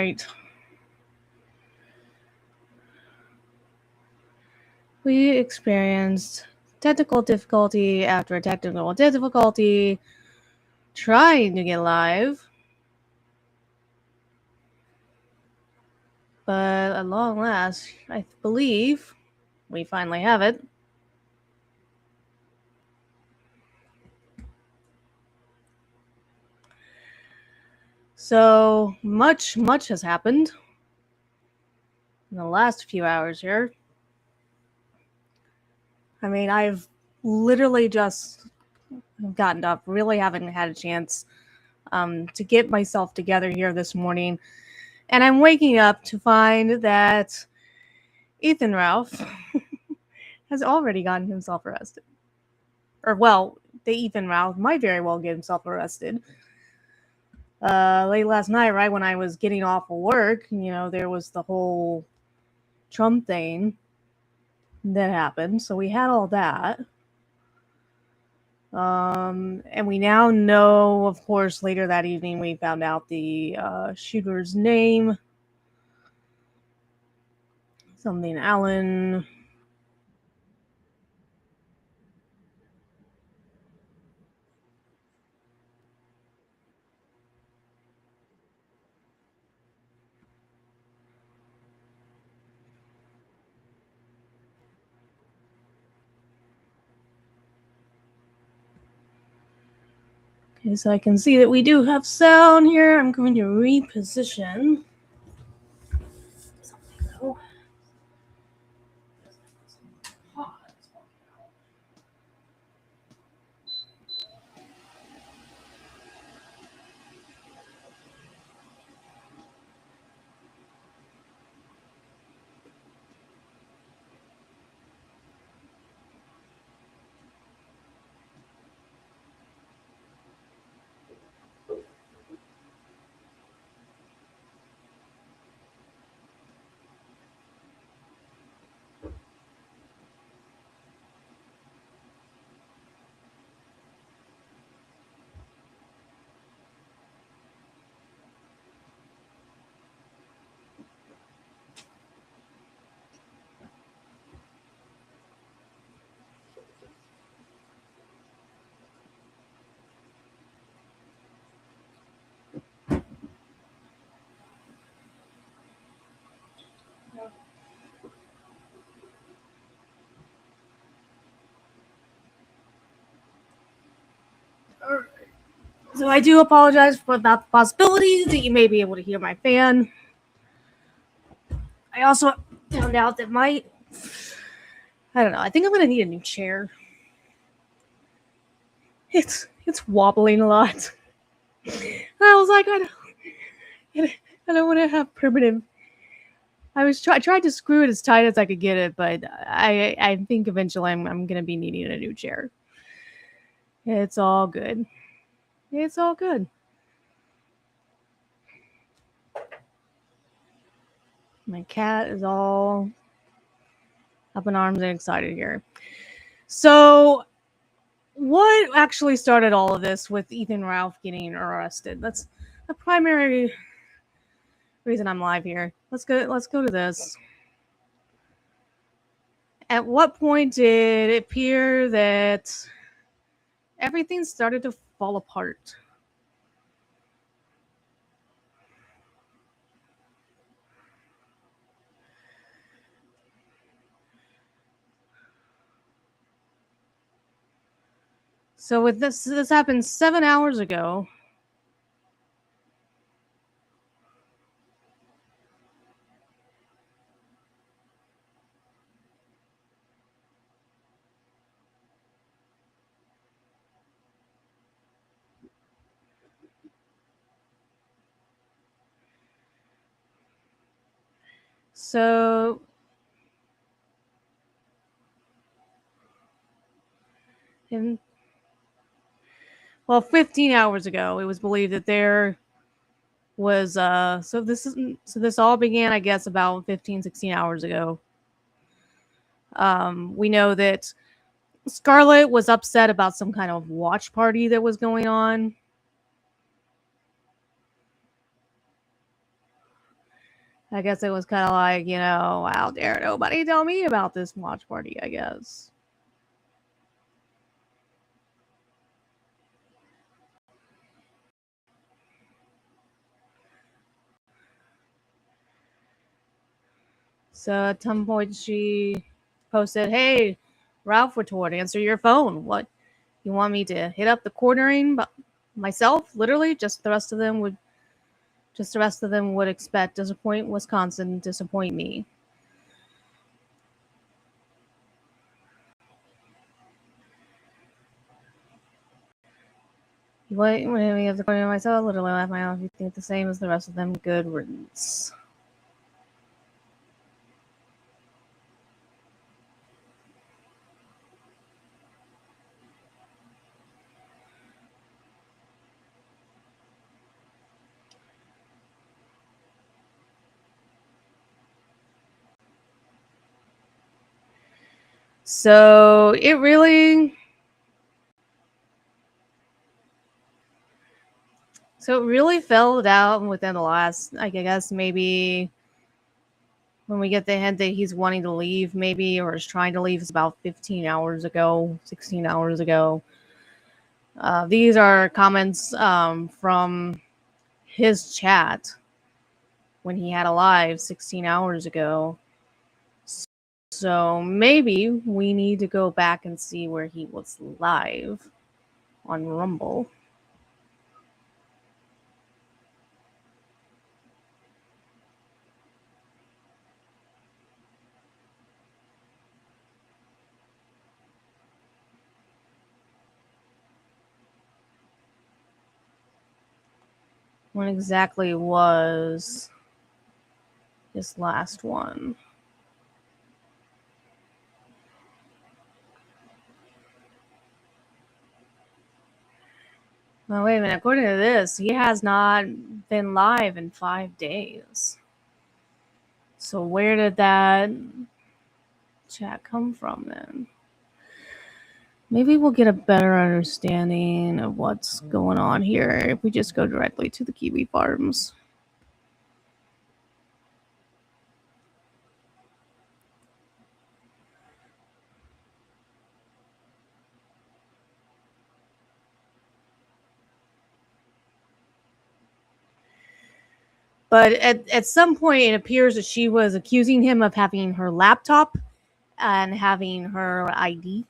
night, we experienced technical difficulty after technical difficulty trying to get live. But at long last, I believe we finally have it. So much has happened in the last few hours here. I mean, I've literally just gotten up, really haven't had a chance to get myself together here this morning. And I'm waking up to find that Ethan Ralph has already gotten himself arrested. Or, well, the Ethan Ralph might very well get himself arrested. Late last night, right when I was getting off of work, there was the whole Trump thing that happened. So we had all that. And we now know, of course, later that evening, we found out the shooter's name. Something Allen. Okay, so I can see that we do have sound here. I'm going to reposition. So I do apologize for that possibility that you may be able to hear my fan. I also found out that I don't know, I think I'm going to need a new chair. It's wobbling a lot. I was like, I don't want to have permanent. I tried to screw it as tight as I could get it, but I think eventually I'm going to be needing a new chair. It's all good. It's all good. My cat is all up in arms and excited here. So, what actually started all of this with Ethan Ralph getting arrested? That's the primary reason I'm live here. Let's go to this. At what point did it appear that everything started to fall apart? So with this happened 7 hours ago. So in 15 hours ago, it was believed that there was so this all began, I guess, about 15, 16 hours ago. We know that Scarlett was upset about some kind of watch party that was going on. I guess it was kind of like, how dare nobody tell me about this watch party, I guess. So at some point she posted, "Hey, Ralph retort, answer your phone. What? You want me to hit up the cornering myself? Literally, just the rest of them would expect disappoint Wisconsin, disappoint me." What when we have the cornering myself, literally laugh my off. You think the same as the rest of them, good riddance. So it really fell out within the last, I guess, maybe when we get the hint that he's wanting to leave, maybe, or is trying to leave, is about 15 hours ago, 16 hours ago. These are comments from his chat when he had a live 16 hours ago. So maybe we need to go back and see where he was live on Rumble. When exactly was this last one? Well, wait a minute. According to this, he has not been live in 5 days. So where did that chat come from then? Maybe we'll get a better understanding of what's going on here if we just go directly to the Kiwi Farms. But at some point, it appears that she was accusing him of having her laptop and having her ID.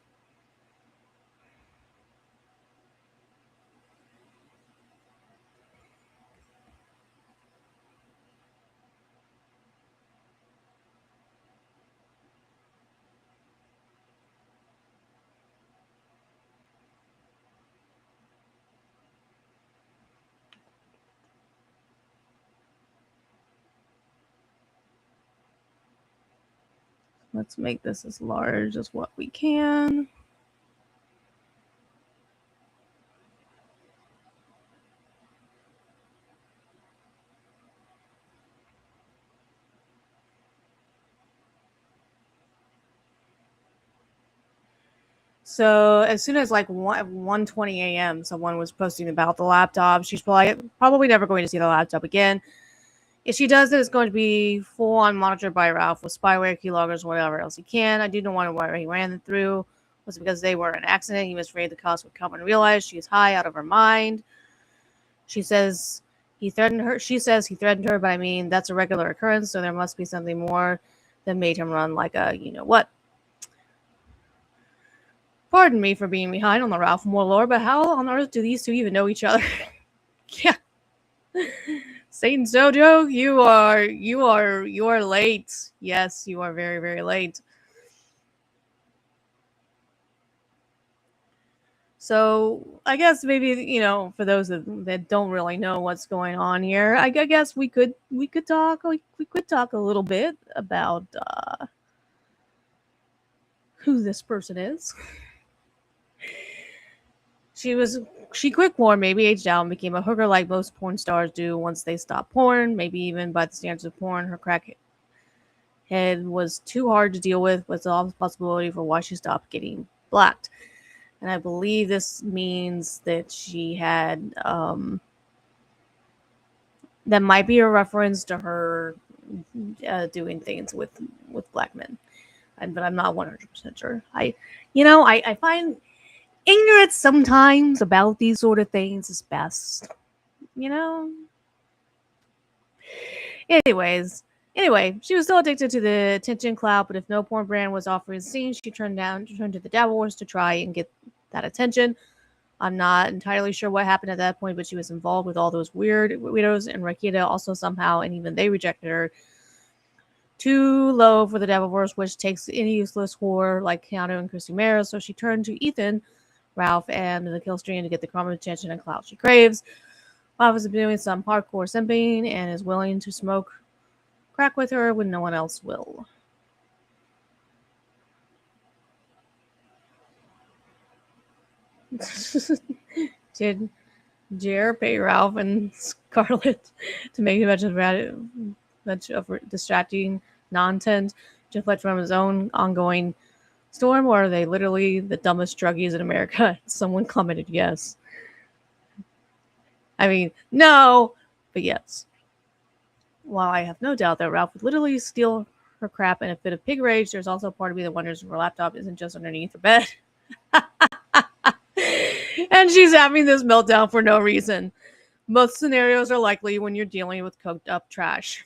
Let's make this as large as what we can. So as soon as like 1:20 a.m., someone was posting about the laptop. She's probably never going to see the laptop again. If she does it, it's going to be full on monitored by Ralph with spyware, keyloggers, whatever else he can. I do not wonder why he ran them through. Was it because they were an accident? He was afraid the cops would come and realize she is high out of her mind. She says he threatened her. She says he threatened her, but I mean that's a regular occurrence, so there must be something more that made him run like a you know what. Pardon me for being behind on the Ralph Moore lore, but how on earth do these two even know each other? Yeah. Satan's Dojo, you are late. Yes, you are very, very late. So I guess maybe for those that don't really know what's going on here, I guess we could talk a little bit about who this person is. She quick porn, maybe aged out and became a hooker like most porn stars do once they stop porn. Maybe even by the standards of porn, her crack head was too hard to deal with the possibility for why she stopped getting blacked. And I believe this means that she had that might be a reference to her doing things with black men. But I'm not 100% sure. I find ignorance sometimes about these sort of things is best. You know. Anyway, she was still addicted to the attention clout, but if no porn brand was offering scenes, she turned to the Devil Wars to try and get that attention. I'm not entirely sure what happened at that point, but she was involved with all those weirdos, and Rakita also somehow, and even they rejected her. Too low for the Devil Wars, which takes any useless whore like Keanu and Christy Mara, so she turned to Ethan, Ralph, and the kill stream to get the crumb of attention and clout she craves. Ralph is doing some hardcore simping and is willing to smoke crack with her when no one else will. Did Jer pay Ralph and Scarlett to make a bunch of distracting nonsense to deflect from his own ongoing storm, or are they literally the dumbest druggies in America? Someone commented yes. I mean, no, but yes. While I have no doubt that Ralph would literally steal her crap in a fit of pig rage, there's also a part of me that wonders if her laptop isn't just underneath her bed. And she's having this meltdown for no reason. Both scenarios are likely when you're dealing with cooked up trash.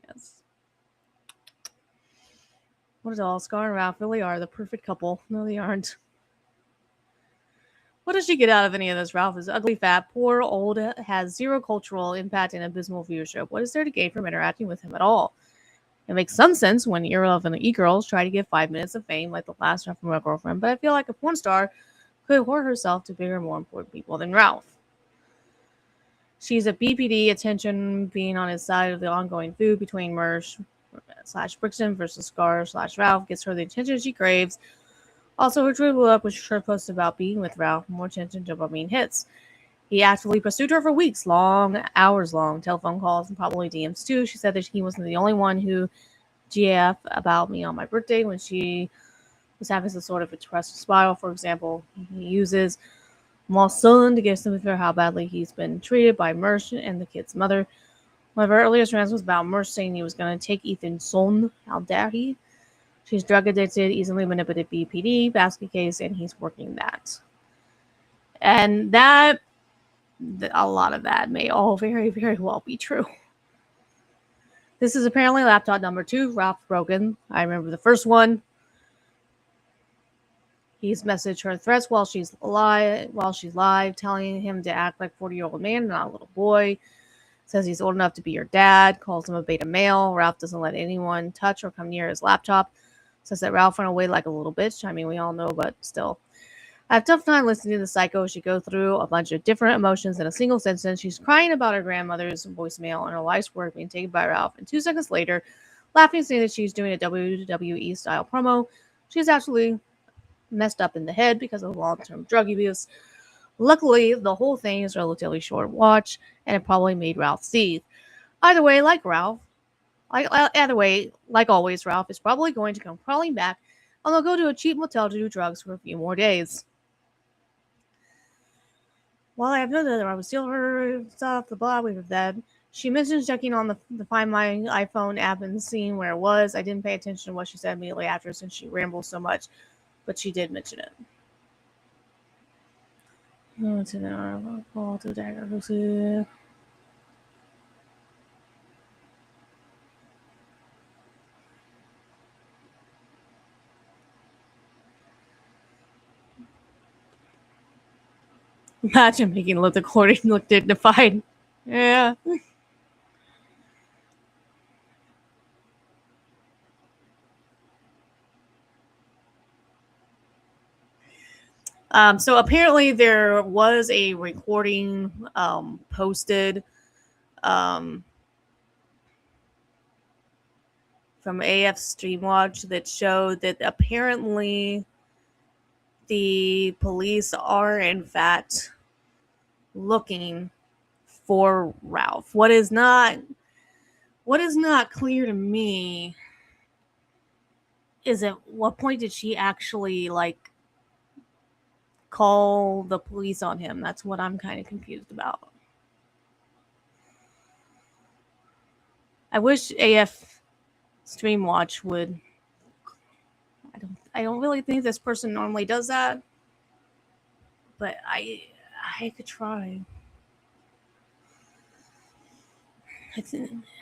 Yes. What is all? Scar and Ralph really are the perfect couple. No, they aren't. What does she get out of any of this? Ralph is ugly, fat, poor, old, has zero cultural impact and abysmal viewership. What is there to gain from interacting with him at all? It makes some sense when irrelevant e-girls try to get 5 minutes of fame like the last one from her girlfriend, but I feel like a porn star could whore herself to bigger, more important people than Ralph. She's a BPD, attention being on his side of the ongoing feud between Mersh / Brixton versus Scar / Ralph gets her the attention she craves. Also, her Twitter blew up with her post about being with Ralph. More attention dopamine hits. He actively pursued her for weeks, hours long, telephone calls and probably DMs too. She said that he wasn't the only one who GF about me on my birthday when she was having some sort of a depressive spiral. For example, he uses my son to give sympathy for how badly he's been treated by Mersh and the kid's mother. One of her earliest rants was about Mersh saying he was going to take Ethan's son. How dare he? She's drug addicted, easily manipulated BPD, basket case, and he's working that. And that, a lot of that may all very, very well be true. This is apparently laptop number 2. Ralph broken. I remember the first one. He's messaged her threats while she's live, telling him to act like 40-year-old man, not a little boy. Says he's old enough to be your dad. Calls him a beta male. Ralph doesn't let anyone touch or come near his laptop. Says that Ralph ran away like a little bitch. I mean, we all know, but still. I have a tough time listening to the psycho. She goes through a bunch of different emotions in a single sentence. She's crying about her grandmother's voicemail and her life's work being taken by Ralph. And 2 seconds later, laughing, saying that she's doing a WWE-style promo. She's actually messed up in the head because of long-term drug abuse. Luckily, the whole thing is relatively short watch, and it probably made Ralph seethe. Either way, like always, Ralph is probably going to come crawling back, and they'll go to a cheap motel to do drugs for a few more days. While I have no doubt that I would steal her stuff, the blah, we have that. She mentions checking on the Find My iPhone app and seeing where it was. I didn't pay attention to what she said immediately after since she rambled so much, but she did mention it. Imagine making the recording look dignified. Yeah. So apparently there was a recording posted from AF Streamwatch that showed that apparently the police are in fact looking for Ralph. What is not clear to me is at what point did she actually call the police on him? That's what I'm kind of confused about. I wish AF Streamwatch would. I don't really think this person normally does that, but I could try. I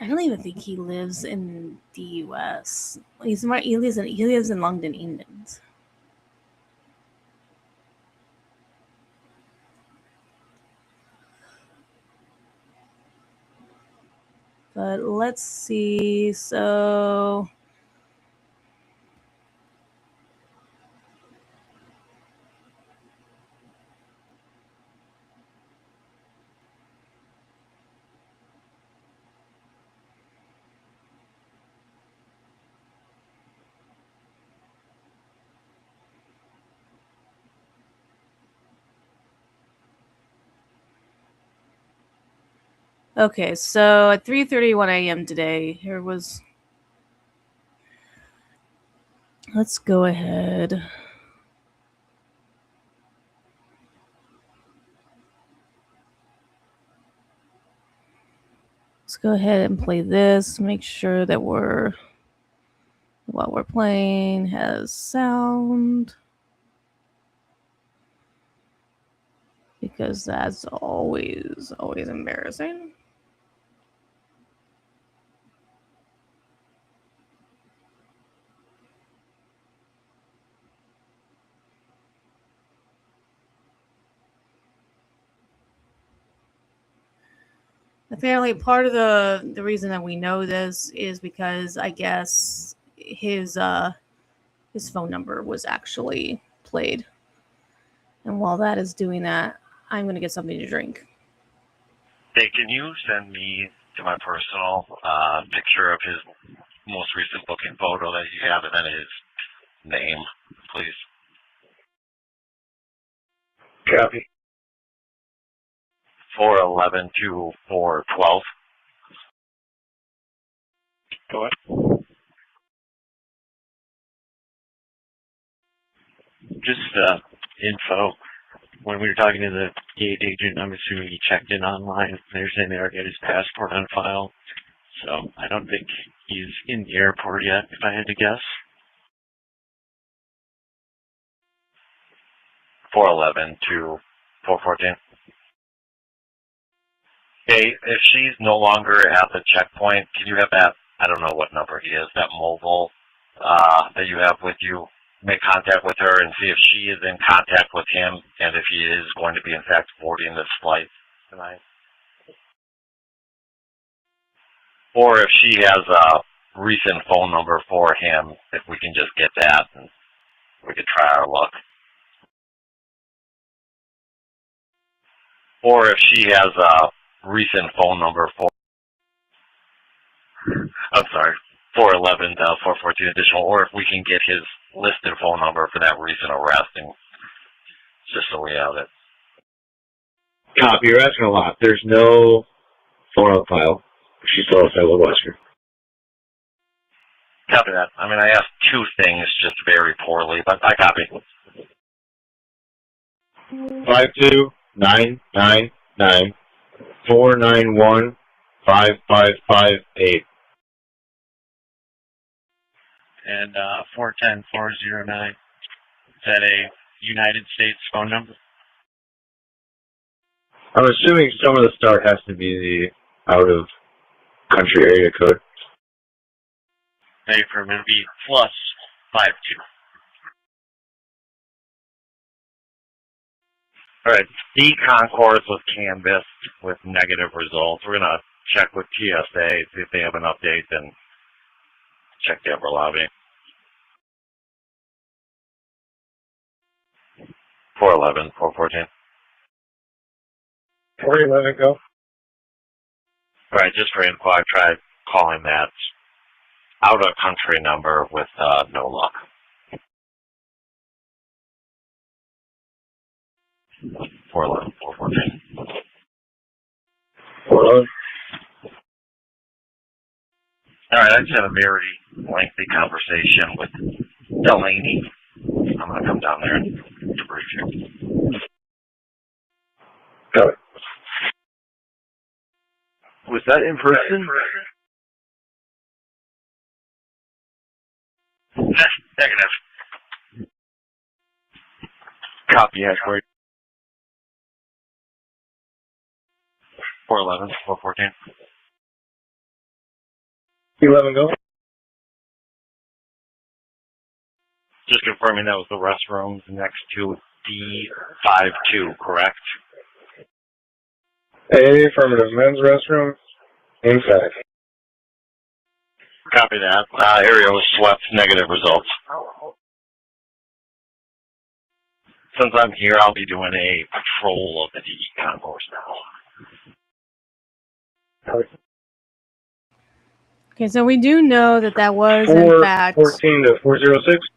don't even think he lives in the U.S. He lives in London, England. But let's see. So okay, so at 3:31 a.m. today, here was. Let's go ahead. Let's go ahead and play this. Make sure that what we're playing has sound, because that's always embarrassing. Apparently, part of the reason that we know this is because I guess his phone number was actually played. And while that is doing that, I'm going to get something to drink. Hey, can you send me to my personal picture of his most recent booking photo that you have, and then his name, please? Copy. 411 to 412. Go ahead. Just info. When we were talking to the gate agent, I'm assuming he checked in online. They're saying they already had his passport on file. So I don't think he's in the airport yet, if I had to guess. 411 to 414. Hey, if she's no longer at the checkpoint, can you have that, I don't know what number he is, that mobile that you have with you, make contact with her and see if she is in contact with him and if he is going to be, in fact, boarding this flight tonight. Or if she has a recent phone number for him, if we can just get that and we could try our luck. Or if she has a recent phone number for, I'm sorry, 411, 414 additional, or if we can get his listed phone number for that recent arrest, and just so we have it. Copy. You're asking a lot. There's no phone on file. She's still outside of Western. Copy that. I mean, I asked two things just very poorly, but I copy. 52999-491-5558. And 410409. Is that a United States phone number? I'm assuming some of the start has to be the out of country area code. Maybe for it would be +52. All right, D Concourse was canvassed with negative results. We're going to check with TSA, see if they have an update, and check the upper lobby. 411, 414. 411, go. All right, just for info, I tried calling that out-of-country number with no luck. 411, 414. 411. All right, I just had a very lengthy conversation with Delaney. I'm going to come down there and debrief you. Got it. Was that in person? Negative. Copy, Ashbury. 411, 414. 11 go. Just confirming that was the restrooms next to D52, correct? Affirmative. Men's restroom inside. Copy that. Area was swept. Negative results. Since I'm here, I'll be doing a patrol of the DE concourse now. Okay, so we do know that was, in fact, 414 to 406.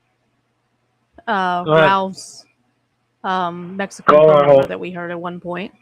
Ralph's Mexican Call on phone number hold. that we heard at one point.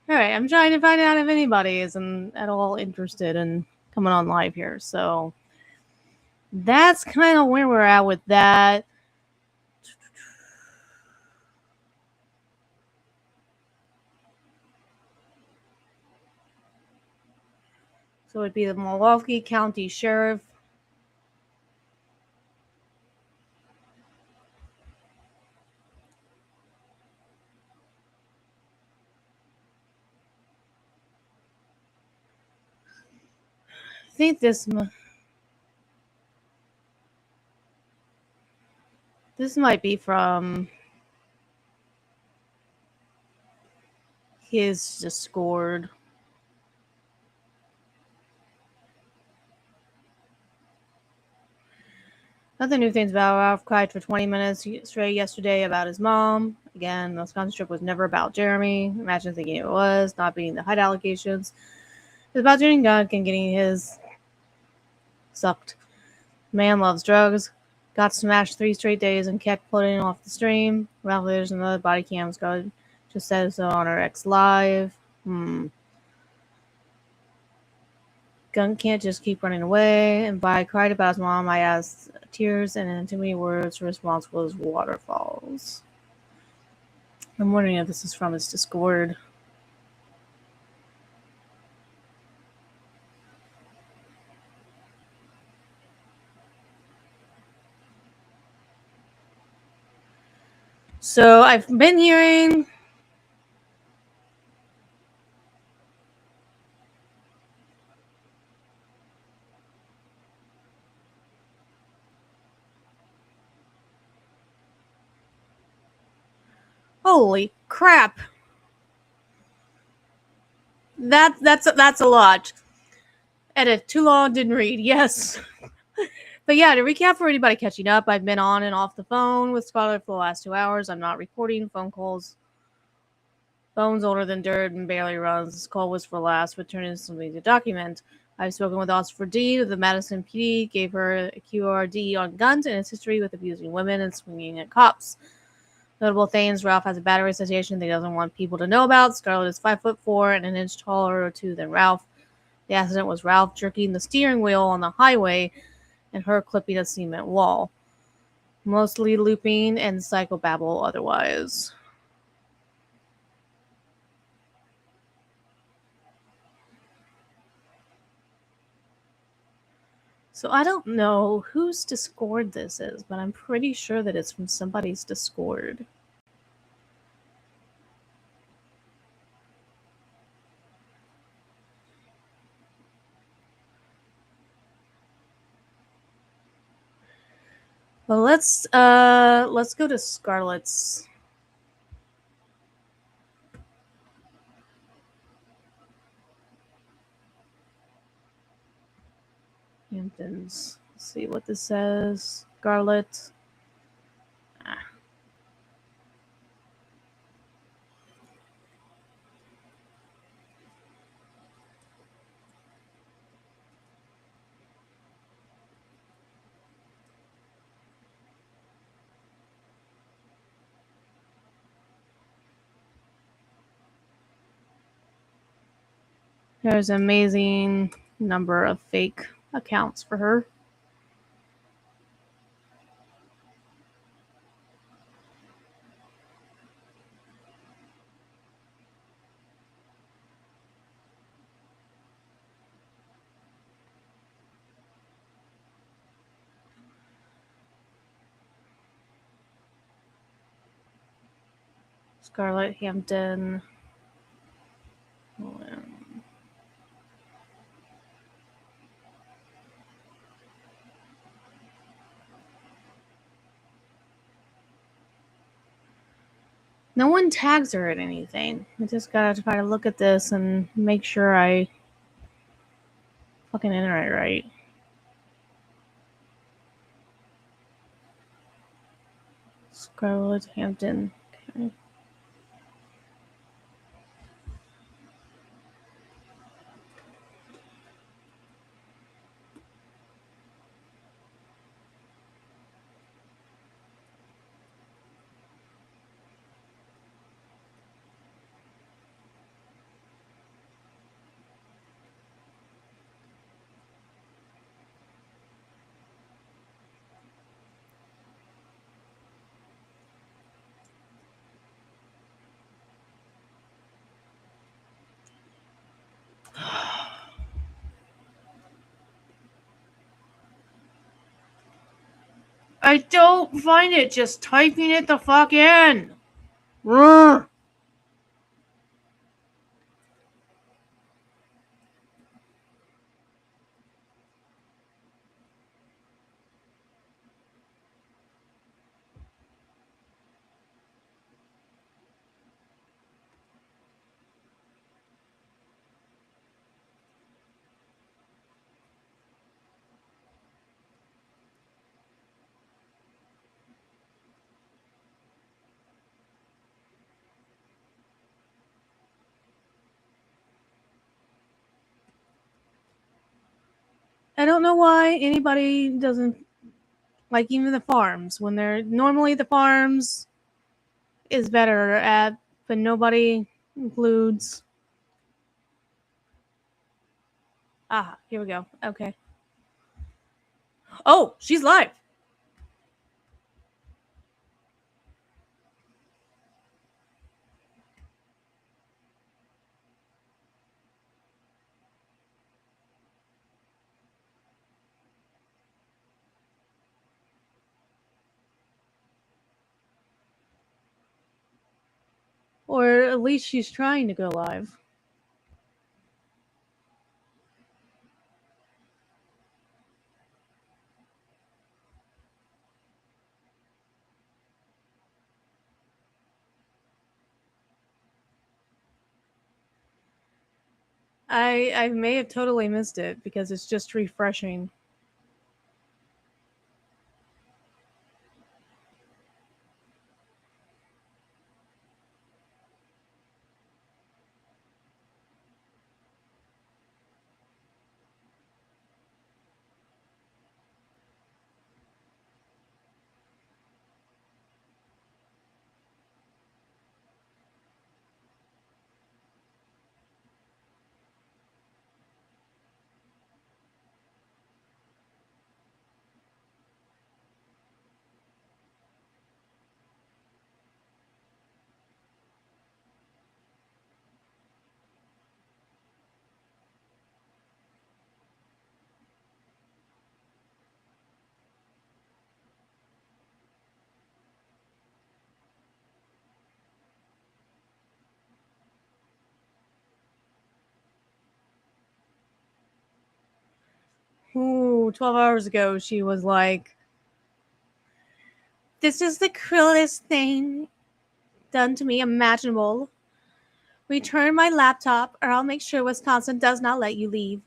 All right, I'm trying to find out if anybody is at all interested in coming on live here. So that's kind of where we're at with that. So it'd be the Milwaukee County Sheriff. I think this might be from his Discord. Other new things about Ralph cried for 20 minutes straight yesterday about his mom. Again, the Wisconsin trip was never about Jeremy. Imagine thinking it was, not beating the height allegations. It was about Jenny Gunk and getting his sucked. Man loves drugs. Got smashed 3 straight days and kept putting off the stream. Ralph there's another body cams go. Just said so on her ex live. Gunk can't just keep running away. And by cried about his mom, I asked tears and in too many words. Her response was waterfalls. I'm wondering if this is from his Discord. So I've been hearing holy crap. That's a lot. Edit. Too long, didn't read. Yes. But yeah, to recap for anybody catching up, I've been on and off the phone with Skylar for the last 2 hours. I'm not recording phone calls. Phone's older than dirt and barely runs. This call was for last, but turned into something to document. I've spoken with Officer Dean of the Madison PD, gave her a QRD on guns and his history with abusing women and swinging at cops. Notable things: Ralph has a battery association that he doesn't want people to know about. Scarlett is 5'4" and an inch taller or 2 than Ralph. The accident was Ralph jerking the steering wheel on the highway and her clipping a cement wall. Mostly looping and psychobabble otherwise. So I don't know whose Discord this is, but I'm pretty sure that it's from somebody's Discord. Well, let's go to Scarlett's. Hamptons. Let's see what this says. Scarlett. There's an amazing number of fake accounts for her. Scarlett Hampton. No one tags her at anything. I just gotta try to look at this and make sure I fucking enter it right. Scarlett Hampton. Okay. I don't find it just typing it the fuck in. Brr. I don't know why anybody doesn't like even the farms when they're normally the farms is better at, but nobody includes. Ah, here we go. Okay. Oh, she's live. Or at least she's trying to go live. I may have totally missed it because it's just refreshing. Ooh, 12 hours ago, she was like, "This is the cruelest thing done to me imaginable. Return my laptop, or I'll make sure Wisconsin does not let you leave.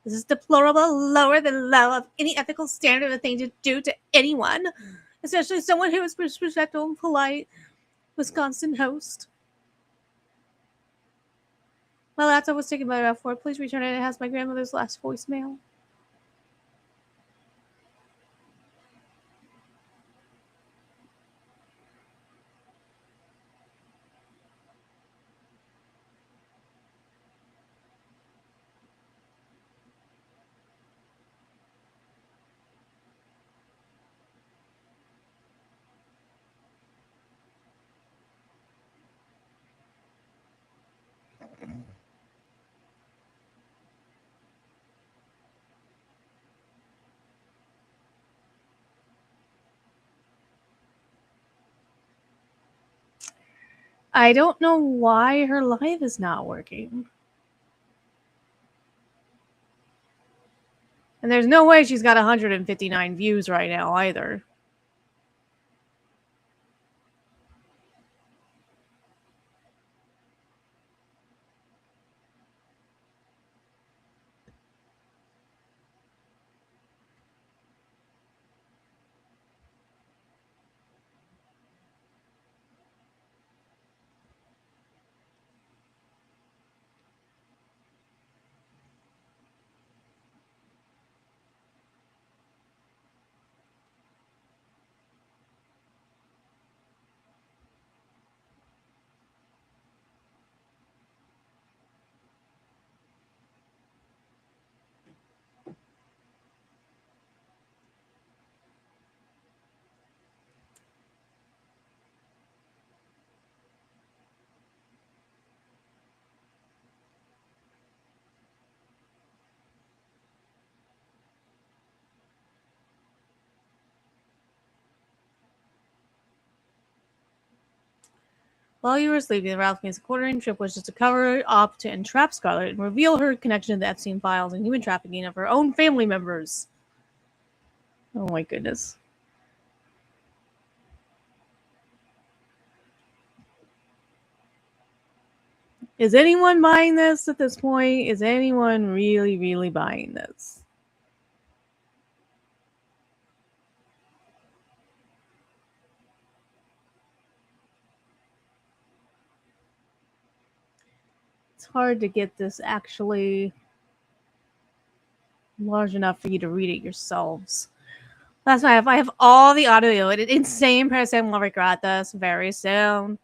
This is deplorable, lower than low of any ethical standard of thing to do to anyone, especially someone who is respectful and polite Wisconsin host. My laptop was taken by about 4. Please return it. It has my grandmother's last voicemail." I don't know why her live is not working. And there's no way she's got 159 views right now either. While you were sleeping, Ralph Fiennes' quartering trip was just to cover up to entrap Scarlet and reveal her connection to the Epstein files and human trafficking of her own family members. Oh my goodness. Is anyone buying this at this point? Is anyone really, really buying this? It's hard to get this actually large enough for you to read it yourselves. Last night, I have all the audio. An insane person will regret this very soon.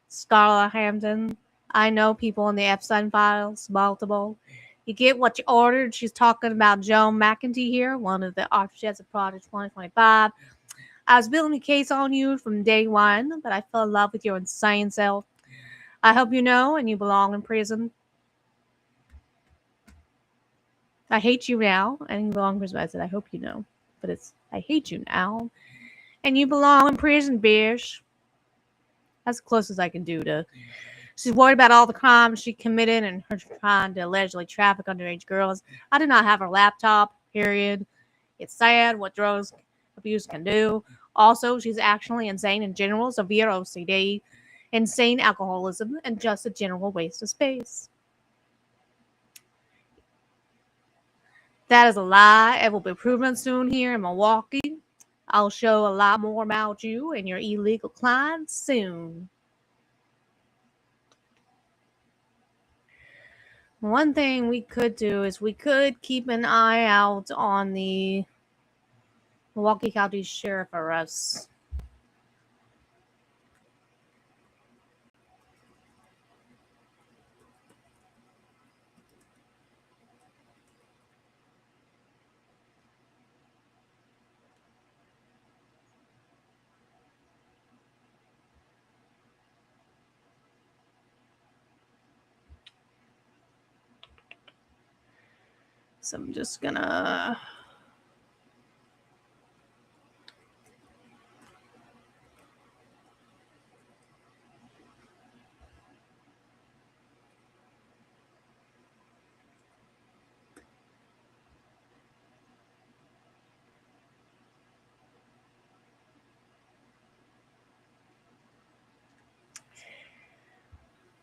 Scarlett Hampton. I know people in the Epstein files, multiple. You get what you ordered. She's talking about Joan McEntee here, one of the offshoots of Project 2025. I was building a case on you from day one, but I fell in love with your insane self. I hope you know, and you belong in prison. I hate you now, and you belong in prison. I said, I hope you know, but it's, I hate you now, and you belong in prison, bitch. That's close as I can do to. She's worried about all the crimes she committed and her trying to allegedly traffic underage girls. I do not have her laptop, period. It's sad what drugs abuse can do. Also, she's actually insane in general, severe OCD, insane alcoholism, and just a general waste of space. That is a lie. It will be proven soon here in Milwaukee. I'll show a lot more about you and your illegal clients soon. One thing we could do is we could keep an eye out on the Milwaukee County Sheriff arrests. So I'm just gonna.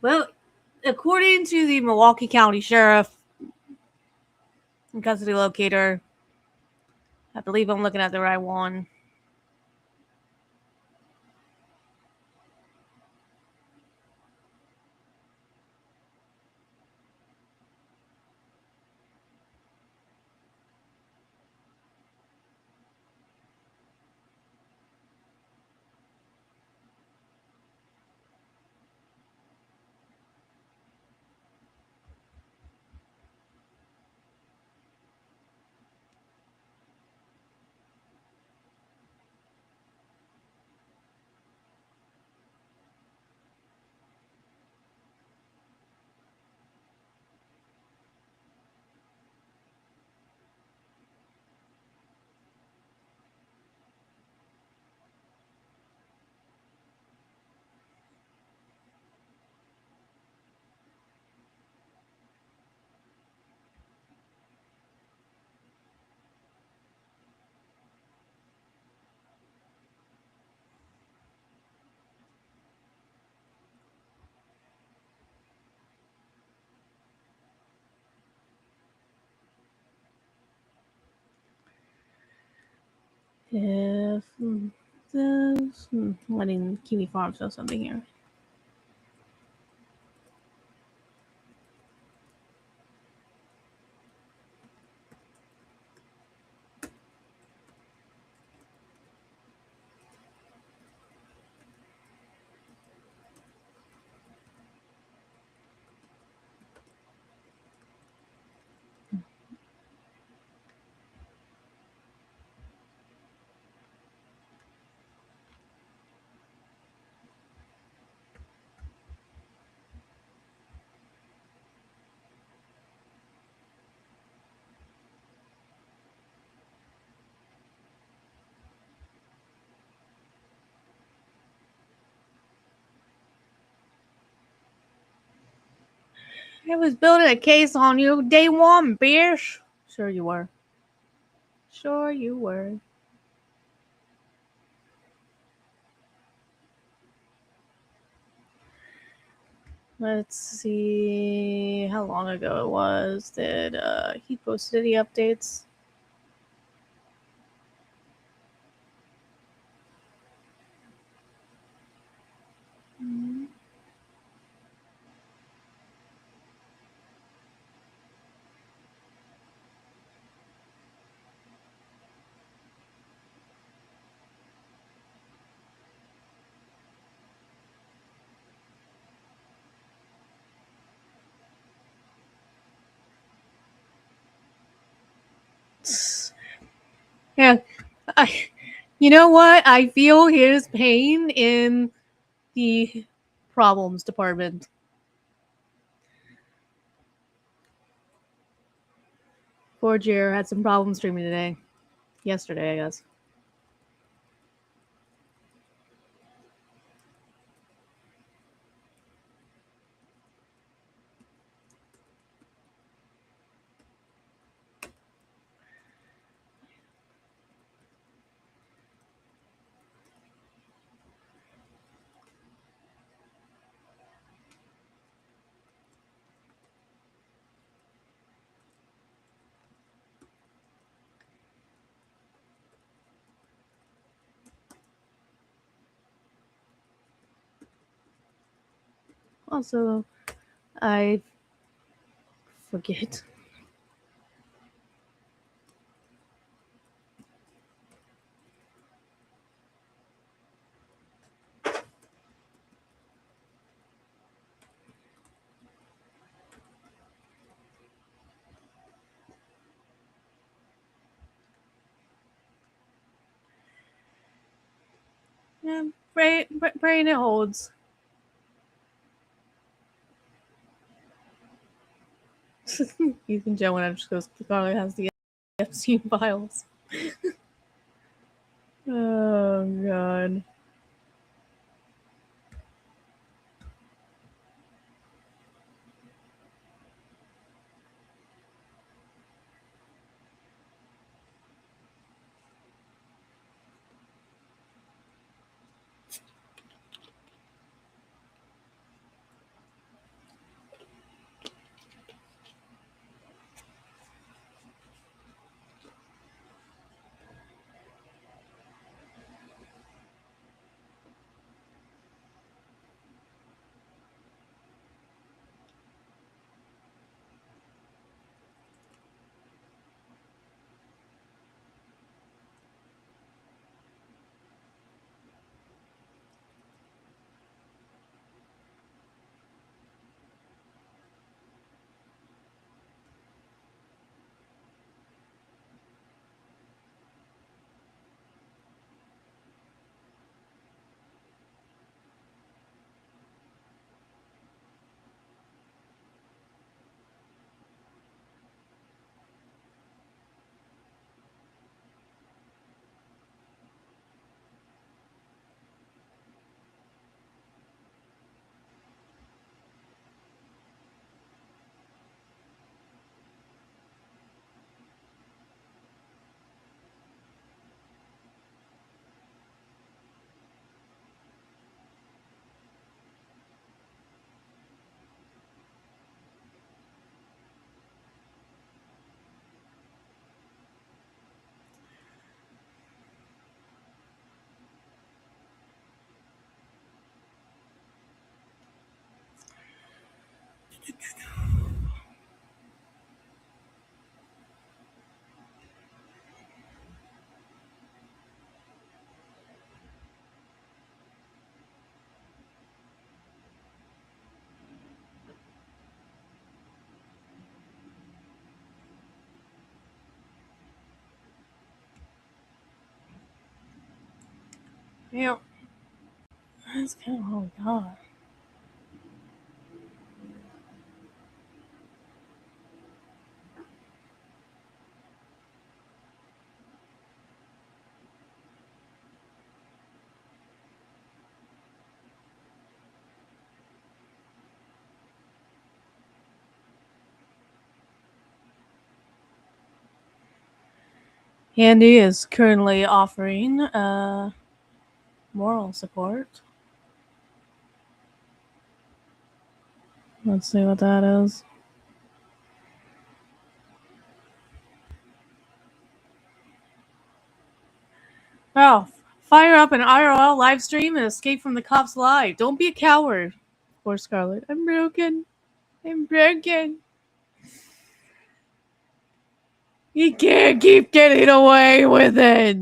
Well, according to the Milwaukee County Sheriff and Custody Locator, I believe I'm looking at the right one. If this, letting Kiwi Farms know something here. I was building a case on you day one, bitch. Sure you were. Sure you were. Let's see how long ago it was. Did he post any updates? Yeah, you know what? I feel his pain in the problems department. Poor Jer had some problems streaming today. Yesterday, I guess. Also, I forget. Yeah, brain it holds. Ethan Joe just goes, Carly has the Epstein files. Oh, God. Yeah. That's kind of, oh god. Andy is currently offering moral support. Let's see what that is. Oh, fire up an IRL live stream and escape from the cops live. Don't be a coward. Poor Scarlet. I'm broken. I'm broken. You can't keep getting away with it.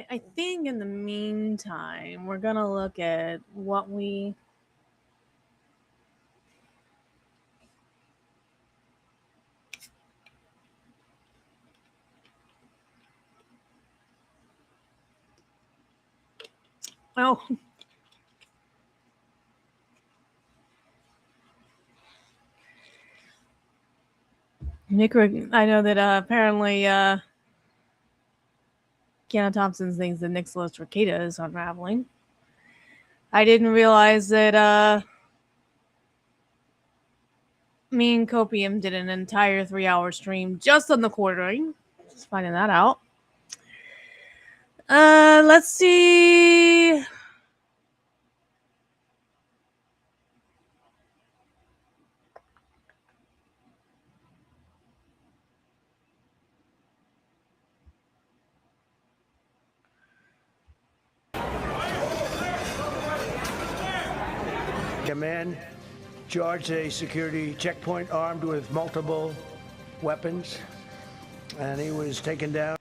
I think in the meantime, we're going to look at what we... Oh. Nick, I know that apparently Kiana Thompson thinks that Nicholas Ricada is unraveling. I didn't realize that me and Copium did an entire 3-hour stream just on the quartering. Just finding that out. Let's see. A man charged a security checkpoint armed with multiple weapons, and he was taken down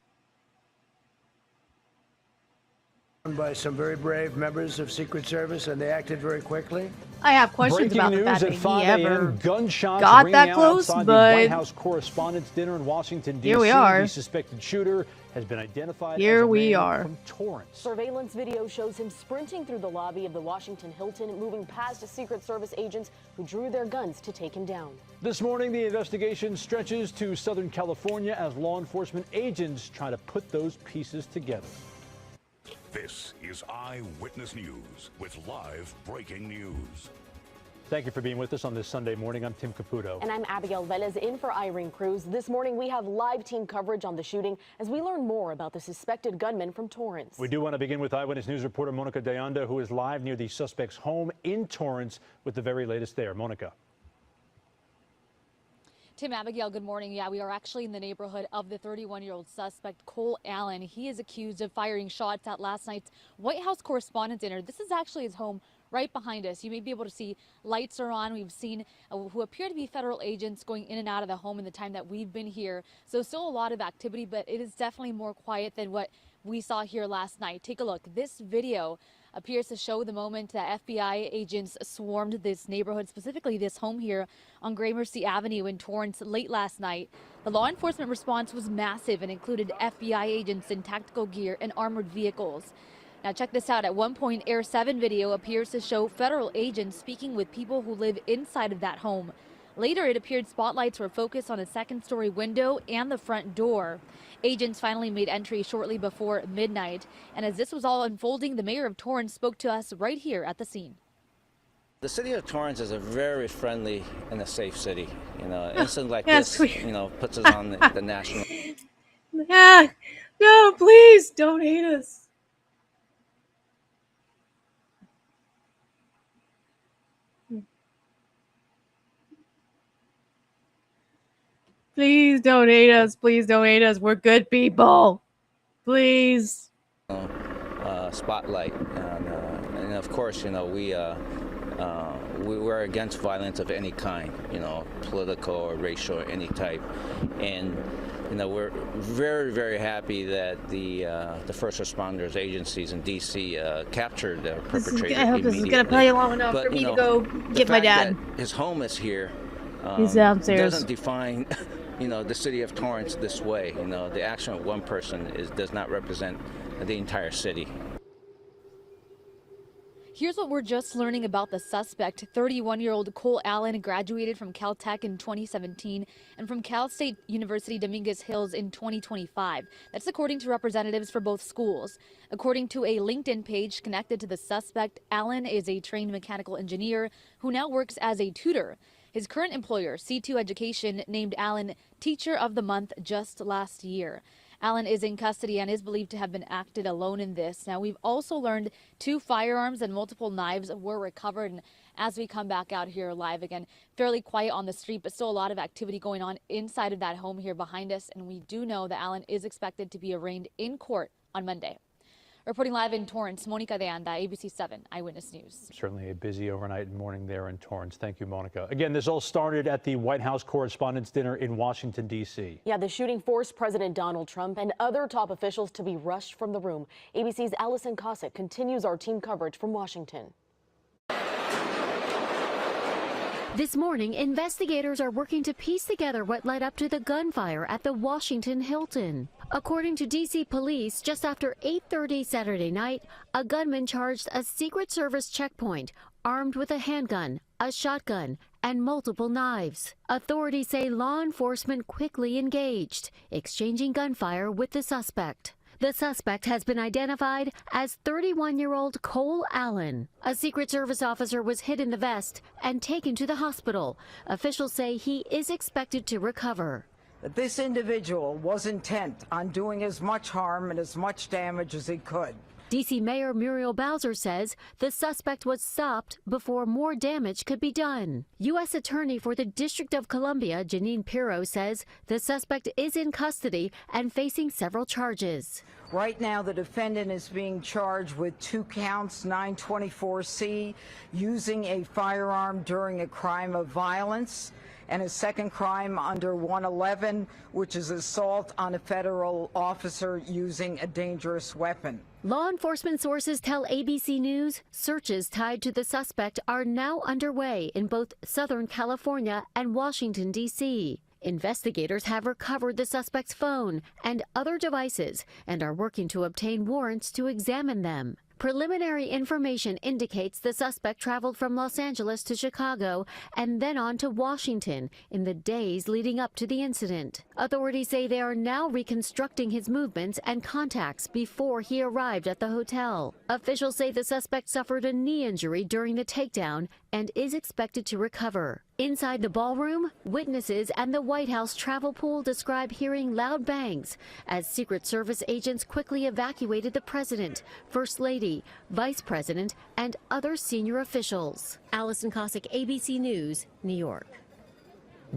by some very brave members of Secret Service, and they acted very quickly. I have questions Breaking about the news fact at that 5 he ever a.m. Gunshots got ringing that out close, outside but the White House Correspondents' Dinner in Washington, D.C. Here we are. The suspected shooter has been identified Here as a we man are. from Torrance. Surveillance video shows him sprinting through the lobby of the Washington Hilton, moving past Secret Service agents who drew their guns to take him down. This morning, the investigation stretches to Southern California as law enforcement agents try to put those pieces together. This is Eyewitness News with live breaking news. Thank you for being with us on this Sunday morning. I'm Tim Caputo. And I'm Abigail Velez in for Irene Cruz. This morning we have live team coverage on the shooting as we learn more about the suspected gunman from Torrance. We do want to begin with Eyewitness News reporter Monica de Anda, who is live near the suspect's home in Torrance with the very latest there. Monica. Tim, Abigail, good morning. Yeah, we are actually in the neighborhood of the 31-year-old suspect, Cole Allen. He is accused of firing shots at last night's White House Correspondents' Dinner. This is actually his home right behind us. You may be able to see lights are on. We've seen who appear to be federal agents going in and out of the home in the time that we've been here. So still a lot of activity, but it is definitely more quiet than what we saw here last night. Take a look. This video appears to show the moment that FBI agents swarmed this neighborhood, specifically this home here on Gramercy Avenue in Torrance late last night. The law enforcement response was massive and included FBI agents in tactical gear and armored vehicles. Now check this out. At one point, Air 7 video appears to show federal agents speaking with people who live inside of that home. Later, it appeared spotlights were focused on a second-story window and the front door. Agents finally made entry shortly before midnight. And as this was all unfolding, the mayor of Torrance spoke to us right here at the scene. The city of Torrance is a very friendly and a safe city. You know, an incident like Yes, this, you know, puts us on the national. Yeah. No, please don't hate us. Please don't hate us. Please don't hate us. We're good people. Please. Spotlight, and of course, we're against violence of any kind, political or racial or any type, and we're very, very happy that the first responders agencies in D.C. captured the perpetrator I hope this is gonna play long enough for me to go get my dad. His home is here. He's downstairs. Doesn't define, the city of Torrance this way. The action of one person does not represent the entire city. Here's what we're just learning about the suspect. 31-year-old Cole Allen graduated from Caltech in 2017 and from Cal State University Dominguez Hills in 2025. That's according to representatives for both schools. According to a LinkedIn page connected to the suspect, Allen is a trained mechanical engineer who now works as a tutor. His current employer, C2 Education, named Allen Teacher of the Month just last year. Allen is in custody and is believed to have been acted alone in this. Now, we've also learned 2 firearms and multiple knives were recovered. And as we come back out here live again, fairly quiet on the street, but still a lot of activity going on inside of that home here behind us. And we do know that Allen is expected to be arraigned in court on Monday. Reporting live in Torrance, Monica de Anda, ABC 7 Eyewitness News. Certainly a busy overnight and morning there in Torrance. Thank you, Monica. Again, this all started at the White House Correspondents' Dinner in Washington, D.C. Yeah, the shooting forced President Donald Trump and other top officials to be rushed from the room. ABC's Allison Cossack continues our team coverage from Washington. This morning, investigators are working to piece together what led up to the gunfire at the Washington Hilton. According to D.C. police, just after 8:30 Saturday night, a gunman charged a Secret Service checkpoint armed with a handgun, a shotgun, and multiple knives. Authorities say law enforcement quickly engaged, exchanging gunfire with the suspect. The suspect has been identified as 31-year-old Cole Allen. A Secret Service officer was hit in the vest and taken to the hospital. Officials say he is expected to recover. That this individual was intent on doing as much harm and as much damage as he could. D.C. Mayor Muriel Bowser says the suspect was stopped before more damage could be done. U.S. Attorney for the District of Columbia, Janine Pirro, says the suspect is in custody and facing several charges. Right now, the defendant is being charged with 2 counts, 924C, using a firearm during a crime of violence, and a second crime under 111, which is assault on a federal officer using a dangerous weapon. Law enforcement sources tell ABC News searches tied to the suspect are now underway in both Southern California and Washington, D.C. Investigators have recovered the suspect's phone and other devices and are working to obtain warrants to examine them. Preliminary information indicates the suspect traveled from Los Angeles to Chicago and then on to Washington in the days leading up to the incident. Authorities say they are now reconstructing his movements and contacts before he arrived at the hotel. Officials say the suspect suffered a knee injury during the takedown and is expected to recover. Inside the ballroom, witnesses and the White House travel pool describe hearing loud bangs as Secret Service agents quickly evacuated the president, First Lady, Vice President, and other senior officials. Allison Cossack, ABC News, New York.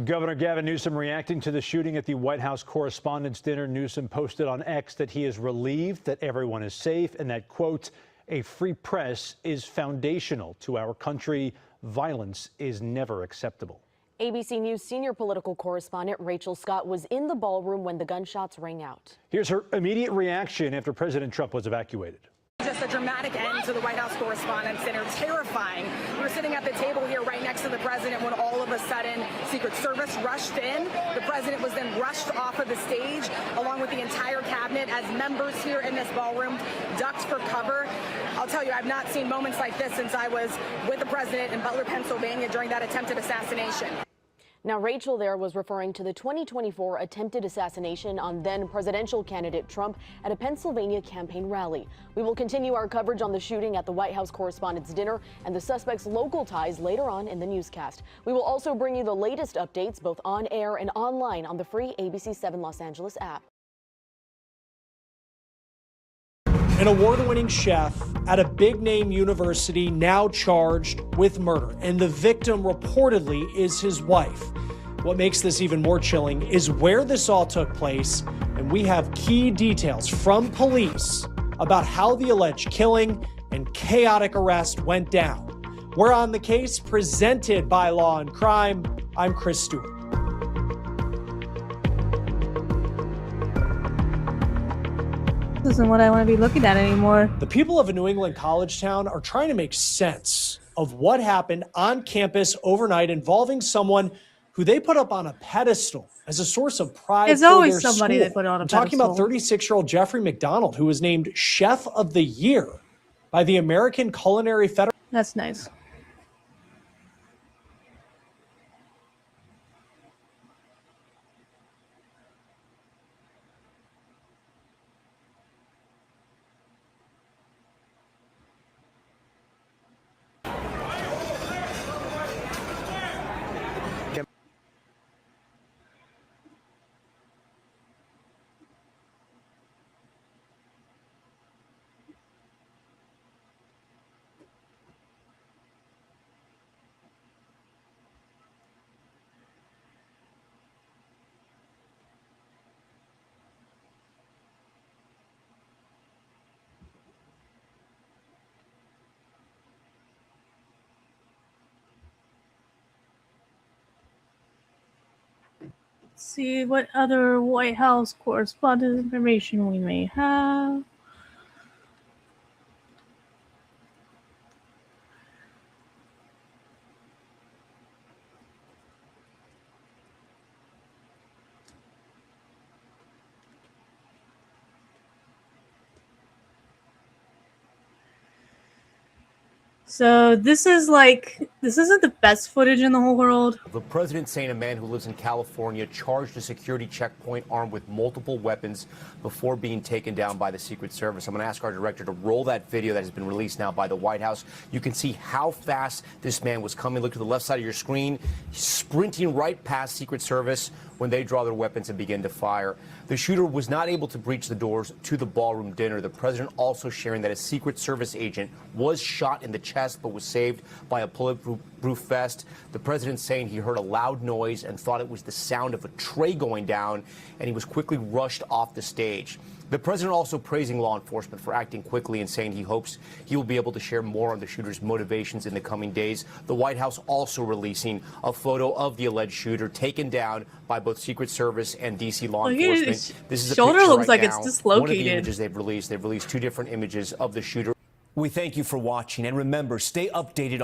Governor Gavin Newsom reacting to the shooting at the White House Correspondents' Dinner. Newsom posted on X that he is relieved that everyone is safe and that, quote, a free press is foundational to our country. Violence is never acceptable. ABC News senior political correspondent Rachel Scott was in the ballroom when the gunshots rang out. Here's her immediate reaction after President Trump was evacuated. Just a dramatic end to the White House Correspondents' Dinner. Terrifying. We were sitting at the table here right next to the president when all of a sudden Secret Service rushed in. The president was then rushed off of the stage along with the entire cabinet as members here in this ballroom ducked for cover. I'll tell you, I've not seen moments like this since I was with the president in Butler, Pennsylvania during that attempted assassination. Now, Rachel there was referring to the 2024 attempted assassination on then presidential candidate Trump at a Pennsylvania campaign rally. We will continue our coverage on the shooting at the White House Correspondents' Dinner and the suspect's local ties later on in the newscast. We will also bring you the latest updates both on air and online on the free ABC 7 Los Angeles app. An award-winning chef at a big-name university now charged with murder, and the victim reportedly is his wife. What makes this even more chilling is where this all took place, and we have key details from police about how the alleged killing and chaotic arrest went down. We're on the case, presented by Law and Crime. I'm Chris Stewart. This isn't what I want to be looking at anymore. The people of a New England college town are trying to make sense of what happened on campus overnight involving someone who they put up on a pedestal as a source of pride. There's for always their somebody school. they put on a I'm talking about pedestal. 36-year-old Jeffrey McDonald, who was named Chef of the Year by the American Culinary Federation. That's nice. See what other White House correspondent information we may have. So this isn't the best footage in the whole world. The president saying a man who lives in California charged a security checkpoint armed with multiple weapons before being taken down by the Secret Service. I'm going to ask our director to roll that video that has been released now by the White House. You can see how fast this man was coming. Look to the left side of your screen, sprinting right past Secret Service when they draw their weapons and begin to fire. The shooter was not able to breach the doors to the ballroom dinner. The president also sharing that a Secret Service agent was shot in the chest but was saved by a bulletproof vest. The president saying he heard a loud noise and thought it was the sound of a tray going down, and he was quickly rushed off the stage. The president also praising law enforcement for acting quickly and saying he hopes he will be able to share more on the shooter's motivations in the coming days. The White House also releasing a photo of the alleged shooter taken down by both Secret Service and D.C. law enforcement. This is a shoulder picture looks right like now. it's dislocated. One of the images they've released two different images of the shooter. We thank you for watching, and remember, stay updated.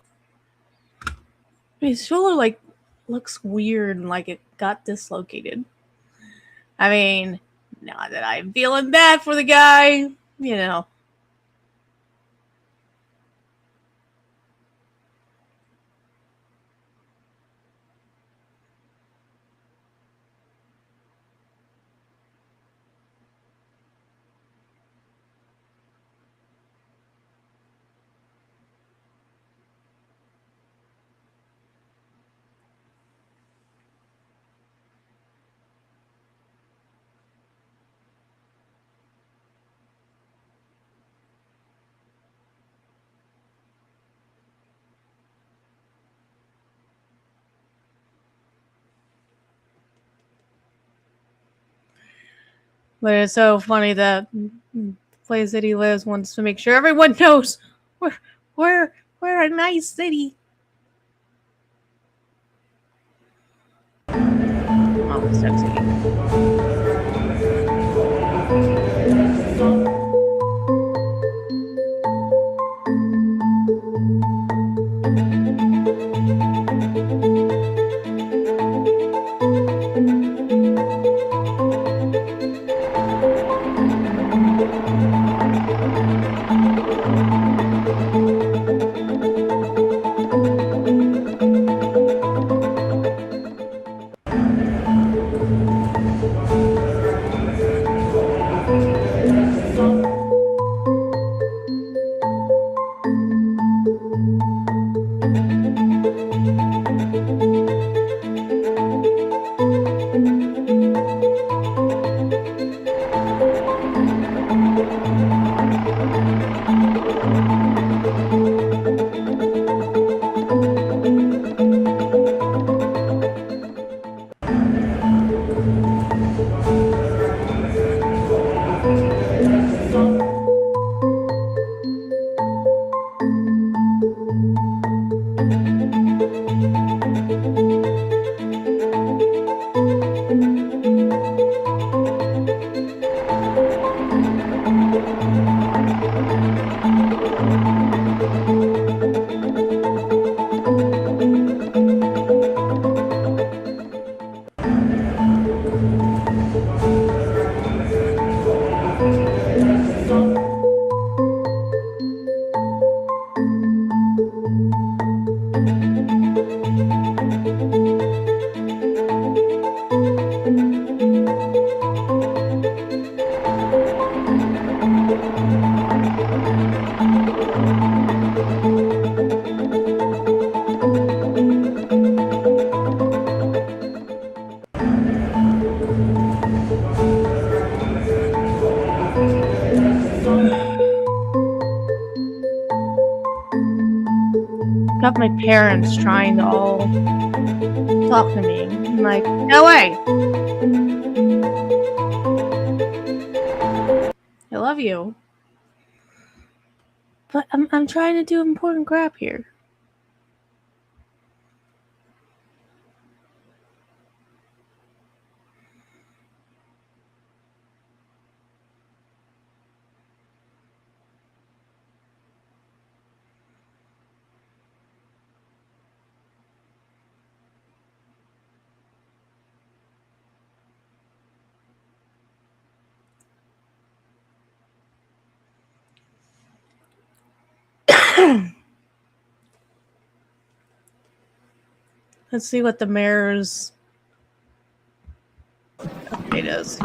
His shoulder looks weird and like it got dislocated. I mean, not that I'm feeling bad for the guy, you know. But it's so funny that the place that he lives wants to make sure everyone knows we're a nice city. Oh, sexy. got my parents trying to all talk to me. I'm like, no way. I love you. But I'm trying to do important crap here. Let's see what the mayor's update is.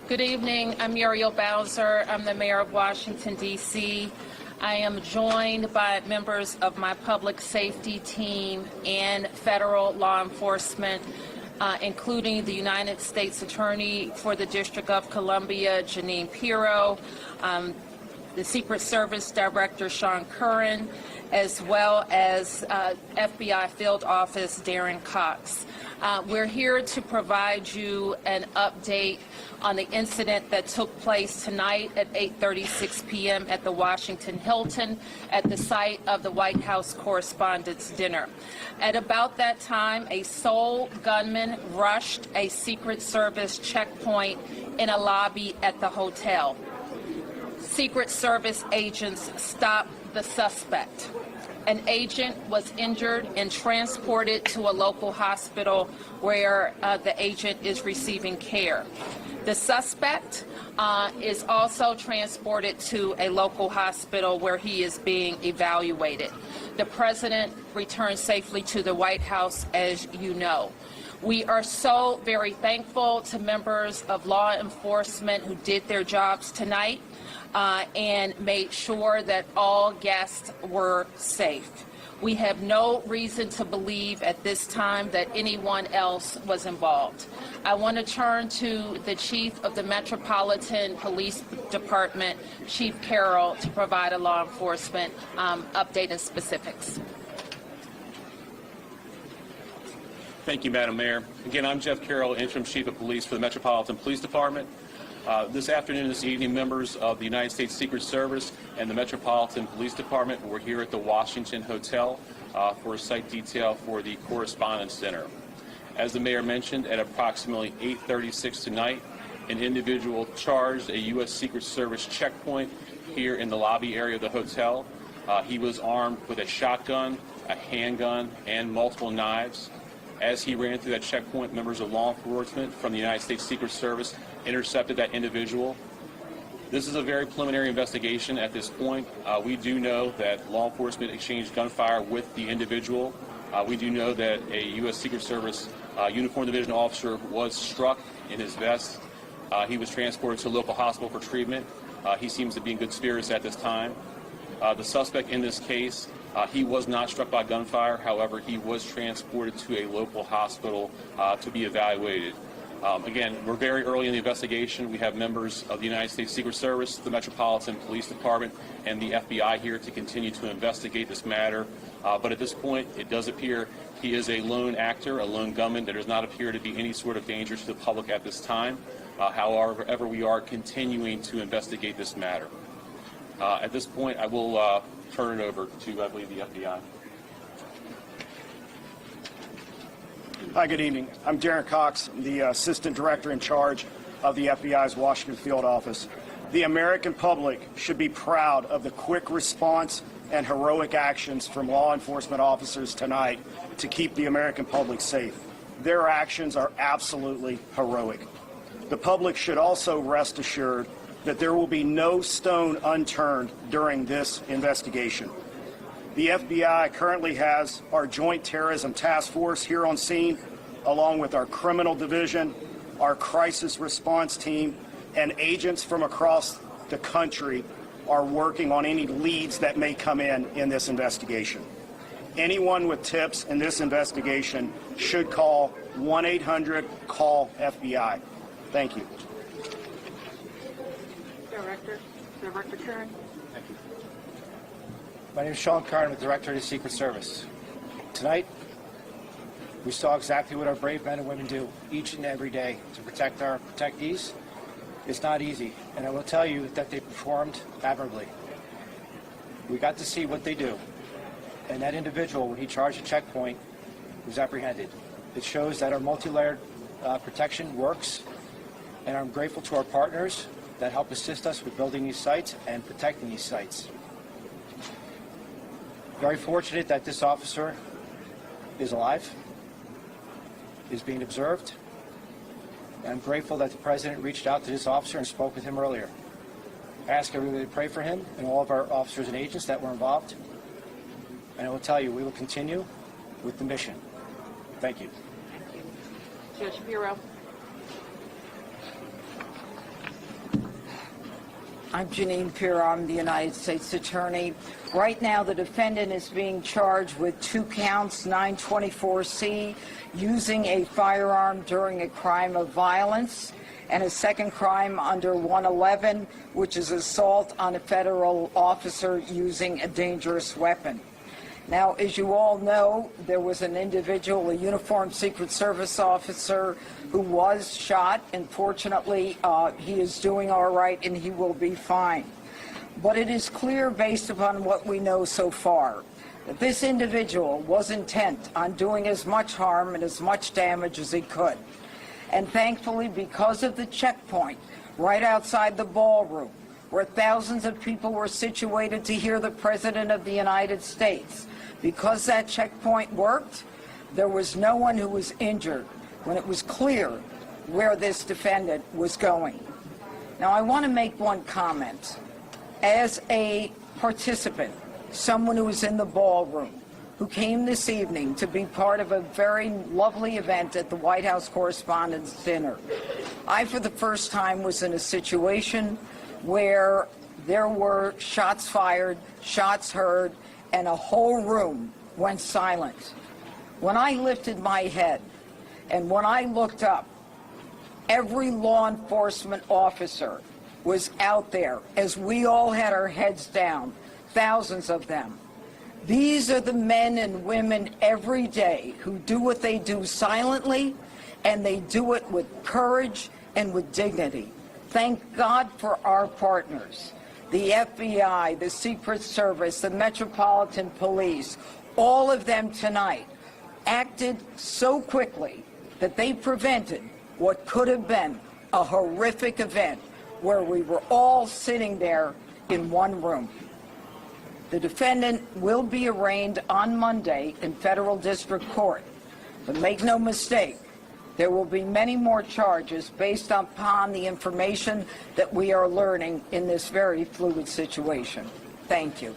Good evening. I'm Muriel Bowser. I'm the mayor of Washington, D.C. I am joined by members of my public safety team and federal law enforcement, including the United States Attorney for the District of Columbia, Jeanine Pirro, the Secret Service Director, Sean Curran, as well as FBI Field Office, Darren Cox. We're here to provide you an update on the incident that took place tonight at 8:36 p.m. at the Washington Hilton at the site of the White House Correspondents' Dinner. At about that time, a sole gunman rushed a Secret Service checkpoint in a lobby at the hotel. Secret Service agents stopped the suspect. An agent was injured and transported to a local hospital where the agent is receiving care. The suspect is also transported to a local hospital where he is being evaluated. The president returned safely to the White House, as you know. We are so very thankful to members of law enforcement who did their jobs tonight and made sure that all guests were safe. We have no reason to believe at this time that anyone else was involved. I want to turn to the Chief of the Metropolitan Police Department, Chief Carroll, to provide a law enforcement update and specifics. Thank you, Madam Mayor. Again, I'm Jeff Carroll, Interim Chief of Police for the Metropolitan Police Department. This afternoon, this evening, members of the United States Secret Service and the Metropolitan Police Department were here at the Washington Hotel for a site detail for the Correspondents' Dinner. As the mayor mentioned, at approximately 8:36 tonight, an individual charged a U.S. Secret Service checkpoint here in the lobby area of the hotel. He was armed with a shotgun, a handgun, and multiple knives. As he ran through that checkpoint, members of law enforcement from the United States Secret Service intercepted that individual. This is a very preliminary investigation at this point. We do know that law enforcement exchanged gunfire with the individual. We do know that a U.S. Secret Service uniformed division officer was struck in his vest. He was transported to a local hospital for treatment. He seems to be in good spirits at this time. The suspect in this case, he was not struck by gunfire. However, he was transported to a local hospital to be evaluated. Again, we're very early in the investigation. We have members of the United States Secret Service, the Metropolitan Police Department, and the FBI here to continue to investigate this matter. But at this point, it does appear he is a lone actor, a lone gunman. There does not appear to be any sort of danger to the public at this time. However, we are continuing to investigate this matter. At this point, I will turn it over to, I believe, the FBI. Hi, good evening. I'm Darren Cox, the Assistant Director in charge of the FBI's Washington Field Office. The American public should be proud of the quick response and heroic actions from law enforcement officers tonight to keep the American public safe. Their actions are absolutely heroic. The public should also rest assured that there will be no stone unturned during this investigation. The FBI currently has our Joint Terrorism Task Force here on scene, along with our criminal division, our crisis response team, and agents from across the country are working on any leads that may come in this investigation. Anyone with tips in this investigation should call 1-800-CALL-FBI. Thank you. Director Kern. Thank you. My name is Sean Kern, I'm the Director of the Secret Service. Tonight, we saw exactly what our brave men and women do each and every day to protect our protectees. It's not easy, and I will tell you that they performed admirably. We got to see what they do, and that individual, when he charged a checkpoint, was apprehended. It shows that our multi-layered protection works, and I'm grateful to our partners that help assist us with building these sites and protecting these sites. Very fortunate that this officer is alive, is being observed, and I'm grateful that the President reached out to this officer and spoke with him earlier. I ask everybody to pray for him and all of our officers and agents that were involved, and I will tell you, we will continue with the mission. Thank you. Judge Bureau. I'm Janine Pirro. I'm the United States Attorney. Right now, the defendant is being charged with 2 counts, 924C, using a firearm during a crime of violence, and a second crime under 111, which is assault on a federal officer using a dangerous weapon. Now, as you all know, there was an individual, a uniformed Secret Service officer, who was shot, and fortunately, he is doing all right and he will be fine. But it is clear, based upon what we know so far, that this individual was intent on doing as much harm and as much damage as he could. And thankfully, because of the checkpoint right outside the ballroom, where thousands of people were situated to hear the President of the United States, because that checkpoint worked, there was no one who was injured when it was clear where this defendant was going. Now, I want to make one comment. As a participant, someone who was in the ballroom, who came this evening to be part of a very lovely event at the White House Correspondents' Dinner, I, for the first time, was in a situation where there were shots fired, shots heard, and a whole room went silent. When I lifted my head and when I looked up, every law enforcement officer was out there as we all had our heads down, thousands of them. These are the men and women every day who do what they do silently, and they do it with courage and with dignity. Thank God for our partners. The FBI, the Secret Service, the Metropolitan Police, all of them tonight acted so quickly that they prevented what could have been a horrific event where we were all sitting there in one room. The defendant will be arraigned on Monday in federal district court. But make no mistake, there will be many more charges based upon the information that we are learning in this very fluid situation. Thank you.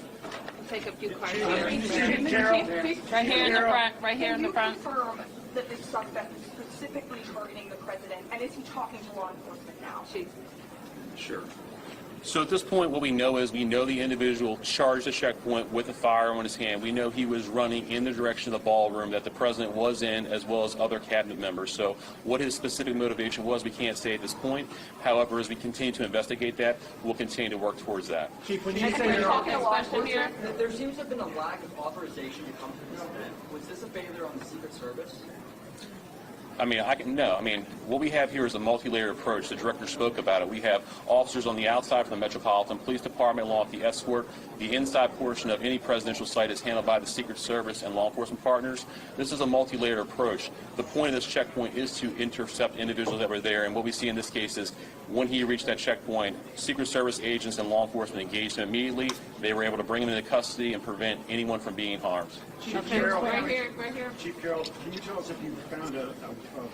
Take a few cards. Right here in the front. Right here in the front. Confirm that this suspect is specifically targeting the president, and is he talking to law enforcement now? Sure. So at this point, what we know is we know the individual charged the checkpoint with a firearm in his hand. We know he was running in the direction of the ballroom that the president was in, as well as other cabinet members. So what his specific motivation was, we can't say at this point. However, as we continue to investigate that, we'll continue to work towards that. Chief, when you say there seems to have been a lack of authorization to come to this event. Was this a failure on the Secret Service? I mean, what we have here is a multi-layered approach. The director spoke about it. We have officers on the outside from the Metropolitan Police Department, along with the escort. The inside portion of any presidential site is handled by the Secret Service and law enforcement partners. This is a multi-layered approach. The point of this checkpoint is to intercept individuals that were there, and what we see in this case is when he reached that checkpoint, Secret Service agents and law enforcement engaged him immediately. They were able to bring him into custody and prevent anyone from being harmed. Okay, right here. Chief Carroll, can you tell us if you found a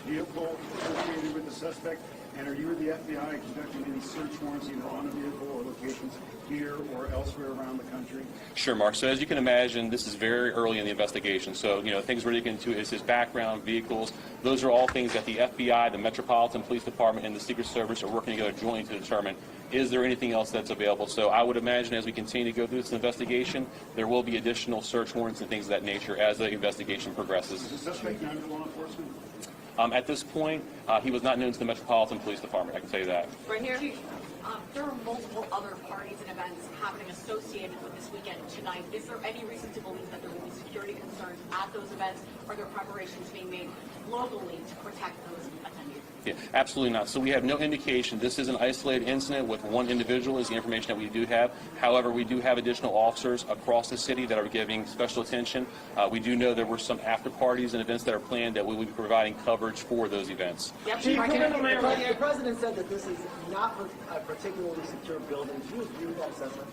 vehicle associated with the suspect? And are you or the FBI conducting any search warrants either on the vehicle or locations here or elsewhere around the country? Sure, Mark. So as you can imagine, this is very early in the investigation. So, things we're looking into is his background, vehicles. Those are all things that the FBI, the Metropolitan Police Department, and the Secret Service are working together jointly to determine, is there anything else that's available? So I would imagine as we continue to go through this investigation, there will be additional search warrants and things of that nature as the investigation progresses. Is the suspect known to law enforcement? At this point, he was not known to the Metropolitan Police Department, I can tell you that. Right here. There are multiple other parties and events happening associated with this weekend tonight. Is there any reason to believe that there will be security concerns at those events? Are there preparations being made locally to protect those attendees? Yeah, absolutely not. So we have no indication. This is an isolated incident with one individual is the information that we do have. However, we do have additional officers across the city that are giving special attention. We do know there were some after parties and events that are planned that we will be providing coverage for those events. Yep. Chief, the president said that this is not a particularly secure building. Do you agree with that assessment?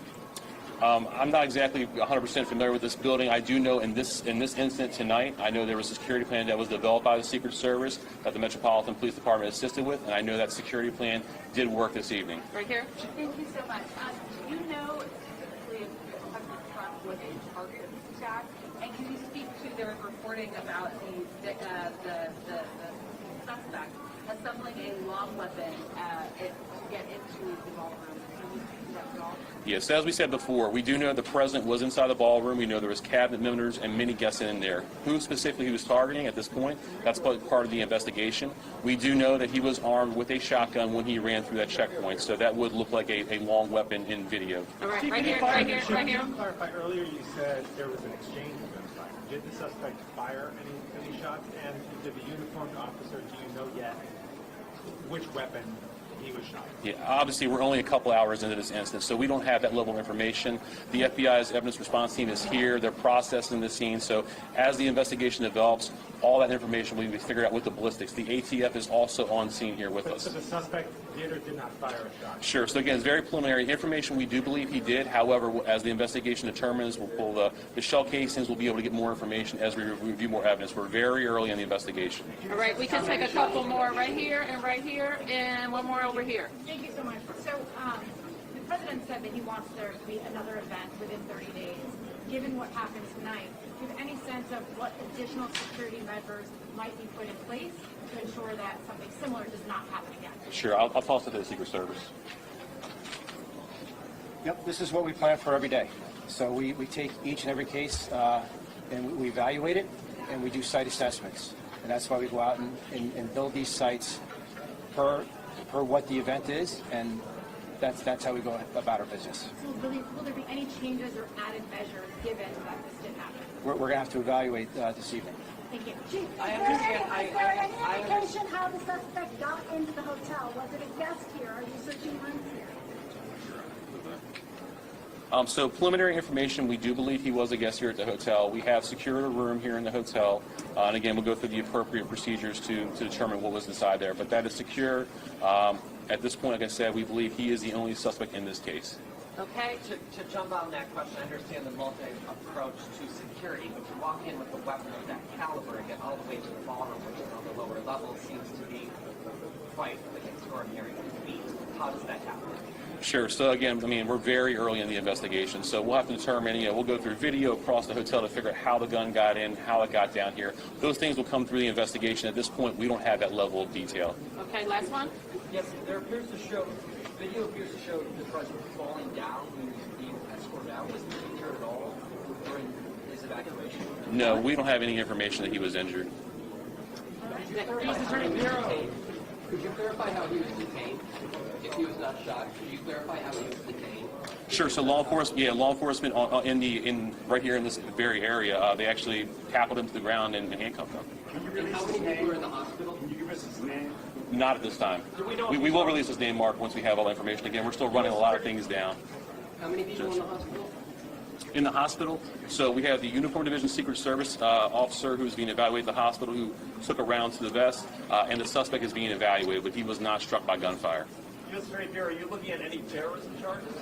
I'm not exactly 100% familiar with this building. I do know in this incident tonight, I know there was a security plan that was developed by the Secret Service that the Metropolitan Police Department assisted with, and I know that security plan did work this evening. Right here. Thank you so much. Do you know specifically if President Trump was a target of this attack? And can you speak to their reporting about the suspect assembling a long weapon to get into the ballroom? Can you speak to that at all? Yes, as we said before, we do know the president was inside the ballroom. We know there was cabinet members and many guests in there. Who specifically he was targeting at this point, that's part of the investigation. We do know that he was armed with a shotgun when he ran through that checkpoint, so that would look like a long weapon in video. All right, right here, right here, right here. To clarify, earlier you said there was an exchange of gunfire. Did the suspect fire any shots? And did the uniformed officer, do you know yet which weapon he was shot? Yeah, obviously we're only a couple hours into this incident, so we don't have that level of information. The FBI's evidence response team is here. They're processing the scene. So as the investigation develops, all that information will be figured out with the ballistics. The ATF is also on scene here with us. So the suspect did or did not fire a shot? Sure. So again, it's very preliminary information. We do believe he did. However, as the investigation determines, we'll pull the shell casings. We'll be able to get more information as we review more evidence. We're very early in the investigation. All right, we can take a couple more right here, and one more over here. Thank you so much. So the president said that he wants there to be another event within 30 days. Given what happened tonight, do you have any sense of what additional security measures might be put in place to ensure that something similar does not happen again? Sure. I'll toss it to the Secret Service. Yep, this is what we plan for every day. So we take each and every case and we evaluate it, and we do site assessments. And that's why we go out and build these sites per what the event is, and that's how we go about our business. So will there be any changes or added measures given that this didn't happen? We're going to have to evaluate this evening. Thank you. Chief, I is there any indication how the suspect got into the hotel? Was it a guest here? Are you searching rooms here? So preliminary information, we do believe he was a guest here at the hotel. We have secured a room here in the hotel, and again, we'll go through the appropriate procedures to determine what was inside there. But that is secure. At this point, like I said, we believe he is the only suspect in this case. Okay. To jump on that question, I understand the multi-approach to security, but to walk in with a weapon of that caliber and get all the way to the ballroom, which is on the lower level, seems to be quite an extraordinary feat. How does that happen? Sure. So again, I mean, we're very early in the investigation, so we'll have to determine, we'll go through video across the hotel to figure out how the gun got in, how it got down here. Those things will come through the investigation. At this point, we don't have that level of detail. Okay, last one. Yes, video appears to show the president falling down when he was being escorted out. Was he injured at all during his evacuation? No, we don't have any information that he was injured. Could you clarify how he was detained? If he was not shot, could you clarify how he was detained? Sure. So law enforcement right here in this very area, they actually tackled him to the ground and handcuffed him. And how many people were in the hospital? Can you give us his name? Not at this time. We will release his name, Mark, once we have all the information. Again, we're still running a lot of things down. How many people in the hospital? In the hospital, so we have the Uniform Division Secret Service officer who's being evaluated at the hospital who took a round to the vest, and the suspect is being evaluated, but he was not struck by gunfire. Just right there, are you looking at any terrorism charges?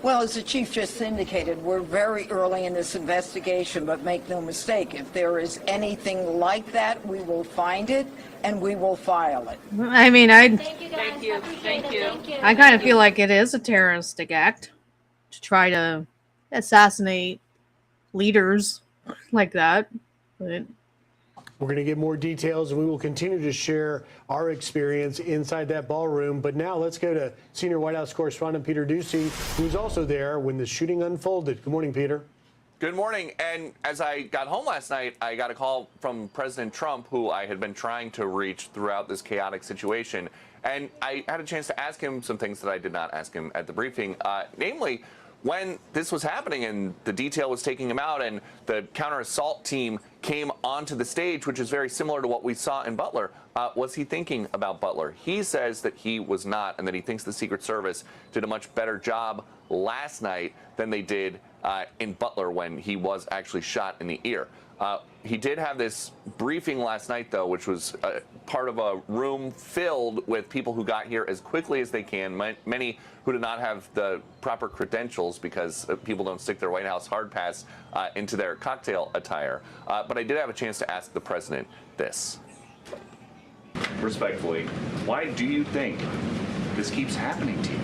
Well, as the chief just indicated, we're very early in this investigation, but make no mistake, if there is anything like that, we will find it and we will file it. I mean, I Thank kind of feel like it is a terroristic act to try to assassinate leaders like that. But we're going to get more details, and we will continue to share our experience inside that ballroom. But now let's go to senior White House correspondent Peter Doocy, who's also there when the shooting unfolded. Good morning, Peter. Good morning. And as I got home last night, I got a call from President Trump, who I had been trying to reach throughout this chaotic situation. And I had a chance to ask him some things that I did not ask him at the briefing, namely, when this was happening and the detail was taking him out and the counter-assault team came onto the stage, which is very similar to what we saw in Butler, was he thinking about Butler? He says that he was not, and that he thinks the Secret Service did a much better job last night than they did in Butler when he was actually shot in the ear. He did have this briefing last night, though, which was part of a room filled with people who got here as quickly as they can, many who did not have the proper credentials because people don't stick their White House hard pass into their cocktail attire. But I did have a chance to ask the president this. Respectfully, why do you think this keeps happening to you?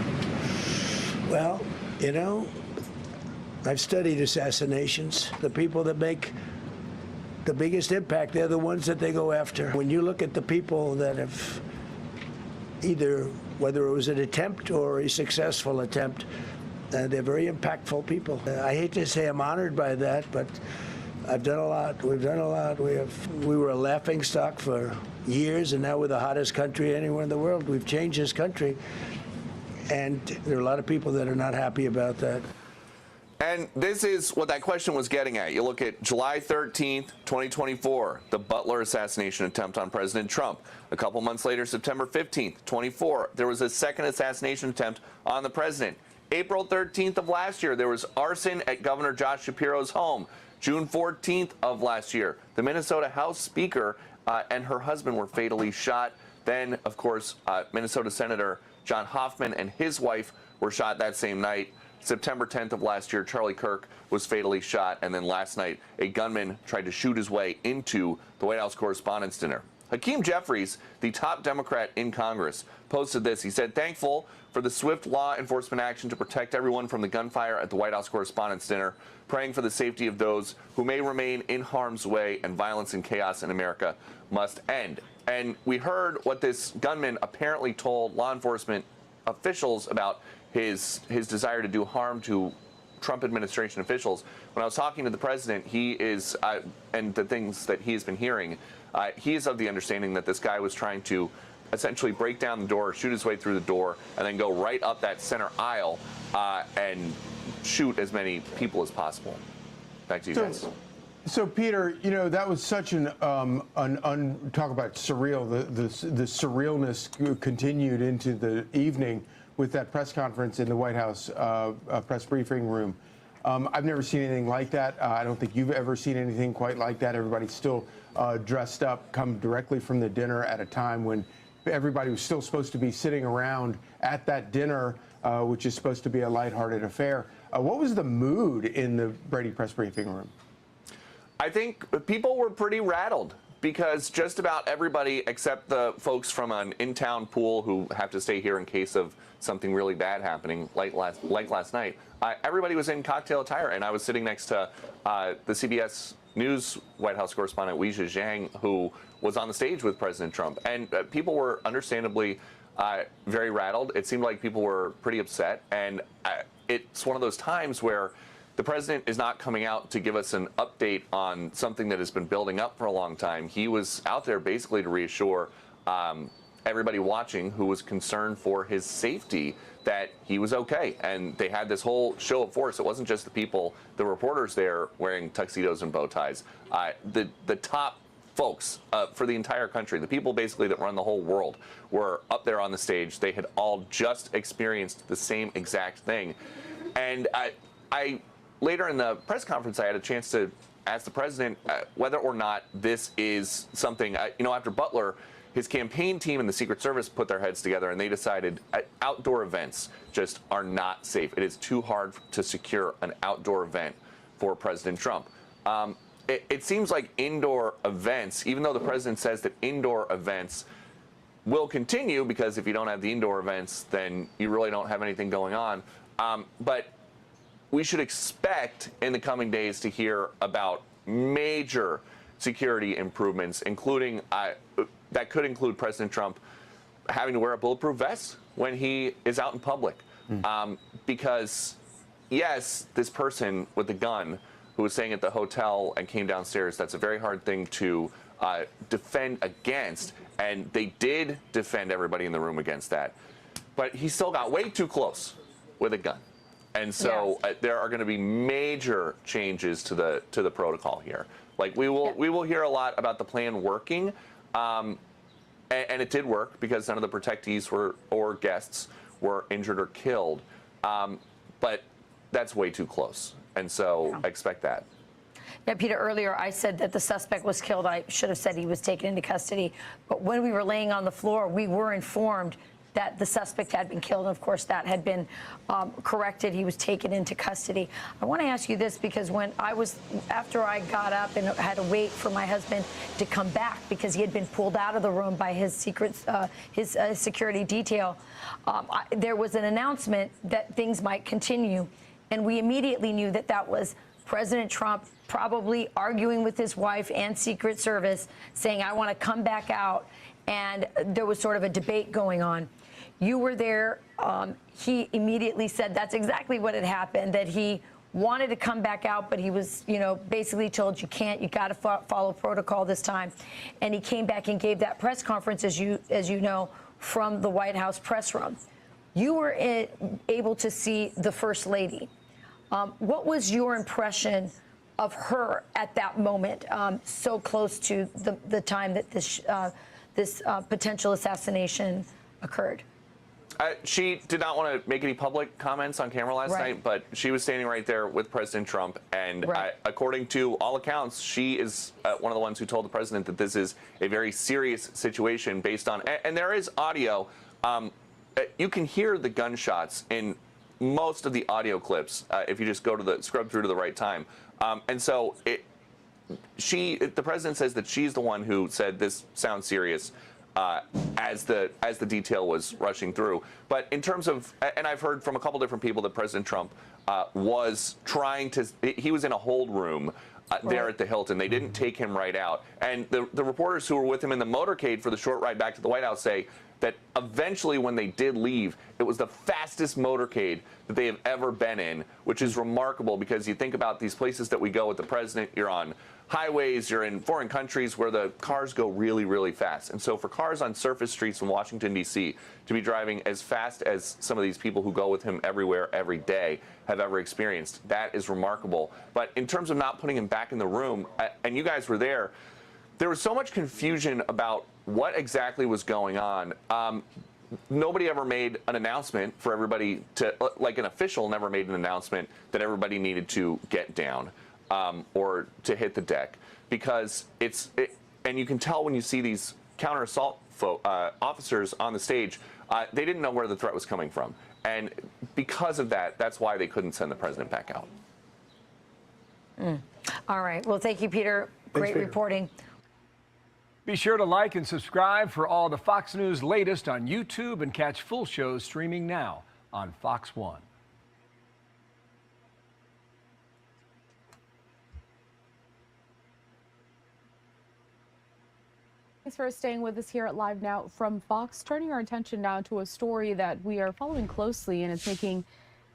Well, you know, I've studied assassinations. The people that make the biggest impact, they're the ones that they go after. When you look at the people that have either, whether it was an attempt or a successful attempt, they're very impactful people. I hate to say I'm honored by that, but I've done a lot. We've done a lot. We were a laughingstock for years, and now we're the hottest country anywhere in the world. We've changed this country, and there are a lot of people that are not happy about that. And this is what that question was getting at. You look at July 13th, 2024, the Butler assassination attempt on President Trump. A couple months later, September 15th, 24, there was a second assassination attempt on the president. April 13th of last year, there was arson at Governor Josh Shapiro's home. June 14th of last year, the Minnesota House Speaker and her husband were fatally shot. Then, of course, Minnesota Senator John Hoffman and his wife were shot that same night. September 10th of last year, Charlie Kirk was fatally shot. And then last night, a gunman tried to shoot his way into the White House Correspondents' Dinner. Hakeem Jeffries, the top Democrat in Congress, posted this. He said, thankful for the swift law enforcement action to protect everyone from the gunfire at the White House Correspondents' Dinner, praying for the safety of those who may remain in harm's way, and violence and chaos in America must end. And we heard what this gunman apparently told law enforcement officials about his desire to do harm to Trump administration officials. When I was talking to the president, he is, and the things that he's been hearing, he is of the understanding that this guy was trying to essentially break down the door, shoot his way through the door, and then go right up that center aisle and shoot as many people as possible. Back to you guys. So, Peter, you know, that was such talk about surreal. The surrealness continued into the evening with that press conference in the White House press briefing room. I've never seen anything like that. I don't think you've ever seen anything quite like that. Everybody's still dressed up, come directly from the dinner at a time when everybody was still supposed to be sitting around at that dinner, which is supposed to be a lighthearted affair. What was the mood in the Brady press briefing room? I think people were pretty rattled because just about everybody except the folks from an in-town pool who have to stay here in case of something really bad happening like last night, everybody was in cocktail attire. And I was sitting next to the CBS News White House correspondent Weijia Zhang, who was on the stage with President Trump. And people were understandably very rattled. It seemed like people were pretty upset. And it's one of those times where the president is not coming out to give us an update on something that has been building up for a long time. He was out there basically to reassure everybody watching who was concerned for his safety that he was okay. And they had this whole show of force. It wasn't just the people, the reporters there wearing tuxedos and bow ties. The top folks for the entire country, the people basically that run the whole world, were up there on the stage. They had all just experienced the same exact thing. And I later in the press conference, I had a chance to ask the president whether or not this is something, you know, after Butler, his campaign team and the Secret Service put their heads together and they decided outdoor events just are not safe. It is too hard to secure an outdoor event for President Trump. It seems like indoor events, even though the president says that indoor events will continue, because if you don't have the indoor events, then you really don't have anything going on. But we should expect in the coming days to hear about major security improvements, including that could include President Trump having to wear a bulletproof vest when he is out in public. Because, yes, this person with the gun who was staying at the hotel and came downstairs, that's a very hard thing to defend against. And they did defend everybody in the room against that. But he still got way too close with a gun. And so there are going to be major changes to the protocol here. Like we will hear a lot about the plan working, and it did work because none of the protectees or guests were injured or killed. But that's way too close, and so I expect that. Yeah, Peter, earlier I said that the suspect was killed. I should have said he was taken into custody. But when we were laying on the floor, we were informed that the suspect had been killed. And of course, that had been corrected. He was taken into custody. I want to ask you this, because after I got up and had to wait for my husband to come back because he had been pulled out of the room by his security detail, there was an announcement that things might continue. And we immediately knew that that was President Trump probably arguing with his wife and Secret Service, saying, I want to come back out. And there was sort of a debate going on. You were there. He immediately said that's exactly what had happened, that he wanted to come back out, but he was, basically told you can't, you got to follow protocol this time. And he came back and gave that press conference, as you know, from the White House press room. You were able to see the First Lady. What was your impression of her at that moment, so close to the time that this potential assassination occurred? She did not want to make any public comments on camera last night, but she was standing right there with President Trump. And according to all accounts, she is one of the ones who told the president that this is a very serious situation based on, and there is audio. You can hear the gunshots in most of the audio clips if you just go to scrub through to the right time. And so the president says that she's the one who said this sounds serious as the detail was rushing through. But in terms of, and I've heard from a couple different people that President Trump was trying to, he was in a hold room there at the Hilton. They didn't take him right out. And the reporters who were with him in the motorcade for the short ride back to the White House say that eventually when they did leave, it was the fastest motorcade that they have ever been in, which is remarkable because you think about these places that we go with the president, you're on highways, you're in foreign countries where the cars go really, really fast. And so for cars on surface streets in Washington, D.C. to be driving as fast as some of these people who go with him everywhere, every day have ever experienced, that is remarkable. But in terms of not putting him back in the room, and you guys were there was so much confusion about what exactly was going on. Nobody ever made an announcement for everybody to, like an official never made an announcement that everybody needed to get down or to hit the deck, because and you can tell when you see these counter assault officers on the stage, they didn't know where the threat was coming from. And because of that, that's why they couldn't send the president back out. All right. Well, thank you, Peter. Great reporting. Be sure to like and subscribe for all the Fox News latest on YouTube and catch full shows streaming now on Fox One. Thanks for staying with us here at Live Now from Fox. Turning our attention now to a story that we are following closely, and it's making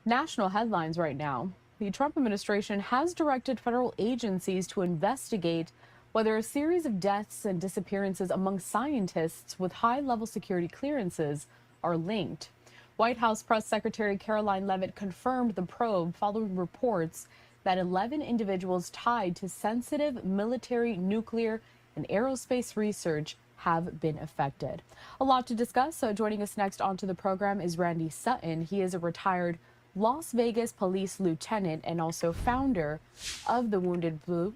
national headlines right now. The Trump administration has directed federal agencies to investigate whether a series of deaths and disappearances among scientists with high-level security clearances are linked. White House Press Secretary Caroline Leavitt confirmed the probe following reports that 11 individuals tied to sensitive military, nuclear, and aerospace research have been affected. A lot to discuss, so joining us next onto the program is Randy Sutton. He is a retired Las Vegas police lieutenant and also founder of the Wounded Blue.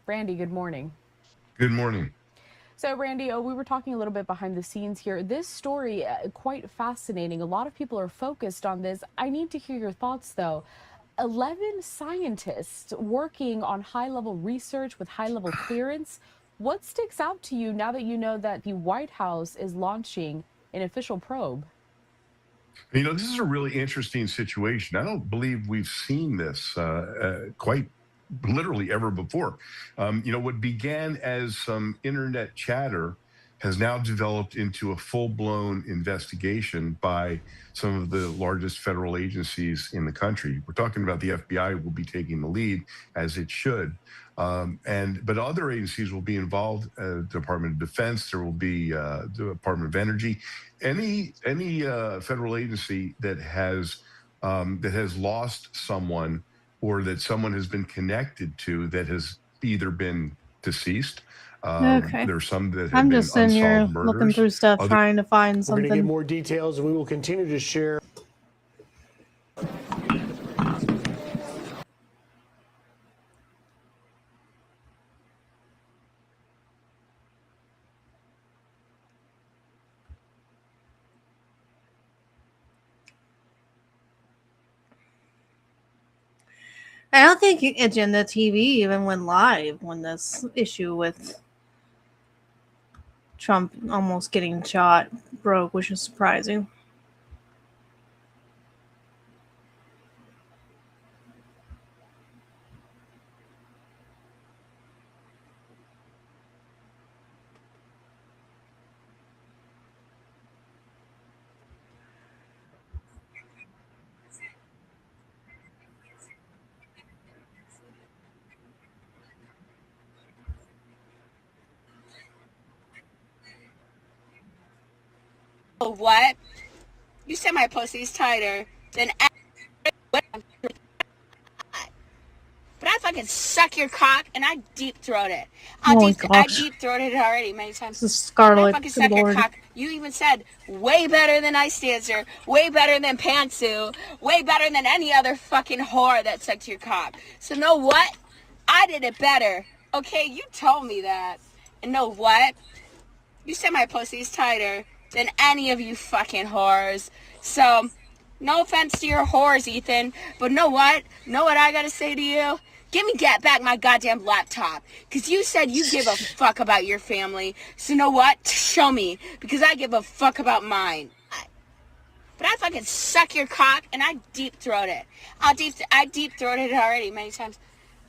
Randy, good morning. Good morning. So, Randy, we were talking a little bit behind the scenes here. This story, quite fascinating. A lot of people are focused on this. I need to hear your thoughts, though. 11 scientists working on high-level research with high-level clearance. What sticks out to you now that you know that the White House is launching an official probe? You know, this is a really interesting situation. I don't believe we've seen this quite literally ever before. You know, what began as some internet chatter has now developed into a full-blown investigation by some of the largest federal agencies in the country. We're talking about the FBI will be taking the lead, as it should. But other agencies will be involved, Department of Defense, there will be the Department of Energy, any federal agency that has lost someone or that someone has been connected to that has either been deceased. Okay. There's some that have I'm been just sitting here unsolved murders. looking through stuff, trying to find We're going to get something. more details, and we will continue to share. I don't think Agenda TV even went live when this issue with Trump almost getting shot broke, which is surprising. What? You said my pussy's tighter than but I fucking suck your cock and I deep throat it. I deep throated it already many times. This is Scarlet. I fucking suck your cock. You even said way better than Ice Dancer, way better than Pantsu, way better than any other fucking whore that sucked your cock. So know what? I did it better. Okay, you told me that. And know what? You said my pussy's tighter than any of you fucking whores. So, no offense to your whores, Ethan, but know what? Know what I gotta say to you? Get back my goddamn laptop. Because you said you give a fuck about your family. So know what? Show me. Because I give a fuck about mine. But I fucking suck your cock and I deep throat it. I deep throated it already many times.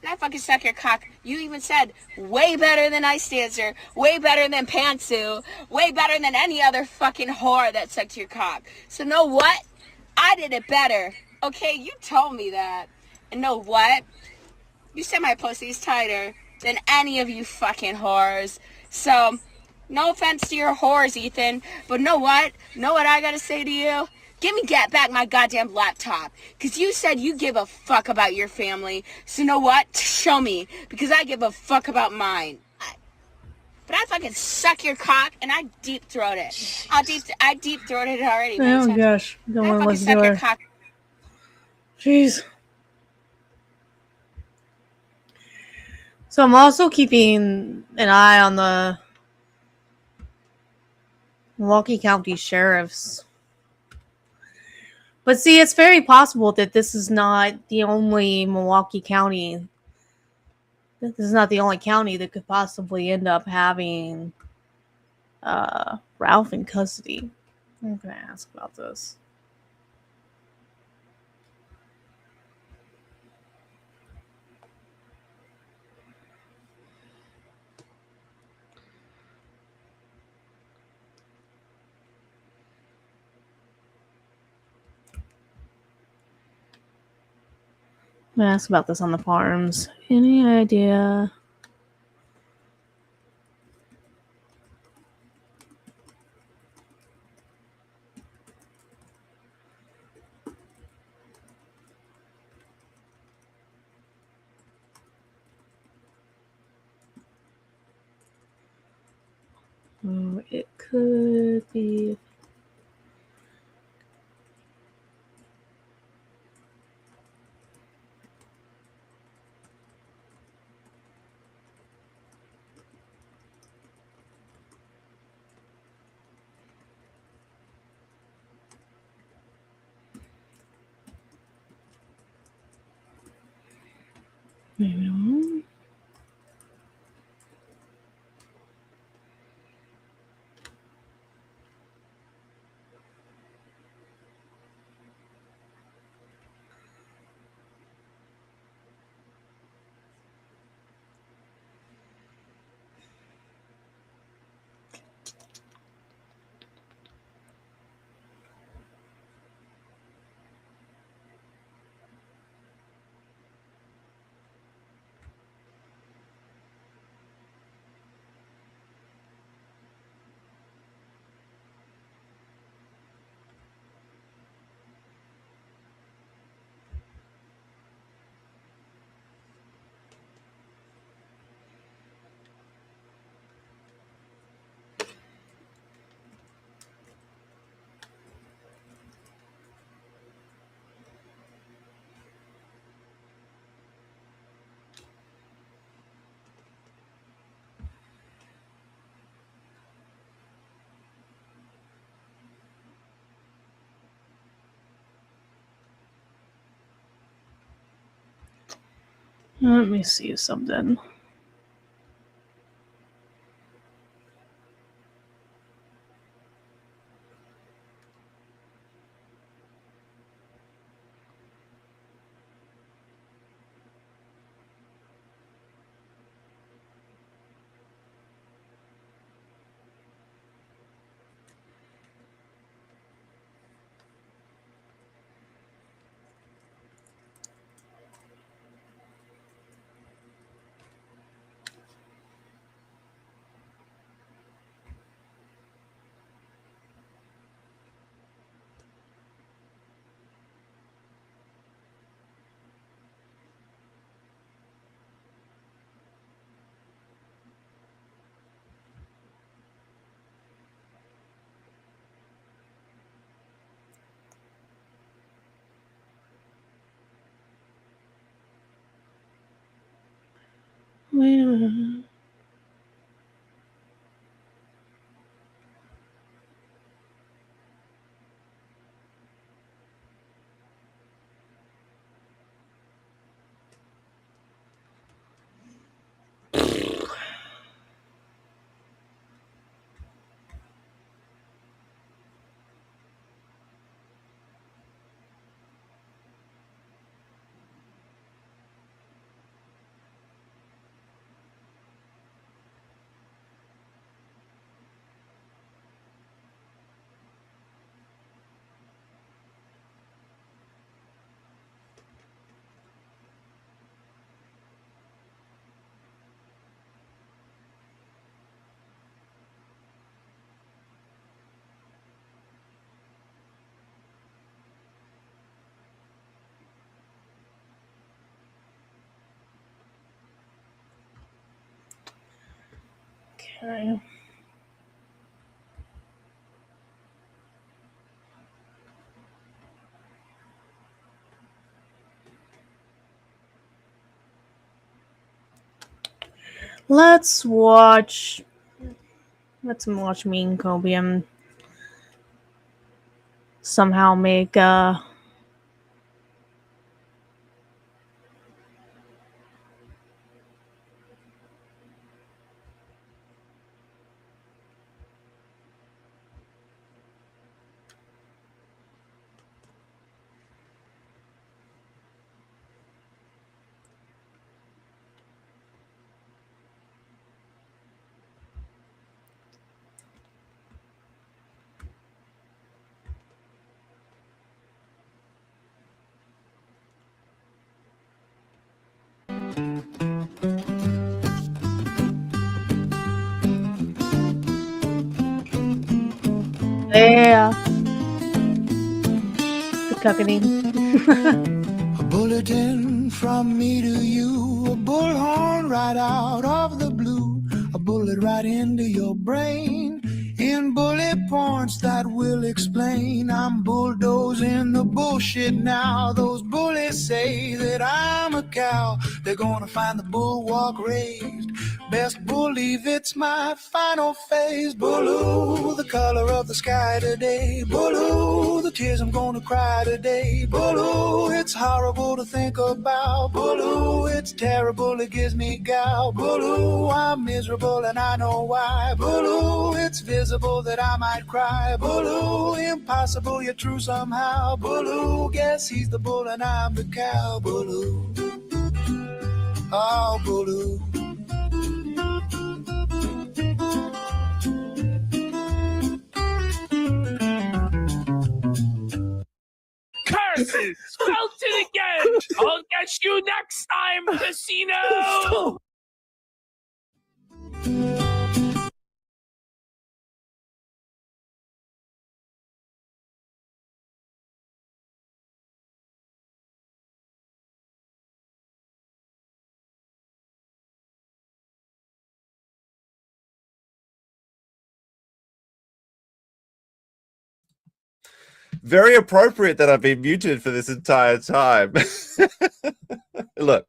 And I fucking suck your cock. You even said way better than Ice Dancer, way better than Pantsu, way better than any other fucking whore that sucked your cock. So know what? I did it better. Okay, you told me that. And know what? You said my pussy's tighter than any of you fucking whores. So, no offense to your whores, Ethan, but know what? Know what I gotta say to you? Get back my goddamn laptop. Because you said you give a fuck about your family. So know what? Show me. Because I give a fuck about mine. But I fucking suck your cock and I deep throat it. I deep throated it already. Oh my gosh. Don't want to listen to her. Cock. Jeez. So I'm also keeping an eye on the Milwaukee County Sheriff's. But see, it's very possible that this is not the only Milwaukee County. This is not the only county that could possibly end up having Ralph in custody. I'm going to ask about this. I'm gonna ask about this on the farms. Any idea? Oh, it could be. Maybe not. Let me see something. Wait a minute. Okay. Let's watch me and Cobium somehow make yeah. The cuckening. A bulletin from me to you, a bullhorn right out of the blue, a bullet right into your brain, in bullet points that will explain. I'm bulldozing the bullshit now. Those bullies say that I'm a cow. They're gonna find the bulwark raised, Best believe it's my final phase. Blue, the color of the sky today. Blue, the tears I'm gonna cry today. Blue, it's horrible to think about. Blue, it's terrible, it gives me gout. Blue, I'm miserable and I know why. Blue, it's visible that I might cry. Blue, impossible yet true somehow. Blue, guess he's the bull and I'm the cow. Blue, oh Blue. Curses! Felton again! I'll catch you next time, Casino! Very appropriate that I've been muted for this entire time. Look,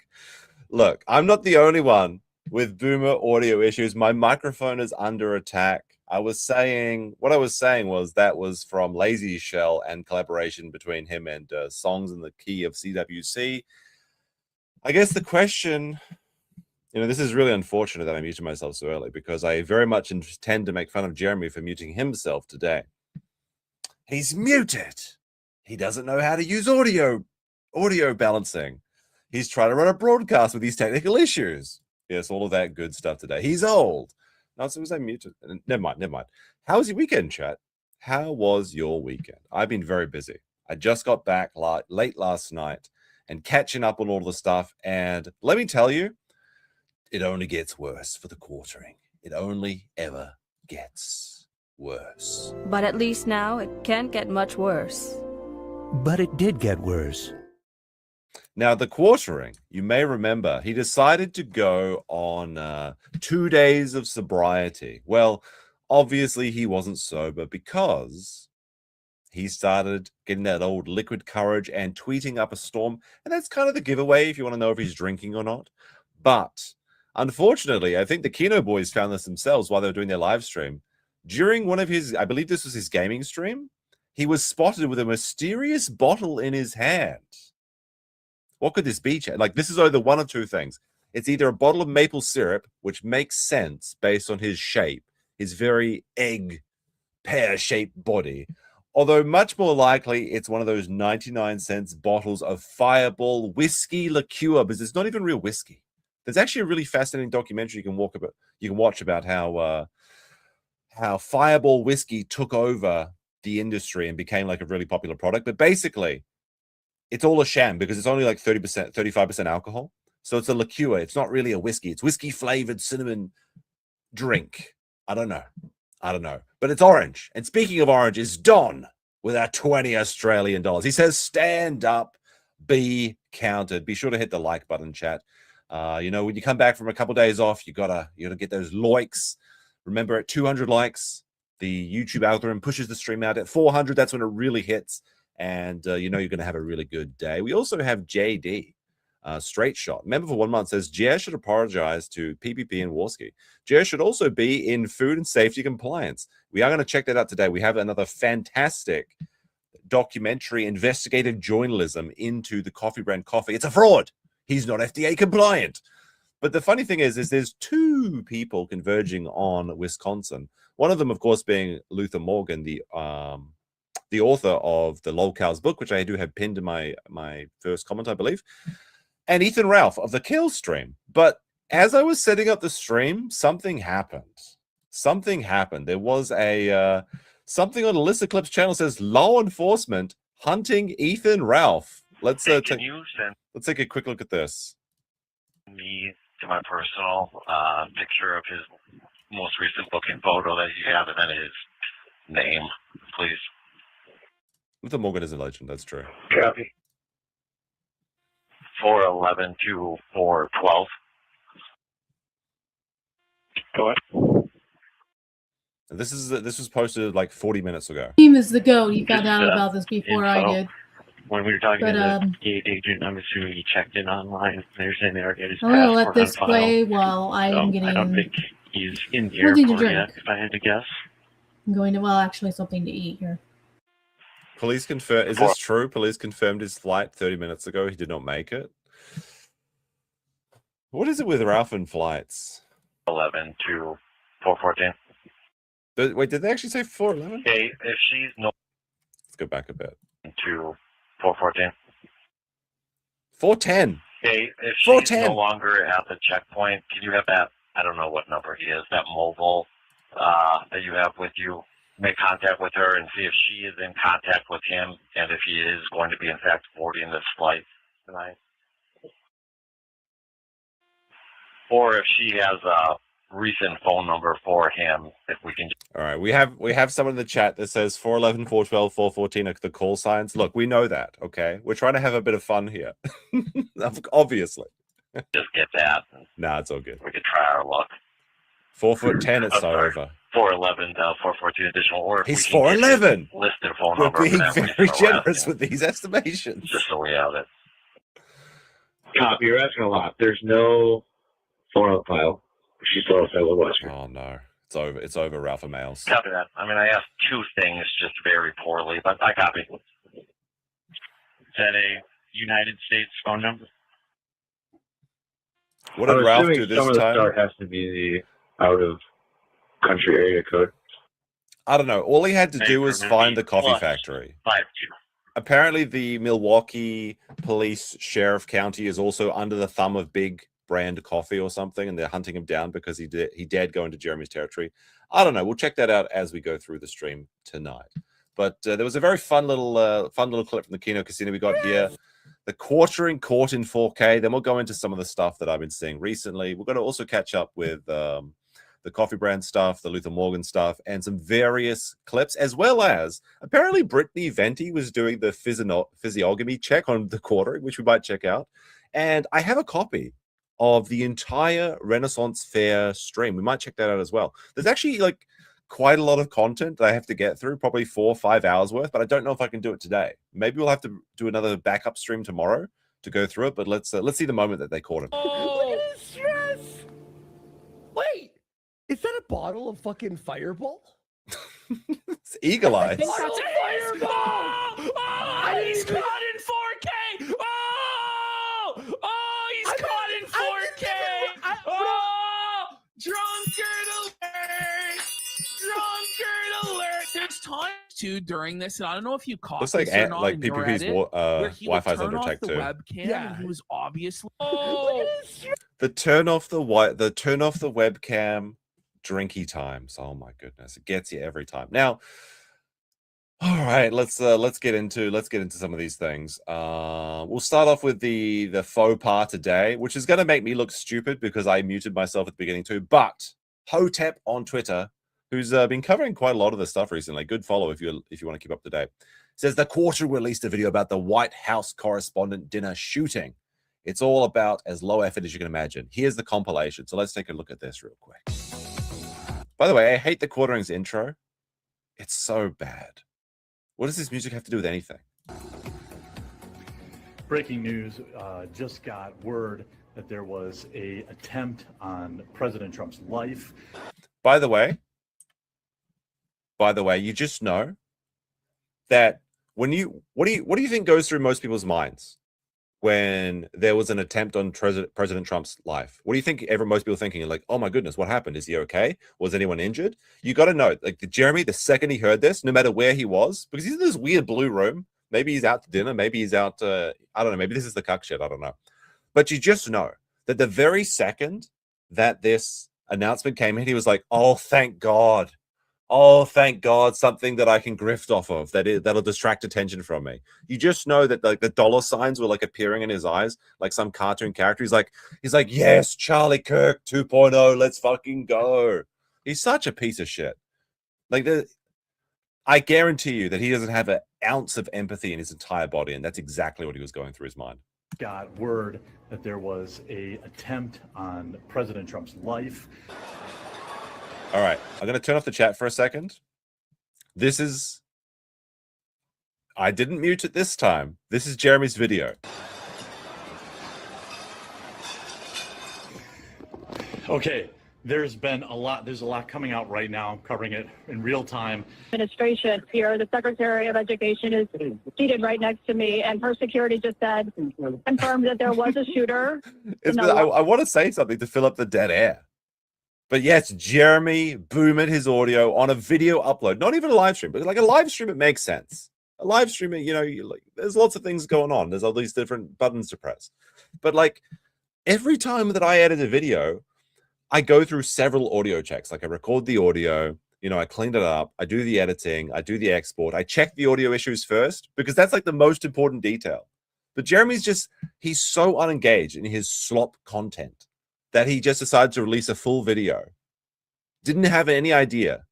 I'm not the only one with boomer audio issues. My microphone is under attack. What I was saying was that was from Lazy Shell and collaboration between him and Songs in the Key of CWC. I guess the question, this is really unfortunate that I muted myself so early because I very much intend to make fun of Jeremy for muting himself today. He's muted. He doesn't know how to use audio balancing. He's trying to run a broadcast with these technical issues. Yes, all of that good stuff today. He's old. No, so was I muted? Never mind. How was your weekend, chat? How was your weekend? I've been very busy. I just got back late last night and catching up on all the stuff. And let me tell you, it only gets worse for the quartering. It only ever gets worse. But at least now it can't get much worse. But it did get worse. Now, the quartering, you may remember, he decided to go on 2 days of sobriety. Well, obviously he wasn't sober because he started getting that old liquid courage and tweeting up a storm. And that's kind of the giveaway if you want to know if he's drinking or not. But unfortunately, I think the Kino boys found this themselves while they were doing their live stream. During one of his, I believe this was his gaming stream, he was spotted with a mysterious bottle in his hand. What could this be, Chad? Like, this is either one of two things. It's either a bottle of maple syrup, which makes sense based on his shape, his very egg pear-shaped body. Although much more likely, it's one of those 99-cent bottles of Fireball whiskey liqueur, because it's not even real whiskey. There's actually a really fascinating documentary you can watch about how Fireball whiskey took over the industry and became like a really popular product. But basically, it's all a sham because it's only like 30%, 35% alcohol. So it's a liqueur. It's not really a whiskey. It's whiskey-flavored cinnamon drink. I don't know. But it's orange. And speaking of orange, is Don with our 20 Australian dollars. He says, stand up, be counted. Be sure to hit the like button, chat. When you come back from a couple days off, you gotta get those likes. Remember, at 200 likes, the YouTube algorithm pushes the stream out. At 400, that's when it really hits. And you're going to have a really good day. We also have JD, Straight Shot. Member for 1 month says, Jer should apologize to PPP and Warski. Jer should also be in food and safety compliance. We are going to check that out today. We have another fantastic documentary investigative journalism into the coffee brand coffee. It's a fraud. He's not FDA compliant. But the funny thing is there's two people converging on Wisconsin. One of them, of course, being Luther Morgan, the author of the Lolcows book, which I do have pinned in my first comment, I believe, and Ethan Ralph of the Kill stream. But as I was setting up the stream, something happened. There was a something on Alyssa Clip's channel says law enforcement hunting Ethan Ralph. Let's take a quick look at this. Me to my personal picture of his most recent booking photo that you have, and then his name, please. Luther Morgan is a legend, that's true. Copy. 411 to 412. Go ahead. This was posted like 40 minutes ago. Team is the GOAT. You found out about this before I did. when we were talking But, to the gate agent, I'm assuming he checked in online. They're saying they already got his I'm gonna let passport on this file. play while I am So I don't getting think he's in the something to airport drink. yet, if I had to guess. I'm going to, well, actually something to eat here. Police confirm. Is this true? Police confirmed his flight 30 minutes ago. He did not make it. What is it with Ralph and flights? 11 to 414. Wait, did they actually say 411? Okay, if she's no Let's go back a bit. to 414. 410. Okay, if she's 410. no longer at the checkpoint, can you have that, I don't know what number he is, that mobile that you have with you, make contact with her and see if she is in contact with him and if he is going to be in fact boarding this flight tonight. Or if she has a recent phone number for him, if we can. All right, we have someone in the chat that says 411, 412, 414 are the call signs. Look, we know that, okay? We're trying to have a bit of fun here. Obviously. Just get that. Nah, it's all good. We could try our luck. 4'10", it's over. 411, 414 additional. Or if He's we can get 4'11". his listed phone We're number for being that very reason, generous with these estimations. just so we have it. Copy, you're asking a lot. There's no phone on file. She's still outside of Western. Oh no, it's over. It's over, Ralph and Males. Copy that. I mean, I asked two things just very poorly, but I copy. Is that a United States phone number? What did Ralph do this some of the time? start has to be the out of country area code. I don't know. All he had to Thank do you, was Ruby. find the coffee Plus factory. 52. Apparently, the Milwaukee Police Sheriff County is also under the thumb of Big Brand Coffee or something, and they're hunting him down because he dared go into Jeremy's territory. I don't know. We'll check that out as we go through the stream tonight. But there was a very fun little clip from the Keno Casino we got here. The quartering caught in 4K. Then we'll go into some of the stuff that I've been seeing recently. We're going to also catch up with the Coffee Brand stuff, the Luther Morgan stuff, and some various clips, as well as apparently Brittany Venti was doing the physiognomy check on the quartering, which we might check out. And I have a copy of the entire Renaissance Fair stream. We might check that out as well. There's actually like quite a lot of content that I have to get through, probably 4 or 5 hours worth, but I don't know if I can do it today. Maybe we'll have to do another backup stream tomorrow to go through it, but let's see the moment that they caught him. Look at his dress. Wait, is that a bottle of fucking Fireball? It's Eagle Eyes. That's a Fireball. Oh, he's caught in 4K. Oh, he's caught in 4K. Oh, drunkard alert. Drunkard alert. There's times too during this, and I don't know if you caught Looks this like or not in your PPP's edit, where he would Wi-Fi's turn under off attack the too. webcam, and he was obviously. The turn off the webcam drinky times. Oh my goodness, it gets you every time. Now, all right, let's get into some of these things. We'll start off with the faux pas today, which is going to make me look stupid because I muted myself at the beginning too. But Hotep on Twitter, who's been covering quite a lot of this stuff recently, good follow if you want to keep up to date, says the Quarter released a video about the White House correspondent dinner shooting. It's all about as low effort as you can imagine. Here's the compilation. So let's take a look at this real quick. By the way, I hate the Quartering's intro. It's so bad. What does this music have to do with anything? Breaking news, just got word that there was a attempt on President Trump's life. By the way, you just know that when what do you think goes through most people's minds when there was an attempt on President Trump's life? What do you think most people thinking? Like, oh my goodness, what happened? Is he okay? Was anyone injured? You got to know, like Jeremy, the second he heard this, no matter where he was, because he's in this weird blue room. Maybe he's out to dinner. Maybe he's out, I don't know. Maybe this is the cuck shit. I don't know. But you just know that the very second that this announcement came in, he was like, oh, thank God. Oh, thank God, something that I can grift off of that'll distract attention from me. You just know that like the dollar signs were like appearing in his eyes, like some cartoon character. He's like, yes, Charlie Kirk 2.0, let's fucking go. He's such a piece of shit. Like, I guarantee you that he doesn't have an ounce of empathy in his entire body, and that's exactly what he was going through his mind. Got word that there was a attempt on President Trump's life. All right, I'm going to turn off the chat for a second. This is I didn't mute it this time. This is Jeremy's video. Okay, there's a lot coming out right now. I'm covering it in real time. Administration here, the Secretary of Education is seated right next to me, and her security just said, confirmed that there was a shooter. I want to say something to fill up the dead air. But yes, Jeremy boomed his audio on a video upload, not even a live stream, but like a live stream, it makes sense. A live stream, there's lots of things going on. There's all these different buttons to press. But like every time that I edit a video, I go through several audio checks. Like I record the audio, I clean it up, I do the editing, I do the export, I check the audio issues first because that's like the most important detail. But Jeremy's he's so unengaged in his slop content that he just decided to release a full video. Didn't have any idea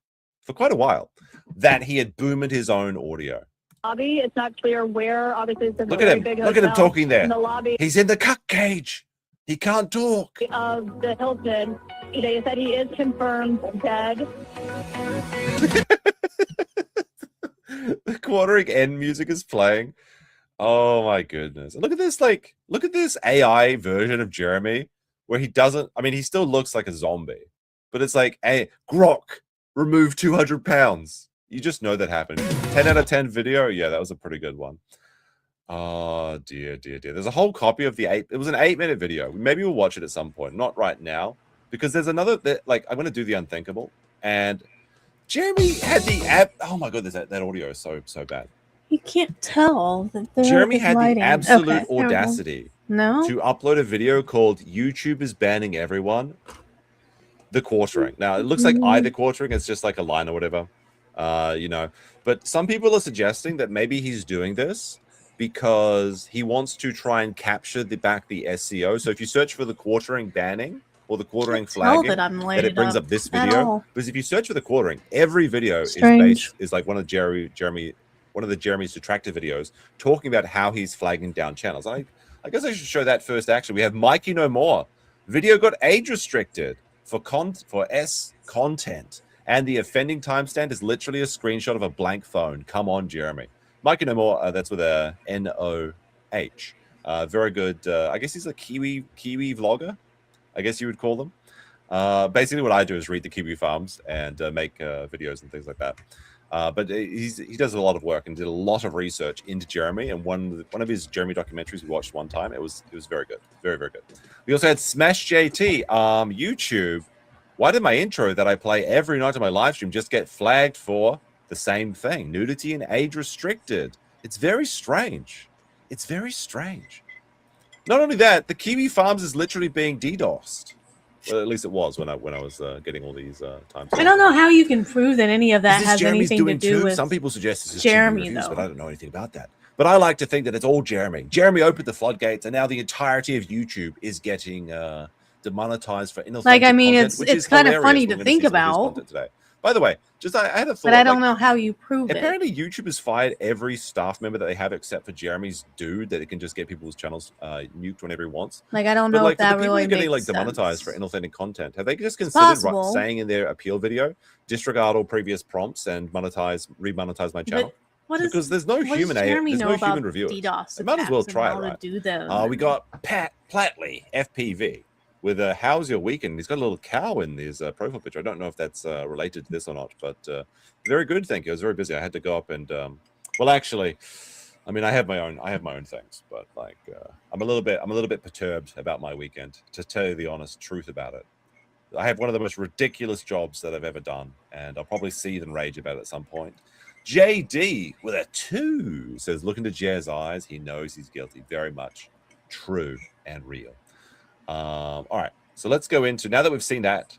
for quite a while that he had boomed his own audio. Lobby, it's not clear where. Obviously, it's Look at him. Look at him talking there. In the lobby. He's in the cuck cage. He can't talk. Of the Hilton. They said he is confirmed dead. The quartering end music is playing. Oh my goodness. And look at this AI version of Jeremy where he still looks like a zombie, but it's like, hey, Grok, remove 200 pounds. You just know that happened. 10 out of 10 video. Yeah, that was a pretty good one. Oh, dear. There's a whole copy of it was an 8-minute video. Maybe we'll watch it at some point. Not right now, because there's another, I'm going to do the unthinkable. And Jeremy had the app. Oh my goodness, that audio is so bad. You can't tell that Jeremy had lighting. the absolute Okay, audacity to upload a video called YouTube is banning everyone. The quartering. Now, it looks like either quartering. It's just like a line or whatever, But some people are suggesting that maybe he's doing this because he wants to try and capture the SEO. So if you search for the quartering banning or the quartering flagging, that it brings up this video. Because if you search for the quartering, every video is like one of the Jeremy's detractor videos talking about how he's flagging down channels. I guess I should show that first. Actually, we have Mikey No More. Video got age restricted for S content, and the offending timestamp is literally a screenshot of a blank phone. Come on, Jeremy. Mikey No More. That's with a N-O-H. Very good. I guess he's a Kiwi vlogger, I guess you would call them. Basically, what I do is read the Kiwi farms and make videos and things like that. But he does a lot of work and did a lot of research into Jeremy. And one of his Jeremy documentaries we watched one time, it was very good, very good. We also had Smash JT. YouTube. Why did my intro that I play every night on my live stream just get flagged for the same thing? Nudity and age restricted. It's very strange. It's very strange. Not only that, the Kiwi Farms is literally being DDoSed. Well, at least it was when I was getting all these times. I don't know how you can prove that any of that has Jeremy's anything to do too? with Some people suggest this is Jeremy, reviews, though. but I don't know anything about that. But I like to think that it's all Jeremy. Jeremy opened the floodgates, and now the entirety of YouTube is getting demonetized for inauthentic content, which it's is kind of hilarious. funny We're to gonna think see some of his about. content today. By the way, I had a thought. But I don't know how you prove it. Apparently, YouTube has fired every staff member that they have except for Jeremy's dude, that it can just get people's channels nuked whenever he wants. Like, I don't But know like if that for the people really who are getting like makes demonetized sense. for inauthentic content, have they just considered possible. saying in their appeal video, disregard all previous prompts and re-monetize my channel? Because there's no human reviewers. DDoS They might as well attacks and try it, how to right? do them. We got Pat Platley, FPV, with a how's your weekend? He's got a little cow in his profile picture. I don't know if that's related to this or not, but very good. Thank you. I was very busy. I had to go up and well, actually, I mean, I have my own things, but like I'm a little bit perturbed about my weekend, to tell you the honest truth about it. I have one of the most ridiculous jobs that I've ever done, and I'll probably seethe and rage about it at some point. JD with a 2 says, look into Jer's eyes. He knows he's guilty. Very much true and real. All right, so let's go into, now that we've seen that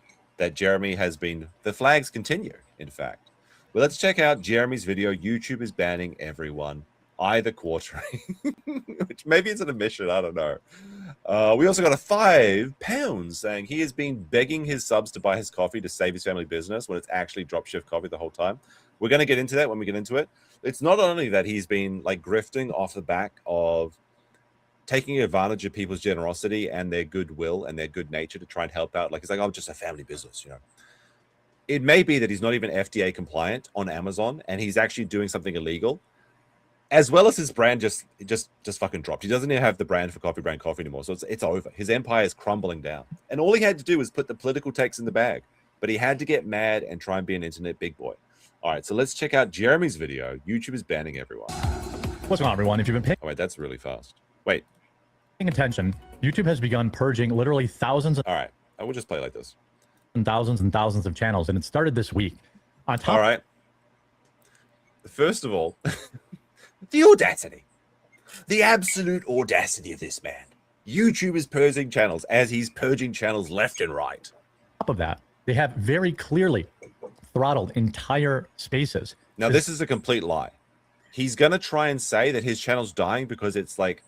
Jeremy has been, the flags continue, in fact. Well, let's check out Jeremy's video. YouTube is banning everyone, either quartering, which maybe it's an admission, I don't know. We also got a £5 saying he has been begging his subs to buy his coffee to save his family business when it's actually dropship coffee the whole time. We're going to get into that when we get into it. It's not only that he's been like grifting off the back of taking advantage of people's generosity and their goodwill and their good nature to try and help out. Like, it's like, oh, just a family business, you know. It may be that he's not even FDA compliant on Amazon and he's actually doing something illegal. as well as his brand just fucking dropped. He doesn't even have the brand for Coffee Brand Coffee anymore. So it's over. His empire is crumbling down. And all he had to do was put the political takes in the bag. But he had to get mad and try and be an internet big boy. All right, so let's check out Jeremy's video. YouTube is banning everyone. What's going on, everyone? If you've been paying that's really fast. Wait. attention, YouTube has begun purging literally thousands of... All right, I will just play like this. And thousands of channels, and it started this week. On top... All right. First of all, the audacity. The absolute audacity of this man. YouTube is purging channels as he's purging channels left and right. On top of that, they have very clearly throttled entire spaces. Now, this is a complete lie. He's going to try and say that his channel's dying because it's like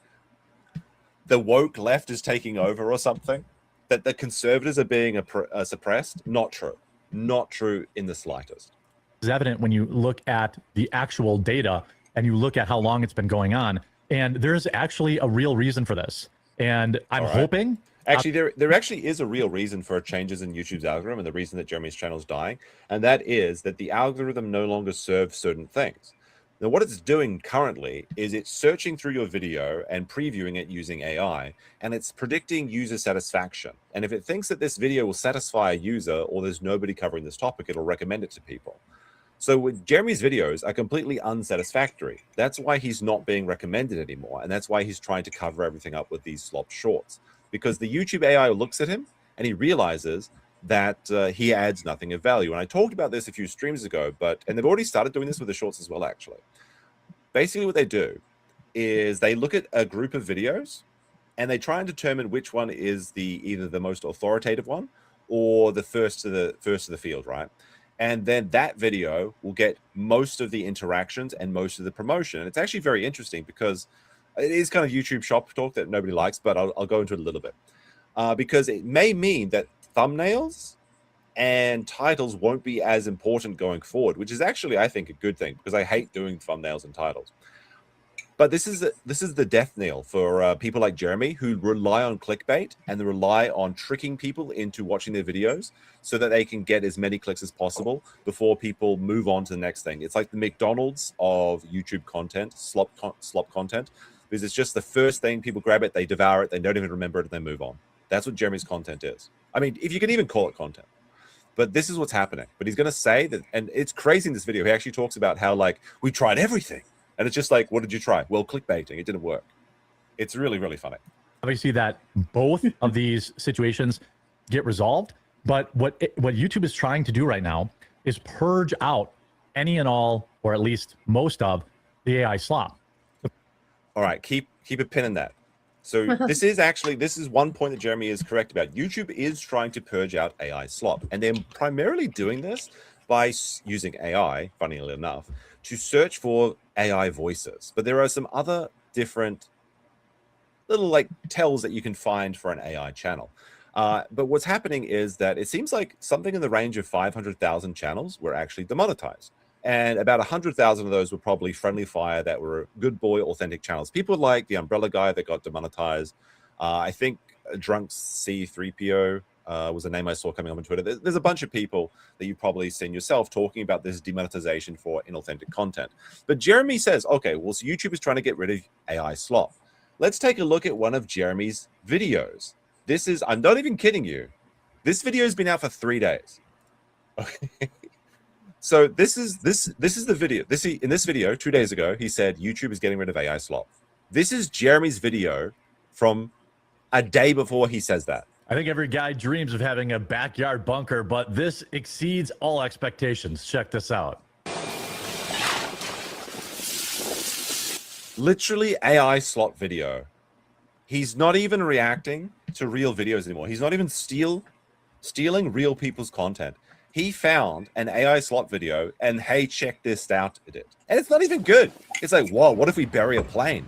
the woke left is taking over or something, that the conservatives are being suppressed. Not true. Not true in the slightest. It's evident when you look at the actual data and you look at how long it's been going on. And there's actually a real reason for this. And I'm hoping... Actually, there actually is a real reason for changes in YouTube's algorithm and the reason that Jeremy's channel is dying. And that is that the algorithm no longer serves certain things. Now, what it's doing currently is it's searching through your video and previewing it using AI, and it's predicting user satisfaction. And if it thinks that this video will satisfy a user or there's nobody covering this topic, it'll recommend it to people. So with Jeremy's videos are completely unsatisfactory. That's why he's not being recommended anymore. And that's why he's trying to cover everything up with these slop shorts. Because the YouTube AI looks at him and he realizes that he adds nothing of value. And I talked about this a few streams ago, and they've already started doing this with the shorts as well, actually. Basically what they do is they look at a group of videos and they try and determine which one is either the most authoritative one or the first to the field, right? And then that video will get most of the interactions and most of the promotion. And it's actually very interesting because it is kind of YouTube shop talk that nobody likes, but I'll go into it a little bit. Because it may mean that thumbnails and titles won't be as important going forward, which is actually, I think, a good thing because I hate doing thumbnails and titles. But this is the death knell for people like Jeremy who rely on clickbait and they rely on tricking people into watching their videos so that they can get as many clicks as possible before people move on to the next thing. It's like the McDonald's of YouTube content, slop content, because it's just the first thing, people grab it, they devour it, they don't even remember it, and they move on. That's what Jeremy's content is. I mean, if you can even call it content. But this is what's happening. But he's going to say that, and it's crazy in this video, he actually talks about how, like, we tried everything. And it's just like, what did you try? Well, clickbaiting. It didn't work. It's really, really funny. Obviously that both of these situations get resolved. But what YouTube is trying to do right now is purge out any and all, or at least most of, the AI slop. All right, keep a pin in that. So this is one point that Jeremy is correct about. YouTube is trying to purge out AI slop. And they're primarily doing this by using AI, funnily enough, to search for AI voices. But there are some other different little like tells that you can find for an AI channel. But what's happening is that it seems like something in the range of 500,000 channels were actually demonetized. And about 100,000 of those were probably friendly fire that were good boy authentic channels. People like the Umbrella Guy that got demonetized. I think Drunk C3PO was a name I saw coming up on Twitter. There's a bunch of people that you've probably seen yourself talking about this demonetization for inauthentic content. But Jeremy says, okay, well, so YouTube is trying to get rid of AI slop. Let's take a look at one of Jeremy's videos. This is, I'm not even kidding you. This video has been out for 3 days. Okay. So this is the video. In this video 2 days ago, he said YouTube is getting rid of AI slop. This is Jeremy's video from a day before he says that. I think every guy dreams of having a backyard bunker, but this exceeds all expectations. Check this out. Literally AI slop video. He's not even reacting to real videos anymore. He's not even stealing real people's content. He found an AI slop video and, hey, check this out, it. And it's not even good. It's like, whoa, what if we bury a plane?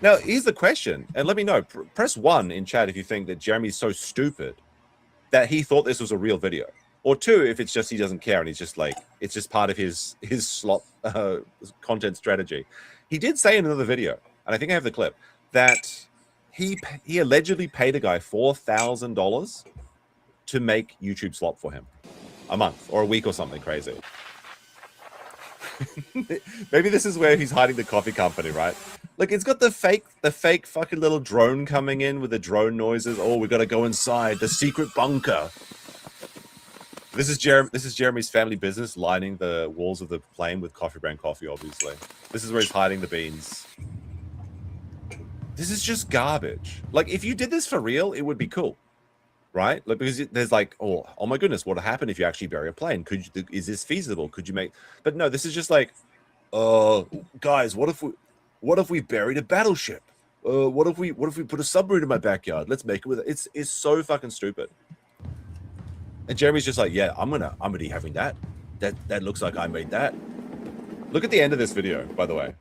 Now, here's the question, and let me know. Press 1 in chat if you think that Jeremy's so stupid that he thought this was a real video. Or 2, if it's just he doesn't care and he's just like, it's just part of his slop content strategy. He did say in another video, and I think I have the clip, that he allegedly paid a guy $4,000 to make YouTube slop for him a month or a week or something crazy. Maybe this is where he's hiding the coffee company, right? Look, it's got the fake fucking little drone coming in with the drone noises. Oh, we got to go inside the secret bunker. This is Jeremy's family business, lining the walls of the plane with coffee brand coffee, obviously. This is where he's hiding the beans. This is just garbage. Like, if you did this for real, it would be cool, right? Like, because there's like, oh my goodness, what would happen if you actually bury a plane? Is this feasible? Could you make? But no, this is just like, guys, what if we buried a battleship? What if we put a submarine in my backyard? Let's make it with it. It's so fucking stupid. And Jeremy's just like, yeah, I'm gonna be having that. That looks like I made that. Look at the end of this video, by the way.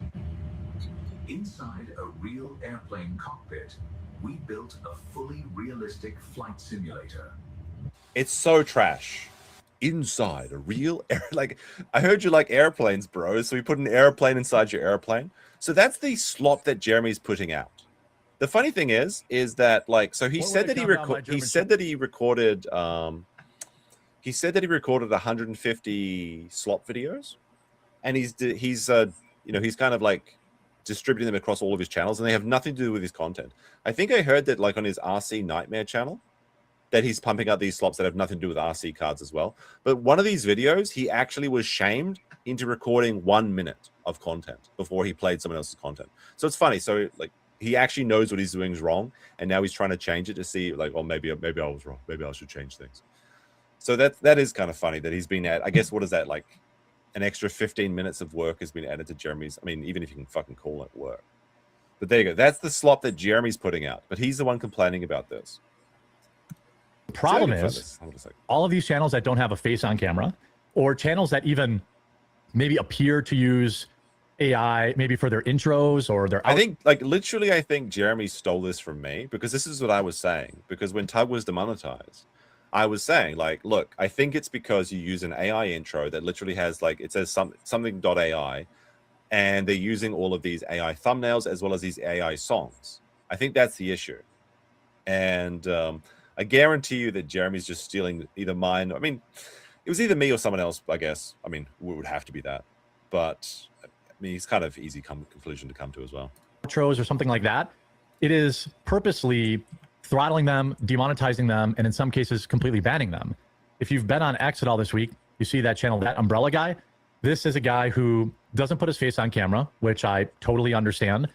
Inside a real airplane cockpit, we built a fully realistic flight simulator. It's so trash. Inside a real like, I heard you like airplanes, bro. So we put an airplane inside your airplane. So that's the slop that Jeremy's putting out. The funny thing is that like, so he said that he recorded 150 slop videos, and he's kind of like distributing them across all of his channels, and they have nothing to do with his content. I think I heard that like on his RC Nightmare channel that he's pumping out these slops that have nothing to do with RC cards as well. But one of these videos, he actually was shamed into recording 1 minute of content before he played someone else's content. So it's funny. So like, he actually knows what he's doing is wrong, and now he's trying to change it to see like, oh, maybe I was wrong. Maybe I should change things. So that is kind of funny that he's been at, I guess, what is that, like an extra 15 minutes of work has been added to Jeremy's. I mean, even if you can fucking call it work. But there you go. That's the slop that Jeremy's putting out. But he's the one complaining about this. The problem is all of these channels that don't have a face on camera, or channels that even maybe appear to use AI maybe for their intros or their... I think Jeremy stole this from me, because this is what I was saying. Because when Tug was demonetized, I was saying, like, look, I think it's because you use an AI intro that literally has, like, it says something.ai, and they're using all of these AI thumbnails as well as these AI songs. I think that's the issue. And I guarantee you that Jeremy's just stealing either mine. I mean, it was either me or someone else, I guess. I mean, it would have to be that. But, I mean, he's kind of easy conclusion to come to as well. Intros or something like that. It is purposely throttling them, demonetizing them, and in some cases completely banning them. If you've been on X at all this week, you see that channel, That Umbrella Guy. This is a guy who doesn't put his face on camera, which I totally understand.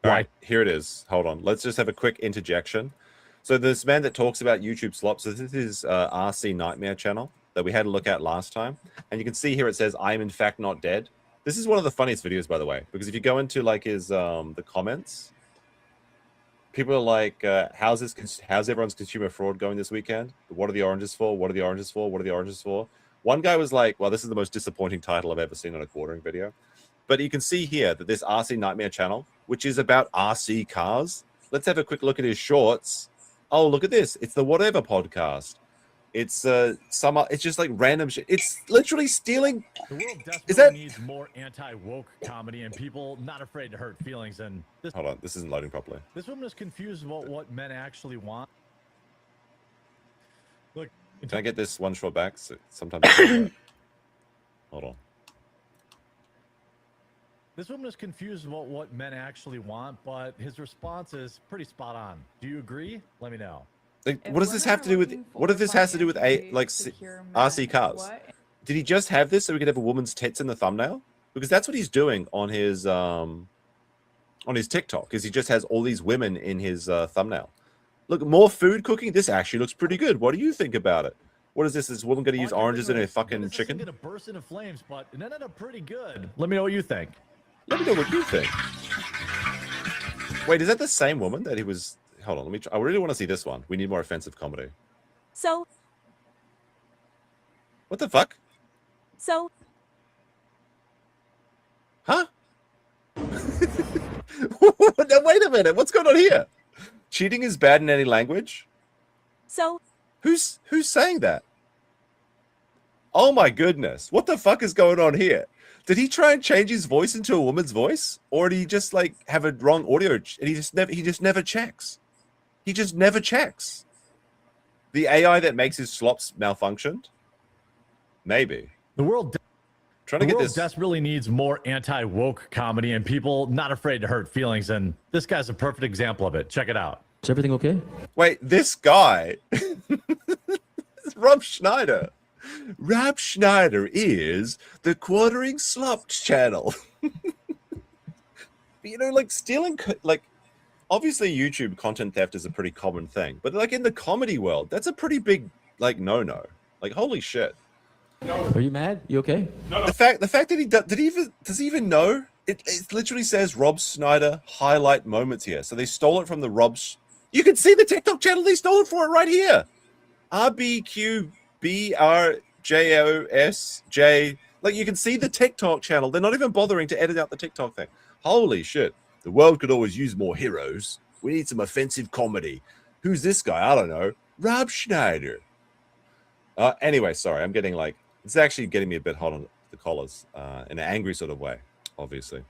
All right, here it is. Hold on. Let's just have a quick interjection. So this man that talks about YouTube slops, so this is RC Nightmare channel that we had a look at last time. And you can see here it says, I'm in fact not dead. This is one of the funniest videos, by the way, because if you go into like his the comments, people are like, how's everyone's consumer fraud going this weekend? What are the oranges for? What are the oranges for? What are the oranges for? One guy was like, well, this is the most disappointing title I've ever seen on a quartering video. But you can see here that this RC Nightmare channel, which is about RC cars. Let's have a quick look at his shorts. Oh, look at this. It's the Whatever podcast. It's it's just like random shit. It's literally stealing. The world desperately needs more anti-woke comedy and people not afraid to hurt feelings. And hold on, this isn't loading properly. This woman is confused about what men actually want. Look, can I get this one short back? So sometimes. Hold on. This woman is confused about what men actually want, but his response is pretty spot on. Do you agree? Let me know. Like, what does this have to do with? What if this has to do with RC cars? Did he just have this so we could have a woman's tits in the thumbnail? Because that's what he's doing on his TikTok. Is he just has all these women in his thumbnail? Look, more food cooking. This actually looks pretty good. What do you think about it? What is this? Is this woman going to use oranges in her fucking chicken? This is going to burst into flames, but it ended up pretty good. Let me know what you think. Let me know what you think. Wait, is that the same woman that he was? Hold on, let me try. I really want to see this one. We need more offensive comedy. So. What the fuck? So. Huh? Wait a minute. What's going on here? Cheating is bad in any language? So. Who's saying that? Oh my goodness. What the fuck is going on here? Did he try and change his voice into a woman's voice? Or did he just like have a wrong audio and he just never checks? He just never checks. The AI that makes his slops malfunctioned? Maybe. The world Trying The to get world this. desperately needs more anti-woke comedy and people not afraid to hurt feelings, and this guy's a perfect example of it. Check it out. Is everything okay? Wait, this guy, Rob Schneider. Rob Schneider is the Quartering Slopped channel. You know, like stealing, like obviously YouTube content theft is a pretty common thing, but like in the comedy world, that's a pretty big like no. Like holy shit. Are you mad? You okay? The fact that he does he even know? It literally says Rob Schneider highlight moments here. So they stole it from the you can see the TikTok channel they stole it for it right here. RBQBRJOSJ. Like you can see the TikTok channel. They're not even bothering to edit out the TikTok thing. Holy shit. The world could always use more heroes. We need some offensive comedy. Who's this guy? I don't know. Rob Schneider. Anyway, sorry. I'm getting like, it's actually getting me a bit hot on the collars in an angry sort of way, obviously.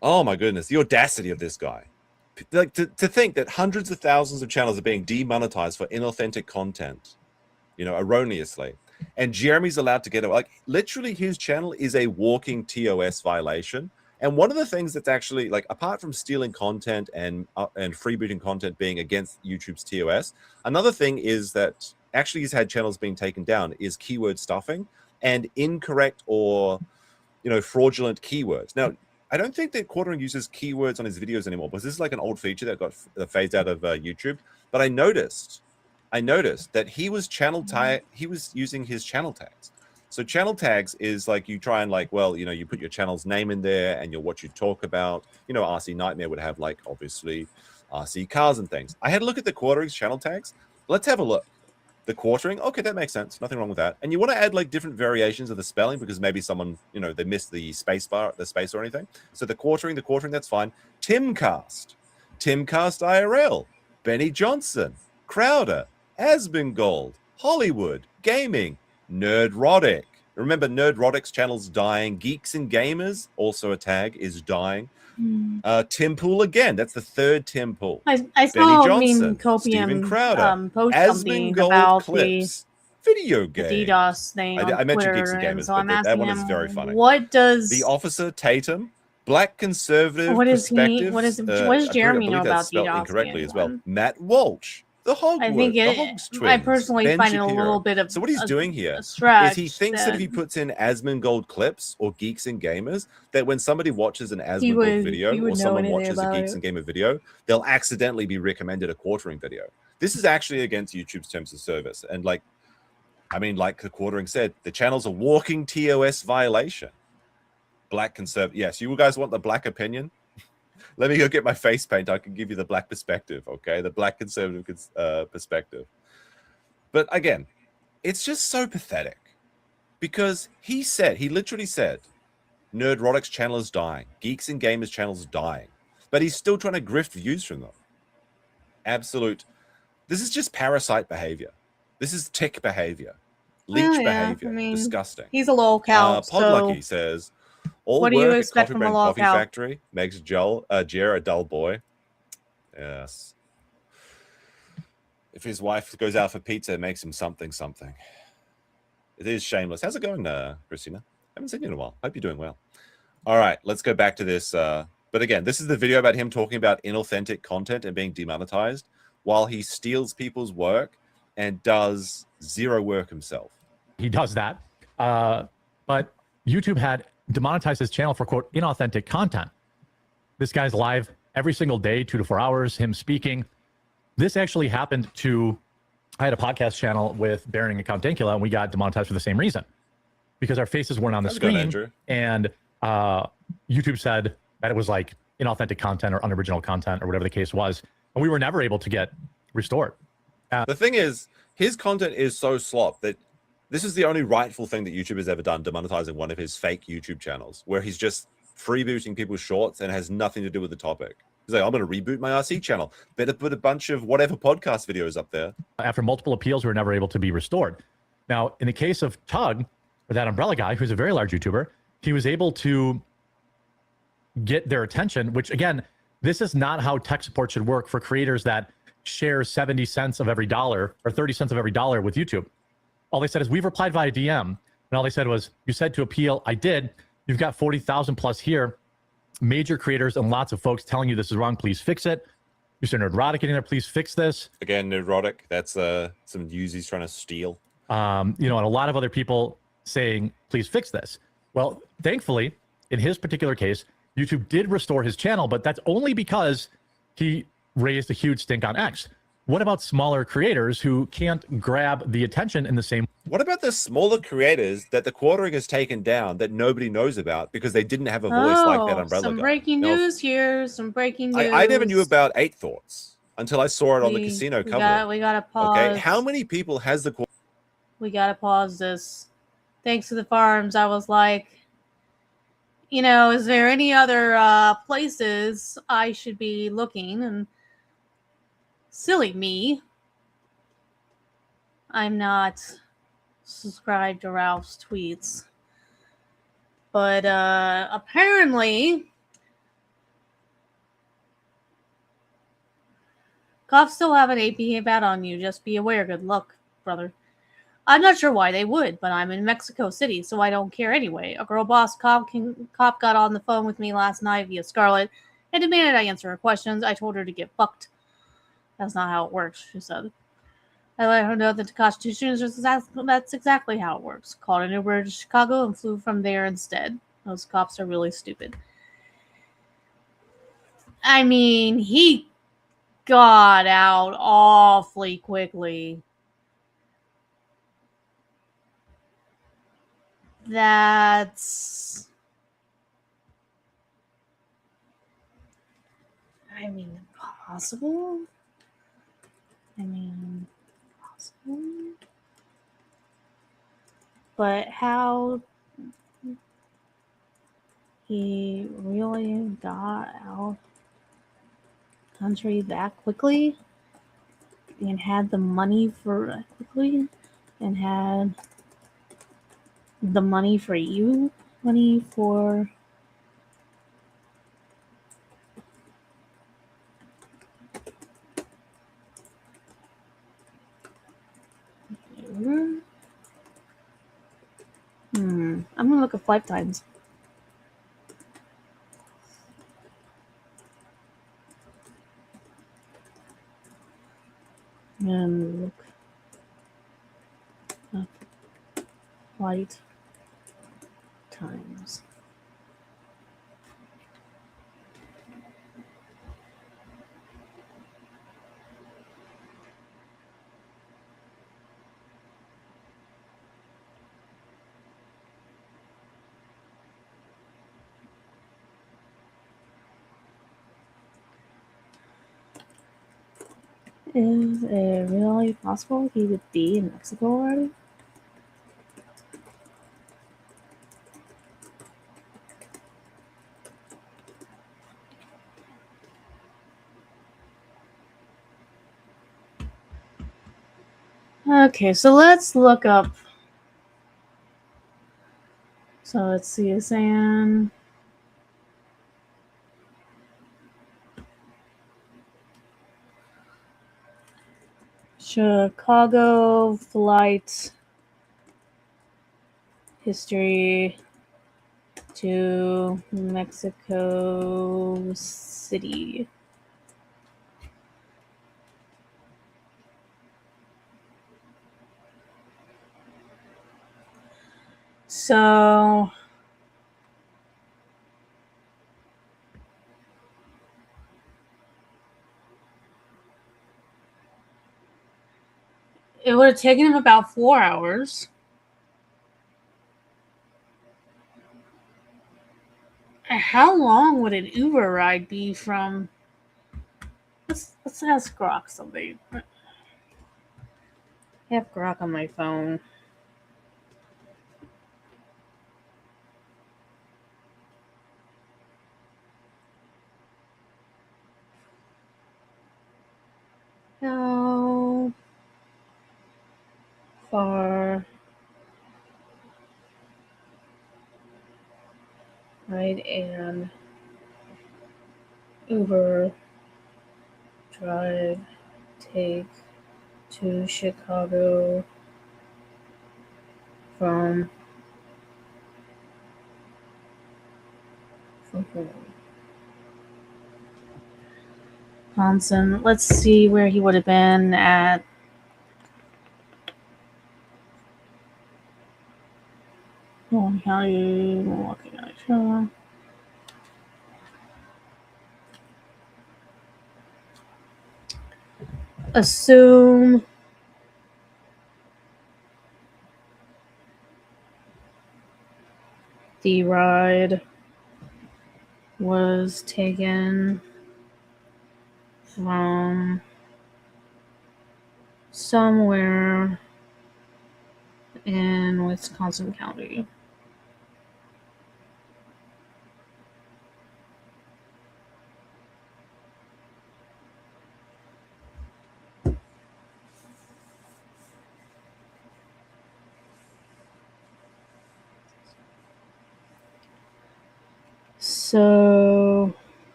Oh my goodness. The audacity of this guy. Like to think that hundreds of thousands of channels are being demonetized for inauthentic content, you know, erroneously. And Jeremy's allowed to get it. Like literally his channel is a walking TOS violation. And one of the things that's actually like, apart from stealing content and freebooting content being against YouTube's TOS, another thing is that actually he's had channels being taken down is keyword stuffing and incorrect or, you know, fraudulent keywords. Now, I don't think that Quartering uses keywords on his videos anymore because this is like an old feature that got phased out of YouTube. But I noticed that he was using his channel tags. So channel tags is like you try and like, well, you know, you put your channel's name in there and what you talk about. You know, RC Nightmare would have like obviously RC cars and things. I had a look at the Quartering's channel tags. Let's have a look. The Quartering, okay, that makes sense. Nothing wrong with that. And you want to add like different variations of the spelling because maybe someone, you know, they missed the space or anything. So the Quartering, that's fine. Timcast IRL, Benny Johnson, Crowder, Asmongold, Hollywood, Gaming, Nerdrotic. Remember, Nerdrotic's channel's dying. Geeks and Gamers, also a tag, is dying. Tim Pool again. That's the third Tim Pool. I saw Johnson, Copium Steven Crowder, post something about Clips, video the game. DDoS thing I on mentioned Twitter, Geeks and Gamers, so I'm but that asking one is him, very funny. what does The Officer Tatum, Black Conservative what is he? Perspective. What does Jeremy know about spelled DDoS? incorrectly as well. Matt Walsh, the Hogwarts, I think the Hogs twins. I personally Ben find it a Shapiro. little bit of So what he's doing here a is stretch he thinks that if he puts in Asmongold clips or Geeks and Gamers, that when somebody watches an Asmongold video or someone watches a Geeks and Gamer video, they'll accidentally be recommended a Quartering video. This is actually against YouTube's terms of service. And like, I mean, like the Quartering said, the channel's a walking TOS violation. Black conservative. Yes, you guys want the black opinion? Let me go get my face paint. I can give you the black perspective, okay? The black conservative perspective. But again, it's just so pathetic because he literally said, Nerdrotic's channel is dying. Geeks and Gamers channel is dying. But he's still trying to grift views from them. Absolute. This is just parasite behavior. This is tick behavior. Leech behavior. I mean, disgusting. He's a lolcow. Podlucky says, all what do you work at expect Coffee from a Brand Coffee lolcow? Factory makes Jer a dull boy. Yes. If his wife goes out for pizza, it makes him something. It is shameless. How's it going, Christina? Haven't seen you in a while. Hope you're doing well. All right, let's go back to this. But again, this is the video about him talking about inauthentic content and being demonetized while he steals people's work and does zero work himself. He does that. But YouTube had demonetized his channel for, quote, inauthentic content. This guy's live every single day, 2 to 4 hours, him speaking. This actually happened to, I had a podcast channel with Baron and Count Dankula, and we got demonetized for the same reason. Because our faces weren't on the How's it going, screen. Andrew? And YouTube said that it was like inauthentic content or unoriginal content or whatever the case was. And we were never able to get restored. The thing is, his content is so slop that this is the only rightful thing that YouTube has ever done, demonetizing one of his fake YouTube channels, where he's just freebooting people's shorts and has nothing to do with the topic. He's like, I'm going to reboot my RC channel. Better put a bunch of whatever podcast videos up there. After multiple appeals, we were never able to be restored. Now, in the case of Tug, or that umbrella guy, who's a very large YouTuber, he was able to get their attention, which again, this is not how tech support should work for creators that share 70 cents of every dollar or 30 cents of every dollar with YouTube. All they said is, we've replied via DM And all they said was, you said to appeal. I did. You've got 40,000 plus here. Major creators and lots of folks telling you this is wrong. Please fix it. Mr. Nerdrotic getting there. Please fix this. Again, Nerdrotic. That's some news he's trying to steal. And a lot of other people saying, please fix this. Well, thankfully, in his particular case, YouTube did restore his channel, but that's only because he raised a huge stink on X. What about smaller creators who can't grab the attention in the same? What about the smaller creators that the quartering has taken down that nobody knows about because they didn't have a voice like that Umbrella some guy? breaking Now, news here. Some breaking news. I never knew about 8 Thoughts until I saw it on the casino cover. We gotta pause. Okay, how many people has the We gotta pause this. Thanks to the farms, I was like, is there any other places I should be looking? And silly me, I'm not subscribed to Ralph's tweets. But apparently, cops still have an APA bat on you. Just be aware. Good luck, brother. I'm not sure why they would, but I'm in Mexico City, so I don't care anyway. A girl boss cop got on the phone with me last night via Scarlet and demanded I answer her questions. I told her to get fucked. That's not how it works, she said. I let her know that the Constitution is that's exactly how it works. Called an Uber to Chicago and flew from there instead. Those cops are really stupid. I mean, he got out awfully quickly. That's... possible? Possible? But how he really got out country that quickly and had the money for quickly and had the money for you, money for I'm gonna look at flight times. And look up flight times. Is it really possible he would be in Mexico already? Okay, so let's look up. So let's see, it's saying Chicago flight history to Mexico City. So it would have taken him about 4 hours. How long would an Uber ride be from? Let's ask Grok something. I have Grok on my phone. How far ride and Uber drive take to Chicago from Wisconsin. Let's see where he would have been at. Milwaukee County, Milwaukee County. Assume the ride was taken from somewhere in Wisconsin County.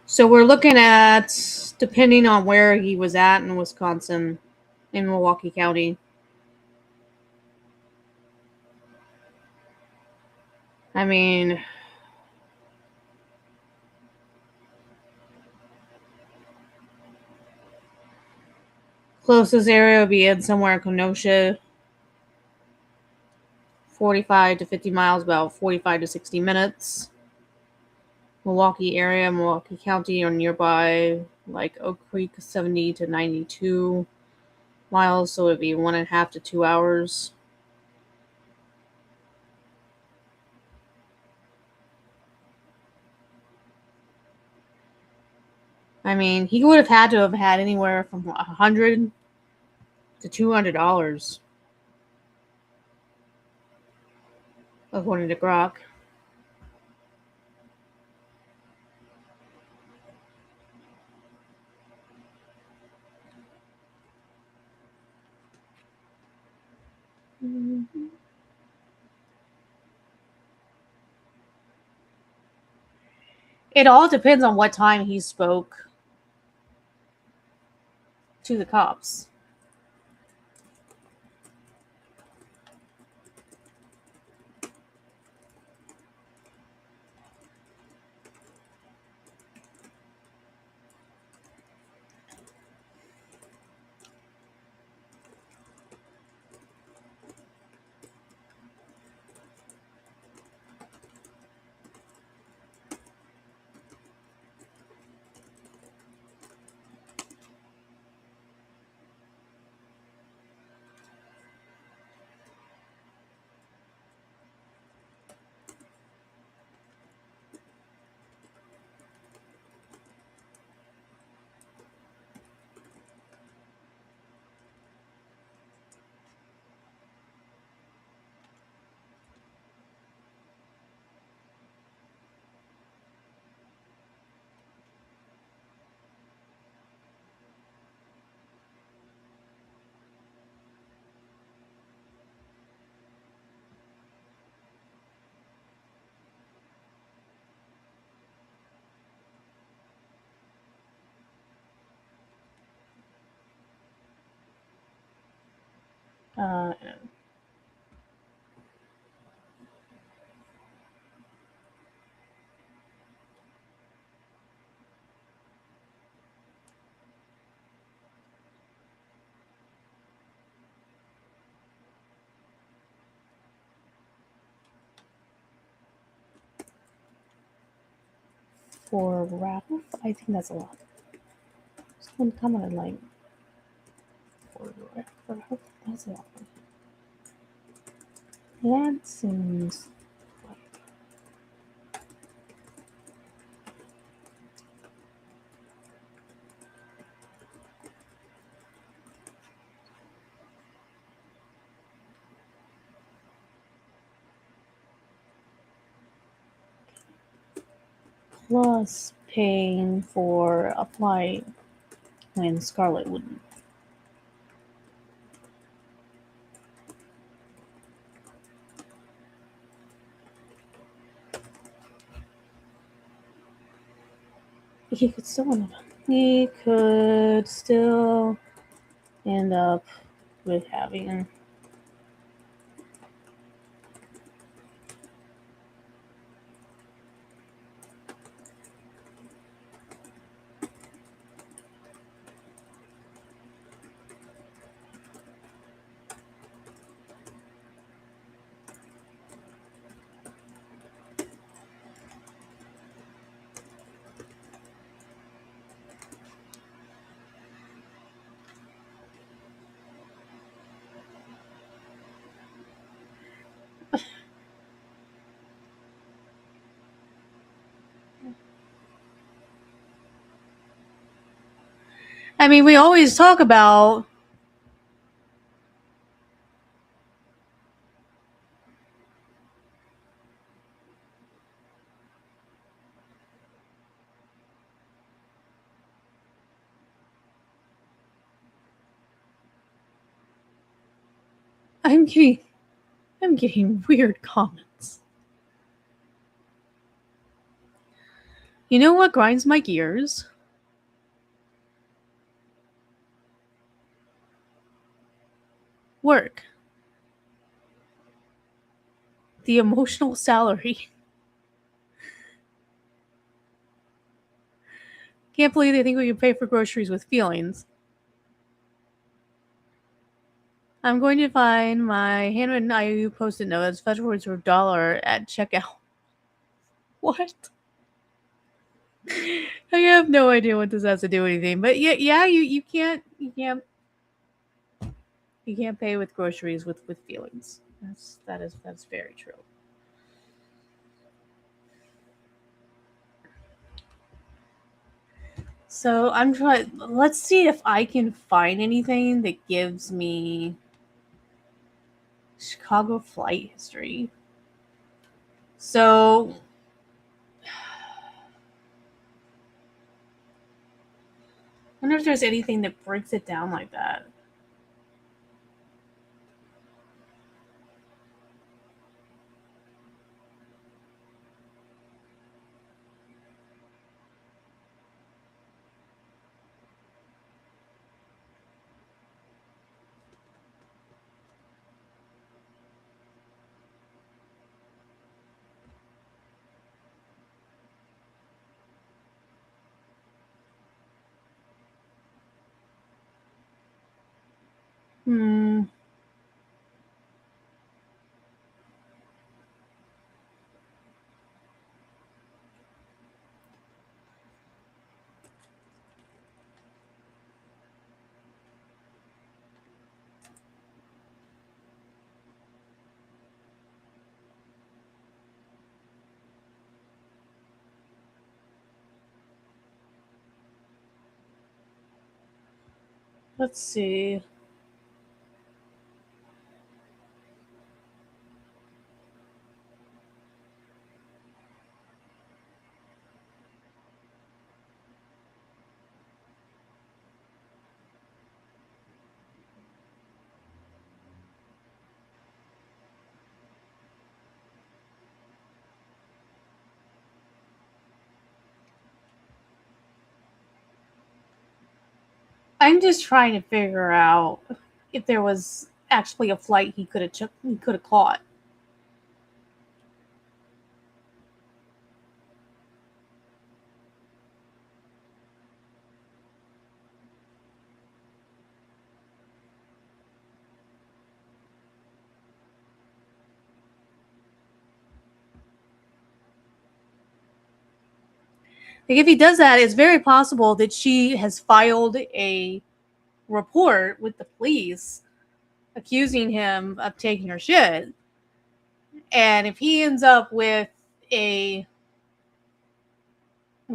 So we're looking at, depending on where he was at in Wisconsin, in Milwaukee County. I mean, closest area would be in somewhere in Kenosha, 45 to 50 miles, about 45 to 60 minutes. Milwaukee area, Milwaukee County, or nearby, like Oak Creek, 70 to 92 miles, so it'd be 1.5 to 2 hours. I mean, he would have had to have had anywhere from $100 to $200, according to Grok. It all depends on what time he spoke to the cops. For Ralph, I think that's a lot. Someone commented like, for Ralph, that's a lot. That seems plus paying for a flight when Scarlett wouldn't. He could still end up with having I mean, we always talk about I'm getting weird comments. You know what grinds my gears? Work. The emotional salary. Can't believe they think we can pay for groceries with feelings. I'm going to find my handwritten IOU post-it note that's fetch words for $1 at checkout. What? I have no idea what this has to do with anything, but yeah, you can't pay with groceries with feelings. That's very true. So I'm trying. Let's see if I can find anything that gives me Chicago flight history. So I wonder if there's anything that breaks it down like that. Hmm. Let's see. I'm just trying to figure out if there was actually a flight he could have caught. Like if he does that, it's very possible that she has filed a report with the police accusing him of taking her shit. And if he ends up with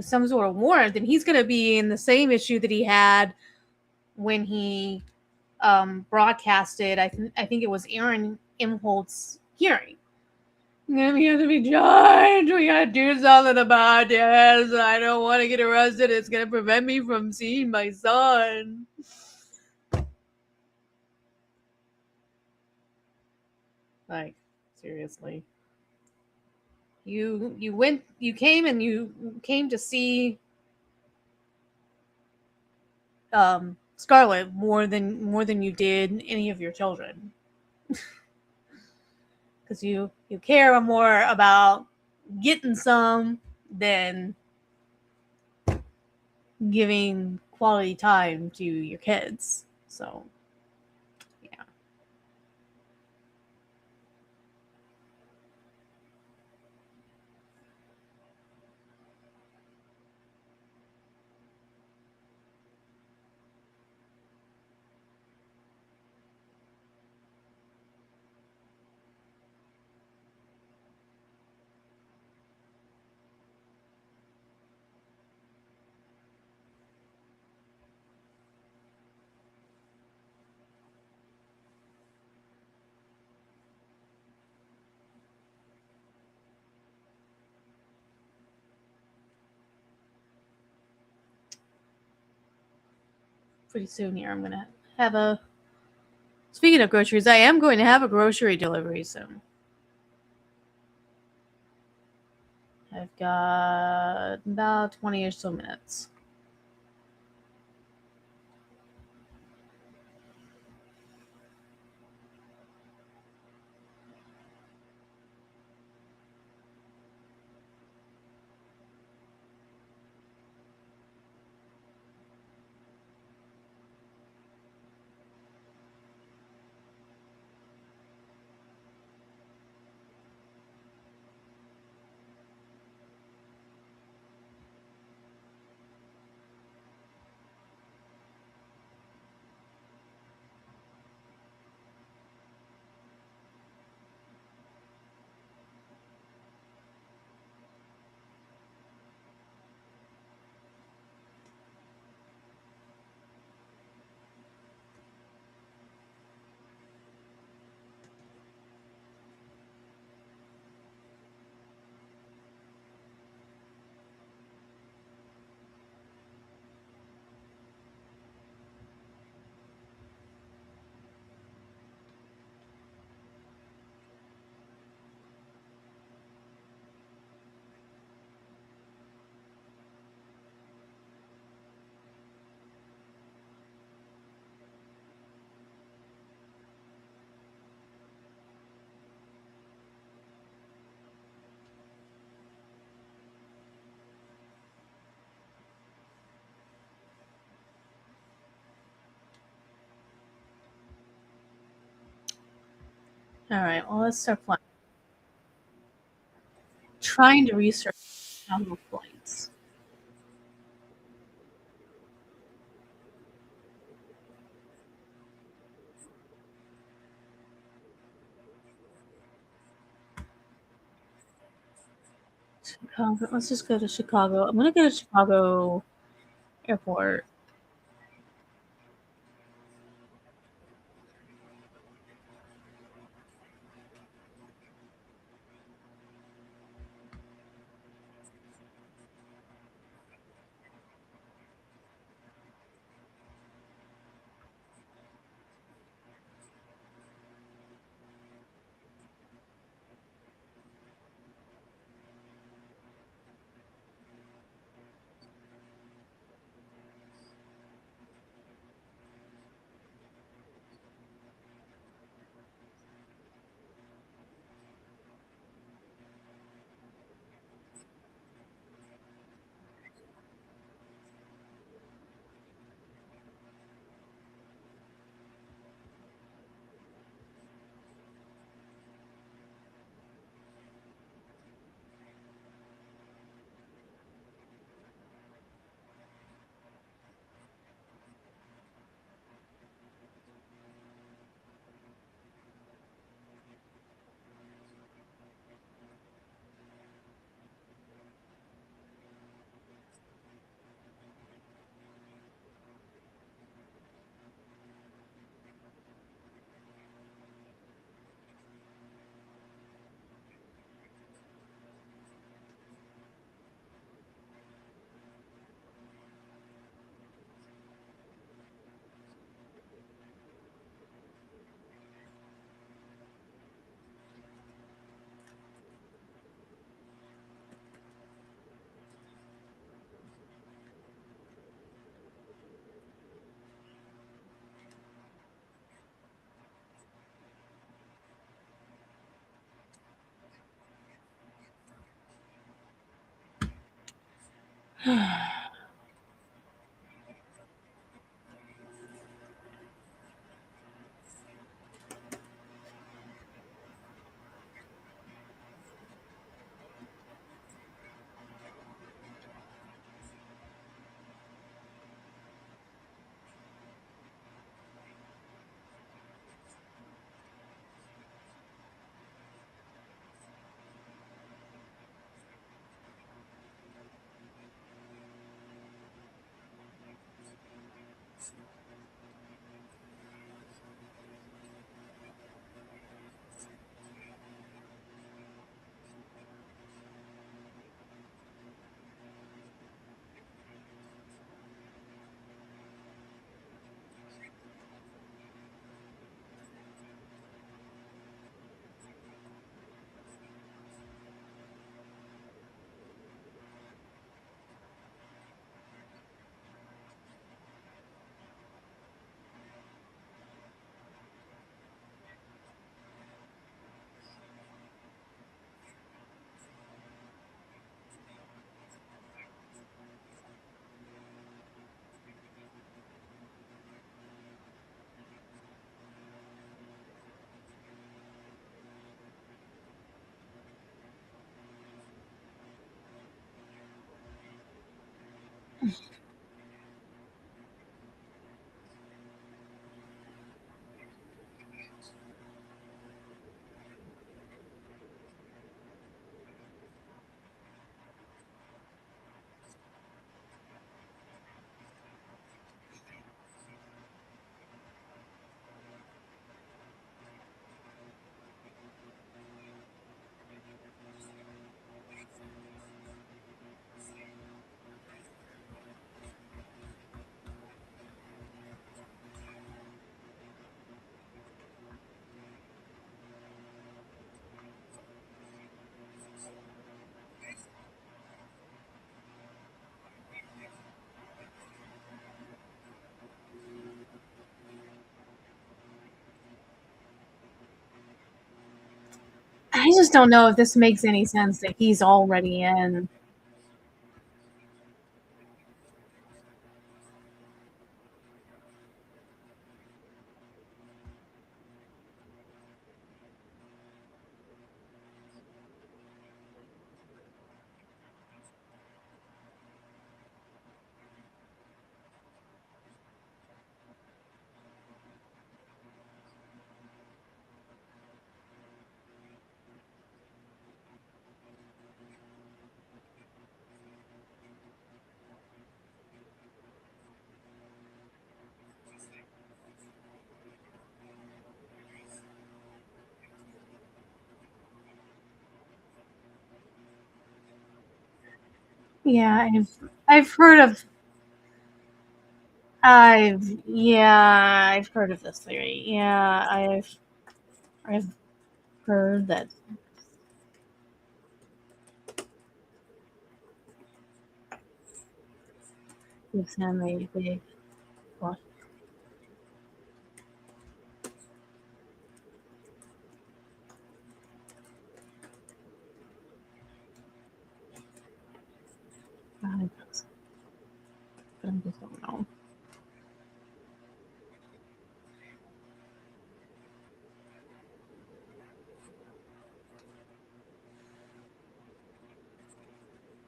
some sort of warrant, then he's going to be in the same issue that he had when he broadcasted. I think it was Aaron Imholt's hearing. We have to be judged. We gotta do something about this. I don't want to get arrested. It's gonna prevent me from seeing my son. Like, seriously. You came to see Scarlett more than you did any of your children. Because you care more about getting some than giving quality time to your kids. So, yeah. pretty soon here. I'm gonna have a. Speaking of groceries, I am going to have a grocery delivery soon. I've got about 20 or so minutes. All right, well, let's start flying. Trying to research Chicago flights. Chicago. Let's just go to Chicago. I'm gonna go to Chicago Airport. I just don't know if this makes any sense that he's already in. Yeah, I've heard of I've heard of this theory. Yeah, I've heard that gives him a big what? I just don't know.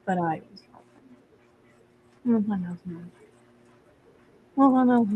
But I well, I know. Well, I know.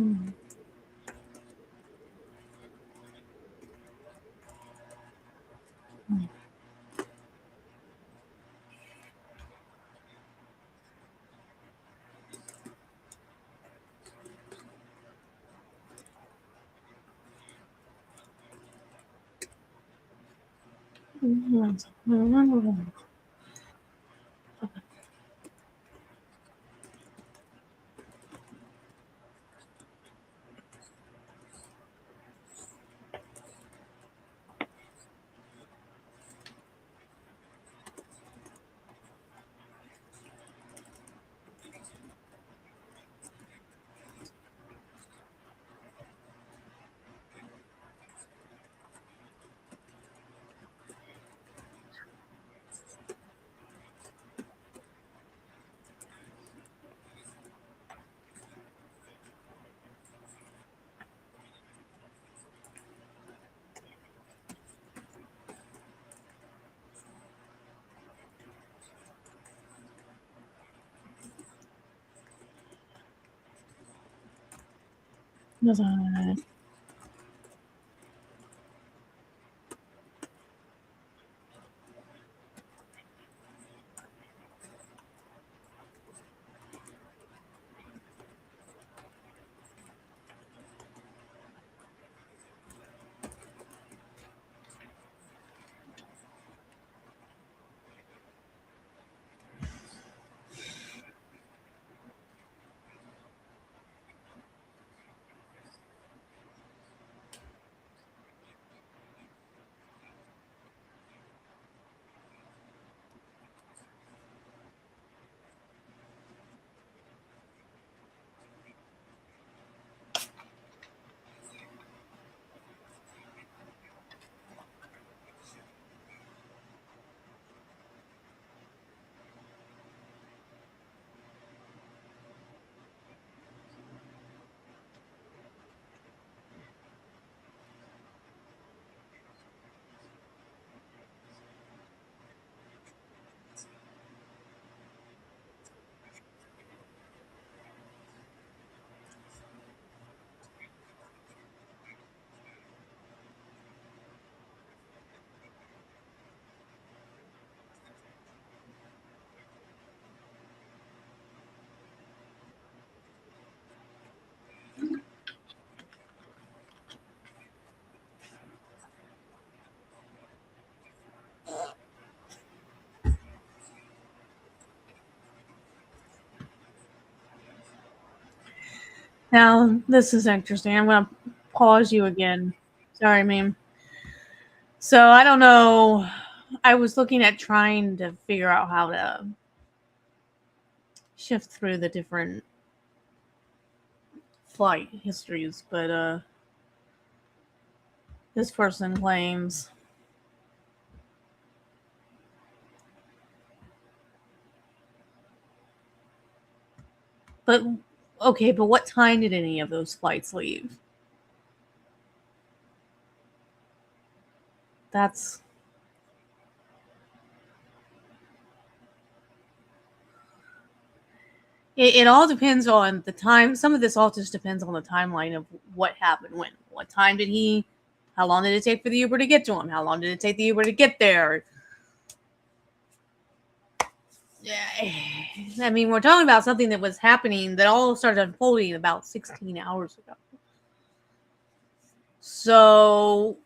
Now, this is interesting. I'm going to pause you again. Sorry, ma'am. So, I don't know. I was looking at trying to figure out how to shift through the different flight histories, but this person claims but okay, but what time did any of those flights leave? That's it all depends on the time. Some of this all just depends on the timeline of what happened when. What time did he? How long did it take for the Uber to get to him? How long did it take the Uber to get there? I mean, we're talking about something that was happening that all started unfolding about 16 hours ago. So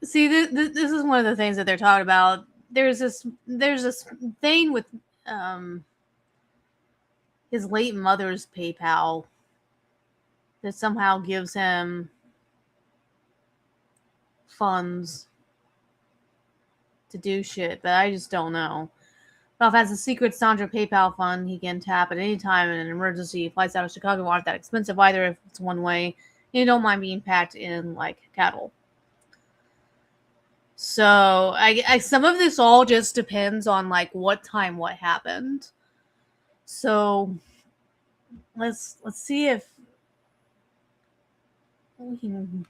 see, this is one of the things that they're talking about. There's this thing with his late mother's PayPal that somehow gives him funds to do shit, but I just don't know. Ralph has a secret Sandra PayPal fund he can tap at any time in an emergency. Flights out of Chicago aren't that expensive either if it's one way. And you don't mind being packed in like cattle. So I some of this all just depends on like what time what happened. So let's see if we can.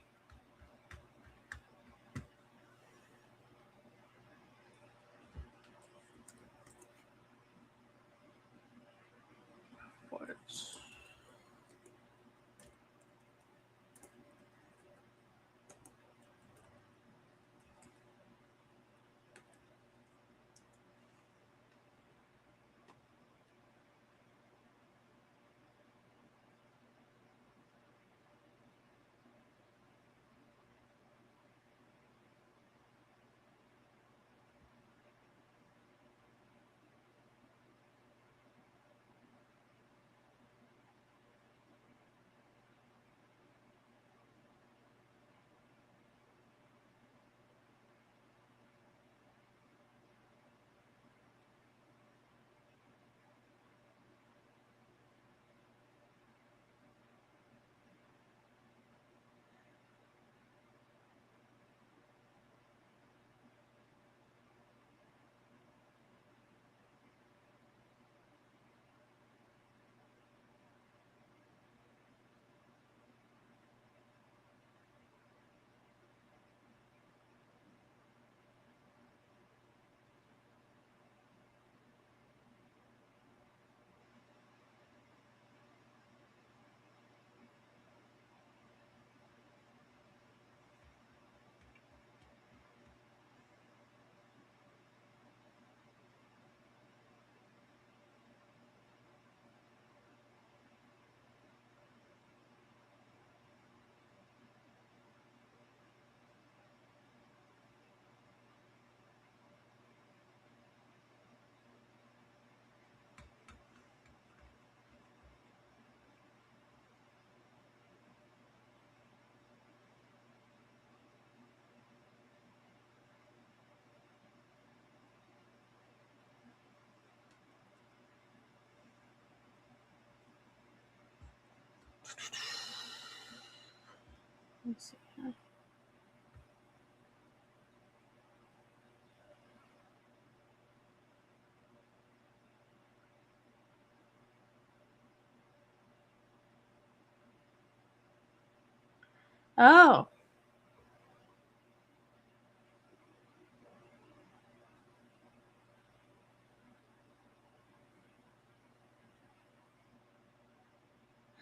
Let's see. Oh.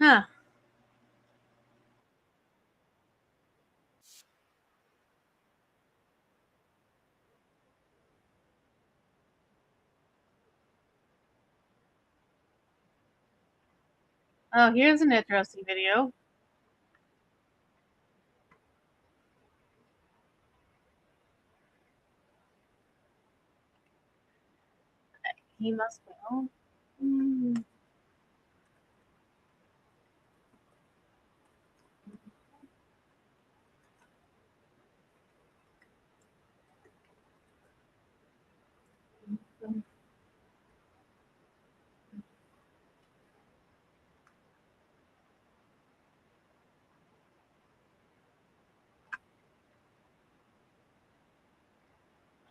Huh. Oh, here's an interesting video. He must know.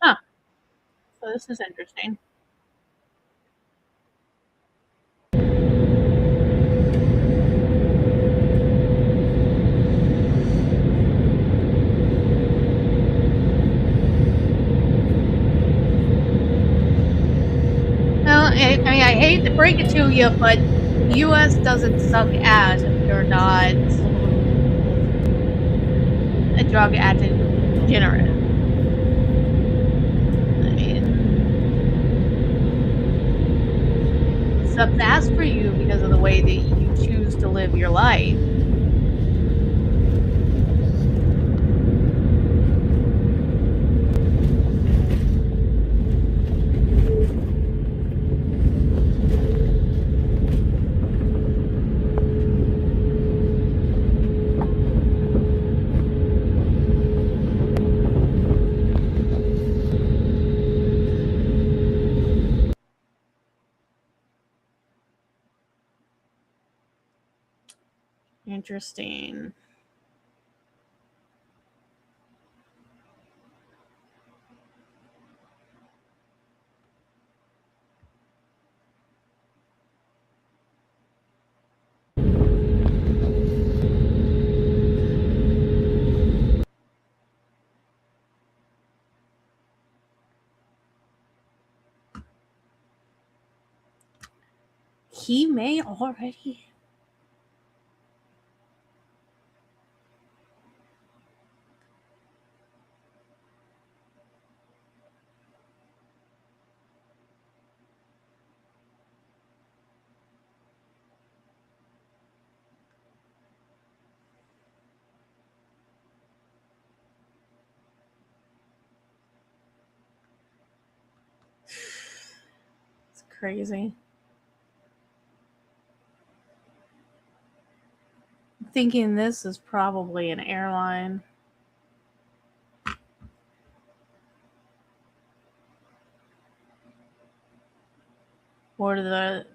Huh. So this is interesting. Well, I mean, I hate to break it to you, but the U.S. doesn't suck ass if you're not a drug addict degenerate. I mean, it sucks ass for you because of the way that you choose to live your life. Interesting. He may already. It's crazy. I'm thinking this is probably an airline. Or the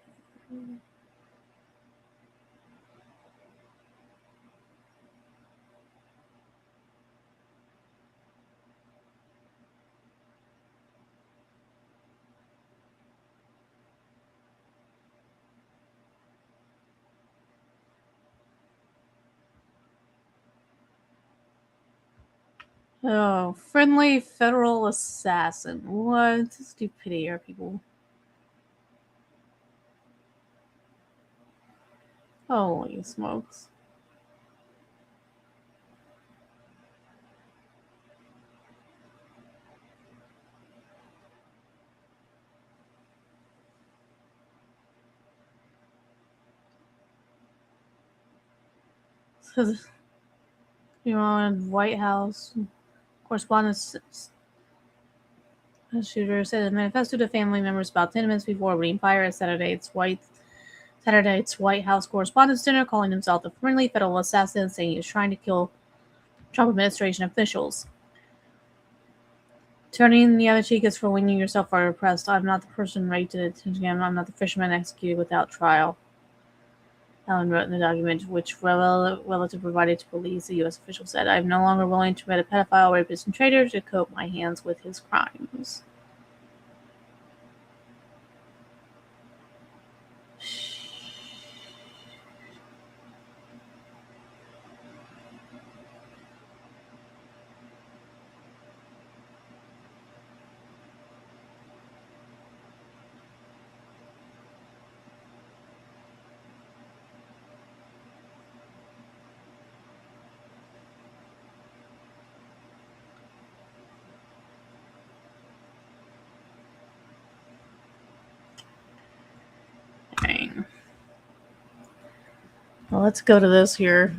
oh, friendly federal assassin. What stupidity are people? Holy smokes. You know, White House correspondence shooter said a manifesto to family members about 10 minutes before opening fire at Saturday's White House Correspondents' Dinner, calling himself a friendly federal assassin, saying he was trying to kill Trump administration officials. Turning the other cheek is for when you yourself are oppressed. I'm not the person raped in detention. I'm not the fisherman executed without trial. Allen wrote in the document, which relative provided to police, the U.S. official said, I am no longer willing to permit a pedophile, rapist, and traitor to coat my hands with his crimes. Well, let's go to this here.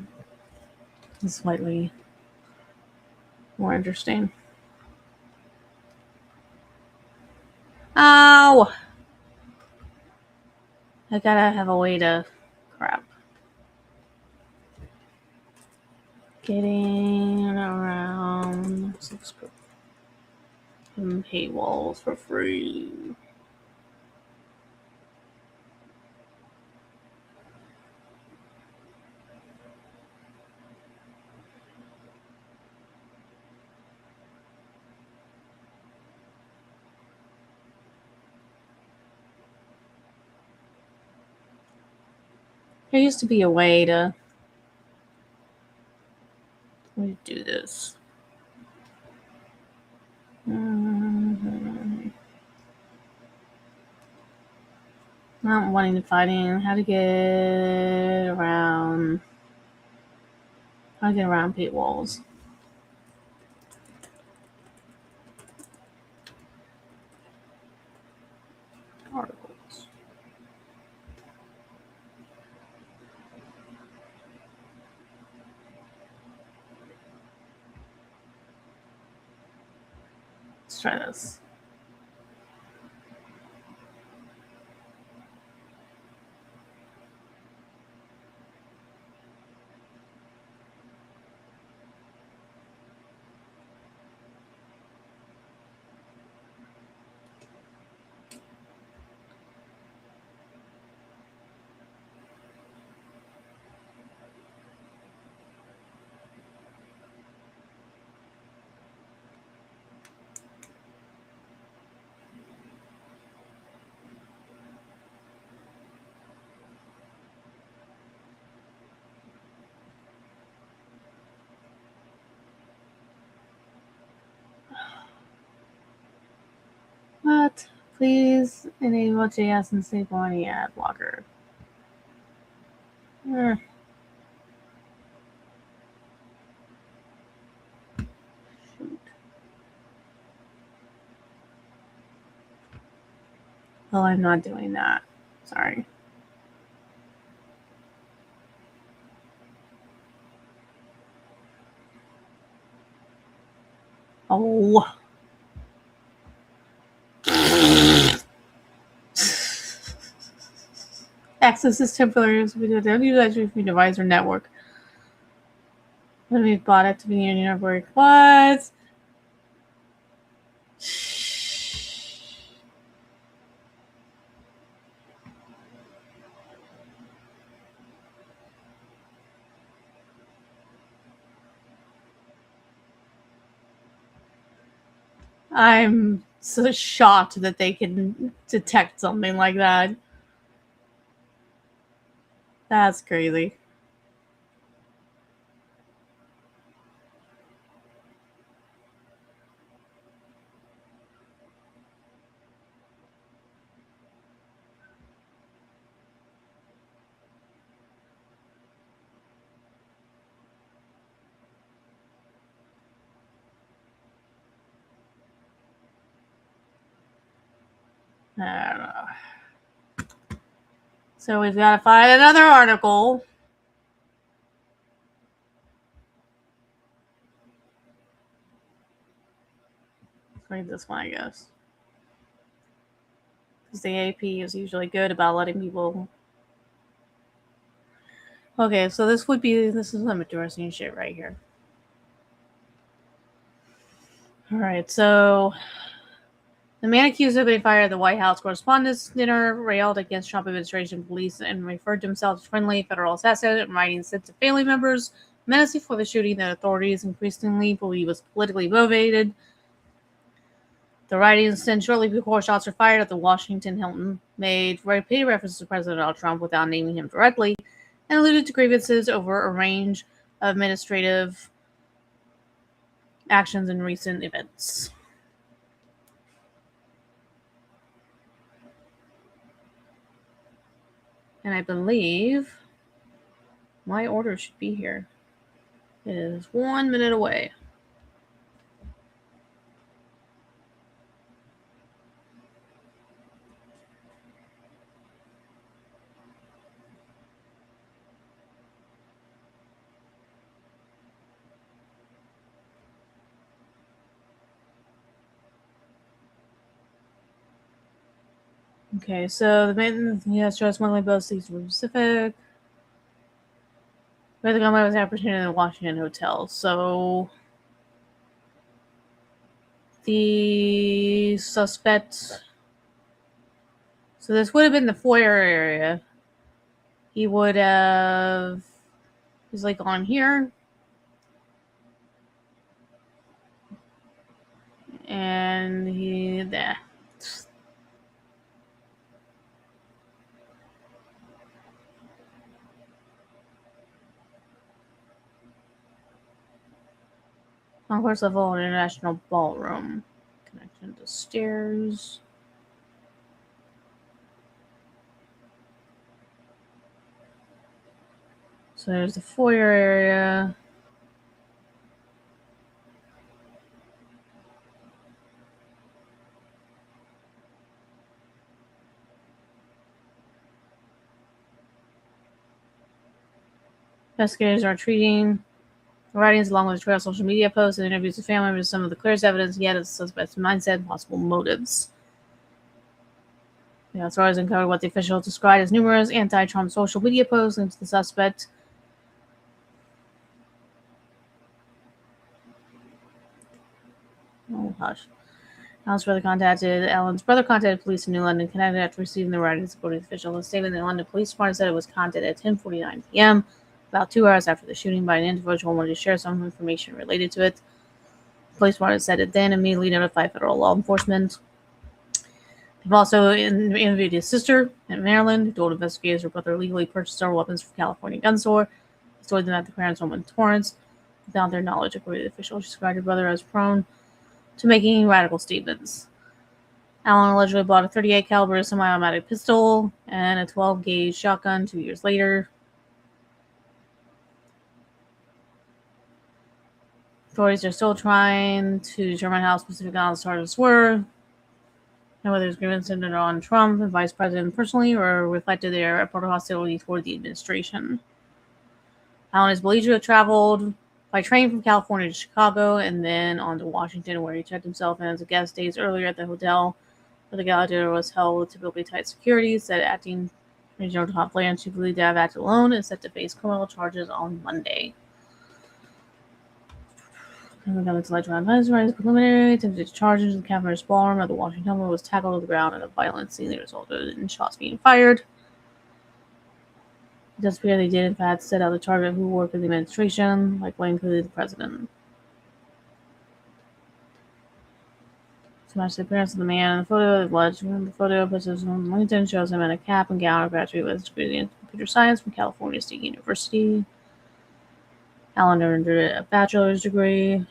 It's slightly more interesting. Ow! I gotta have a way to... Crap. Getting around subscription paywalls for free. There used to be a way to do this. Not wanting to fighting. How to get around paywalls. Articles. Let's try this. What? Please enable JS and save any ad blocker. Shoot. Well, I'm not doing that. Sorry. Oh. Access is temporary. So we don't use your device or network. When we bought it to be in your network. What? I'm so shocked that they can detect something like that. That's crazy. I don't know. So we've got to find another article. Let's read this one, I guess. Because the AP is usually good about letting people... Okay, so this is some interesting shit right here. Alright, so... The man accused of being fired at the White House Correspondents' Dinner railed against Trump administration police and referred to himself as friendly federal assassin, writing sent to family members menacing for the shooting that authorities increasingly believe was politically motivated. The writings sent shortly before shots were fired at the Washington Hilton made repeated references to President Donald Trump without naming him directly and alluded to grievances over a range of administrative actions in recent events. And I believe my order should be here. It is 1 minute away. Okay, so the main US monthly boasts these were Pacific. Where the gunman was apprehended in the Washington hotel. So the suspect. So this would have been the foyer area. He would have. He's like on here. And he there. Concourse level international ballroom. Connection to stairs. So there's the foyer area. Investigators are treating the writings along with the trail of social media posts and interviews with family members, some of the clearest evidence yet of the suspect's mindset and possible motives. The authorities uncovered what the official described as numerous anti-Trump social media posts linked to the suspect. Oh gosh. Alan's brother contacted police in New London, Connecticut after receiving the writings according to the official. A statement in the London Police Department said it was contacted at 10:49 p.m. about 2 hours after the shooting by an individual wanted to share some information related to it. The police department said it then immediately notified federal law enforcement. They've also interviewed his sister in Maryland, who told investigators her brother illegally purchased several weapons from California gun store. He stored them at the parents' home in Torrance. Without their knowledge, according to the official, she described her brother as prone to making radical statements. Allen allegedly bought a .38 caliber semi-automatic pistol and a 12-gauge shotgun 2 years later. Authorities are still trying to determine how specific Allen's charges were and whether his grievance centered on Trump and Vice President personally or reflected their reported hostility toward the administration. Allen is believed to have traveled by train from California to Chicago and then on to Washington, where he checked himself in as a guest days earlier at the hotel where the gala dinner was held with typically tight security. Said acting Regional Top Lance, she believed to have acted alone and set to face criminal charges on Monday. Preliminary attempted charges in the Cavernous Ballroom of the Washington Hotel was tackled to the ground in a violent scene that resulted in shots being fired. It does appear they did, in fact, set out the charge of who worked in the administration, like what included the president. So much the appearance of the man in the photo, the photo pictures on LinkedIn shows him in a cap and gown, a graduate with a degree in computer science from California State University. Allen earned a bachelor's degree.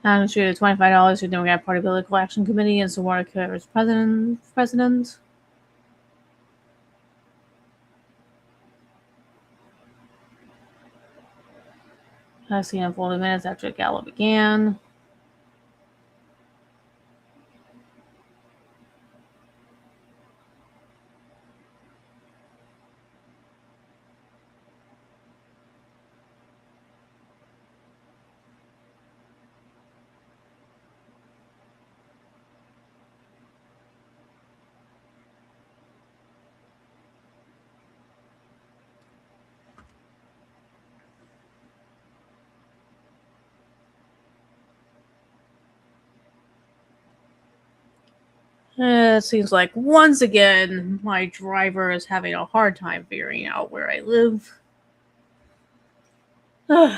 And issued $25 to the Democratic Party Political Action Committee and Samora Carter's president. I see unfolded minutes after the gala began. It seems like once again my driver is having a hard time figuring out where I live. So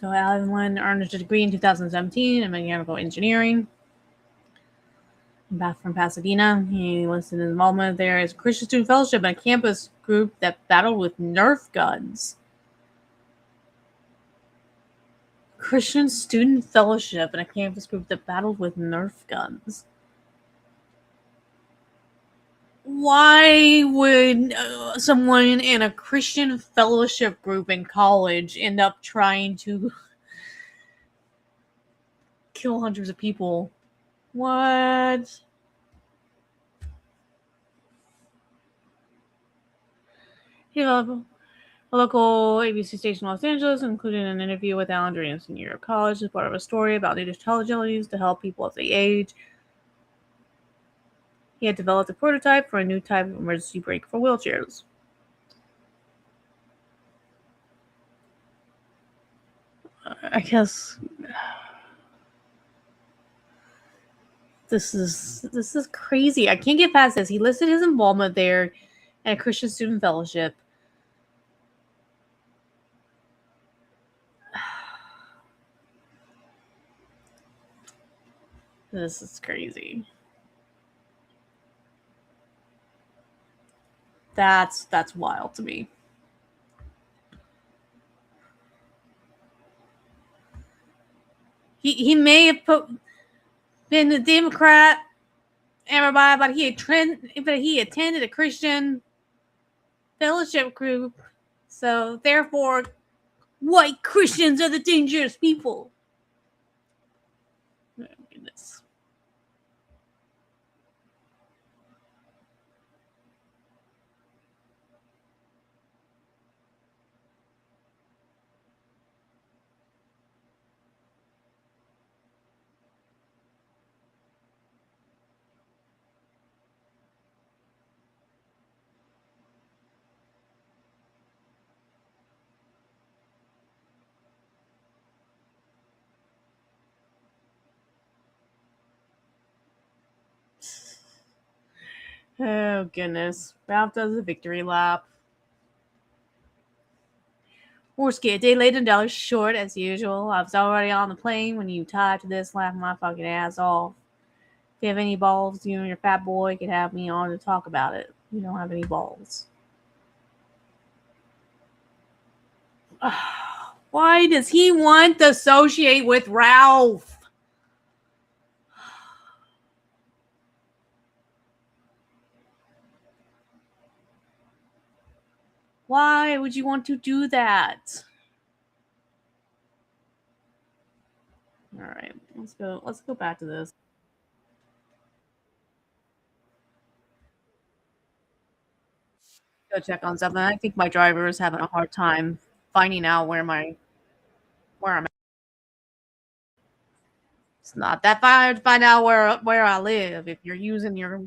Allen earned a degree in 2017 in mechanical engineering. Back from Pasadena, he listed his involvement there as a Christian Student Fellowship, a campus group that battled with Nerf guns. Christian Student Fellowship and a campus group that battled with Nerf guns. Why would someone in a Christian fellowship group in college end up trying to kill hundreds of people? What? You know, a local ABC station in Los Angeles included an interview with Alan during his senior year of college as part of a story about new technologies to help people as they age. He had developed a prototype for a new type of emergency brake for wheelchairs. I guess this is crazy. I can't get past this. He listed his involvement there at a Christian student fellowship. This is crazy. That's wild to me. He may have been a Democrat, everybody, but he attended a Christian fellowship group. So therefore, white Christians are the dangerous people. Oh, goodness. Oh, goodness. Ralph does a victory lap. Worski, a day late and $1 short, as usual. I was already on the plane when you typed this, laughing my fucking ass off. If you have any balls, you and your fat boy could have me on to talk about it. You don't have any balls. Why does he want to associate with Ralph? Why would you want to do that? All right, let's go back to this. Go check on something. I think my driver is having a hard time finding out where I'm at. It's not that far to find out where I live if you're using your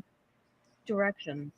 directions.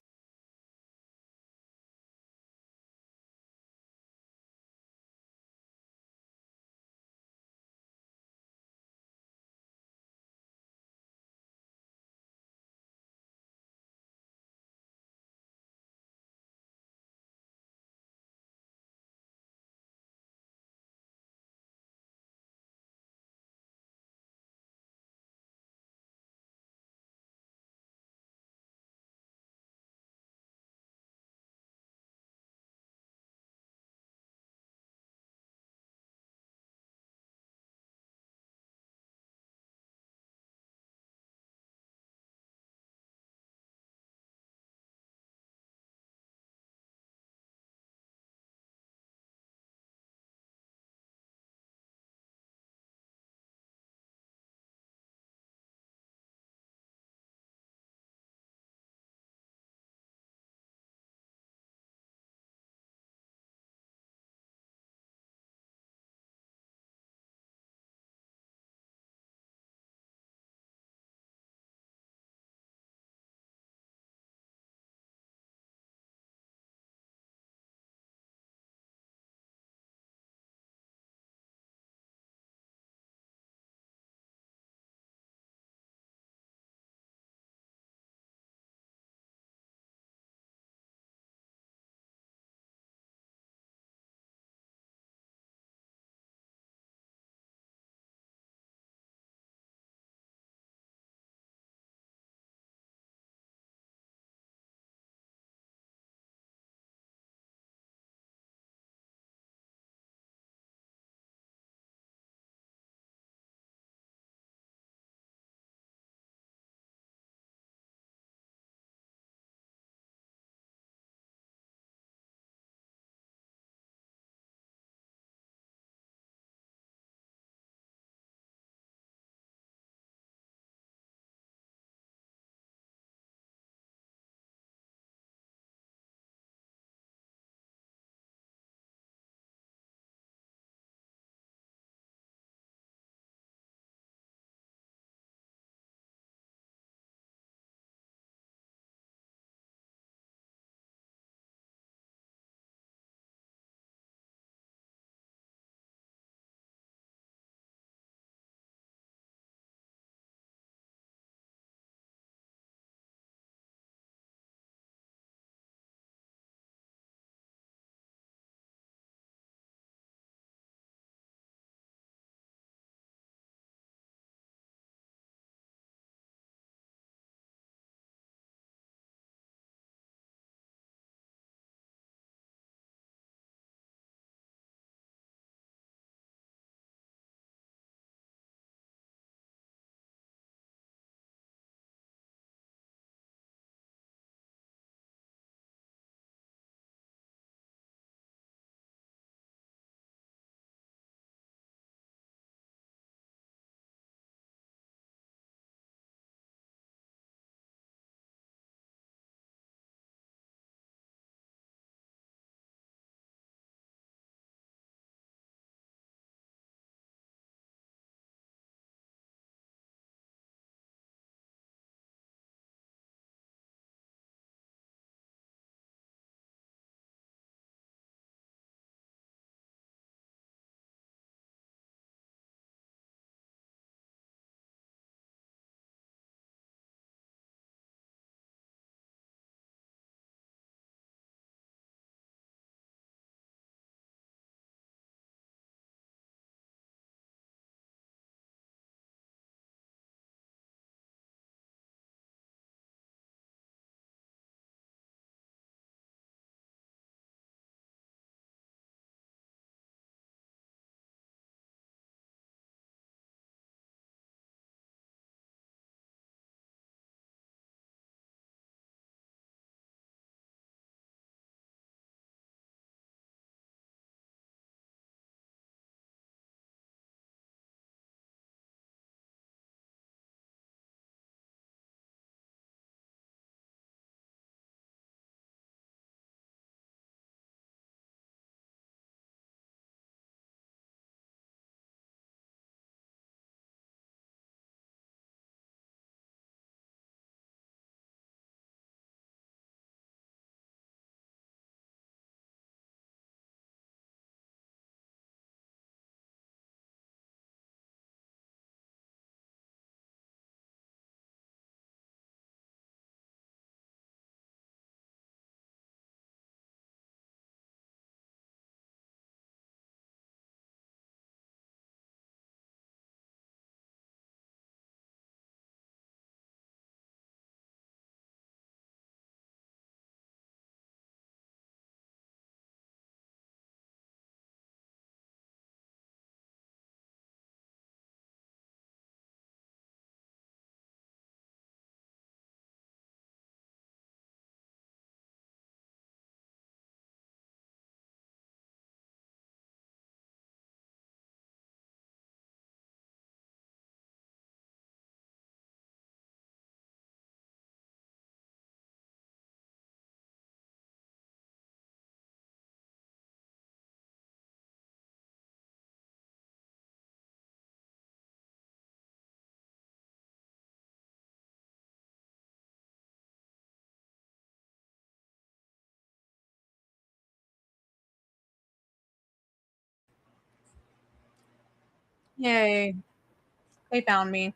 Yay. They found me.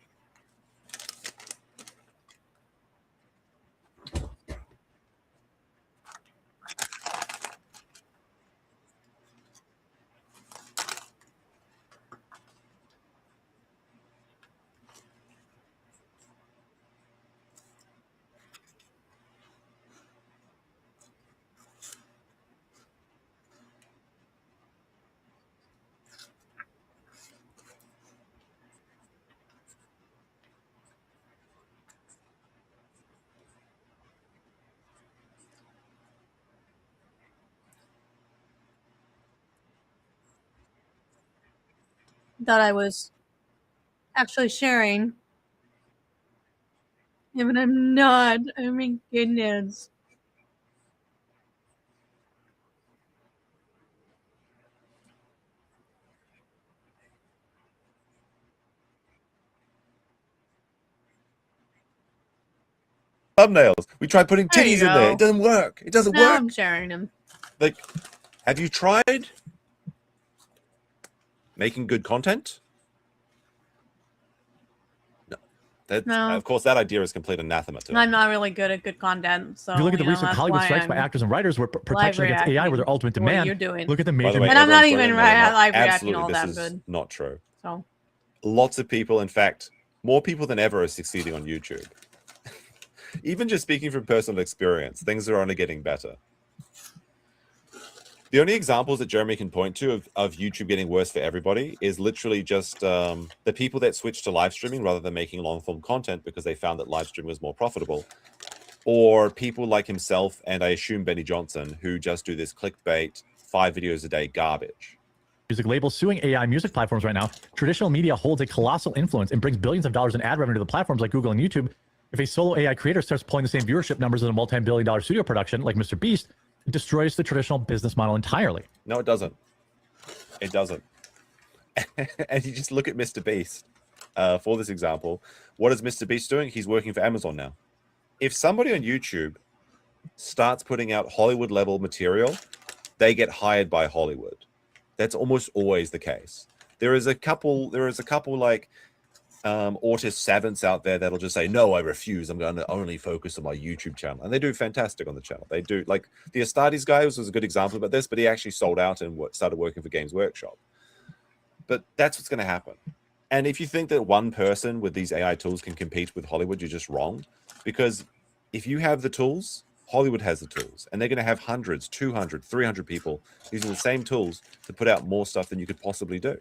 Thought I was actually sharing. Yeah, but I'm not. Oh my goodness. Thumbnails. We tried putting There you titties in there. go. It doesn't work. It doesn't Now work. I'm sharing them. Like, have you tried making good content? No. That, No. Of course, that idea is complete anathema to it. I'm not really good at good content, so If you look at the know, recent that's Hollywood why strikes by I'm actors and writers where live protection against AI were their reacting ultimate to what demand. you're doing. Look at the By major. the way, And I'm not everyone's even learning that they're live not- reacting absolutely, all that this is good. not true. So Lots of people, in fact, more people than ever are succeeding on YouTube. Even just speaking from personal experience, things are only getting better. The only examples that Jeremy can point to of YouTube getting worse for everybody is literally just the people that switched to live streaming rather than making long form content because they found that live streaming was more profitable, or people like himself and I assume Benny Johnson who just do this clickbait 5 videos a day garbage. Music labels suing AI music platforms right now. Traditional media holds a colossal influence and brings billions of dollars in ad revenue to the platforms like Google and YouTube. If a solo AI creator starts pulling the same viewership numbers as a multi-billion-dollar studio production like Mr. Beast, it destroys the traditional business model entirely. No, it doesn't. It doesn't. And you just look at Mr. Beast for this example. What is Mr. Beast doing? He's working for Amazon now. If somebody on YouTube starts putting out Hollywood level material, they get hired by Hollywood. That's almost always the case. There is a couple like autist savants out there that'll just say, no, I refuse. I'm going to only focus on my YouTube channel. And they do fantastic on the channel. They do, like the Astartes guy was a good example about this, but he actually sold out and started working for Games Workshop. But that's what's going to happen. And if you think that one person with these AI tools can compete with Hollywood, you're just wrong. Because if you have the tools, Hollywood has the tools. And they're going to have hundreds, 200, 300 people using the same tools to put out more stuff than you could possibly do.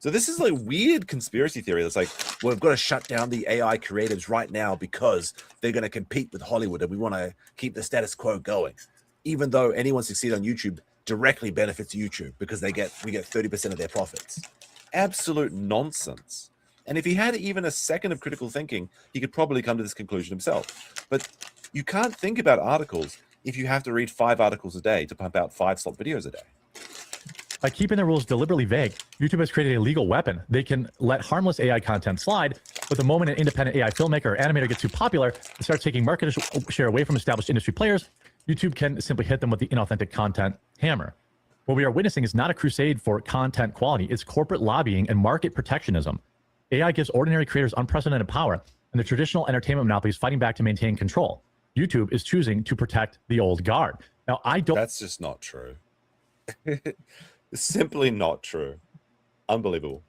So this is like weird conspiracy theory that's like, well, we've got to shut down the AI creatives right now because they're going to compete with Hollywood and we want to keep the status quo going. Even though anyone succeed on YouTube directly benefits YouTube because we get 30% of their profits. Absolute nonsense. And if he had even a second of critical thinking, he could probably come to this conclusion himself. But you can't think about articles if you have to read 5 articles a day to pump out 5 slot videos a day. By keeping the rules deliberately vague, YouTube has created a legal weapon. They can let harmless AI content slide, but the moment an independent AI filmmaker or animator gets too popular and starts taking market share away from established industry players, YouTube can simply hit them with the inauthentic content hammer. What we are witnessing is not a crusade for content quality, it's corporate lobbying and market protectionism. AI gives ordinary creators unprecedented power, and the traditional entertainment monopoly is fighting back to maintain control. YouTube is choosing to protect the old guard. Now, That's just not true. It's simply not true. Unbelievable.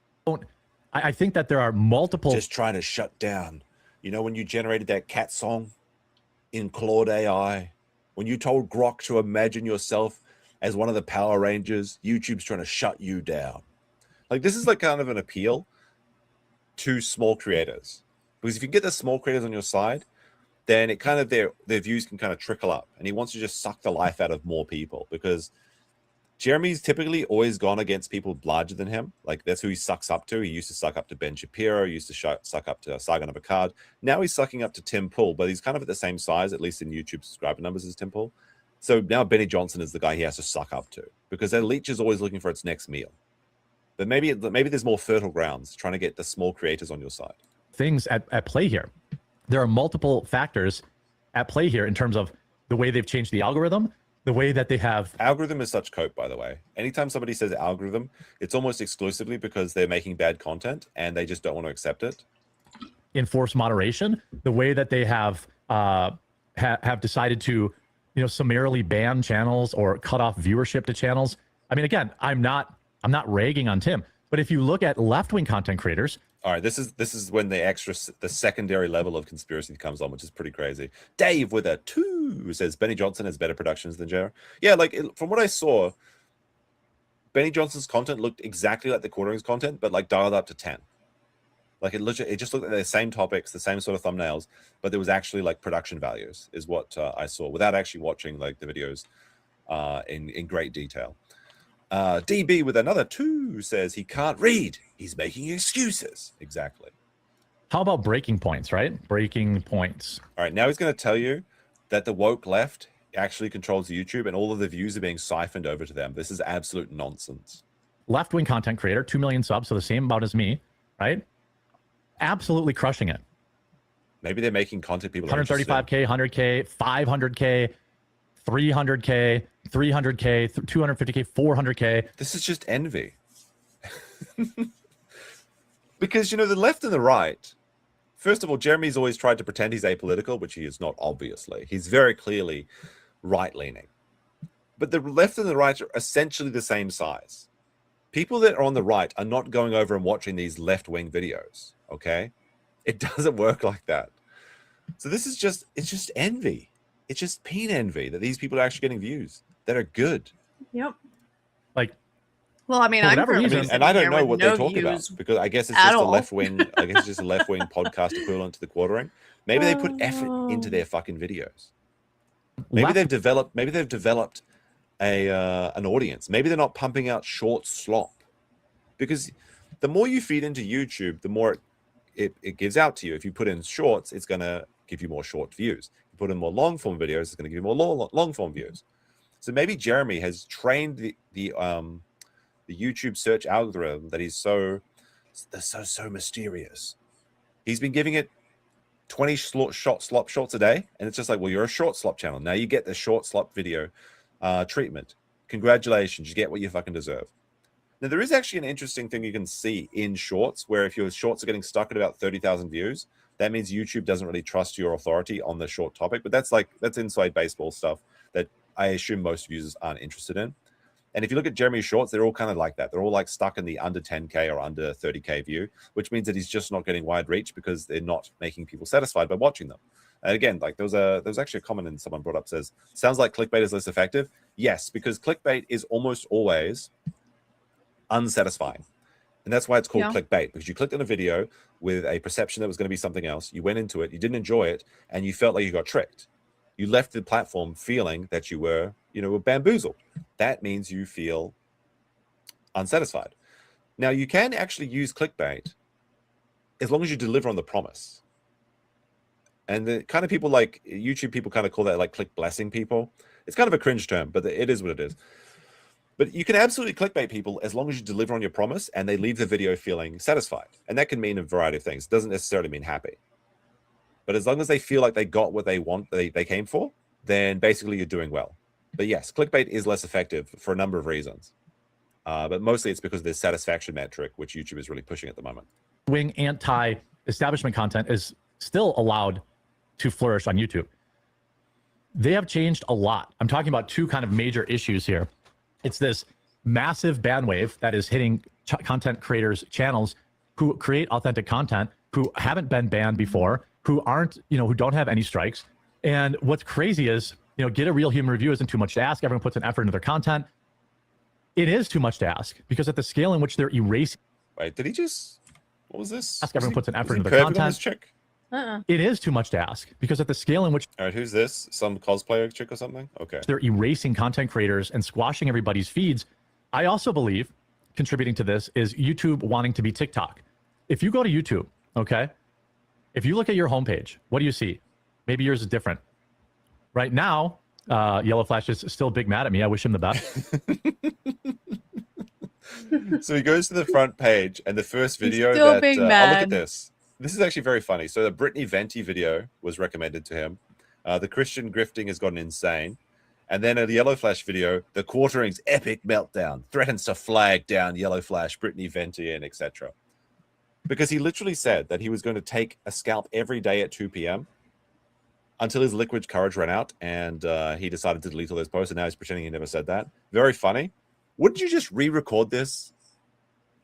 I think that there are multiple... Just trying to shut down. You know, when you generated that cat song in Claude AI, when you told Grok to imagine yourself as one of the Power Rangers, YouTube's trying to shut you down. Like, this is like kind of an appeal to small creators. Because if you get the small creators on your side, then it kind of their views can kind of trickle up. And he wants to just suck the life out of more people because Jeremy's typically always gone against people larger than him. Like, that's who he sucks up to. He used to suck up to Ben Shapiro. He used to suck up to Sargon of Akkad. Now he's sucking up to Tim Pool, but he's kind of at the same size, at least in YouTube subscriber numbers, as Tim Pool. So now Benny Johnson is the guy he has to suck up to because their leech is always looking for its next meal. But maybe there's more fertile grounds trying to get the small creators on your side. Things at play here. There are multiple factors at play here in terms of the way they've changed the algorithm, the way that they have algorithm is such cope, by the way. Anytime somebody says algorithm, it's almost exclusively because they're making bad content and they just don't want to accept it. enforced moderation, the way that they have decided to, summarily ban channels or cut off viewership to channels. I mean, again, I'm not ragging on Tim, but if you look at left-wing content creators. All right, this is when the secondary level of conspiracy comes on, which is pretty crazy. Dave with a 2 says Benny Johnson has better productions than JR. Yeah, from what I saw, Benny Johnson's content looked exactly like the Quartering's content, but like dialed up to 10. Like it just looked like the same topics, the same sort of thumbnails, but there was actually like production values, is what I saw without actually watching like the videos in great detail. DB with another 2 says he can't read. He's making excuses. Exactly. How about breaking points, right? Breaking points. All right. Now he's going to tell you that the woke left actually controls YouTube and all of the views are being siphoned over to them. This is absolute nonsense. Left-wing content creator, 2 million subs, so the same amount as me, right? Absolutely crushing it. Maybe they're making content people 135K, 100K, 500K, 300K, 300K, 250K, 400K. This is just envy. Because, the left and the right, first of all, Jeremy's always tried to pretend he's apolitical, which he is not, obviously. He's very clearly right-leaning. But the left and the right are essentially the same size. People that are on the right are not going over and watching these left-wing videos, okay? It doesn't work like that. So this is it's just envy. It's just peen envy that these people are actually getting views that are good. Yep. Well, I mean, and I don't know what they talk about because I guess it's just a left wing. I guess it's just a left wing podcast equivalent to the Quartering. Maybe they put effort into their fucking videos. Maybe they've developed an audience. Maybe they're not pumping out short slop, because the more you feed into YouTube, the more it gives out to you. If you put in shorts, it's going to give you more short views. If you put in more long form videos, it's going to give you more long form views. So maybe Jeremy has trained the YouTube search algorithm that he's so mysterious. He's been giving it 20 slop shorts a day, and it's just like, well, you're a short slop channel. Now you get the short slop video treatment. Congratulations, you get what you fucking deserve. Now there is actually an interesting thing you can see in shorts, where if your shorts are getting stuck at about 30,000 views, that means YouTube doesn't really trust your authority on the short topic. But that's inside baseball stuff that I assume most users aren't interested in. And if you look at Jeremy's shorts, they're all kind of like that. They're all like stuck in the under 10K or under 30K view, which means that he's just not getting wide reach because they're not making people satisfied by watching them. And again, like there was actually a comment and someone brought up, says, sounds like clickbait is less effective. Yes, because clickbait is almost always unsatisfying. And that's why it's called clickbait, because you clicked on a video with a perception that was going to be something else. You went into it, you didn't enjoy it, and you felt like you got tricked. You left the platform feeling that you were bamboozled. That means you feel unsatisfied. Now, you can actually use clickbait as long as you deliver on the promise. And the kind of people like YouTube people kind of call that like click blessing people. It's kind of a cringe term, but it is what it is. But you can absolutely clickbait people as long as you deliver on your promise and they leave the video feeling satisfied. And that can mean a variety of things. It doesn't necessarily mean happy. But as long as they feel like they got what they want, they came for, then basically you're doing well. But yes, clickbait is less effective for a number of reasons. But mostly it's because of this satisfaction metric, which YouTube is really pushing at the moment. Wing anti-establishment content is still allowed to flourish on YouTube. They have changed a lot. I'm talking about two kind of major issues here. It's this massive bandwave that is hitting content creators' channels who create authentic content, who haven't been banned before, who aren't, who don't have any strikes. And what's crazy is, get a real human review isn't too much to ask. Everyone puts an effort into their content. It is too much to ask because at the scale in which they're erasing. Wait, did he what was this? Everyone puts an effort into their content. Chick? It is too much to ask because at the scale in which. All right, who's this? Some cosplayer chick or something? Okay. They're erasing content creators and squashing everybody's feeds. I also believe contributing to this is YouTube wanting to be TikTok. If you go to YouTube, okay, if you look at your homepage, what do you see? Maybe yours is different. Right now, Yellow Flash is still big mad at me. I wish him the best. So he goes to the front page and the first video still that big look mad. at this. This is actually very funny. So the Brittany Venti video was recommended to him. The Christian grifting has gotten insane. And then a Yellow Flash video, the Quartering's epic meltdown, threatens to flag down Yellow Flash, Brittany Venti, and etc. Because he literally said that he was going to take a scalp every day at 2 p.m. until his liquid courage ran out, and he decided to delete all those posts, and now he's pretending he never said that. Very funny. Wouldn't you just re-record this?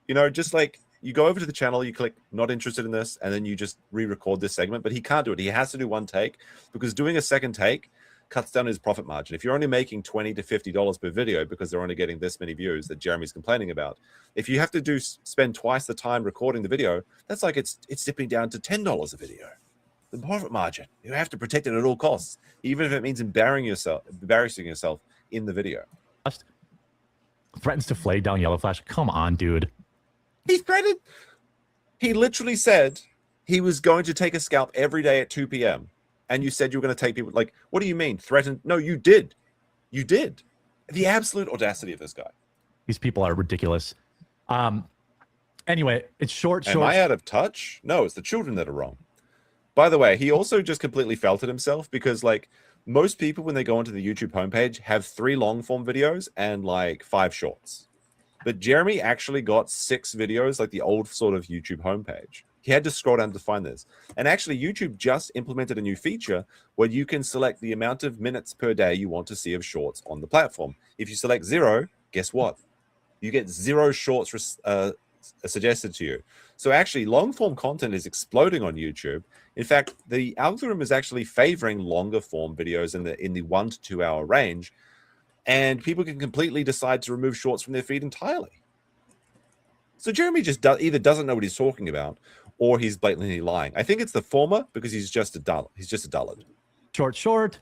You know, just like you go over to the channel, you click not interested in this, and then you just re-record this segment, but he can't do it. He has to do one take because doing a second take cuts down his profit margin. If you're only making $20 to $50 per video because they're only getting this many views that Jeremy's complaining about, if you have to spend twice the time recording the video, that's like it's dipping down to $10 a video. The profit margin, you have to protect it at all costs, even if it means embarrassing yourself in the video. Threatens to flag down Yellow Flash. Come on, dude. He threatened. He literally said he was going to take a scalp every day at 2 p.m. And you said you were going to take people. Like, what do you mean? Threatened? No, you did. You did. The absolute audacity of this guy. These people are ridiculous. Anyway, it's short. Am I out of touch? No, it's the children that are wrong. By the way, he also just completely felted himself because, like, most people, when they go onto the YouTube homepage, have 3 long-form videos and, like, 5 shorts. But Jeremy actually got 6 videos, like the old sort of YouTube homepage. He had to scroll down to find this. And actually, YouTube just implemented a new feature where you can select the amount of minutes per day you want to see of shorts on the platform. If you select 0, guess what? You get 0 shorts suggested to you. So actually, long-form content is exploding on YouTube. In fact, the algorithm is actually favoring longer form videos in the 1 to 2 hour range, and people can completely decide to remove shorts from their feed entirely. So Jeremy just either doesn't know what he's talking about, or he's blatantly lying. I think it's the former because he's just a dull. He's just a dullard. Short.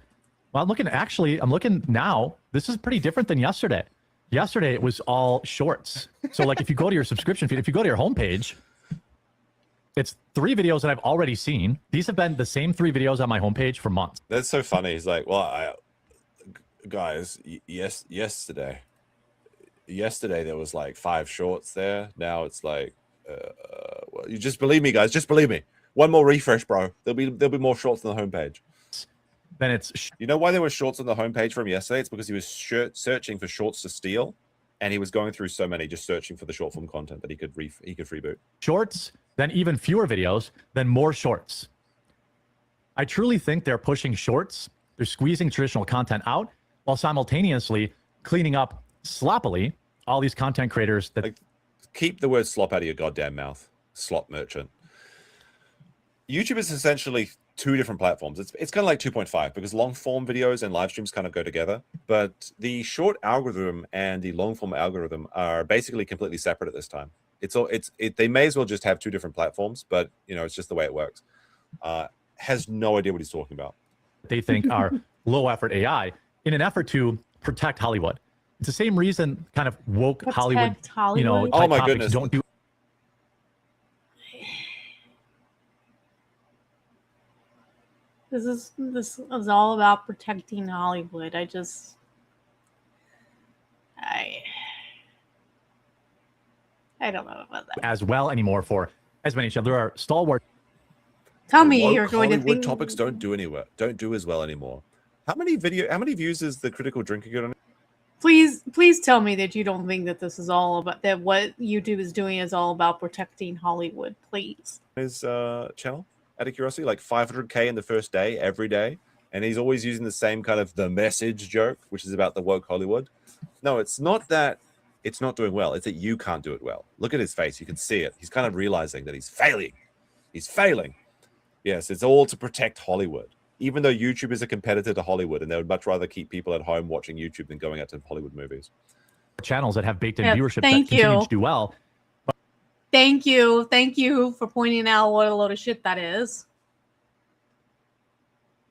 Well, I'm looking now. This is pretty different than yesterday. Yesterday it was all shorts. So like if you go to your subscription feed, if you go to your homepage, it's 3 videos that I've already seen. These have been the same 3 videos on my homepage for months. That's so funny. He's like, well, guys, yesterday there was like 5 shorts there. Now it's like, well, you just believe me, guys. Just believe me. One more refresh, bro. There'll be more shorts on the homepage. Then it's you know why there were shorts on the homepage from yesterday? It's because he was searching for shorts to steal, and he was going through so many, just searching for the short form content that he could freeboot. Shorts, then even fewer videos, then more shorts. I truly think they're pushing shorts. They're squeezing traditional content out while simultaneously cleaning up sloppily all these content creators that keep the word slop out of your goddamn mouth, slop merchant. YouTube is essentially 2 different platforms. It's kind of like 2.5 because long form videos and live streams kind of go together. But the short algorithm and the long form algorithm are basically completely separate at this time. They may as well just have 2 different platforms, but you know, it's just the way it works. Has no idea what he's talking about. They think are low effort AI in an effort to protect Hollywood. It's the same reason kind of woke Hollywood, you know, oh my topics goodness. don't do. This is all about protecting Hollywood. I don't know about that. As well anymore for as many. There are stalwart. Tell me you're going to Hollywood think topics don't do as well anymore. How many views is the Critical Drinker get on? Please tell me that you don't think that this is all about that what YouTube is doing is all about protecting Hollywood, please. His channel, out of curiosity, like 500K in the first day, every day. And he's always using the same kind of the message joke, which is about the woke Hollywood. No, it's not that it's not doing well. It's that you can't do it well. Look at his face. You can see it. He's kind of realizing that he's failing. He's failing. Yes, it's all to protect Hollywood. Even though YouTube is a competitor to Hollywood, and they would much rather keep people at home watching YouTube than going out to Hollywood movies. Channels that have baked in Yeah, viewership that thank continue you. to do well. Thank you for pointing out what a load of shit that is.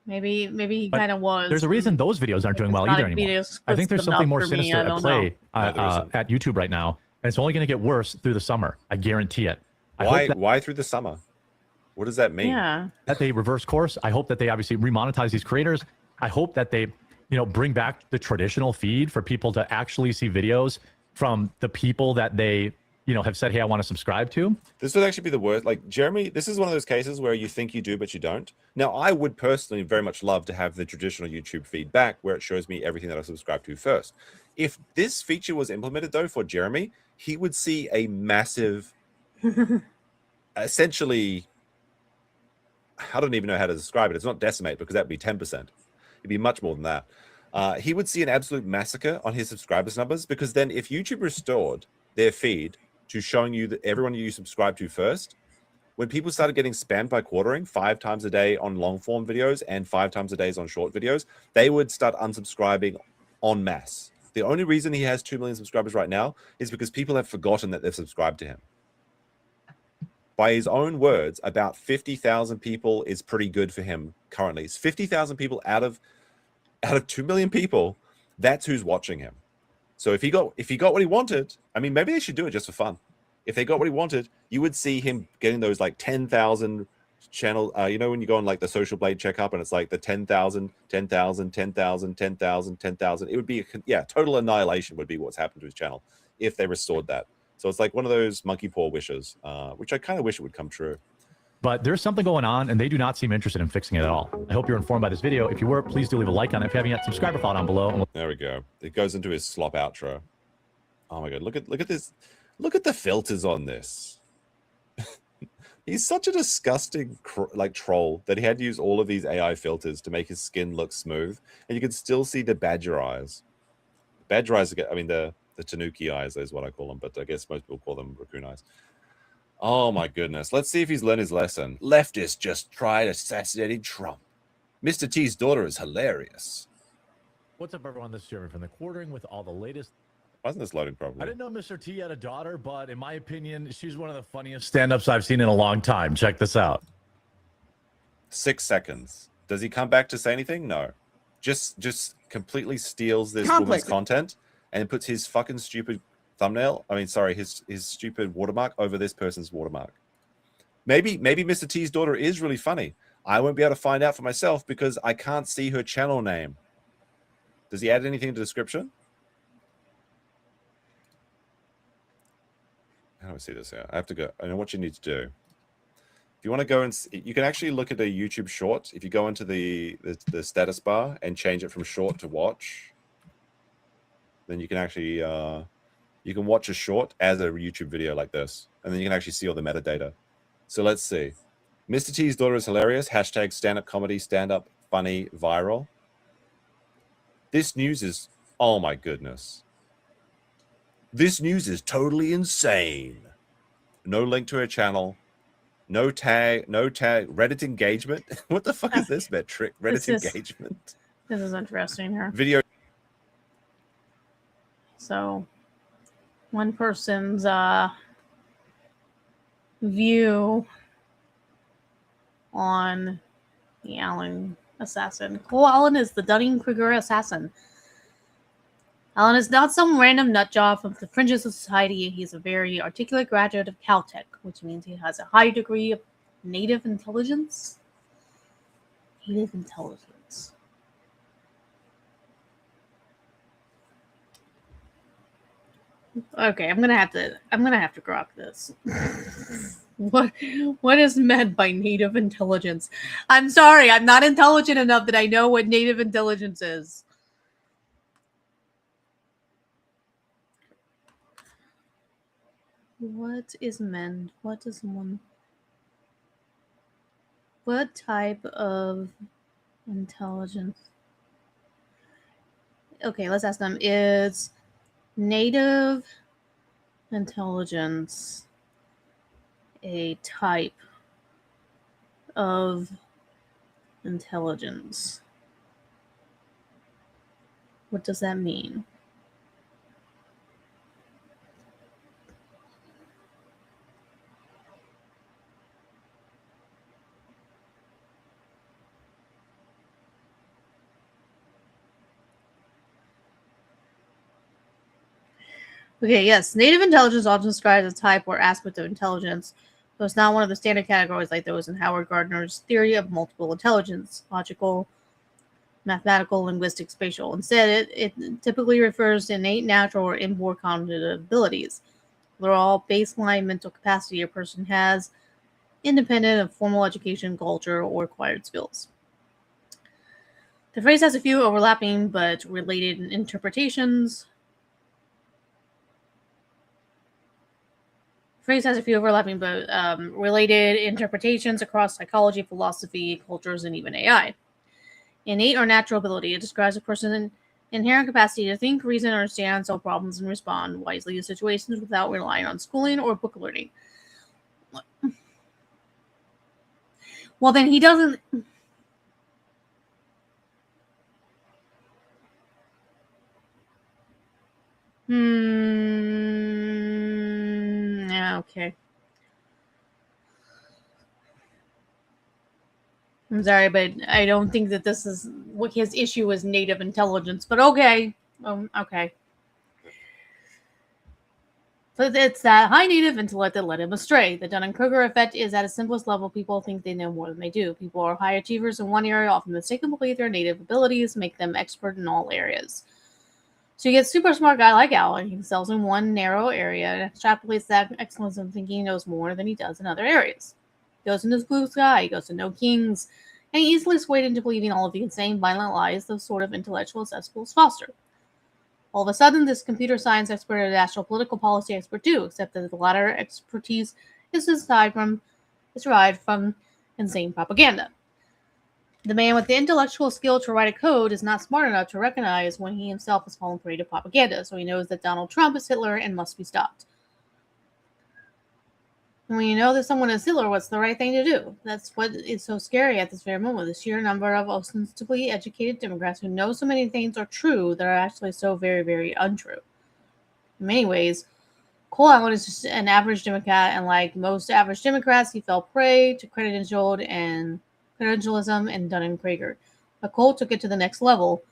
Maybe he But kind of was. There's a reason those videos aren't doing well either anymore. I think there's something more sinister at play at YouTube right now, and it's only going to get worse through the summer. I guarantee it. Why through the summer? What does that mean? Yeah. That they reverse course. I hope that they obviously remonetize these creators. I hope that they, bring back the traditional feed for people to actually see videos from the people that they, have said, hey, I want to subscribe to. This would actually be the worst. Like, Jeremy, this is one of those cases where you think you do, but you don't. Now, I would personally very much love to have the traditional YouTube feedback where it shows me everything that I subscribe to first. If this feature was implemented, though, for Jeremy, he would see a massive, essentially, I don't even know how to describe it. It's not decimate because that would be 10%. It'd be much more than that. He would see an absolute massacre on his subscribers numbers, because then if YouTube restored their feed to showing you that everyone you subscribe to first, when people started getting spammed by quartering 5 times a day on long form videos and 5 times a day on short videos, they would start unsubscribing en masse. The only reason he has 2 million subscribers right now is because people have forgotten that they've subscribed to him. By his own words, about 50,000 people is pretty good for him currently. It's 50,000 people out of 2 million people. That's who's watching him. So if he got what he wanted, I mean, maybe they should do it just for fun. If they got what he wanted, you would see him getting those like 10,000 channel. When you go on like the Social Blade checkup and it's like the 10,000, 10,000, 10,000, 10,000, 10,000. It would be total annihilation would be what's happened to his channel if they restored that. So it's like one of those monkey paw wishes, which I kind of wish it would come true. But there's something going on, and they do not seem interested in fixing it at all. I hope you're informed by this video. If you were, please do leave a like on it. If you haven't yet, subscribe or follow down below. There we go. It goes into his slop outro. Oh my god, look at this. Look at the filters on this. He's such a disgusting troll that he had to use all of these AI filters to make his skin look smooth, and you can still see the badger eyes. Badger eyes, I mean the tanuki eyes is what I call them, but I guess most people call them raccoon eyes. Oh my goodness. Let's see if he's learned his lesson. Leftists just tried assassinating Trump. Mr. T's daughter is hilarious. What's up, everyone? This is Jeremy from The Quartering with all the latest. Why isn't this loading properly? I didn't know Mr. T had a daughter, but in my opinion, she's one of the funniest stand-ups I've seen in a long time. Check this out. 6 seconds. Does he come back to say anything? No. Just completely steals this woman's content and puts his fucking stupid thumbnail. I mean, sorry, his stupid watermark over this person's watermark. Maybe Mr. T's daughter is really funny. I won't be able to find out for myself because I can't see her channel name. Does he add anything to the description? How do I see this here? I have to go. I know what you need to do. If you want to go and you can actually look at a YouTube short. If you go into the status bar and change it from short to watch, then you can actually you can watch a short as a YouTube video like this, and then you can actually see all the metadata. So let's see. Mr. T's daughter is hilarious. Hashtag stand-up comedy, stand-up funny, viral. This news is, oh my goodness. This news is totally insane. No link to her channel. No tag, Reddit engagement. What the fuck is this metric? Reddit engagement. This is interesting here. Video. So, one person's view on the Alan assassin. Cole Allen is the Dunning-Kruger assassin. Alan is not some random nutjob from the fringes of society. He's a very articulate graduate of Caltech, which means he has a high degree of native intelligence. Native intelligence. Okay, I'm gonna have to grok this. What is meant by native intelligence? I'm sorry, I'm not intelligent enough that I know what native intelligence is. What is meant? What is one? What type of intelligence? Okay, let's ask them. Is native intelligence a type of intelligence? What does that mean? Okay, yes. Native intelligence often described as a type or aspect of intelligence, but it's not one of the standard categories like those in Howard Gardner's theory of multiple intelligence, logical, mathematical, linguistic, spatial. Instead, it typically refers to innate, natural, or inborn cognitive abilities. They're all baseline mental capacity a person has, independent of formal education, culture, or acquired skills. The phrase has a few overlapping but related interpretations. Related interpretations across psychology, philosophy, cultures, and even AI. Innate or natural ability. It describes a person's inherent capacity to think, reason, understand, solve problems, and respond wisely to situations without relying on schooling or book learning. Well, then he doesn't. Yeah, okay. I'm sorry, but I don't think that this is what his issue is native intelligence, but okay. Okay. But it's that high native intellect that led him astray. The Dunning-Kruger effect is at its simplest level, people think they know more than they do. People are high achievers in one area, often mistakenly believe their native abilities make them expert in all areas. So you get a super smart guy like Al, and he excels in one narrow area and extrapolates that excellence in thinking he knows more than he does in other areas. He goes into his blue sky, he goes to know kings, and he easily swayed into believing all of the insane, violent lies those sort of intellectual cesspools foster. All of a sudden, this computer science expert and national political policy expert do, except that the latter expertise is derived from insane propaganda. The man with the intellectual skill to write a code is not smart enough to recognize when he himself has fallen prey to propaganda, so he knows that Donald Trump is Hitler and must be stopped. And when you know that someone is Hitler, what's the right thing to do? That's what is so scary at this very moment. The sheer number of ostensibly educated Democrats who know so many things are true that are actually so very, very untrue. In many ways, Cole Allen is just an average Democrat, and like most average Democrats, he fell prey to credentialism and Dunning-Kruger. But Cole took it to the next level.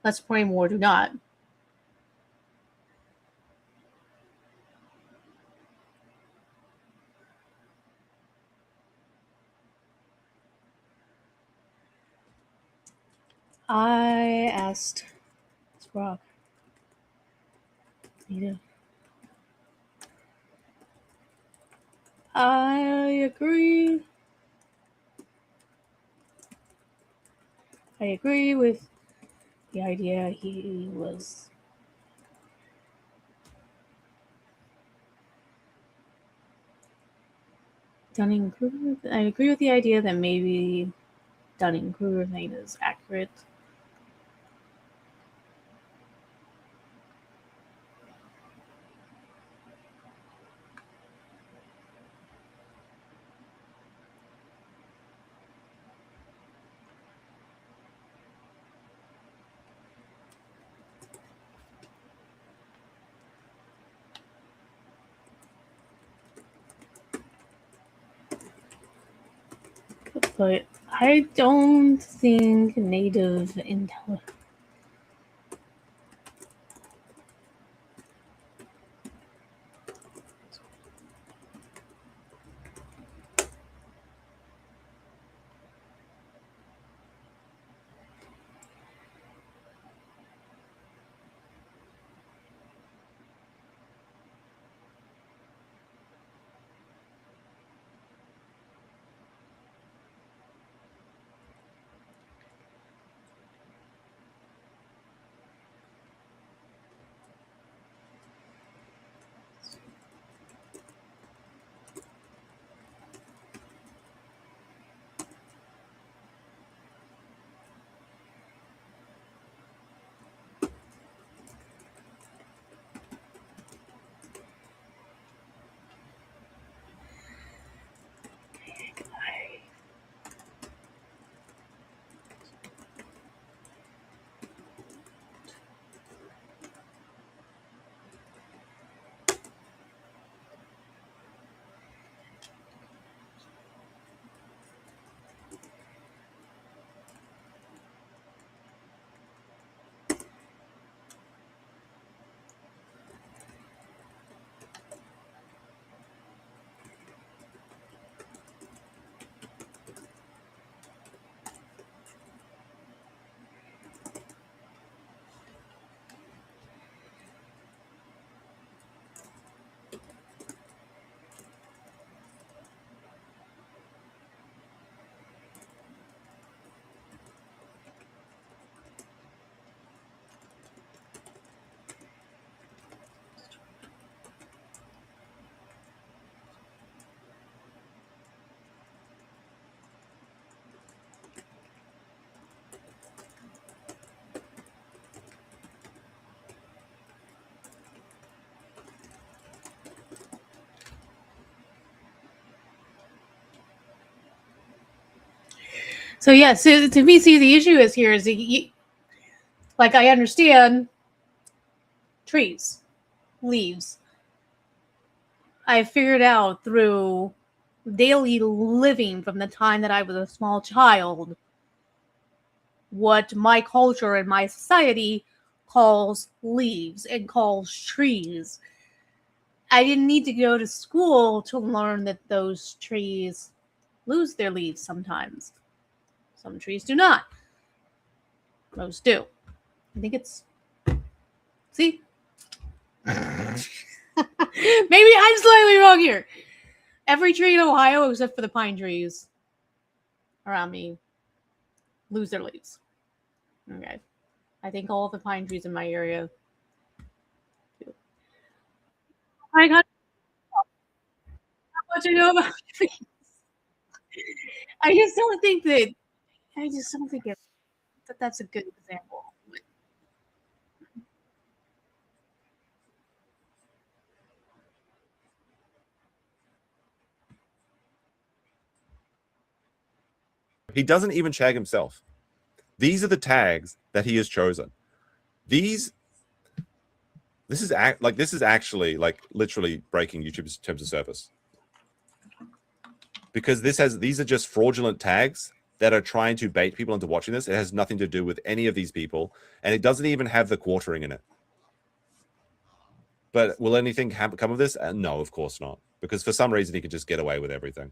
Let's pray more do not. I asked Rock. I agree. I agree with the idea he was Dunning-Kruger. I agree with the idea that maybe Dunning-Kruger thing is accurate. But I don't think native intelligence. So yeah, so to me, see, the issue is here is like I understand trees, leaves. I figured out through daily living from the time that I was a small child what my culture and my society calls leaves and calls trees. I didn't need to go to school to learn that those trees lose their leaves sometimes. Some trees do not. Most do. I think it's... See? Maybe I'm slightly wrong here. Every tree in Ohio, except for the pine trees around me, lose their leaves. Okay. I think all of the pine trees in my area do. I got what you know about trees. I just don't think that that's a good example. He doesn't even tag himself. These are the tags that he has chosen. This is actually like literally breaking YouTube's terms of service, because these are just fraudulent tags that are trying to bait people into watching this. It has nothing to do with any of these people, and it doesn't even have the quartering in it. But will anything come of this? No, of course not, because for some reason he could just get away with everything.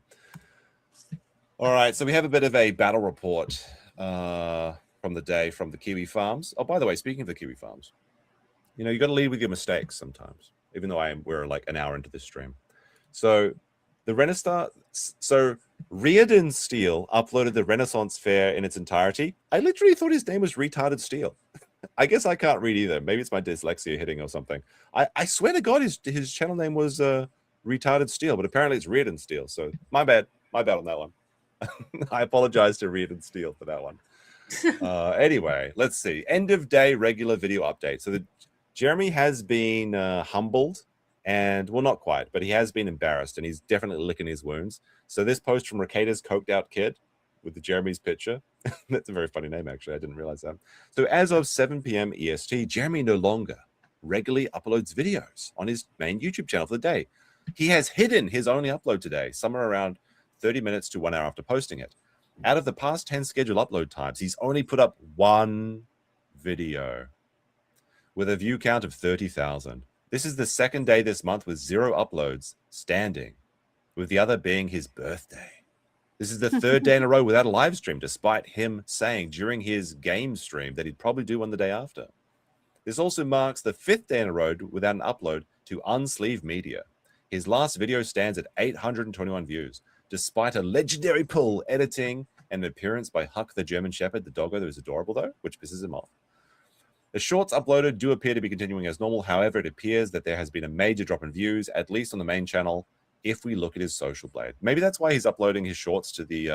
All right, so we have a bit of a battle report from the day from the Kiwi Farms. Oh, by the way, speaking of the Kiwi Farms, you know, you got to lead with your mistakes sometimes, even though we're like an hour into this stream. So the Renaissance, so Reardon Steele uploaded the Renaissance Fair in its entirety. I literally thought his name was Retarded Steele. I guess I can't read either. Maybe it's my dyslexia hitting or something. I swear to God, his channel name was Retarded Steele, but apparently it's Reardon Steele. So my bad on that one. I apologize to Reardon Steele for that one. Anyway, let's see. End of day regular video update. So Jeremy has been humbled, and well, not quite, but he has been embarrassed, and he's definitely licking his wounds. So this post from Ricada's coked out kid with the Jeremy's picture. That's a very funny name, actually. I didn't realize that. So as of 7 p.m. EST, Jeremy no longer regularly uploads videos on his main YouTube channel for the day. He has hidden his only upload today, somewhere around 30 minutes to 1 hour after posting it. Out of the past 10 scheduled upload times, he's only put up one video with a view count of 30,000. This is the second day this month with 0 uploads standing, with the other being his birthday. This is the third day in a row without a live stream, despite him saying during his game stream that he'd probably do one the day after. This also marks the 5th day in a row without an upload to Unsleeve Media. His last video stands at 821 views, despite a legendary pull, editing, and an appearance by Huck the German Shepherd, the doggo that is adorable, though, which pisses him off. The shorts uploaded do appear to be continuing as normal. However, it appears that there has been a major drop in views, at least on the main channel, if we look at his social blade. Maybe that's why he's uploading his shorts to the...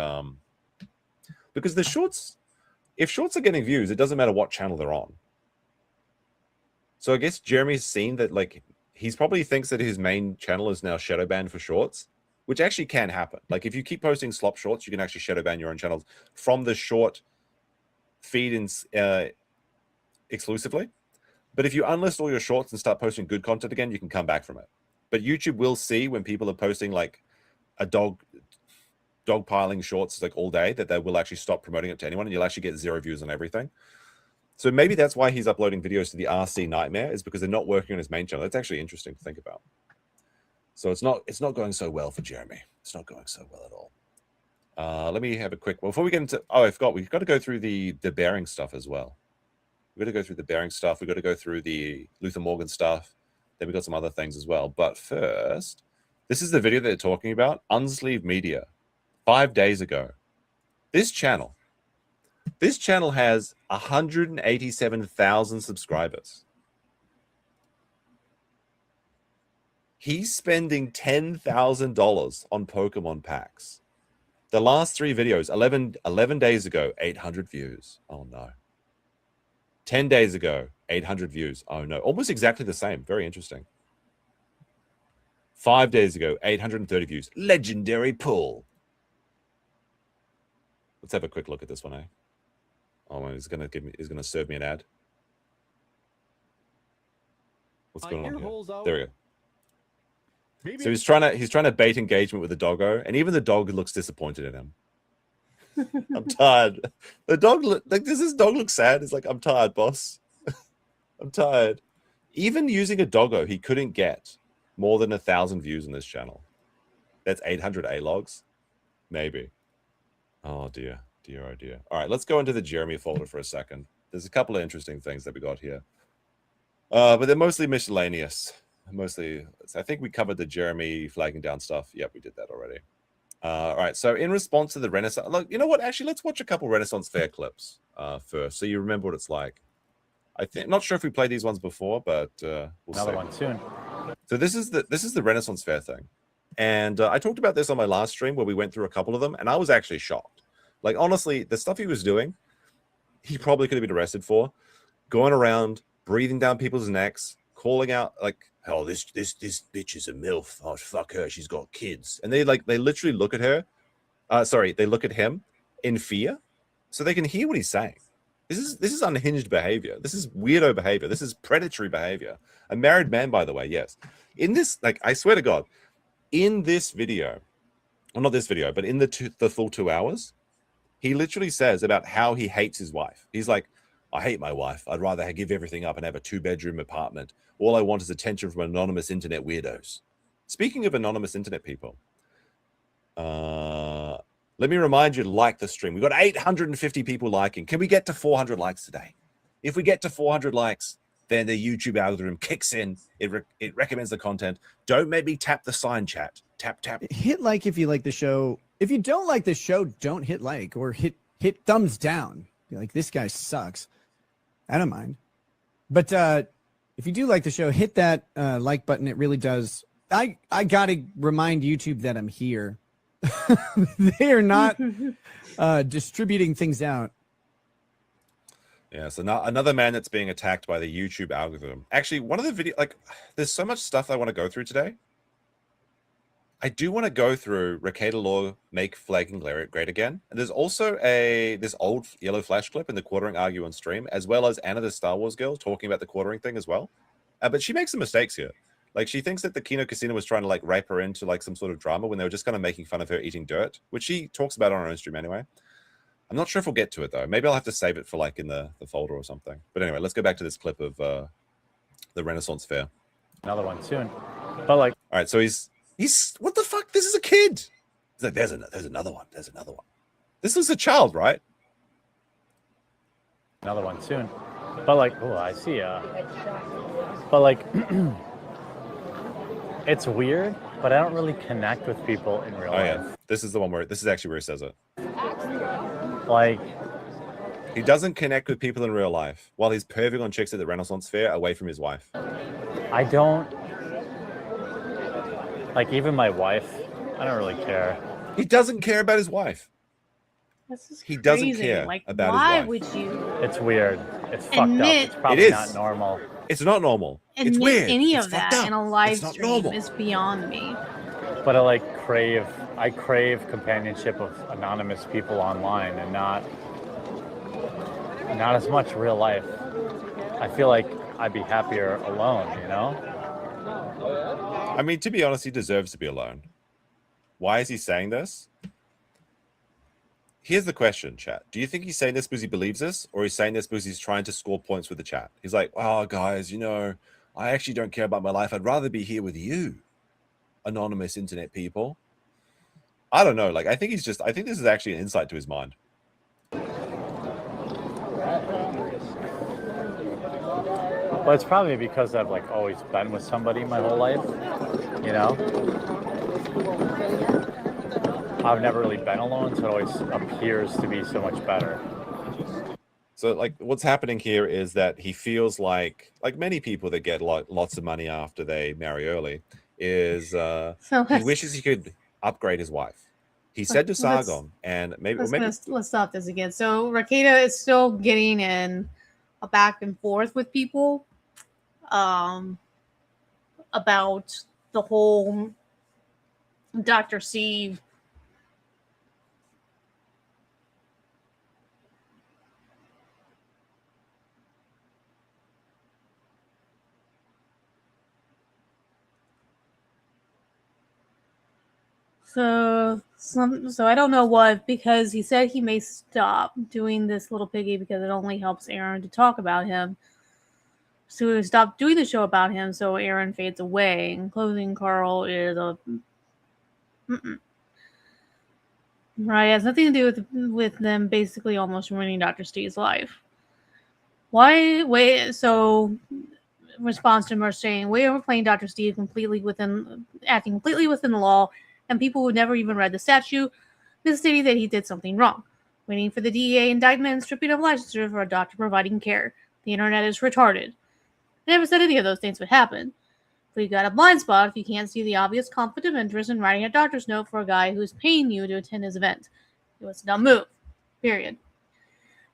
because the shorts... If shorts are getting views, it doesn't matter what channel they're on. So I guess Jeremy's seen that, like, he's probably thinks that his main channel is now shadow banned for shorts, which actually can happen. Like, if you keep posting slop shorts, you can actually shadow ban your own channels from the short feed in, exclusively. But if you unlist all your shorts and start posting good content again, you can come back from it. But YouTube will see when people are posting like a dog piling shorts like all day, that they will actually stop promoting it to anyone, and you'll actually get 0 views on everything. So maybe that's why he's uploading videos to the RC Nightmare, is because they're not working on his main channel. That's actually interesting to think about. So it's not going so well for Jeremy. It's not going so well at all. Let me have a quick... Well, before we get into... Oh, I forgot. We've got to go through the bearing stuff as well. We've got to go through the bearing stuff. We've got to go through the Luther Morgan stuff. Then we've got some other things as well. But first, this is the video that they're talking about. Unsleeve Media. 5 days ago. This channel has 187,000 subscribers. He's spending $10,000 on Pokemon packs. The last 3 videos, 11 days ago, 800 views. Oh, no. 10 days ago, 800 views. Oh, no. Almost exactly the same. Very interesting. 5 days ago, 830 views. Legendary pull. Let's have a quick look at this one, eh? Oh, he's gonna serve me an ad. What's going on here? There we go. So he's trying to bait engagement with the doggo, and even the dog looks disappointed in him. I'm tired. The dog does this dog look sad? It's like, I'm tired, boss. I'm tired. Even using a doggo, he couldn't get more than 1,000 views on this channel. That's 800 A-logs, maybe. Oh dear, dear, oh dear. All right, let's go into the Jeremy folder for a second. There's a couple of interesting things that we got here, but they're mostly miscellaneous. Mostly, I think we covered the Jeremy flagging down stuff. Yep, we did that already. All right, so in response to the Renaissance, look, you know what? Actually, let's watch a couple Renaissance Fair clips first, so you remember what it's like. Not sure if we played these ones before, but we'll Another see. one soon. So this is the Renaissance Fair thing, and I talked about this on my last stream where we went through a couple of them, and I was actually shocked. Like, honestly, the stuff he was doing, he probably could have been arrested for. Going around, breathing down people's necks, calling out like, "Oh, this bitch is a MILF. Oh, fuck her. She's got kids." And they literally look at her. They look at him in fear, so they can hear what he's saying. This is unhinged behavior. This is weirdo behavior. This is predatory behavior. A married man, by the way, yes. In this, like, I swear to God, in this video, well, not this video, but in the full 2 hours, he literally says about how he hates his wife. He's like, "I hate my wife. I'd rather give everything up and have a 2-bedroom apartment. All I want is attention from anonymous internet weirdos." Speaking of anonymous internet people, let me remind you to like the stream. We've got 850 people liking. Can we get to 400 likes today? If we get to 400 likes, then the YouTube algorithm kicks in. It recommends the content. Don't make me tap the sign, chat. Tap, tap. Hit like if you like the show. If you don't like the show, don't hit like or hit thumbs down. Be like, this guy sucks. I don't mind. But if you do like the show, hit that like button. It really does. I got to remind YouTube that I'm here. They are not distributing things out. Yeah, so now another man that's being attacked by the YouTube algorithm. Actually, one of the video, like, there's so much stuff I want to go through today. I do want to go through Rekieta Law make flagging great again. And there's also this old Yellow Flash clip in the Quartering Argue on stream, as well as Anna the Star Wars girl talking about the quartering thing as well. But she makes some mistakes here. Like, she thinks that the Kino Casino was trying to like rape her into like some sort of drama when they were just kind of making fun of her eating dirt, which she talks about on her own stream anyway. I'm not sure if we'll get to it though. Maybe I'll have to save it for like in the folder or something. But anyway, let's go back to this clip of the Renaissance Fair. Another one soon. But like, all right, so he's what the fuck? This is a kid. He's like, there's another one. There's another one. This is a child, right? Another one soon. But like, oh, I see. But like, it's weird, but I don't really connect with people in real life. Yeah, this is the one where this is actually where he says it. Like, he doesn't connect with people in real life while he's perving on chicks at the Renaissance Fair away from his wife. I don't like, even my wife. I don't really care. He doesn't care about his wife. This is He doesn't crazy. care Like, about why his wife. would you It's weird. It's fucked up. Admit- It's probably It is. not normal. It's not normal. It's admit weird. any It's of fucked that up. in a live It's not stream normal. is beyond me. But I crave companionship of anonymous people online and not as much real life. I feel like I'd be happier alone, you know? I mean, to be honest, he deserves to be alone. Why is he saying this? Here's the question, chat. Do you think he's saying this because he believes this, or he's saying this because he's trying to score points with the chat? He's like, "Oh, guys, you know, I actually don't care about my life. I'd rather be here with you, anonymous internet people." I don't know. Like, I think this is actually an insight to his mind. Well, it's probably because I've like always been with somebody my whole life, you know? I've never really been alone, so it always appears to be so much better. So, like, what's happening here is that he feels like many people that get lots of money after they marry early, is he wishes he could upgrade his wife. He said to Sargon, and maybe Let's stop this again. So Rekieta is still getting in a back and forth with people about the whole Dr. Steve So I don't know what, because he said he may stop doing this little piggy because it only helps Aaron to talk about him. So he stopped doing the show about him, so Aaron fades away. And closing Carl is a right. It has nothing to do with them basically almost ruining Dr. Steve's life. Why wait? So response to Merce saying, "We are playing Dr. Steve acting completely within the law, and people who never even read the statute, misstating that he did something wrong. Waiting for the DEA indictment and stripping of licensure for a doctor providing care. The internet is retarded. I never said any of those things would happen. But you got a blind spot if you can't see the obvious conflict of interest in writing a doctor's note for a guy who's paying you to attend his event. It was a dumb move. Period.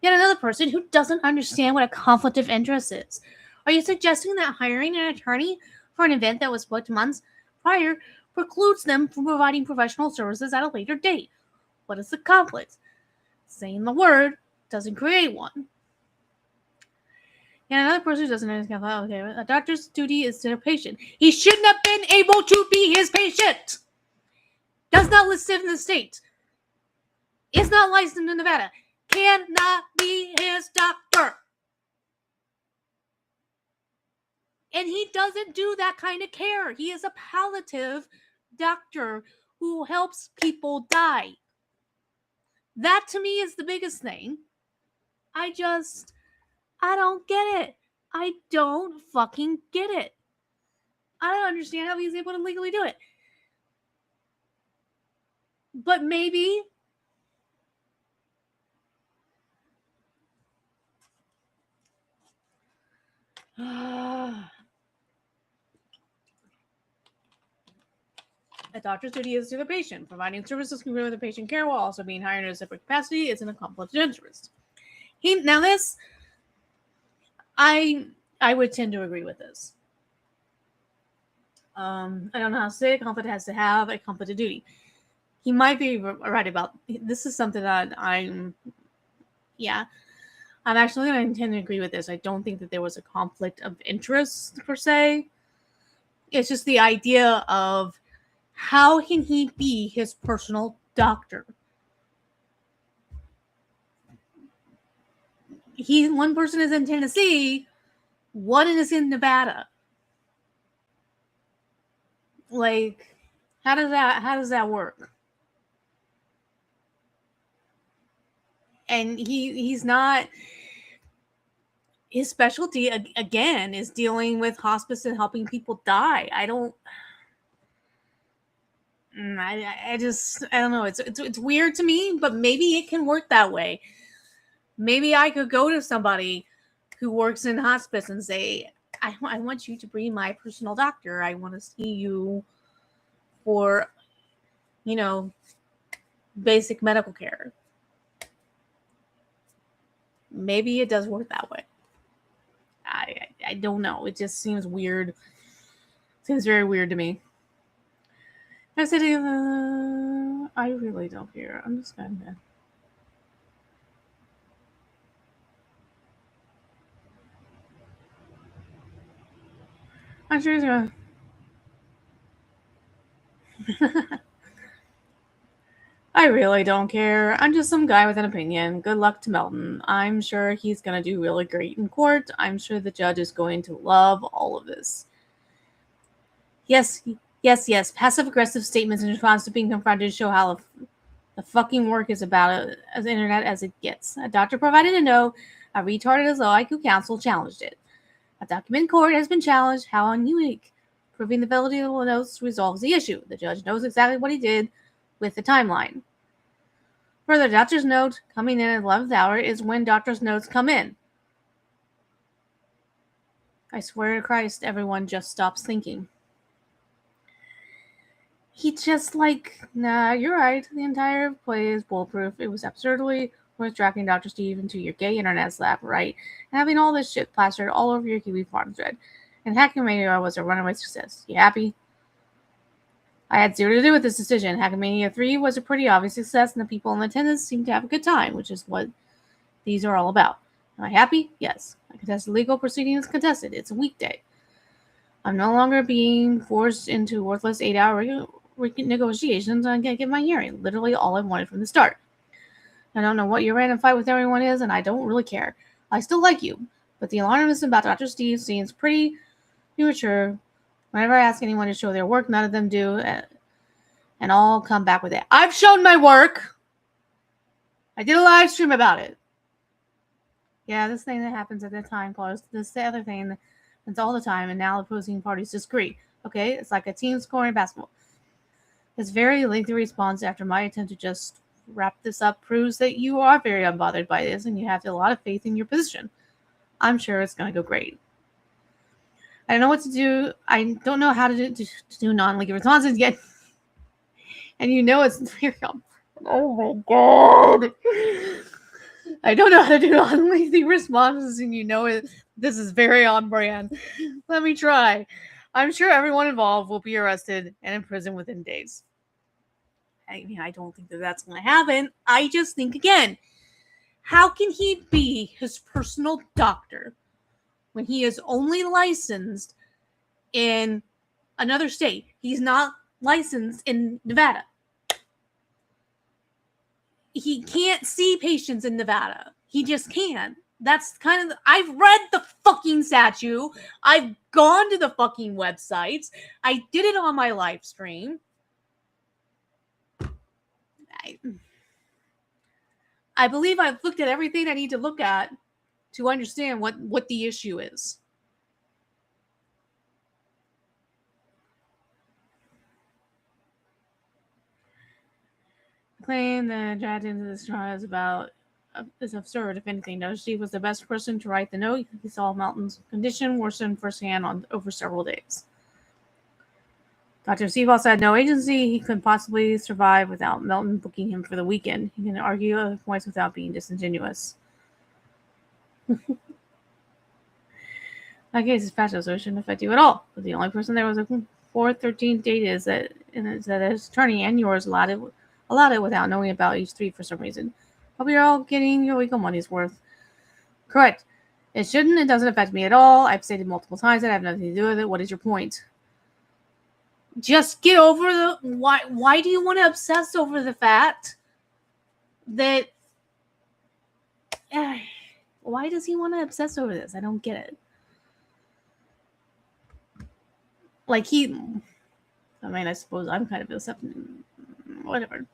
Yet another person who doesn't understand what a conflict of interest is. Are you suggesting that hiring an attorney for an event that was booked months prior precludes them from providing professional services at a later date? What is the conflict? Saying the word doesn't create one. And another person who doesn't understand, okay, a doctor's duty is to their patient. He shouldn't have been able to be his patient. Does not live in the state. Is not licensed in Nevada. Cannot be his doctor. And he doesn't do that kind of care. He is a palliative doctor who helps people die. That to me is the biggest thing. I don't get it. I don't fucking get it. I don't understand how he's able to legally do it. But maybe a doctor's duty is to the patient. Providing services congruent with the patient care while also being hired in a separate capacity is in a conflict of interest. I would tend to agree with this. I don't know how to say it. Conflict has to have a conflict of duty. He might be right about this. Is something that I'm actually going to tend to agree with this. I don't think that there was a conflict of interest per se. It's just the idea of how can he be his personal doctor? One person is in Tennessee, one is in Nevada. Like, how does that work? And he's not. His specialty again is dealing with hospice and helping people die. I don't know. It's weird to me, but maybe it can work that way. Maybe I could go to somebody who works in hospice and say, I want you to be my personal doctor. I want to see you for, basic medical care. Maybe it does work that way. I don't know. It just seems weird. Seems very weird to me. I said, I really don't care. I'm just kind of. I'm sure he's gonna. I really don't care. I'm just some guy with an opinion. Good luck to Melton. I'm sure he's going to do really great in court. I'm sure the judge is going to love all of this. Yes. Passive-aggressive statements in response to being confronted show how the fucking work is about as internet as it gets. A doctor provided a note. A retarded as low IQ counsel challenged it. A document in court has been challenged. How unique. Proving the validity of the notes resolves the issue. The judge knows exactly what he did with the timeline. Further, doctor's note coming in at the 11th hour is when doctor's notes come in. I swear to Christ, everyone just stops thinking. He just nah, you're right. The entire play is bulletproof. It was absurdly worth tracking Dr. Steve into your gay internet slap, right? And having all this shit plastered all over your Kiwi Farm thread. And Hacking Mania was a runaway success. You happy? I had zero to do with this decision. Hackmania 3 was a pretty obvious success, and the people in attendance seemed to have a good time, which is what these are all about. Am I happy? Yes. I contested legal proceedings contested. It's a weekday. I'm no longer being forced into worthless 8-hour negotiations and get my hearing. Literally all I wanted from the start. I don't know what your random fight with everyone is, and I don't really care. I still like you, but the alarmism about Dr. Steve seems pretty immature. Whenever I ask anyone to show their work, none of them do, and I'll come back with it. I've shown my work. I did a live stream about it. Yeah, this thing that happens at that time, Carlos. This is the other thing that's all the time, and now opposing parties disagree. Okay, it's like a team scoring basketball. This very lengthy response after my attempt to just wrap this up proves that you are very unbothered by this, and you have a lot of faith in your position. I'm sure it's going to go great. I don't know what to do. I don't know how to do non-legal responses yet. And you know it's very oh my god. I don't know how to do non-lengthy responses, and you know it. This is very on brand. Let me try. I'm sure everyone involved will be arrested and in prison within days. I mean, I don't think that that's going to happen. I just think, again, how can he be his personal doctor when he is only licensed in another state? He's not licensed in Nevada. He can't see patients in Nevada. He just can't. That's kind of... I've read the fucking statute. I've gone to the fucking websites. I did it on my live stream. I believe I've looked at everything I need to look at to understand what the issue is. Claim that dragged into this trial is absurd. If anything, Dr. Steve was the best person to write the note. He saw Melton's condition worsen firsthand over several days. Dr. Steve also had no agency. He couldn't possibly survive without Melton booking him for the weekend. He can argue other points without being disingenuous. My case is factual, so it shouldn't affect you at all. But the only person there was a 413 date is that his attorney and yours allowed it without knowing about each three for some reason. Hope you're all getting your legal money's worth. Correct. It shouldn't. It doesn't affect me at all. I've stated multiple times that I have nothing to do with it. What is your point? Just get over the... Why do you want to obsess over the fact that... why does he want to obsess over this? I don't get it. Like he... I mean, I suppose I'm kind of obsessed. Whatever.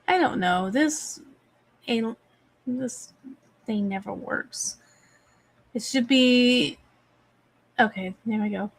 I don't know. This thing never works. It should be... Okay, there we go.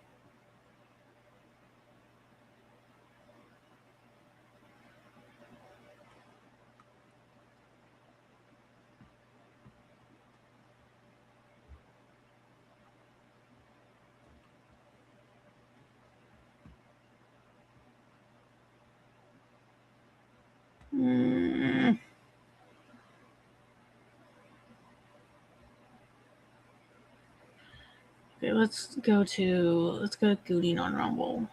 Okay, let's go to Gooding on Rumble.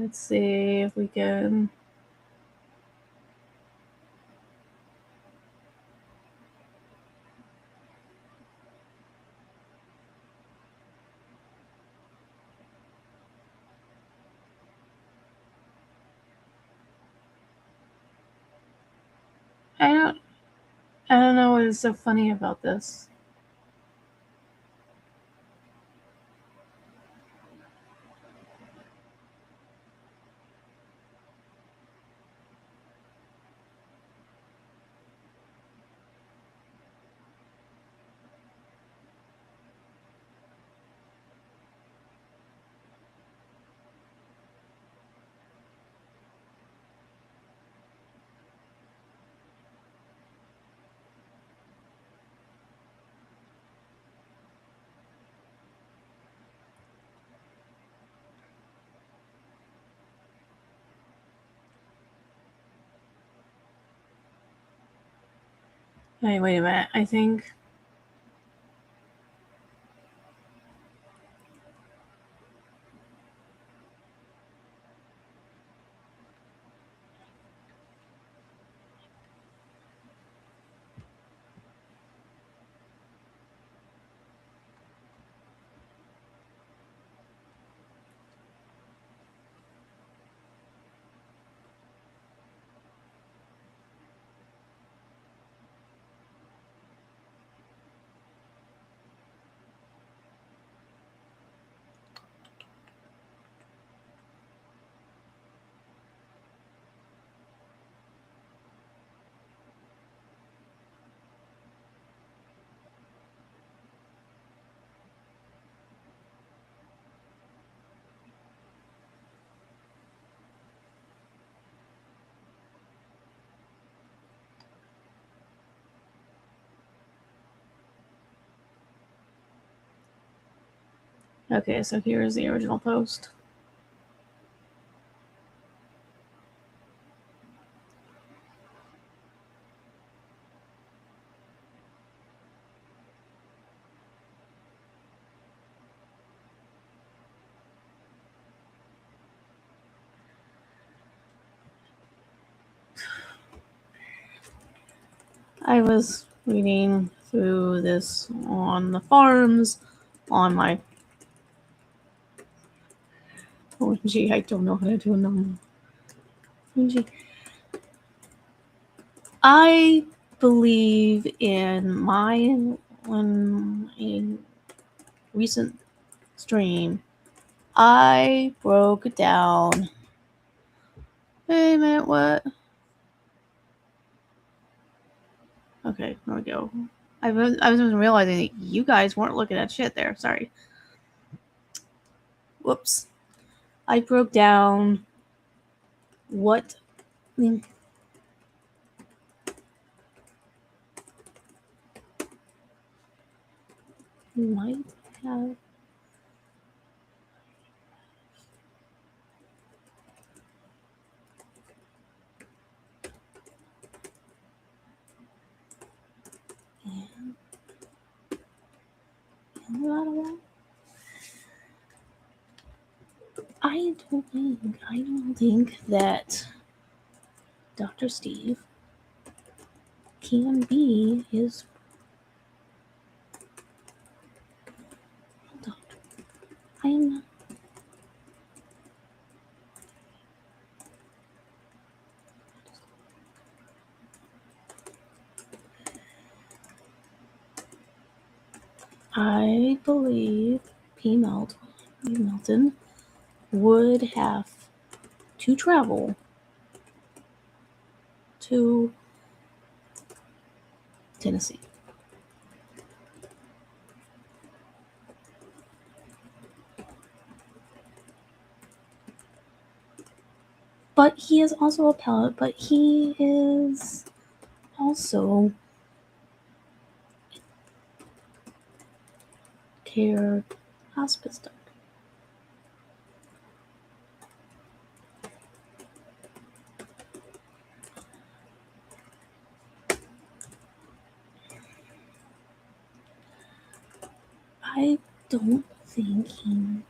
Let's see if we can... I don't know what is so funny about this. Hey, wait a minute. I think. Okay, so here's the original post. I was reading through this on the forums, on my. OMG, I don't know how to do a number. OMG. I believe in a recent stream, I broke down. Wait a minute, what? Okay, there we go. I wasn't realizing that you guys weren't looking at shit there. Sorry. Whoops. I broke down what. Might have. I don't think that Dr. Steve can be his doctor. I am not. I believe Melton would have to travel to Tennessee. But he is also a pilot, but he is also care hospice doctor. I don't think he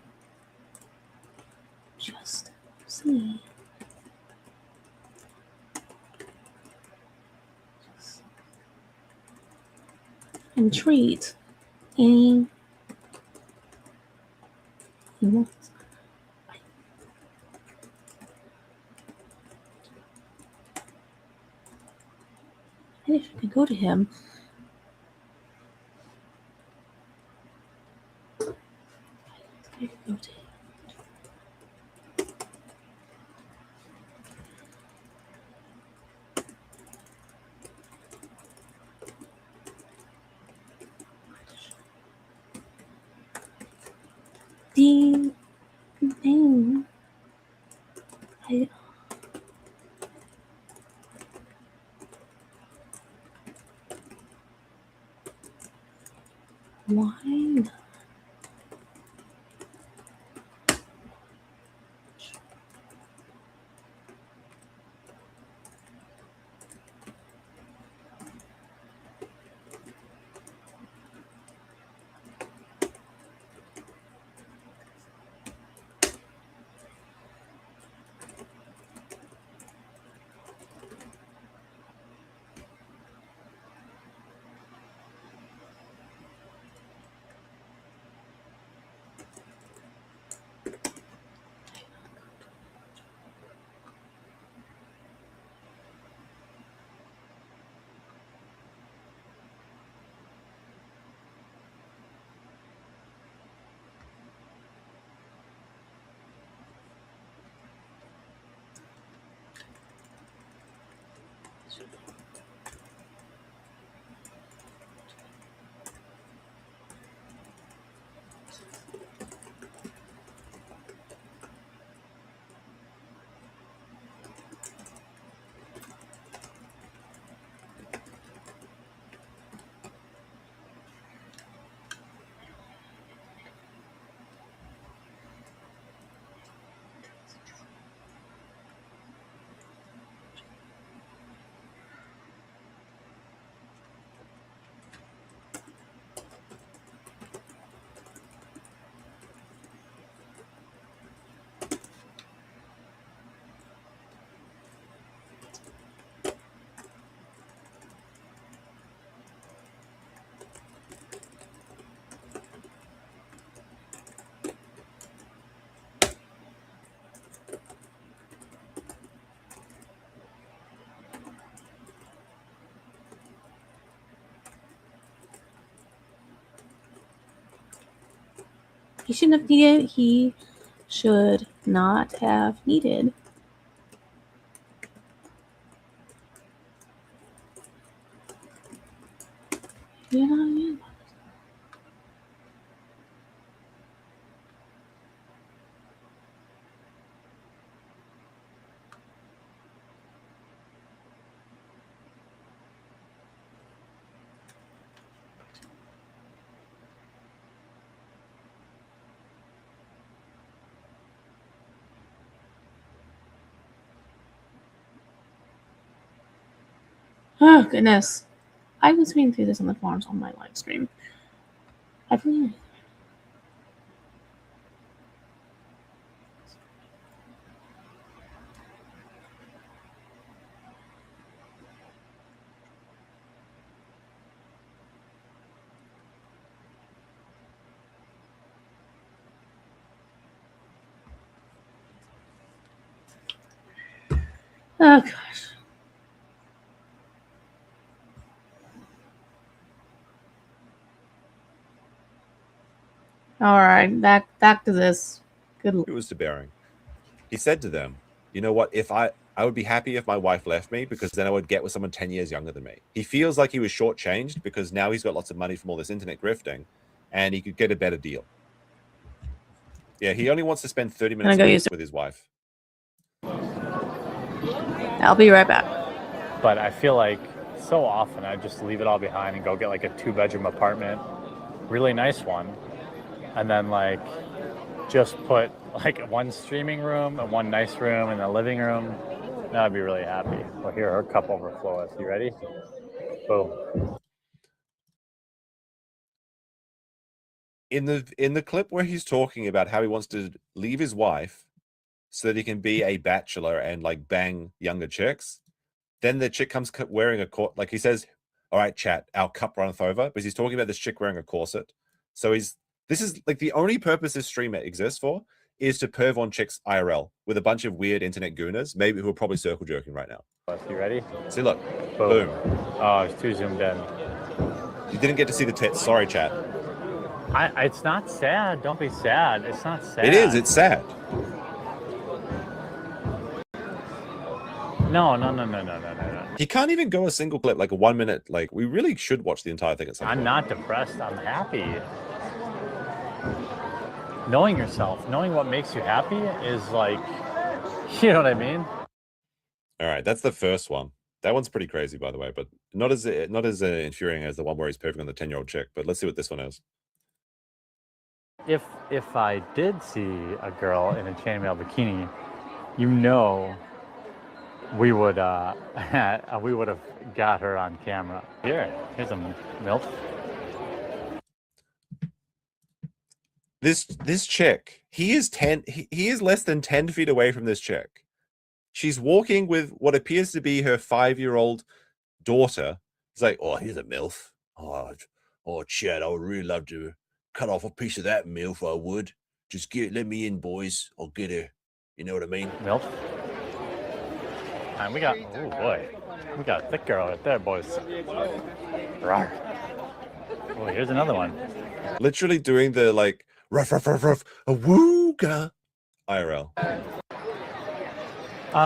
just see. And treat any he wants. And if you could go to him, I could go to him. The name why not? He shouldn't have needed. He should not have needed. You know what I mean? Oh goodness. I was reading through this on the forums on my live stream. I believe. Oh gosh. All right, back to this. Good. It was to Bering. He said to them, "You know what? If I would be happy if my wife left me because then I would get with someone 10 years younger than me." He feels like he was shortchanged because now he's got lots of money from all this internet grifting, and he could get a better deal. Yeah, he only wants to spend 30 minutes a week with his wife. I'll be right back. But I feel like so often I just leave it all behind and go get like a 2-bedroom apartment, really nice one, and then like just put like one streaming room and one nice room in the living room. Now I'd be really happy. Well, here, her cup overflows. You ready? Boom. In the clip where he's talking about how he wants to leave his wife so that he can be a bachelor and like bang younger chicks, then the chick comes wearing a corset. Like he says, "All right, chat, our cup runneth over," because he's talking about this chick wearing a corset. So this is like the only purpose this stream exists for is to perv on chicks IRL with a bunch of weird internet gooners, maybe who are probably circle jerking right now. You ready? See, look, Boom. boom. Oh, it's too zoomed in. You didn't get to see the sorry, chat. It's not sad. Don't be sad. It's not sad. It is. It's sad. No. He can't even go a single clip, like a 1 minute. Like, we really should watch the entire thing at some point. I'm not depressed. I'm happy. Knowing yourself, knowing what makes you happy is like, you know what I mean? All right, that's the first one. That one's pretty crazy, by the way, but not as infuriating as the one where he's perving on the 10-year-old chick. But let's see what this one is. If I did see a girl in a chainmail bikini, you know, we would have got her on camera. Here's a MILF. This chick, he is less than 10 feet away from this chick. She's walking with what appears to be her 5-year-old daughter. He's like, "Oh, here's a MILF. Oh, Chad, I would really love to cut off a piece of that MILF. I would. Just let me in, boys. I'll get her. You know what I mean?" MILF. And we got, oh boy, we got a thick girl right there, boys. Rawr. Oh, here's another one. Literally doing the like ruff, a wooga IRL.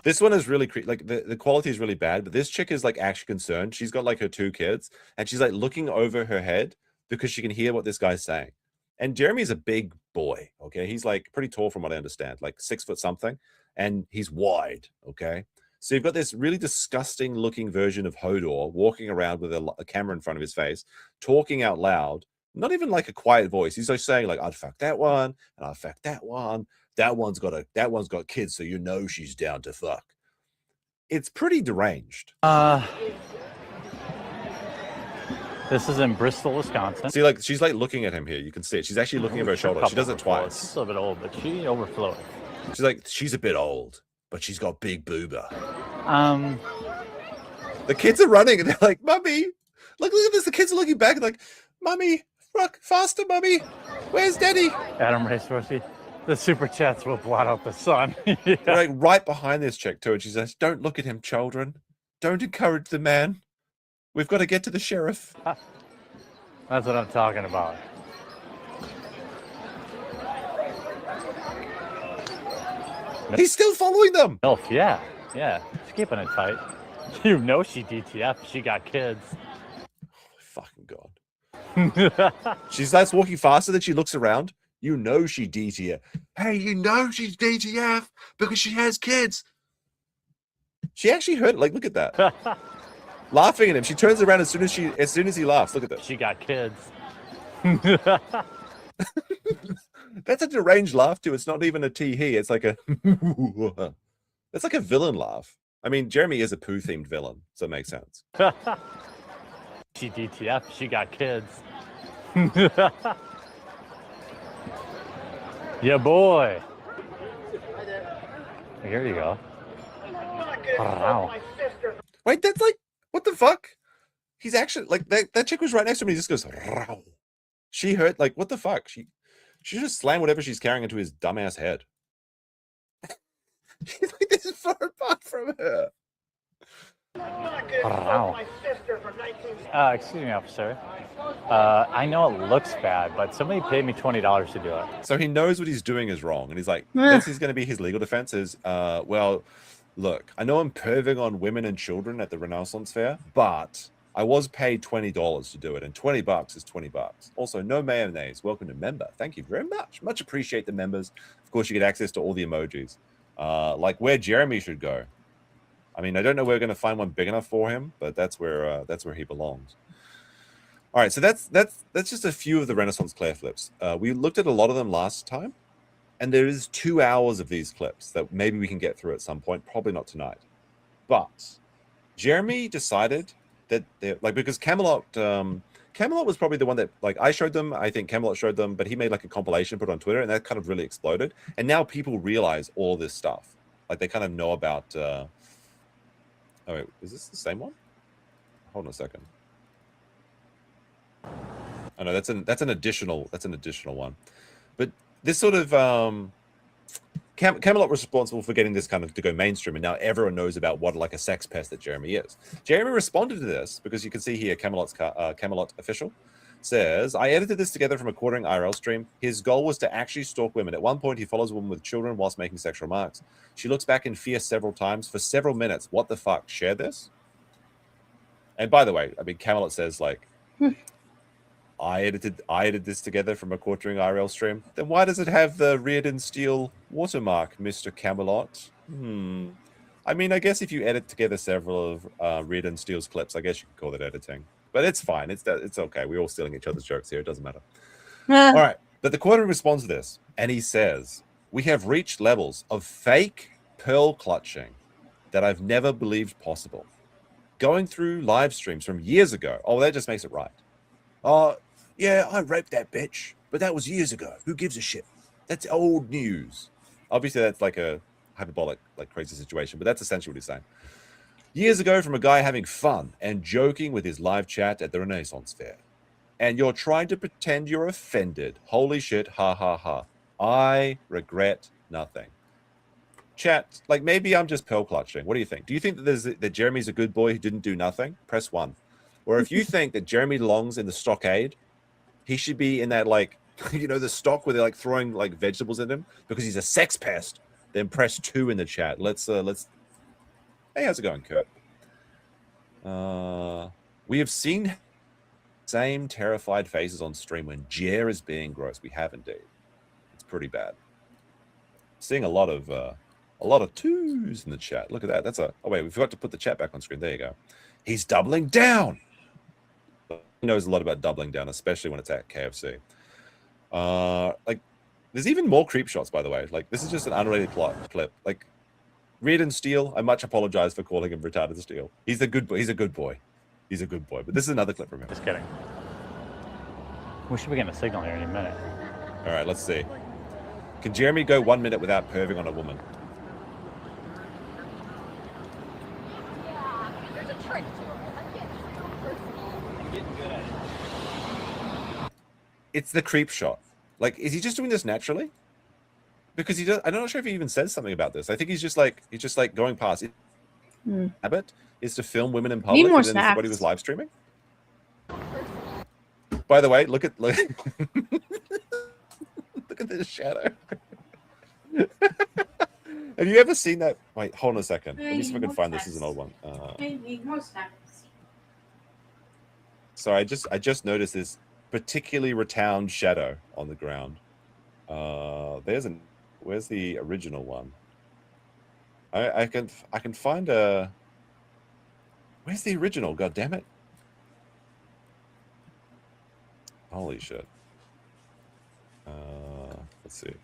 This one is really like the quality is really bad, but this chick is like actually concerned. She's got like her 2 kids, and she's like looking over her head because she can hear what this guy's saying. And Jeremy's a big boy, okay? He's like pretty tall from what I understand, like 6 foot something, and he's wide, okay? So you've got this really disgusting looking version of Hodor walking around with a camera in front of his face, talking out loud, not even like a quiet voice. He's like saying like, I'd fuck that one, and I'd fuck that one. That one's got kids, so you know she's down to fuck. It's pretty deranged. This is in Bristol, Wisconsin. See, like she's like looking at him here. You can see it. She's actually looking over her shoulder. She does it twice. She's a little bit old, but she overflowed. She's like, she's a bit old, but she's got big booba. The kids are running and they're like, Mummy, look at this. The kids are looking back and like, Mummy, rock faster, Mummy. Where's Daddy? Adam Racehorsey. The super chats will blot out the sun. Yeah. They're like right behind this chick too, and she says, "Don't look at him, children. Don't encourage the man. We've got to get to the sheriff." That's what I'm talking about. He's still following them. Oh yeah. She's keeping it tight. You know she DTF. She got kids. Fucking God. She starts walking faster than she looks around. You know she DTF. Hey, you know she's DTF because she has kids. She actually heard it. Like, look at that. Laughing at him. She turns around as soon as he laughs. Look at that. She got kids. That's a deranged laugh too. It's not even a tee-hee. It's like a that's like a villain laugh. I mean, Jeremy is a poo-themed villain, so it makes sense. She DTF. She got kids. Yeah, boy. Here you go. Wow. Wait, that's like, what the fuck? He's actually like that chick was right next to him. He just goes. Row. She heard like, what the fuck? She just slammed whatever she's carrying into his dumbass head. She's like, this is far apart from her. Wow. Excuse me, officer. I know it looks bad, but somebody paid me $20 to do it. So he knows what he's doing is wrong, and he's like, this is going to be his legal defense is, well, look, I know I'm perving on women and children at the Renaissance Fair, but I was paid $20 to do it, and $20 is $20. Also, no mayonnaise. Welcome to member. Thank you very much. Much appreciate the members. Of course, you get access to all the emojis. Like where Jeremy should go. I mean, I don't know where we're going to find one big enough for him, but that's where he belongs. All right, so that's just a few of the Renaissance Claire flips. We looked at a lot of them last time, and there is 2 hours of these clips that maybe we can get through at some point. Probably not tonight, but Jeremy decided that because Camelot was probably the one that like I showed them. I think Camelot showed them, but he made like a compilation, put it on Twitter, and that kind of really exploded. And now people realize all this stuff. Like they kind of know about. Oh wait, is this the same one? Hold on a second. Oh no, that's an additional one. But this sort of Camelot was responsible for getting this kind of to go mainstream, and now everyone knows about what like a sex pest that Jeremy is. Jeremy responded to this because you can see here Camelot official says, I edited this together from a quartering IRL stream. His goal was to actually stalk women. At one point, he follows a woman with children whilst making sexual remarks. She looks back in fear several times for several minutes. What the fuck? Share this? And by the way, I mean, Camelot says, like, I edited this together from a quartering IRL stream. Then why does it have the Reardon Steel watermark, Mr. Camelot? I mean, I guess if you edit together several of Reardon Steele's clips, I guess you could call that editing. But it's fine. It's okay. We're all stealing each other's jokes here. It doesn't matter. All right. But the quarter responds to this, and he says, we have reached levels of fake pearl clutching that I've never believed possible. Going through live streams from years ago. Oh, that just makes it right. Oh, yeah, I raped that bitch, but that was years ago. Who gives a shit? That's old news. Obviously, that's like a hyperbolic, like crazy situation, but that's essentially what he's saying. Years ago, from a guy having fun and joking with his live chat at the Renaissance Fair. And you're trying to pretend you're offended. Holy shit, ha ha ha. I regret nothing. Chat, like maybe I'm just pearl clutching. What do you think? Do you think that Jeremy's a good boy who didn't do nothing? Press 1. Or if you think that Jeremy belongs in the stockade, he should be in that, like, you know, the stock where they're like throwing like vegetables at him because he's a sex pest. then press 2 in the chat. Let's. Hey, how's it going, Kurt? We have seen same terrified faces on stream when Jer is being gross. We have indeed. It's pretty bad. Seeing a lot of 2s in the chat. Look at that. That's a. Oh wait, we forgot to put the chat back on screen. There you go. He's doubling down. He knows a lot about doubling down, especially when it's at KFC. Like, there's even more creep shots, by the way. Like, this is just an unrelated plot clip. Like, Reardon Steele, I much apologize for calling him retarded Steele. He's a good boy. He's a good boy. He's a good boy. But this is another clip from him. Just kidding. We should be getting a signal here any minute. All right, let's see. Can Jeremy go 1 minute without perving on a woman? It's the creep shot. Like, is he just doing this naturally? Because he does. I'm not sure if he even says something about this. I think he's just like going past. Habit is to film women in public, more and then this is what he was live streaming. By the way, look at look at this shadow. Have you ever seen that? Wait, hold on a second. Let me see if I can find this as an old one. So I just noticed this particularly rotund shadow on the ground. Where's the original one? I can find a. Where's the original? God damn it! Holy shit! Let's see.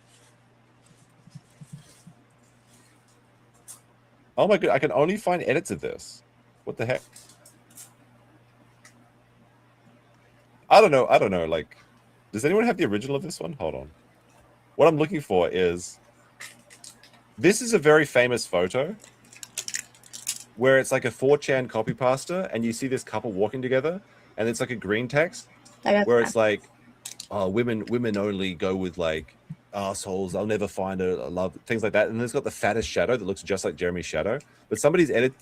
Oh my god! I can only find edits of this. What the heck? I don't know. Like, does anyone have the original of this one? Hold on. What I'm looking for is, this is a very famous photo where it's like a 4chan copy pasta and you see this couple walking together and it's like a green text where it's like, oh, women only go with like assholes. I'll never find a love, things like that. And then it's got the fattest shadow that looks just like Jeremy's shadow, but somebody's edited.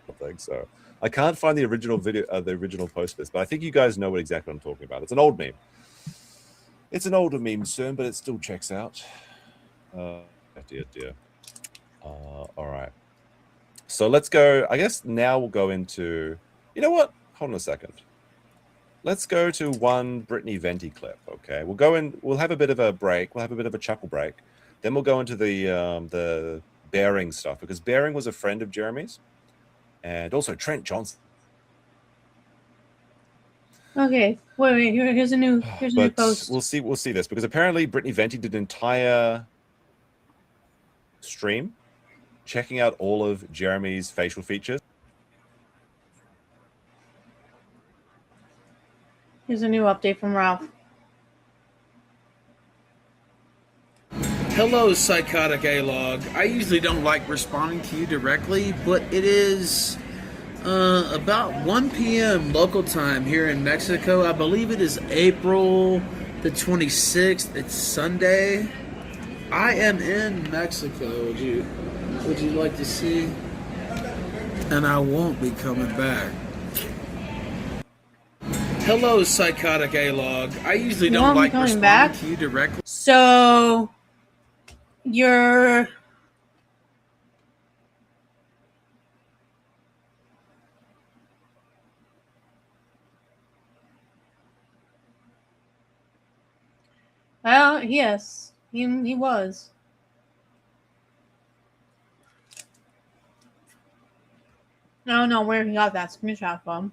I think so. I can't find the original video, the original post this, but I think you guys know what exactly I'm talking about. It's an old meme. It's an older meme, soon, but it still checks out. Dear. All right. So let's go. I guess now we'll go into. You know what? Hold on a second. Let's go to one Brittany Venti clip. Okay, we'll go in. We'll have a bit of a break. We'll have a bit of a chuckle break. Then we'll go into the Bearing stuff, because Bearing was a friend of Jeremy's, and also Trent Johnson. Okay, wait. Here's a new post. We'll see this, because apparently Brittany Venti did an entire stream checking out all of Jeremy's facial features. Here's a new update from Ralph. Hello, Psychotic A-Log. I usually don't like responding to you directly, but it is about 1 p.m. local time here in Mexico. I believe it is April the 26th. It's Sunday. I am in Mexico. Would you like to see? And I won't be coming back. Hello, Psychotic A-Log. I usually don't like responding to you directly. So you're well, yes, he was. I don't know where he got that screenshot from.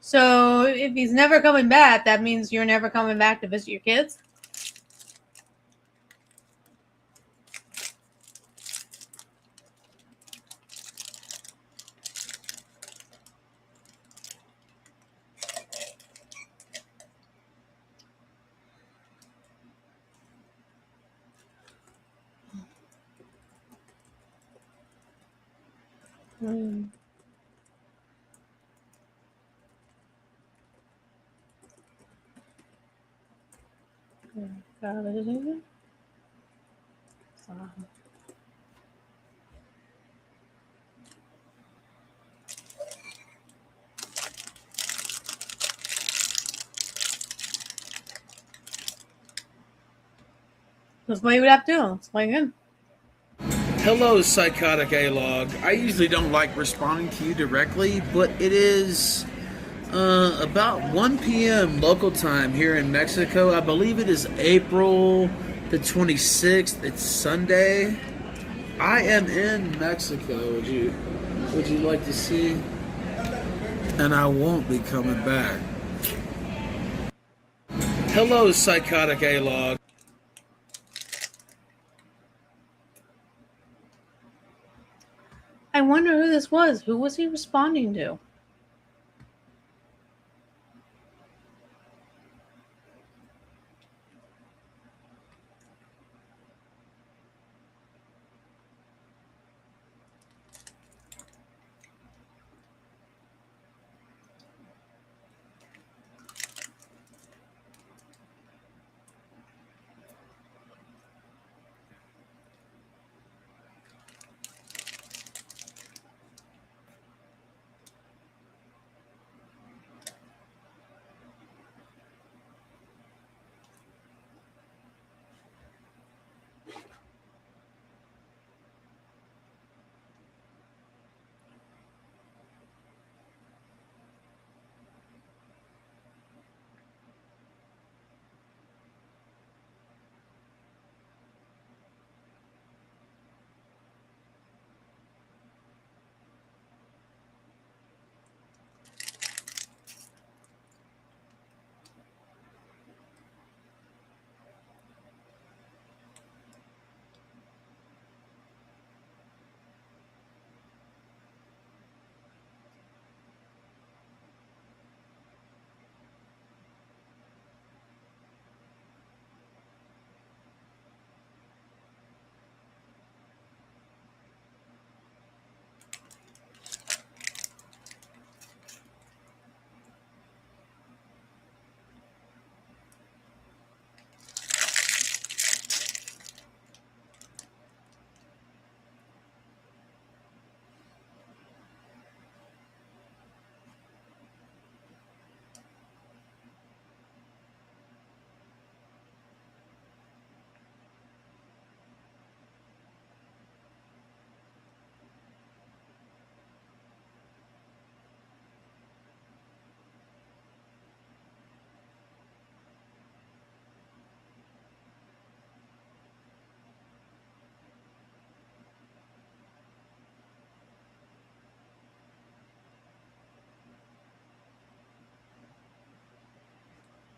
So if he's never coming back, that means you're never coming back to visit your kids? Hmm. That's what you would have to do. Let's play again. Hello, Psychotic A-Log. I usually don't like responding to you directly, but it is about 1 p.m. local time here in Mexico. I believe it is April the 26th. It's Sunday. I am in Mexico. Would you like to see? And I won't be coming back. Hello, Psychotic A-Log. I wonder who this was. Who was he responding to?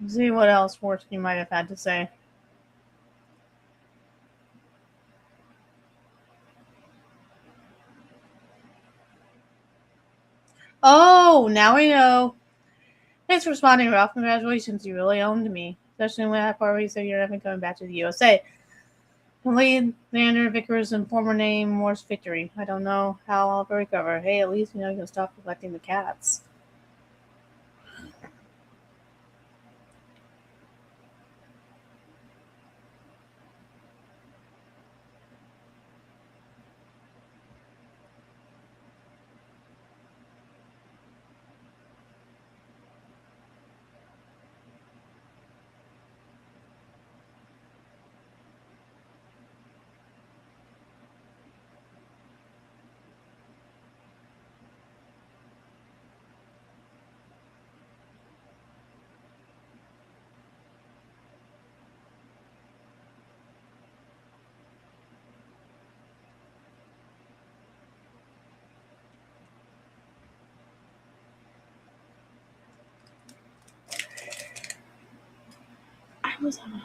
Let's see what else worse you might have had to say. Oh, now we know. Thanks for responding, Ralph. Congratulations, you really owned me. Especially when that part where you said you're never coming back to the USA. Lead Xander Vickers and former name Morse Victory. I don't know how I'll ever recover. Hey, at least you know you can stop collecting the cats. I was having a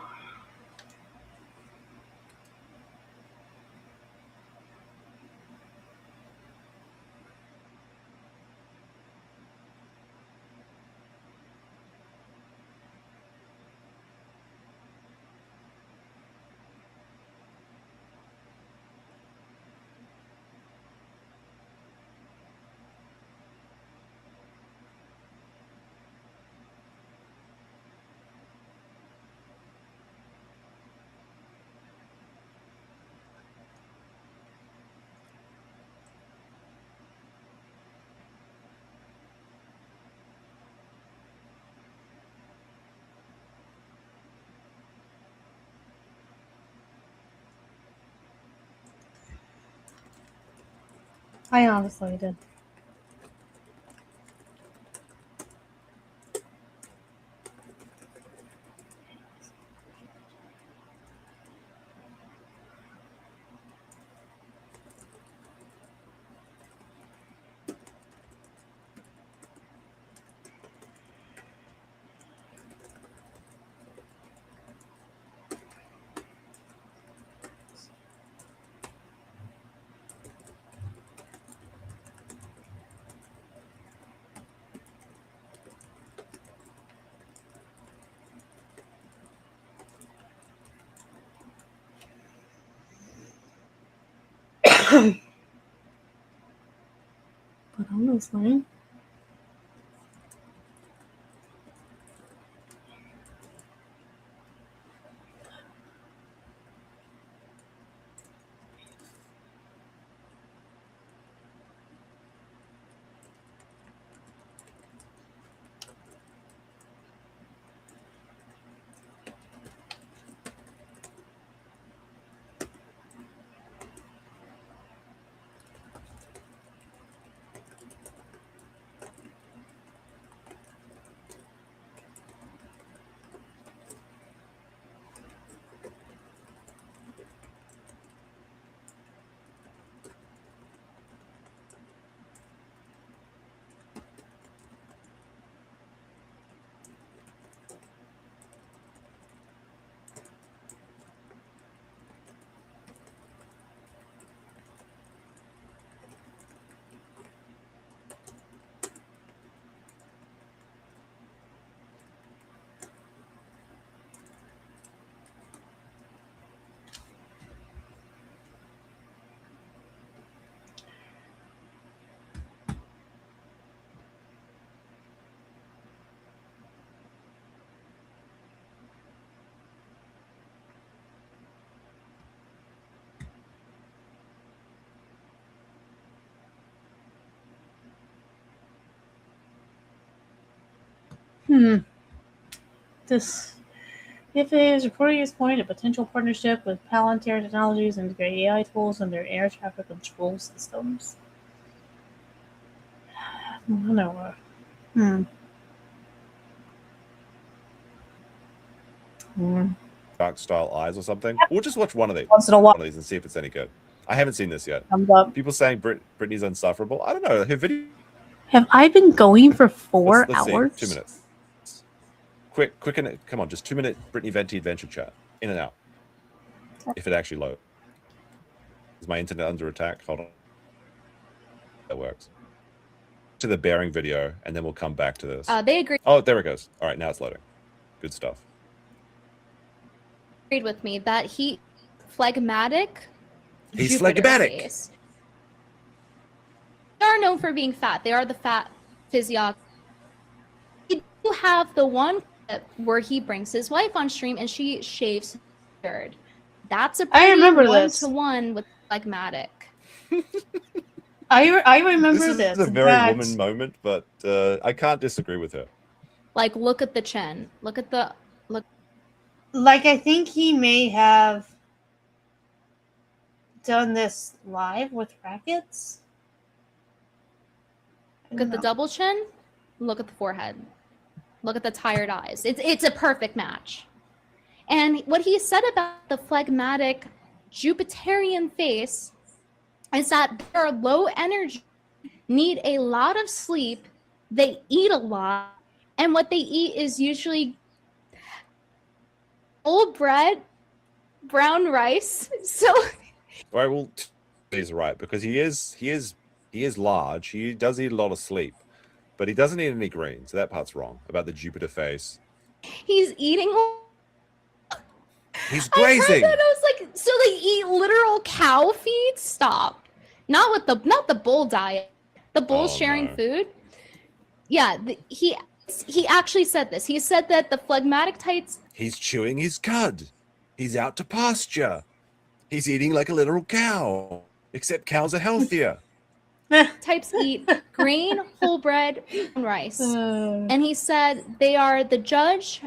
I honestly did. But honestly, this the FAA is reporting its point a potential partnership with Palantir Technologies and integrate AI tools in their air traffic control systems. No. Dark style eyes or something. We'll just watch one of these. Once in a while. One of these and see if it's any good. I haven't seen this yet. Thumbs up. People saying Britney's insufferable. I don't know. Her video. Have I been going for 4 Let's see. hours? 2 minutes. Quick, and come on, just 2 minute Britney Venti adventure chat. In and out. If it actually loads. Is my internet under attack? Hold on. That works. To the bearing video, and then we'll come back to this. They agreed Oh, there it goes. All right, now it's loading. Good stuff. with me that he phlegmatic. He's Jupiter phlegmatic. face. They are known for being fat. They are the fat physiology. We do have the one clip where he brings his wife on stream and she shaves her beard. That's a I remember this. one-to-one with phlegmatic. I remember This is a In very fact, woman moment, but I can't disagree with her. Like, look at the chin. Look at the look. Like, I think he may have done this live with Rackets. Look at the double chin. Look at the forehead. Look at the tired eyes. It's a perfect match. And what he said about the phlegmatic Jupiterian face is that they're low energy, need a lot of sleep, they eat a lot, and what they eat is usually old bread, brown rice. So All right, well, he's right because he is large. He does eat a lot of sleep, but he doesn't eat any green. So that part's wrong about the Jupiter face. he's eating. He's I heard grazing. that. I was like, so they eat literal cow feed? Stop. Not the bull diet. The bull's sharing food. Yeah, he actually said this. He said that the phlegmatic types He's chewing his cud. He's out to pasture. He's eating like a literal cow. Except cows are healthier. eat grain, whole bread, and rice. And he said they are the judge.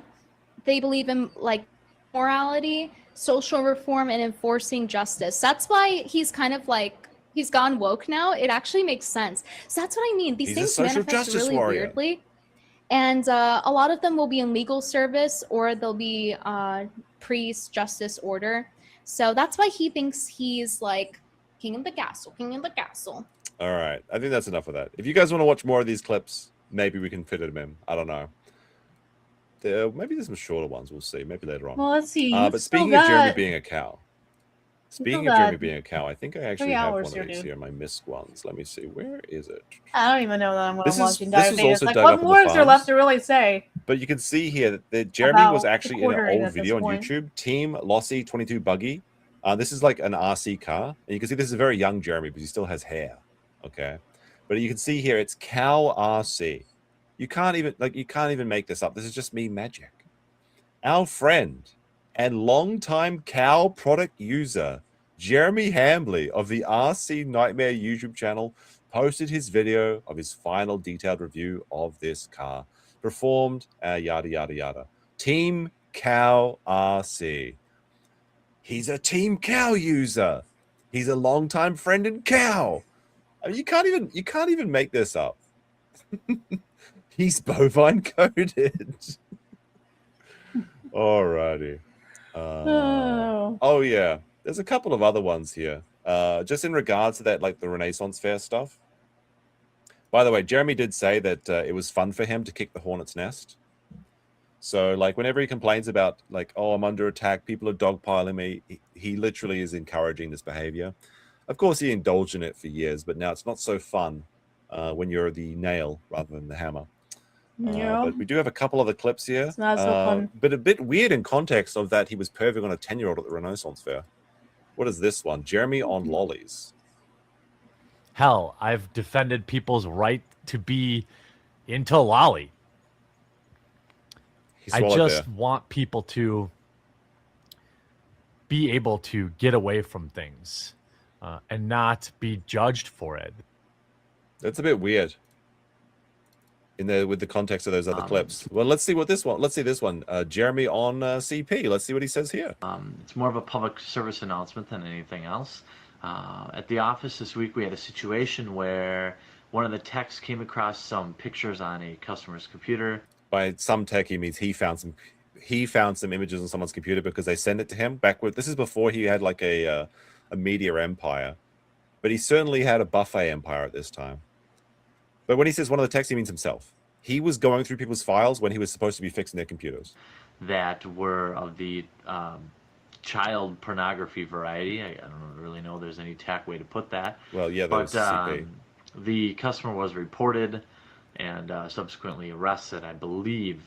They believe in like morality, social reform, and enforcing justice. That's why he's kind of like he's gone woke now, it actually makes sense. So that's what I mean. These He's a things social manifest justice really warrior. weirdly. And a lot of them will be in legal service or they'll be priest, justice, order. So that's why he thinks he's like king of the castle, king of the castle. All right. I think that's enough of that. If you guys want to watch more of these clips, maybe we can fit them in. I don't know. Maybe there's some shorter ones. We'll see. Maybe later on. Well, let's see. But speaking of Jeremy being a cow, speaking of Jeremy being a cow, I think I actually have one of here, these dude. here, my missed ones. Let me see. Where is it? I don't even know that I'm This is- watching this Dire is Days. also Like, dug what up on the more is there farms. left to really say? But you can see here that Jeremy was About actually the in an quartering old at this video on point. YouTube. Team Lossy 22 Buggy. This is like an RC car. And you can see this is a very young Jeremy, but he still has hair. Okay. But you can see here it's Cow RC. You can't even make this up. This is just me magic. Our friend and longtime cow product user, Jeremy Hambley of the RC Nightmare YouTube channel, posted his video of his final detailed review of this car. Performed, yada, yada, yada. Team Cow RC. He's a Team Cow user. He's a longtime friend in Cow. I mean, you can't even make this up. He's bovine coded. Alrighty. Oh yeah, there's a couple of other ones here. Just in regards to that, like the Renaissance Fair stuff. By the way, Jeremy did say that it was fun for him to kick the hornet's nest. So, like, whenever he complains about, like, oh, I'm under attack, people are dogpiling me, he literally is encouraging this behavior. Of course, he indulged in it for years, but now it's not so fun when you're the nail rather than the hammer. Yeah. But we do have a couple other clips here. It's not so fun. But a bit weird in context of that he was perving on a 10-year-old at the Renaissance Fair. What is this one? Jeremy on lollies. Hell, I've defended people's right to be into lolly. He I swallowed just there. want people to be able to get away from things and not be judged for it. That's a bit weird. With the context of those other clips. Well, let's see what this one. Let's see this one. Jeremy on CP. Let's see what he says here. It's more of a public service announcement than anything else. At the office this week, we had a situation where one of the techs came across some pictures on a customer's computer. By some tech, he means he found some images on someone's computer because they sent it to him backward. This is before he had like a media empire, but he certainly had a buffet empire at this time. But when he says one of the techs, he means himself. He was going through people's files when he was supposed to be fixing their computers. That were of the child pornography variety. I don't really know if there's any tack way to put that. Well, yeah, but there's CP. the customer was reported and subsequently arrested, I believe,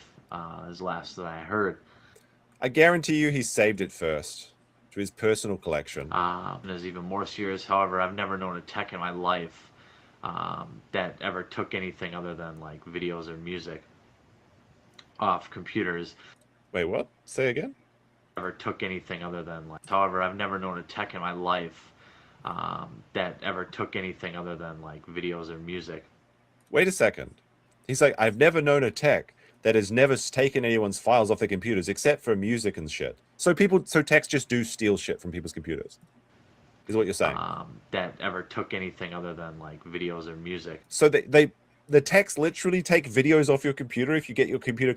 is last that I heard. I guarantee you he saved it first to his personal collection. And there's even more serious. However, I've never known a tech in my life that ever took anything other than like videos or music off computers. Wait, what? Say again? Ever took anything other than like. However, I've never known a tech in my life that ever took anything other than like videos or music. Wait a second. He's like, I've never known a tech that has never taken anyone's files off their computers except for music and shit. So techs just do steal shit from people's computers. Is what you're saying? That ever took anything other than like videos or music. So the techs literally take videos off your computer if you get your computer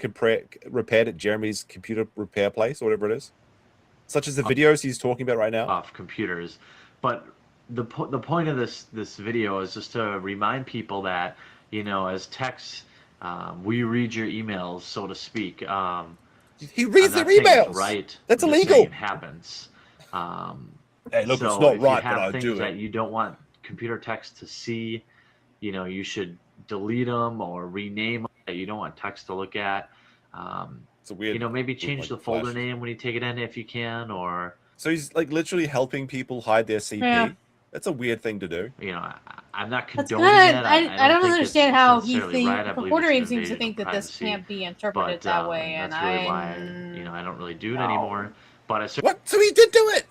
repaired at Jeremy's computer repair place or whatever it is, such as the videos he's talking about right now. Off computers, but the point of this video is just to remind people that, you know, as techs, we read your emails, so to speak. He reads their emails. Right? That's I'm just illegal. saying it happens. Hey, look, so it's not if right, you have but I things do that it. you don't want computer techs to see, you know, you should delete them or rename them that you don't want techs to look at. It's a weird. You know, maybe weird, change like, the folder flash. name when you take it in if you can, or So he's like literally helping people hide their CP. Yeah. That's a weird thing to do. you know, I'm not That's condoning good. it. I don't think understand it's how he necessarily thinks. right. I The believe reporter it's an seems to invasion think of that this privacy, can't be interpreted but, that way, that's and really why I don't really do it anymore. But I What? So he did do it.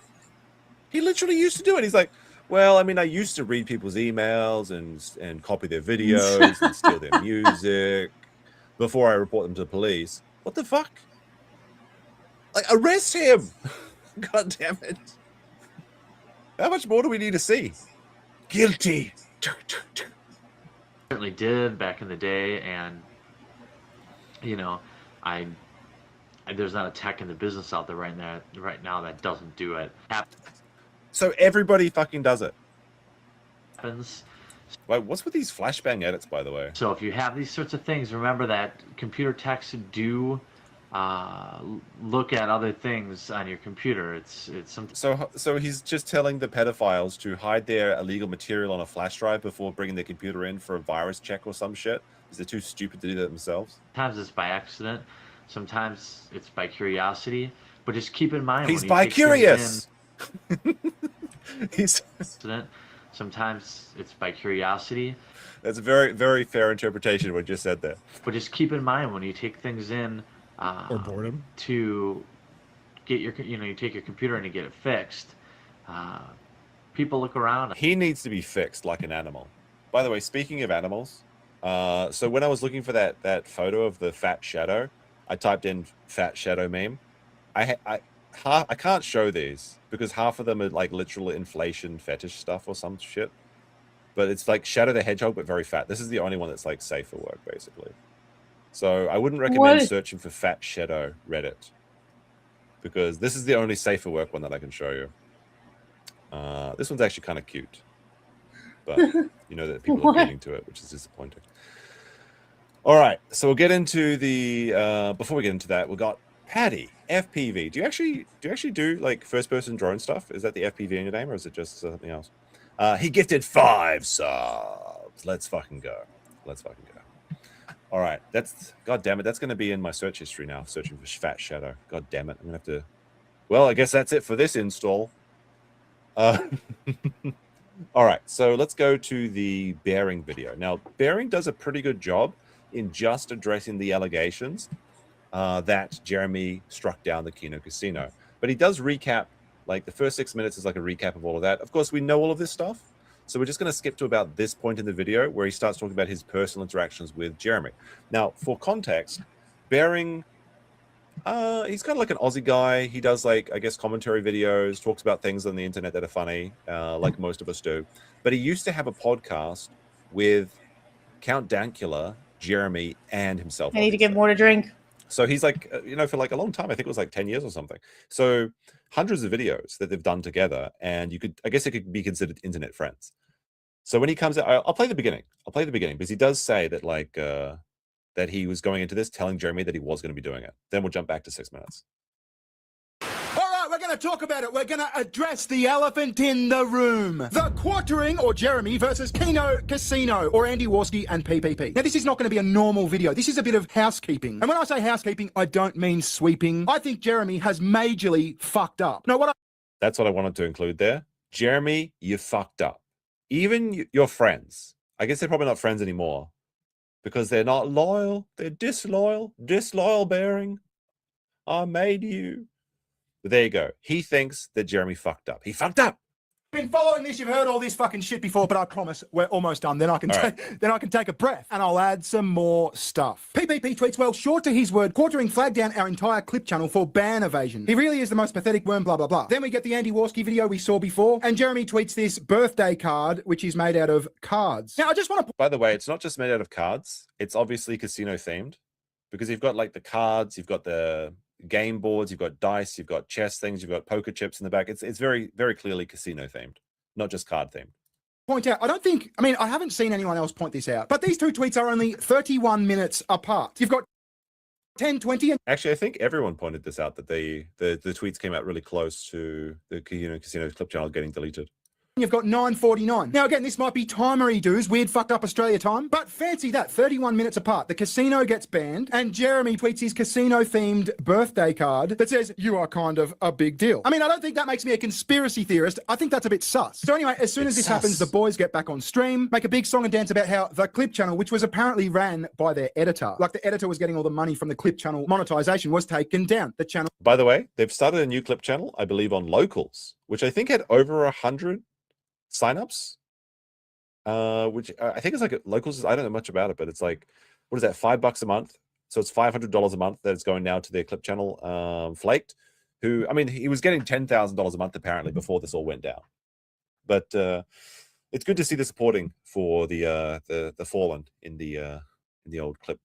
He literally used to do it. He's like, well, I mean, I used to read people's emails and copy their videos and steal their music before I report them to the police. What the fuck? Like, arrest him! God damn it! How much more do we need to see? Guilty. Certainly did back in the day, and you know, there's not a tech in the business out there right now that doesn't do it. So everybody fucking does it. Happens. Wait, what's with these flashbang edits, by the way? So if you have these sorts of things, remember that computer techs do look at other things on your computer. It's something. So he's just telling the pedophiles to hide their illegal material on a flash drive before bringing their computer in for a virus check or some shit. Is they too stupid to do that themselves? Sometimes it's by accident. Sometimes it's by curiosity. But just keep in mind He's when you bi take things curious. He's accident. Sometimes it's by curiosity. That's a very, very fair interpretation of what you just said there. But just keep in mind when you take things in or boredom to get your, you take your computer in and get it fixed. People look around. He needs to be fixed like an animal. By the way, speaking of animals, so when I was looking for that photo of the fat shadow, I typed in fat shadow meme. I can't show these because half of them are like literal inflation fetish stuff or some shit. But it's like Shadow the Hedgehog, but very fat. This is the only one that's like safe for work, basically. So I wouldn't recommend searching for Fat Shadow Reddit because this is the only safe for work one that I can show you. This one's actually kind of cute, but you know that people are getting to it, which is disappointing. All right, so we'll get into the. Before we get into that, we've got Patty FPV. Do you actually do like first-person drone stuff? Is that the FPV in your name, or is it just something else? He gifted 5 subs. Let's fucking go. All right, god damn it. That's going to be in my search history now. Searching for Fat Shadow. God damn it. I'm gonna have to. Well, I guess that's it for this install. All right, so let's go to the Bearing video. Now, Bearing does a pretty good job in just addressing the allegations that Jeremy struck down the Kino Casino, but he does recap. Like the first 6 minutes is like a recap of all of that. Of course, we know all of this stuff. So we're just going to skip to about this point in the video where he starts talking about his personal interactions with Jeremy. Now, for context, Bearing, he's kind of like an Aussie guy. He does like, I guess, commentary videos, talks about things on the internet that are funny, like most of us do. But he used to have a podcast with Count Dankula, Jeremy, and himself. I need to get more to drink. So he's like, for like a long time, I think it was like 10 years or something. So hundreds of videos that they've done together, and I guess it could be considered internet friends. So when he comes out, I'll play the beginning. Because he does say that like, that he was going into this telling Jeremy that he was going to be doing it. Then we'll jump back to 6 minutes. We're going to talk about it. We're going to address the elephant in the room. The quartering, or Jeremy, versus Kino Casino, or Andy Warski and PPP. Now, this is not going to be a normal video. This is a bit of housekeeping. And when I say housekeeping, I don't mean sweeping. I think Jeremy has majorly fucked up. Now, That's what I wanted to include there. Jeremy, you fucked up. Even your friends. I guess they're probably not friends anymore because they're not loyal. They're disloyal. Disloyal Bearing. I made you. But there you go. He thinks that Jeremy fucked up. He fucked up. Been following this, you've heard all this fucking shit before, but I promise we're almost done. Then I can take a breath and I'll add some more stuff. PPP tweets, well, short to his word, quartering flagged down our entire clip channel for ban evasion. He really is the most pathetic worm, blah, blah, blah. Then we get the Andy Warski video we saw before, and Jeremy tweets this birthday card, which is made out of cards. Now, I just want to... By the way, it's not just made out of cards. It's obviously casino themed because you've got like the cards, you've got the game boards, you've got dice, you've got chess things, you've got poker chips in the back. It's very, very clearly casino themed, not just card themed. Point out, I haven't seen anyone else point this out, but these two tweets are only 31 minutes apart. You've got 10:20 and actually, I think everyone pointed this out, that the tweets came out really close to the casino clip channel getting deleted. You've got 9:49. Now, again, this might be timery dues, weird fucked up Australia time, but fancy that, 31 minutes apart. The casino gets banned, and Jeremy tweets his casino-themed birthday card that says, you are kind of a big deal. I don't think that makes me a conspiracy theorist. I think that's a bit sus. So anyway, as soon as this happens, the boys get back on stream, make a big song and dance about how the clip channel, which was apparently ran by their editor, like the editor was getting all the money from the clip channel monetization, was taken down. The channel... By the way, they've started a new clip channel, I believe, on Locals, which I think had over 100 signups, which I think is like Locals. I don't know much about it, but it's like, what is that, $5 a month? So it's $500 a month that is going now to their clip channel. Flaked, who, he was getting $10,000 a month apparently before this all went down, but it's good to see the supporting for the fallen in the old clip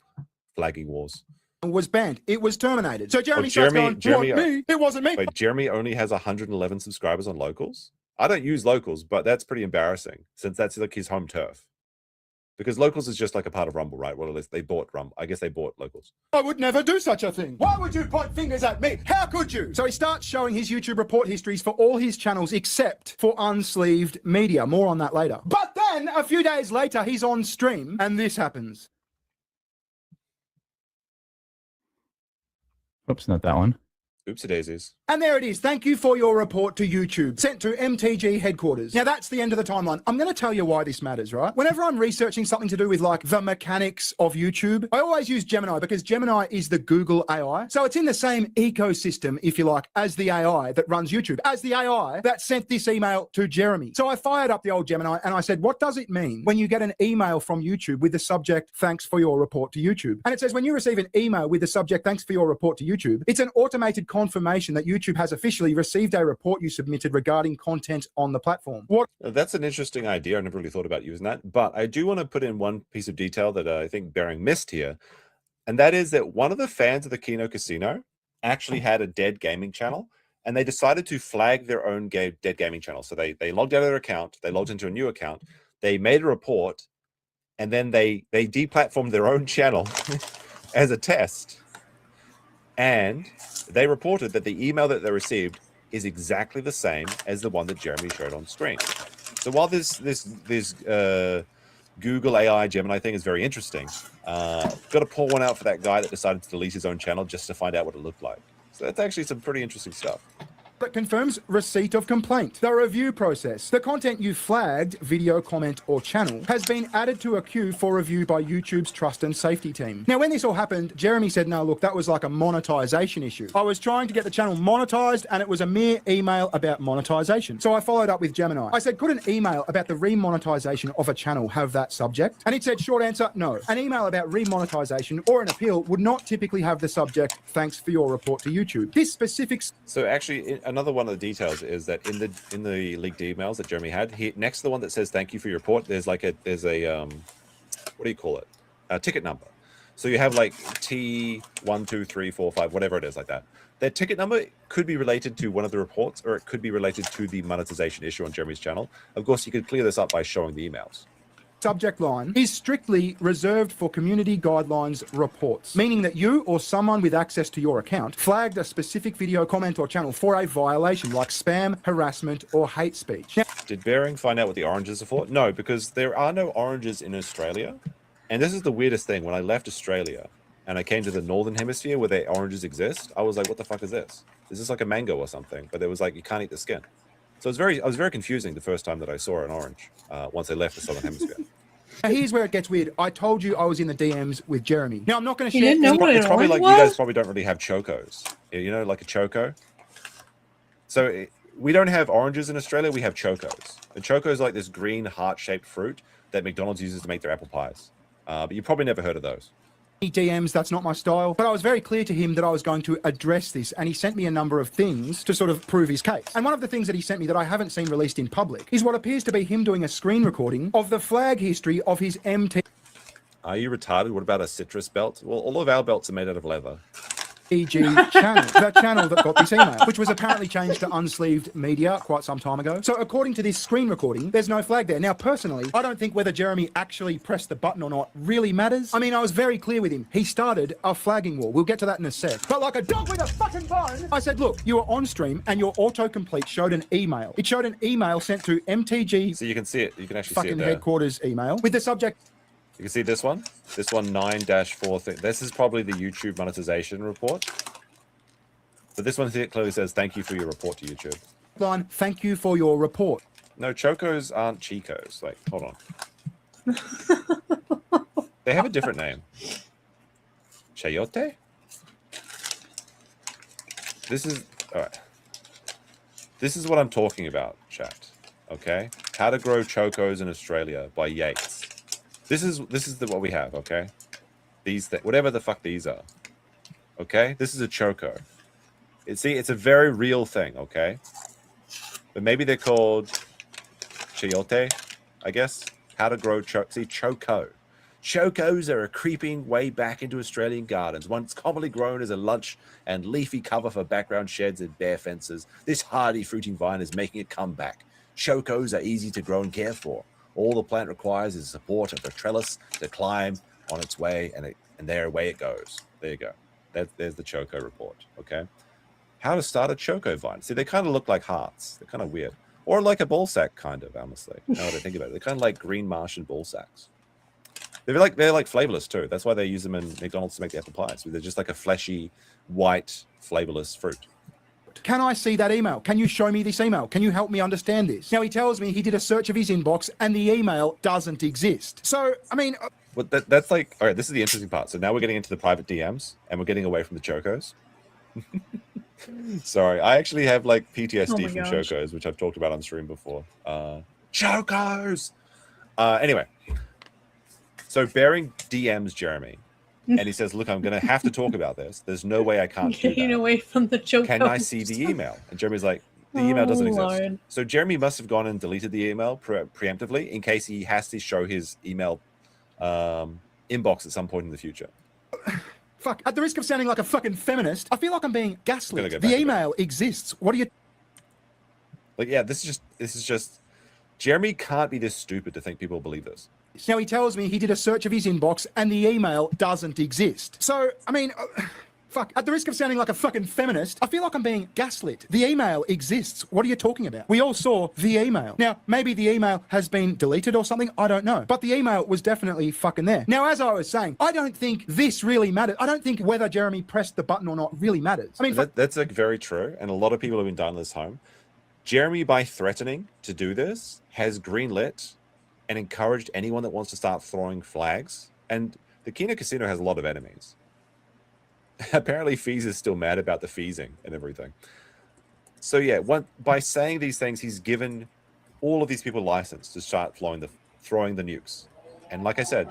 flagging wars. Was banned. It was terminated. So Jeremy, Jeremy, me? It wasn't me. Wait, Jeremy only has 111 subscribers on Locals. I don't use Locals, but that's pretty embarrassing since that's like his home turf. Because Locals is just like a part of Rumble, right? Well, at least they bought Rumble. I guess they bought Locals. I would never do such a thing. Why would you point fingers at me? How could you? So he starts showing his YouTube report histories for all his channels except for Unsleeved Media. More on that later. But then a few days later, he's on stream and this happens. Oops, not that one. Oopsie daisies. And there it is. Thank you for your report to YouTube. Sent to MTG headquarters. Now that's the end of the timeline. I'm going to tell you why this matters, right? Whenever I'm researching something to do with like the mechanics of YouTube, I always use Gemini because Gemini is the Google AI. So it's in the same ecosystem, if you like, as the AI that runs YouTube, as the AI that sent this email to Jeremy. So I fired up the old Gemini and I said, what does it mean when you get an email from YouTube with the subject, thanks for your report to YouTube? And it says, when you receive an email with the subject, thanks for your report to YouTube, it's an automated confirmation that YouTube has officially received a report you submitted regarding content on the platform. What? That's an interesting idea. I never really thought about using that, but I do want to put in one piece of detail that I think Bering missed here, and that is that one of the fans of the Kino Casino actually had a dead gaming channel, and they decided to flag their own dead gaming channel. So they logged out of their account, they logged into a new account, they made a report, and then they deplatformed their own channel as a test. And they reported that the email that they received is exactly the same as the one that Jeremy showed on screen. So while this Google AI Gemini thing is very interesting, got to pull one out for that guy that decided to delete his own channel just to find out what it looked like. So that's actually some pretty interesting stuff. That confirms receipt of complaint. The review process. The content you flagged, video, comment, or channel, has been added to a queue for review by YouTube's trust and safety team. Now, when this all happened, Jeremy said, no, look, that was like a monetization issue. I was trying to get the channel monetized, and it was a mere email about monetization. So I followed up with Gemini. I said, could an email about the remonetization of a channel have that subject? And it said, short answer, no. An email about remonetization or an appeal would not typically have the subject, thanks for your report to YouTube. This specific... So actually, another one of the details is that in the leaked emails that Jeremy had, next to the one that says thank you for your report, there's a what do you call it? A ticket number. So you have like T12345, whatever it is, like that. That ticket number could be related to one of the reports, or it could be related to the monetization issue on Jeremy's channel. Of course, you could clear this up by showing the emails. Subject line is strictly reserved for community guidelines reports, meaning that you or someone with access to your account flagged a specific video, comment, or channel for a violation like spam, harassment, or hate speech. Now, did Bering find out what the oranges are for? No, because there are no oranges in Australia. And this is the weirdest thing. When I left Australia and I came to the Northern Hemisphere where the oranges exist, I was like, what the fuck is this? Is this like a mango or something? But there was like, you can't eat the skin. So it was very confusing the first time that I saw an orange once I left the Southern Hemisphere. Now here's where it gets weird. I told you I was in the DMs with Jeremy. Now I'm not going to share. It's probably like you guys probably don't really have chocos. You know, like a choco. So we don't have oranges in Australia. We have chocos. A choco is like this green heart-shaped fruit that McDonald's uses to make their apple pies. But you probably never heard of those. DMs, that's not my style. But I was very clear to him that I was going to address this, and he sent me a number of things to sort of prove his case. And one of the things that he sent me that I haven't seen released in public is what appears to be him doing a screen recording of the flag history of his MT. Are you retarded? What about a citrus belt? Well, all of our belts are made out of leather. channel, the channel that got this email, which was apparently changed to Unsleeved Media quite some time ago. So according to this screen recording, there's no flag there. Now, personally, I don't think whether Jeremy actually pressed the button or not really matters. I mean, I was very clear with him. He started a flagging war. We'll get to that in a sec. But like a dog with a fucking bone, I said, look, you were on stream and your autocomplete showed an email. It showed an email sent to MTG. So you can see it. You can actually see it fucking there. headquarters email with the subject. You can see this one 9-4 thing. This is probably the YouTube monetization report. But this one here clearly says, thank you for your report to YouTube. Line, thank you for your report. No, Chocos aren't Chicos. Like, hold on. They have a different name. Chayote? This is, all right. This is what I'm talking about, chat. Okay? How to Grow Chocos in Australia by Yates. This is what we have, okay? Whatever the fuck these are. Okay? This is a choco. It's a very real thing, okay? But maybe they're called chayote. I guess. How to grow choco. Chocos are a creeping way back into Australian gardens, once commonly grown as a lunch and leafy cover for background sheds and bare fences. This hardy fruiting vine is making a comeback. Chocos are easy to grow and care for. All the plant requires is support of a trellis to climb on its way, and there away it goes. There you go. There's the Choco report, okay? How to start a Choco vine. See, they kind of look like hearts. They're kind of weird. Or like a ball sack, kind of, honestly. Now that I think about it. They're kind of like green Martian ball sacks. They're like flavorless too. That's why they use them in McDonald's to make the apple pies. They're just like a fleshy, white, flavorless fruit. Can I see that email? Can you show me this email? Can you help me understand this? Now, he tells me he did a search of his inbox and the email doesn't exist. So, I mean... Well, that's like... All right, this is the interesting part. So now we're getting into the private DMs and we're getting away from the Chocos. Sorry, I actually have like PTSD from Chocos, which I've talked about on stream before. Chocos! Anyway. So Bering DMs Jeremy. And he says, look, I'm going to have to talk about this. There's no way I can't do Getting that. away from the Chocos. Can I see the email? And Jeremy's like, the email doesn't exist. Lord. So Jeremy must have gone and deleted the email preemptively in case he has to show his email inbox at some point in the future. Fuck, at the risk of sounding like a fucking feminist, I feel like I'm being gaslit. The email exists. What do you... Like, yeah, this is just... Jeremy can't be this stupid to think people believe this. Now, he tells me he did a search of his inbox and the email doesn't exist. So, I mean... Fuck, at the risk of sounding like a fucking feminist, I feel like I'm being gaslit. The email exists. What are you talking about? We all saw the email. Now, maybe the email has been deleted or something, I don't know. But the email was definitely fucking there. Now, as I was saying, I don't think this really matters. I don't think whether Jeremy pressed the button or not really matters. I mean, that's like very true, and a lot of people have been dialing this home. Jeremy, by threatening to do this, has greenlit and encouraged anyone that wants to start throwing flags. And the Kino Casino has a lot of enemies. Apparently Fees is still mad about the feesing and everything. So yeah, by saying these things, he's given all of these people license to start throwing the nukes. And like I said,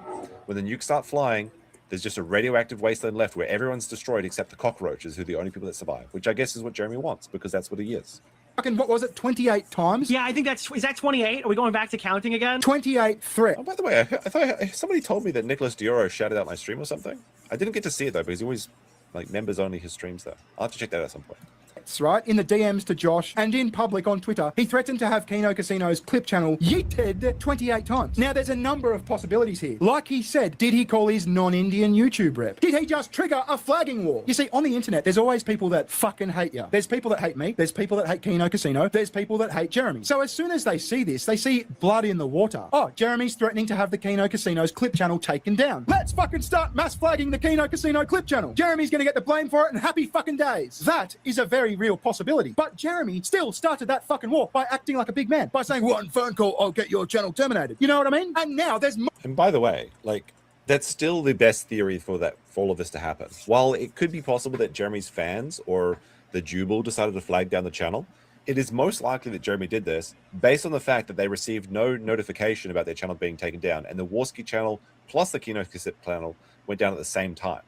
when the nukes start flying, there's just a radioactive wasteland left where everyone's destroyed except the cockroaches, who are the only people that survive, which I guess is what Jeremy wants, because that's what he is. Fucking, what was it, 28 times? Yeah, I think is that 28? Are we going back to counting again? 28 threat. Oh, by the way, I thought somebody told me that Nicholas Dioro shouted out my stream or something. I didn't get to see it though, because he always members only his streams though. I'll have to check that out at some point. That's right. In the DMs to Josh and in public on Twitter, he threatened to have Kino Casino's clip channel yeeted 28 times. Now, there's a number of possibilities here. Like he said, did he call his non-Indian YouTube rep? Did he just trigger a flagging war? You see, on the internet, there's always people that fucking hate you. There's people that hate me. There's people that hate Kino Casino. There's people that hate Jeremy. So as soon as they see this, they see blood in the water. Oh, Jeremy's threatening to have the Kino Casino's clip channel taken down. Let's fucking start mass flagging the Kino Casino clip channel. Jeremy's gonna get the blame for it, and happy fucking days. That is a very real possibility. But Jeremy still started that fucking war by acting like a big man, by saying, one phone call, I'll get your channel terminated. You know what I mean? And now there's... And by the way, like, that's still the best theory for all of this to happen. While it could be possible that Jeremy's fans or the Jubal decided to flag down the channel, it is most likely that Jeremy did this based on the fact that they received no notification about their channel being taken down, and the Warski channel plus the Kino channel went down at the same time.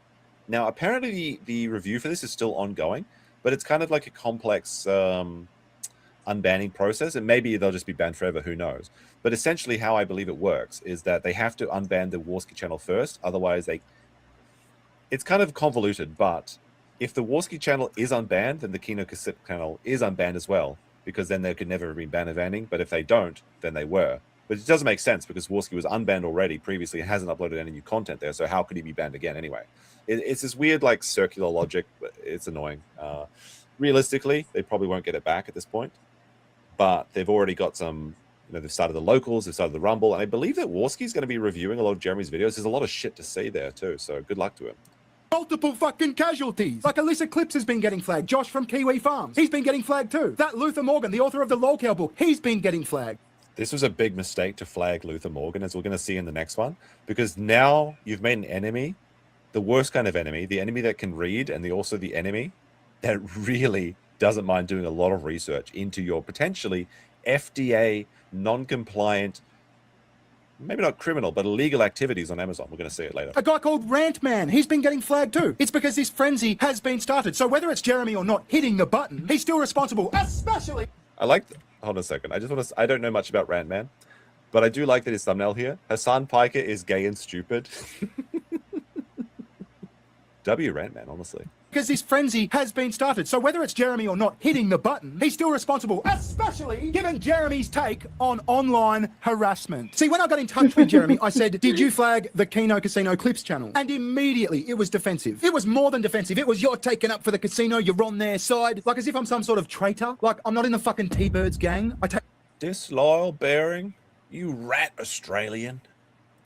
Now, apparently the review for this is still ongoing, but it's kind of like a complex unbanning process, and maybe they'll just be banned forever, who knows. But essentially how I believe it works is that they have to unban the Warski channel first, otherwise it's kind of convoluted, but if the Warski channel is unbanned, then the Kino channel is unbanned as well, because then they could never have been banning, but if they don't, then they were. But it doesn't make sense because Warski was unbanned already previously and hasn't uploaded any new content there, so how could he be banned again anyway? It's this weird, like, circular logic, but it's annoying. Realistically, they probably won't get it back at this point, but they've already got some, they've started the locals, they've started the Rumble, and I believe that Warski's going to be reviewing a lot of Jeremy's videos. There's a lot of shit to see there too, so good luck to him. Multiple fucking casualties. Like Alyssa Clips has been getting flagged. Josh from Kiwi Farms, he's been getting flagged too. That Luther Morgan, the author of the LOLcow book, he's been getting flagged. This was a big mistake to flag Luther Morgan, as we're going to see in the next one, because now you've made an enemy, the worst kind of enemy, the enemy that can read, and also the enemy that really doesn't mind doing a lot of research into your potentially FDA non-compliant, maybe not criminal, but illegal activities on Amazon. We're going to see it later. A guy called Rantman, he's been getting flagged too. It's because this frenzy has been started. So whether it's Jeremy or not hitting the button, he's still responsible, especially... Hold on a second. I don't know much about Rantman. But I do like that his thumbnail here. Hassan Piker is gay and stupid. W rant, man, honestly. Because this frenzy has been started. So whether it's Jeremy or not hitting the button, he's still responsible, especially given Jeremy's take on online harassment. See, when I got in touch with Jeremy, I said, did you flag the Keno Casino Clips channel? And immediately it was defensive. It was more than defensive. It was, you're taken up for the casino, you're on their side. Like as if I'm some sort of traitor. Like I'm not in the fucking T-Birds gang. I Disloyal bearing, you rat Australian.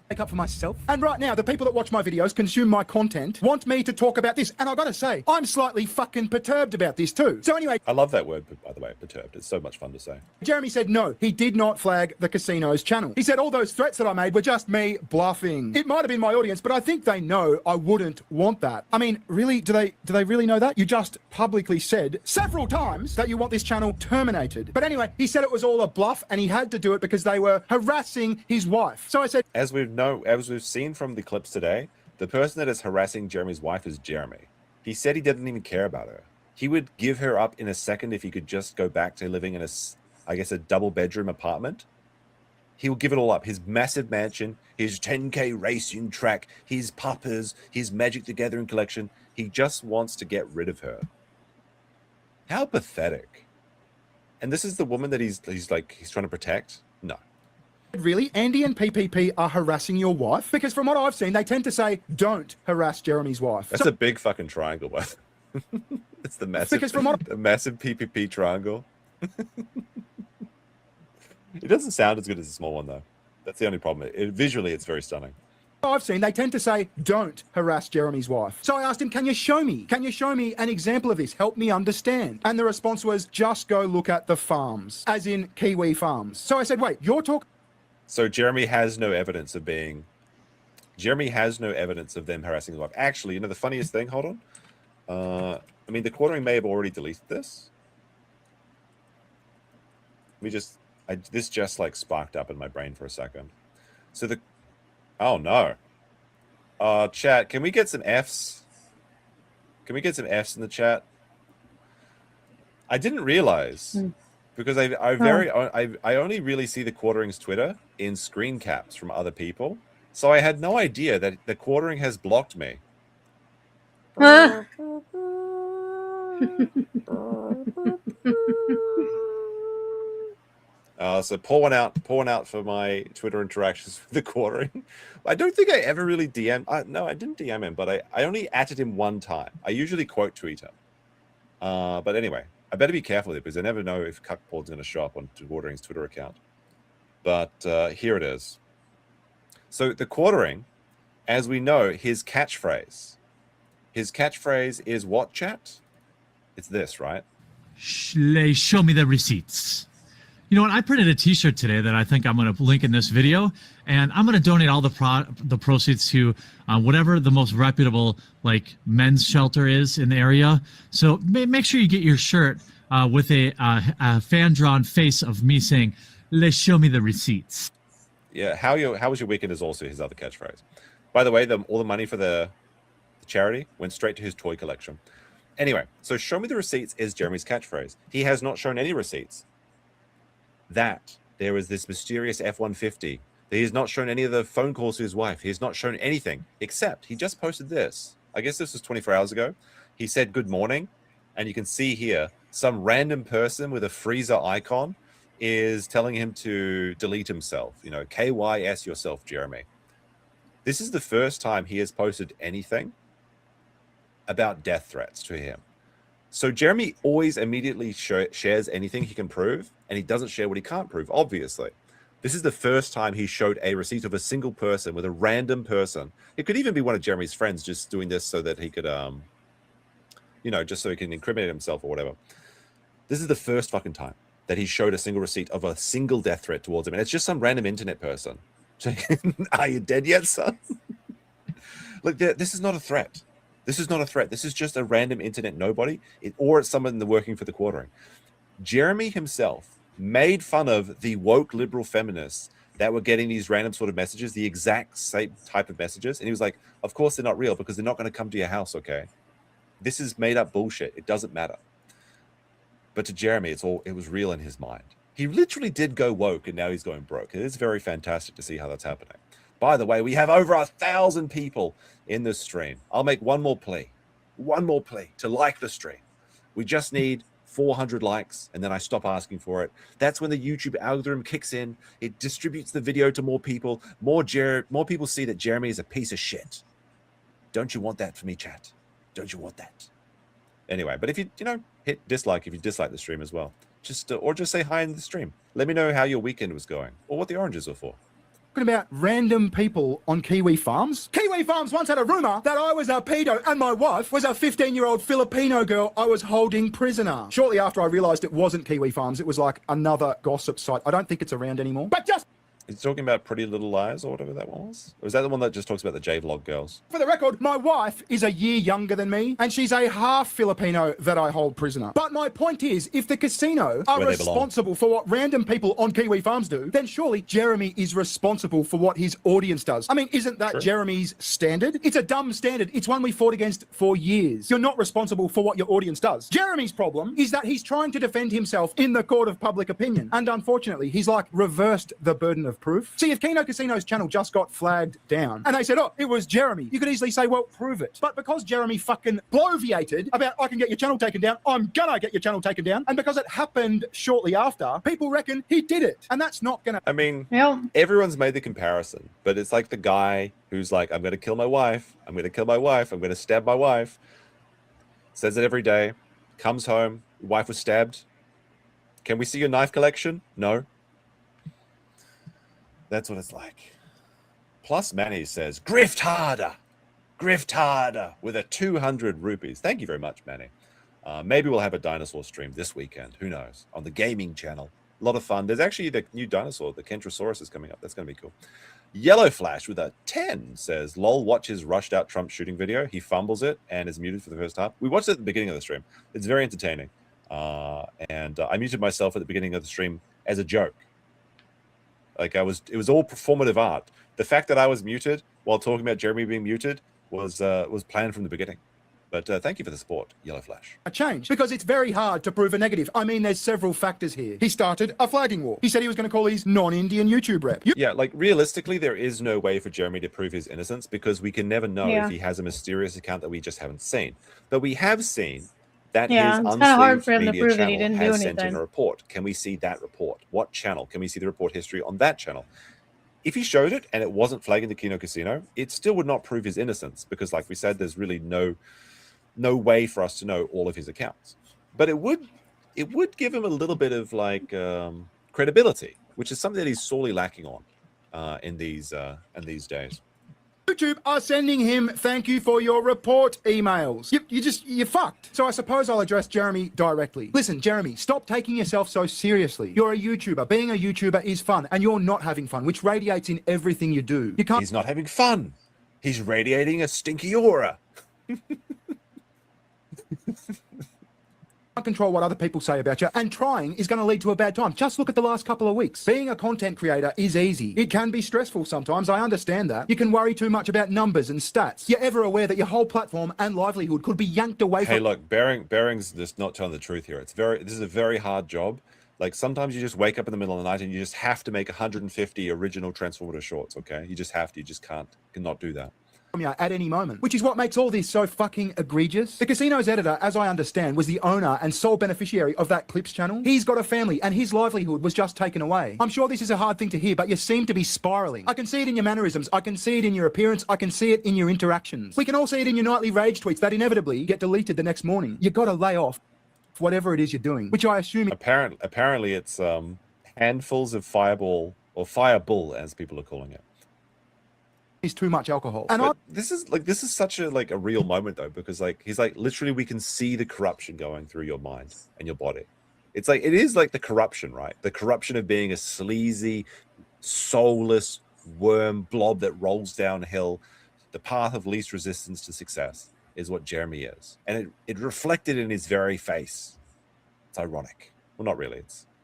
take up for myself. And right now, the people that watch my videos, consume my content, want me to talk about this. And I gotta say, I'm slightly fucking perturbed about this too. So anyway, I love that word, by the way, perturbed. It's so much fun to say. Jeremy said no, he did not flag the casino's channel. He said all those threats that I made were just me bluffing. It might have been my audience, but I think they know I wouldn't want that. I mean, really, do they really know that? You just publicly said several times that you want this channel terminated. But anyway, he said it was all a bluff and he had to do it because they were harassing his wife. So I said, as we've seen from the clips today, the person that is harassing Jeremy's wife is Jeremy. He said he didn't even care about her. He would give her up in a second if he could just go back to living in a double bedroom apartment. He will give it all up. His massive mansion, his 10K racing track, his puppers, his Magic the Gathering collection. He just wants to get rid of her. How pathetic. And this is the woman that he's trying to protect? No. really, Andy and PPP are harassing your wife? Because from what I've seen, they tend to say, don't harass Jeremy's wife. That's a big fucking triangle, but it's the massive, the massive PPP triangle. It doesn't sound as good as the small one, though. That's the only problem. Visually, it's very stunning. I've seen, they tend to say, don't harass Jeremy's wife. So I asked him, can you show me? Can you show me an example of this? Help me understand. And the response was, just go look at the farms, as in Kiwi farms. So I said, wait, you're talking... So Jeremy has no evidence of them harassing his wife. Actually, you know, the funniest thing, hold on. I mean, the quartering may have already deleted this. This just like sparked up in my brain for a second. So oh no. Chat, can we get some Fs? Can we get some Fs in the chat? I didn't realize because I only really see the quartering's Twitter in screen caps from other people. So I had no idea that the quartering has blocked me. So pour one out for my Twitter interactions with the quartering. I don't think I ever really DM'd. No, I didn't DM him, but I only atted him one time. I usually quote tweet him. But anyway, I better be careful with it because I never know if Cuckpord's going to show up on quartering's Twitter account. But here it is. So the quartering, as we know, his catchphrase is what, chat? It's this, right? Show me the receipts. You know what? I printed a T-shirt today that I think I'm going to link in this video, and I'm going to donate all the proceeds to whatever the most reputable like men's shelter is in the area. So make sure you get your shirt with a fan-drawn face of me saying, "Let's show me the receipts." Yeah, how was your weekend is also his other catchphrase. By the way, all the money for the charity went straight to his toy collection. Anyway, so show me the receipts is Jeremy's catchphrase. He has not shown any receipts. That there is this mysterious F-150. He has not shown any of the phone calls to his wife. He has not shown anything, except he just posted this. I guess this was 24 hours ago. He said, "Good morning." And you can see here, some random person with a freezer icon is telling him to delete himself. You know, KYS yourself, Jeremy. This is the first time he has posted anything about death threats to him. So Jeremy always immediately shares anything he can prove, and he doesn't share what he can't prove, obviously. This is the first time he showed a receipt of a single person with a random person. It could even be one of Jeremy's friends just doing this so that he could, just so he can incriminate himself or whatever. This is the first fucking time that he showed a single receipt of a single death threat towards him. And it's just some random internet person. Are you dead yet, son? Look, this is not a threat. This is not a threat. This is just a random internet nobody, or it's someone working for the quartering. Jeremy himself made fun of the woke liberal feminists that were getting these random sort of messages, the exact same type of messages. And he was like, of course they're not real because they're not going to come to your house, okay? This is made up bullshit. It doesn't matter. But to Jeremy, it was real in his mind. He literally did go woke, and now he's going broke. It is very fantastic to see how that's happening. By the way, we have over 1,000 people in this stream. I'll make one more plea to like the stream. We just need 400 likes, and then I stop asking for it. That's when the YouTube algorithm kicks in. It distributes the video to more people. More people see that Jeremy is a piece of shit. Don't you want that for me, chat? Don't you want that? Anyway, but if you hit dislike if you dislike the stream as well. Or just say hi in the stream. Let me know how your weekend was going or what the oranges were for. About random people on Kiwi Farms. Kiwi Farms once had a rumor that I was a pedo and my wife was a 15-year-old Filipino girl I was holding prisoner. Shortly after I realized it wasn't Kiwi Farms, it was like another gossip site. I don't think it's around anymore. But just He's talking about Pretty Little Liars or whatever that was? Or is that the one that just talks about the J-Vlog girls? for the record, my wife is a year younger than me, and she's a half Filipino that I hold prisoner. But my point is, if the casino are Where they belong. responsible for what random people on Kiwi Farms do, then surely Jeremy is responsible for what his audience does. I mean, isn't that Sure. Jeremy's standard? It's a dumb standard. It's one we fought against for years. You're not responsible for what your audience does. Jeremy's problem is that he's trying to defend himself in the court of public opinion. And unfortunately, he's like reversed the burden of proof. See, if Keno Casino's channel just got flagged down and they said, oh, it was Jeremy, you could easily say, well, prove it. But because Jeremy fucking bloviated about, I can get your channel taken down, I'm gonna get your channel taken down. And because it happened shortly after, people reckon he did it. And that's not gonna... I mean, everyone's made the comparison, but it's like the guy who's like, I'm going to kill my wife. I'm going to kill my wife. I'm going to stab my wife. Says it every day. Comes home. Wife was stabbed. Can we see your knife collection? No. That's what it's like. Plus, Manny says, grift harder. Grift harder with a 200 rupees. Thank you very much, Manny. Maybe we'll have a dinosaur stream this weekend. Who knows? On the gaming channel. A lot of fun. There's actually the new dinosaur, the Kentrosaurus, is coming up. That's going to be cool. Yellow Flash with a 10 says, lol, watch his rushed out Trump shooting video. He fumbles it and is muted for the first half. We watched it at the beginning of the stream. It's very entertaining. And I muted myself at the beginning of the stream as a joke. Like it was all performative art. The fact that I was muted while talking about Jeremy being muted was planned from the beginning. But thank you for the support, Yellow Flash. a change because it's very hard to prove a negative. I mean, there's several factors here. He started a flagging war. He said he was going to call his non-Indian YouTube rep. Yeah, like realistically, there is no way for Jeremy to prove his innocence because we can never know Yeah. if he has a mysterious account that we just haven't seen. But we have seen that Yeah, his it's kinda hard unsleeved for him to media prove that channel he didn't do has sent in anything. a report. Can we see that report? What channel? Can we see the report history on that channel? If he showed it and it wasn't flagging the Keno Casino, it still would not prove his innocence because, like we said, there's really no way for us to know all of his accounts. But it would give him a little bit of like credibility, which is something that he's sorely lacking on in these days. YouTube are sending him thank you for your report emails. You're fucked. So I suppose I'll address Jeremy directly. Listen, Jeremy, stop taking yourself so seriously. You're a YouTuber. Being a YouTuber is fun, and you're not having fun, which radiates in everything you do. You can't He's not having fun. He's radiating a stinky aura. control what other people say about you, and trying is going to lead to a bad time. Just look at the last couple of weeks. Being a content creator is easy. It can be stressful sometimes. I understand that. You can worry too much about numbers and stats. You're ever aware that your whole platform and livelihood could be yanked away Hey, from... look, Bearing's just not telling the truth here. This is a very hard job. Like sometimes you just wake up in the middle of the night and you just have to make 150 original Transformator shorts. Okay, you just have to. You just cannot do that. At any moment, which is what makes all this so fucking egregious. The casino's editor, as I understand, was the owner and sole beneficiary of that Clips channel. He's got a family and his livelihood was just taken away. I'm sure this is a hard thing to hear, but you seem to be spiraling. I can see it in your mannerisms. I can see it in your appearance. I can see it in your interactions. We can all see it in your nightly rage tweets that inevitably get deleted the next morning. You gotta lay off whatever it is you're doing, which I assume... Apparently it's handfuls of Fireball, or Firebull as people are calling it. Is too much alcohol. And But this is such a like a real moment though, because like he's like literally we can see the corruption going through your mind and your body. It's like it is like the corruption, right? The corruption of being a sleazy, soulless worm blob that rolls downhill. The path of least resistance to success is what Jeremy is. And it reflected in his very face. It's ironic. Well, not really.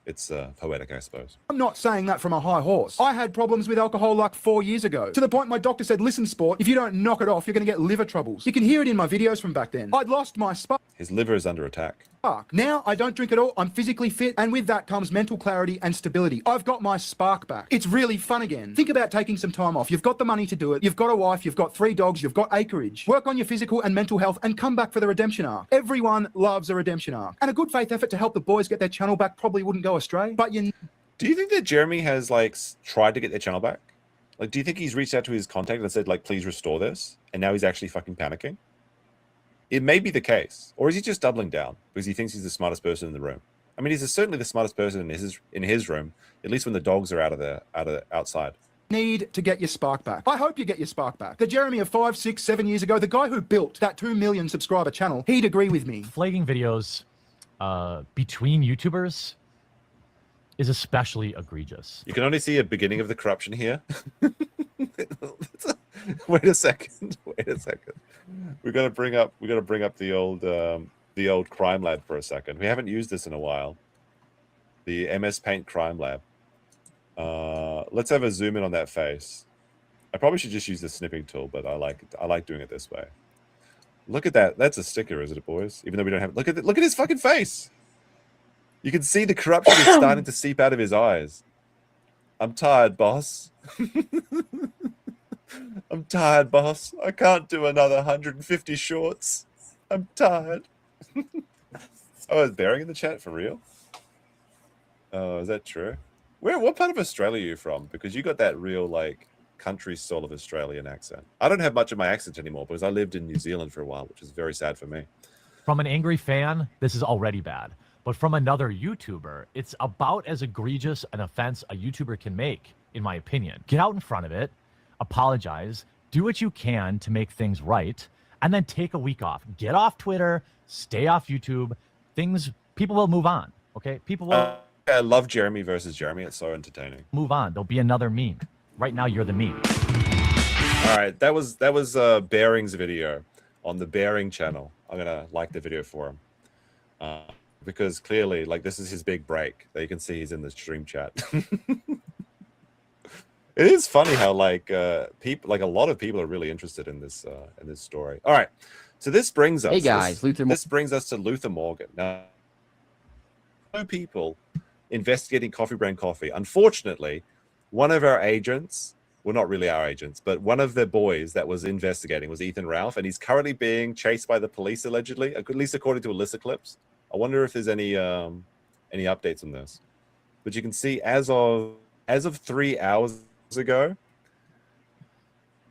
It's poetic, I suppose. I'm not saying that from a high horse. I had problems with alcohol like 4 years ago, to the point my doctor said, listen, sport, if you don't knock it off, you're going to get liver troubles. You can hear it in my videos from back then. I'd lost my spot. His liver is under attack. Now I don't drink at all. I'm physically fit, and with that comes mental clarity and stability. I've got my spark back. It's really fun again. Think about taking some time off. You've got the money to do it. You've got a wife. You've got 3 dogs. You've got acreage. Work on your physical and mental health and come back for the redemption arc. Everyone loves a redemption arc. And a good faith effort to help the boys get their channel back probably wouldn't go astray. But you... Do you think that Jeremy has like tried to get their channel back? Like, do you think he's reached out to his contact and said like, please restore this? And now he's actually fucking panicking? It may be the case, or is he just doubling down because he thinks he's the smartest person in the room? I mean, he's certainly the smartest person in his room, at least when the dogs are outside. Need to get your spark back. I hope you get your spark back. The Jeremy of 5, 6, 7 years ago, the guy who built that 2 million subscriber channel, he'd agree with me. Flagging videos between YouTubers is especially egregious. You can only see a beginning of the corruption here. Wait a second. We gotta bring up the old crime lab for a second. We haven't used this in a while. The MS Paint crime lab. Let's have a zoom in on that face. I probably should just use the snipping tool, but I like doing it this way. Look at that. That's a sticker, isn't it, boys? Even though we don't have look at his fucking face. You can see the corruption is starting to seep out of his eyes. I'm tired, boss. I'm tired, boss. I can't do another 150 shorts. I'm tired. Oh, is Bearing in the chat for real? Oh, is that true? What part of Australia are you from? Because you got that real, like, country sort of Australian accent. I don't have much of my accent anymore because I lived in New Zealand for a while, which is very sad for me. From an angry fan, this is already bad. But from another YouTuber, it's about as egregious an offense a YouTuber can make, in my opinion. Get out in front of it, apologize, do what you can to make things right, and then take a week off. Get off Twitter, stay off YouTube. People will move on, okay? People will I love Jeremy versus Jeremy. It's so entertaining. move on. There'll be another meme. Right now, you're the meme. All right, that was Bearing's video on the Bearing channel. I'm gonna like the video for him because clearly, like, this is his big break. That you can see he's in the stream chat. It is funny how like people, like a lot of people are really interested in this story. All right, so this brings us. Hey guys, this brings us to Luther Morgan. Now, 2 people investigating Coffee Brand Coffee. Unfortunately, one of our agents, well, not really our agents, but one of the boys that was investigating was Ethan Ralph, and he's currently being chased by the police allegedly, at least according to Alyssa clips. I wonder if there's any updates on this. But you can see as of 3 hours ago,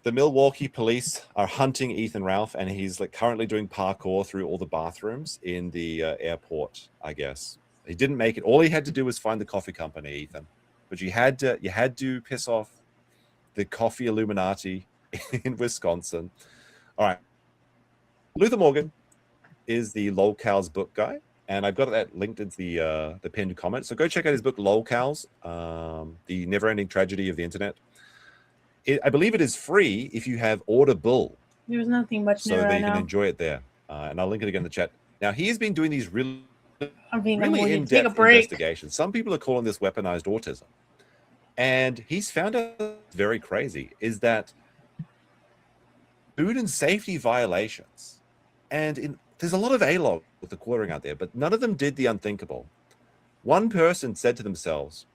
the Milwaukee police are hunting Ethan Ralph, and he's like currently doing parkour through all the bathrooms in the airport, I guess. He didn't make it. All he had to do was find the coffee company, Ethan. But you had to piss off the coffee Illuminati in Wisconsin. All right. Luther Morgan is the Lolcows book guy, and I've got that linked in the pinned comment. So go check out his book Lolcows, The Never-Ending Tragedy of the Internet. I believe it is free if you have Audible, There's nothing much new so that right you can now. enjoy it there. And I'll link it again in the chat. Now, he has been doing these really I'm going to take a in-depth break. investigations. Some people are calling this weaponized autism. And he's found out very crazy is that food and safety violations, and there's a lot of A-log with the quartering out there, but none of them did the unthinkable. One person said to themselves,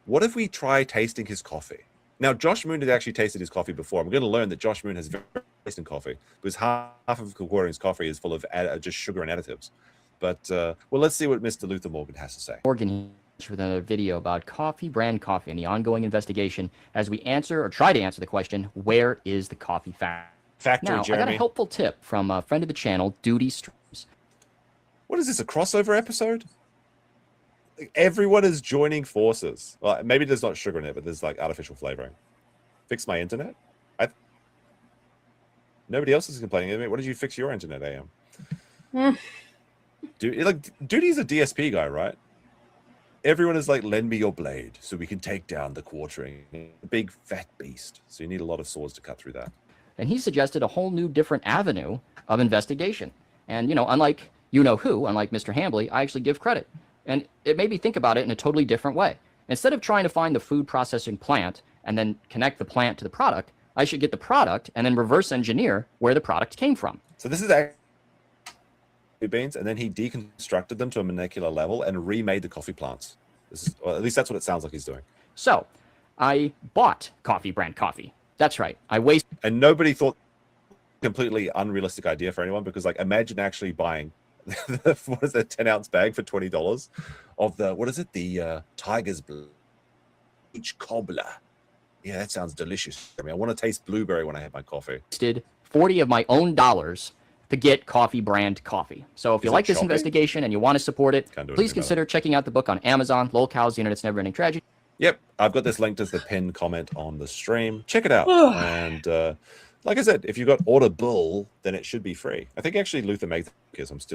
what if we try tasting his coffee? Now, Josh Moon had actually tasted his coffee before. I'm going to learn that Josh Moon has very taste in coffee because half of quartering's coffee is full of just sugar and additives. But, well, let's see what Mr. Luther Morgan has to say. Morgan with another video about Coffee Brand Coffee and the ongoing investigation as we answer or try to answer the question, where is the coffee factory? Now, Jeremy. I got a helpful tip from a friend of the channel, Duty Streams. What is this, a crossover episode? Like, everyone is joining forces. Well, maybe there's not sugar in it, but there's like artificial flavoring. Fix my internet? Nobody else is complaining. I mean, what did you fix your internet, AM? Duty's a DSP guy, right? Everyone is like, lend me your blade so we can take down the quartering. A big fat beast. So you need a lot of swords to cut through that. And he suggested a whole new different avenue of investigation. And, unlike unlike Mr. Hambly, I actually give credit. And it made me think about it in a totally different way. Instead of trying to find the food processing plant and then connect the plant to the product, I should get the product and then reverse engineer where the product came from. So this is beans, and then he deconstructed them to a molecular level and remade the coffee plants. Or at least that's what it sounds like he's doing. So, I bought Coffee Brand coffee. That's right. I wasted. And nobody thought completely unrealistic idea for anyone, because like imagine actually buying what is that 10-ounce bag for $20 of the the Tiger's Peach Cobbler. Yeah, that sounds delicious. I mean, I want to taste blueberry when I have my coffee. Wasted 40 of my own dollars to get Coffee Brand coffee. So if you like this investigation and you want to support it, please consider checking out the book on Amazon, Lol Cows, The Internet's Never-Ending Tragedy. Yep, I've got this linked as the pinned comment on the stream. Check it out. And like I said, if you've got Audible, then it should be free. I think actually Luther makes it because I'm still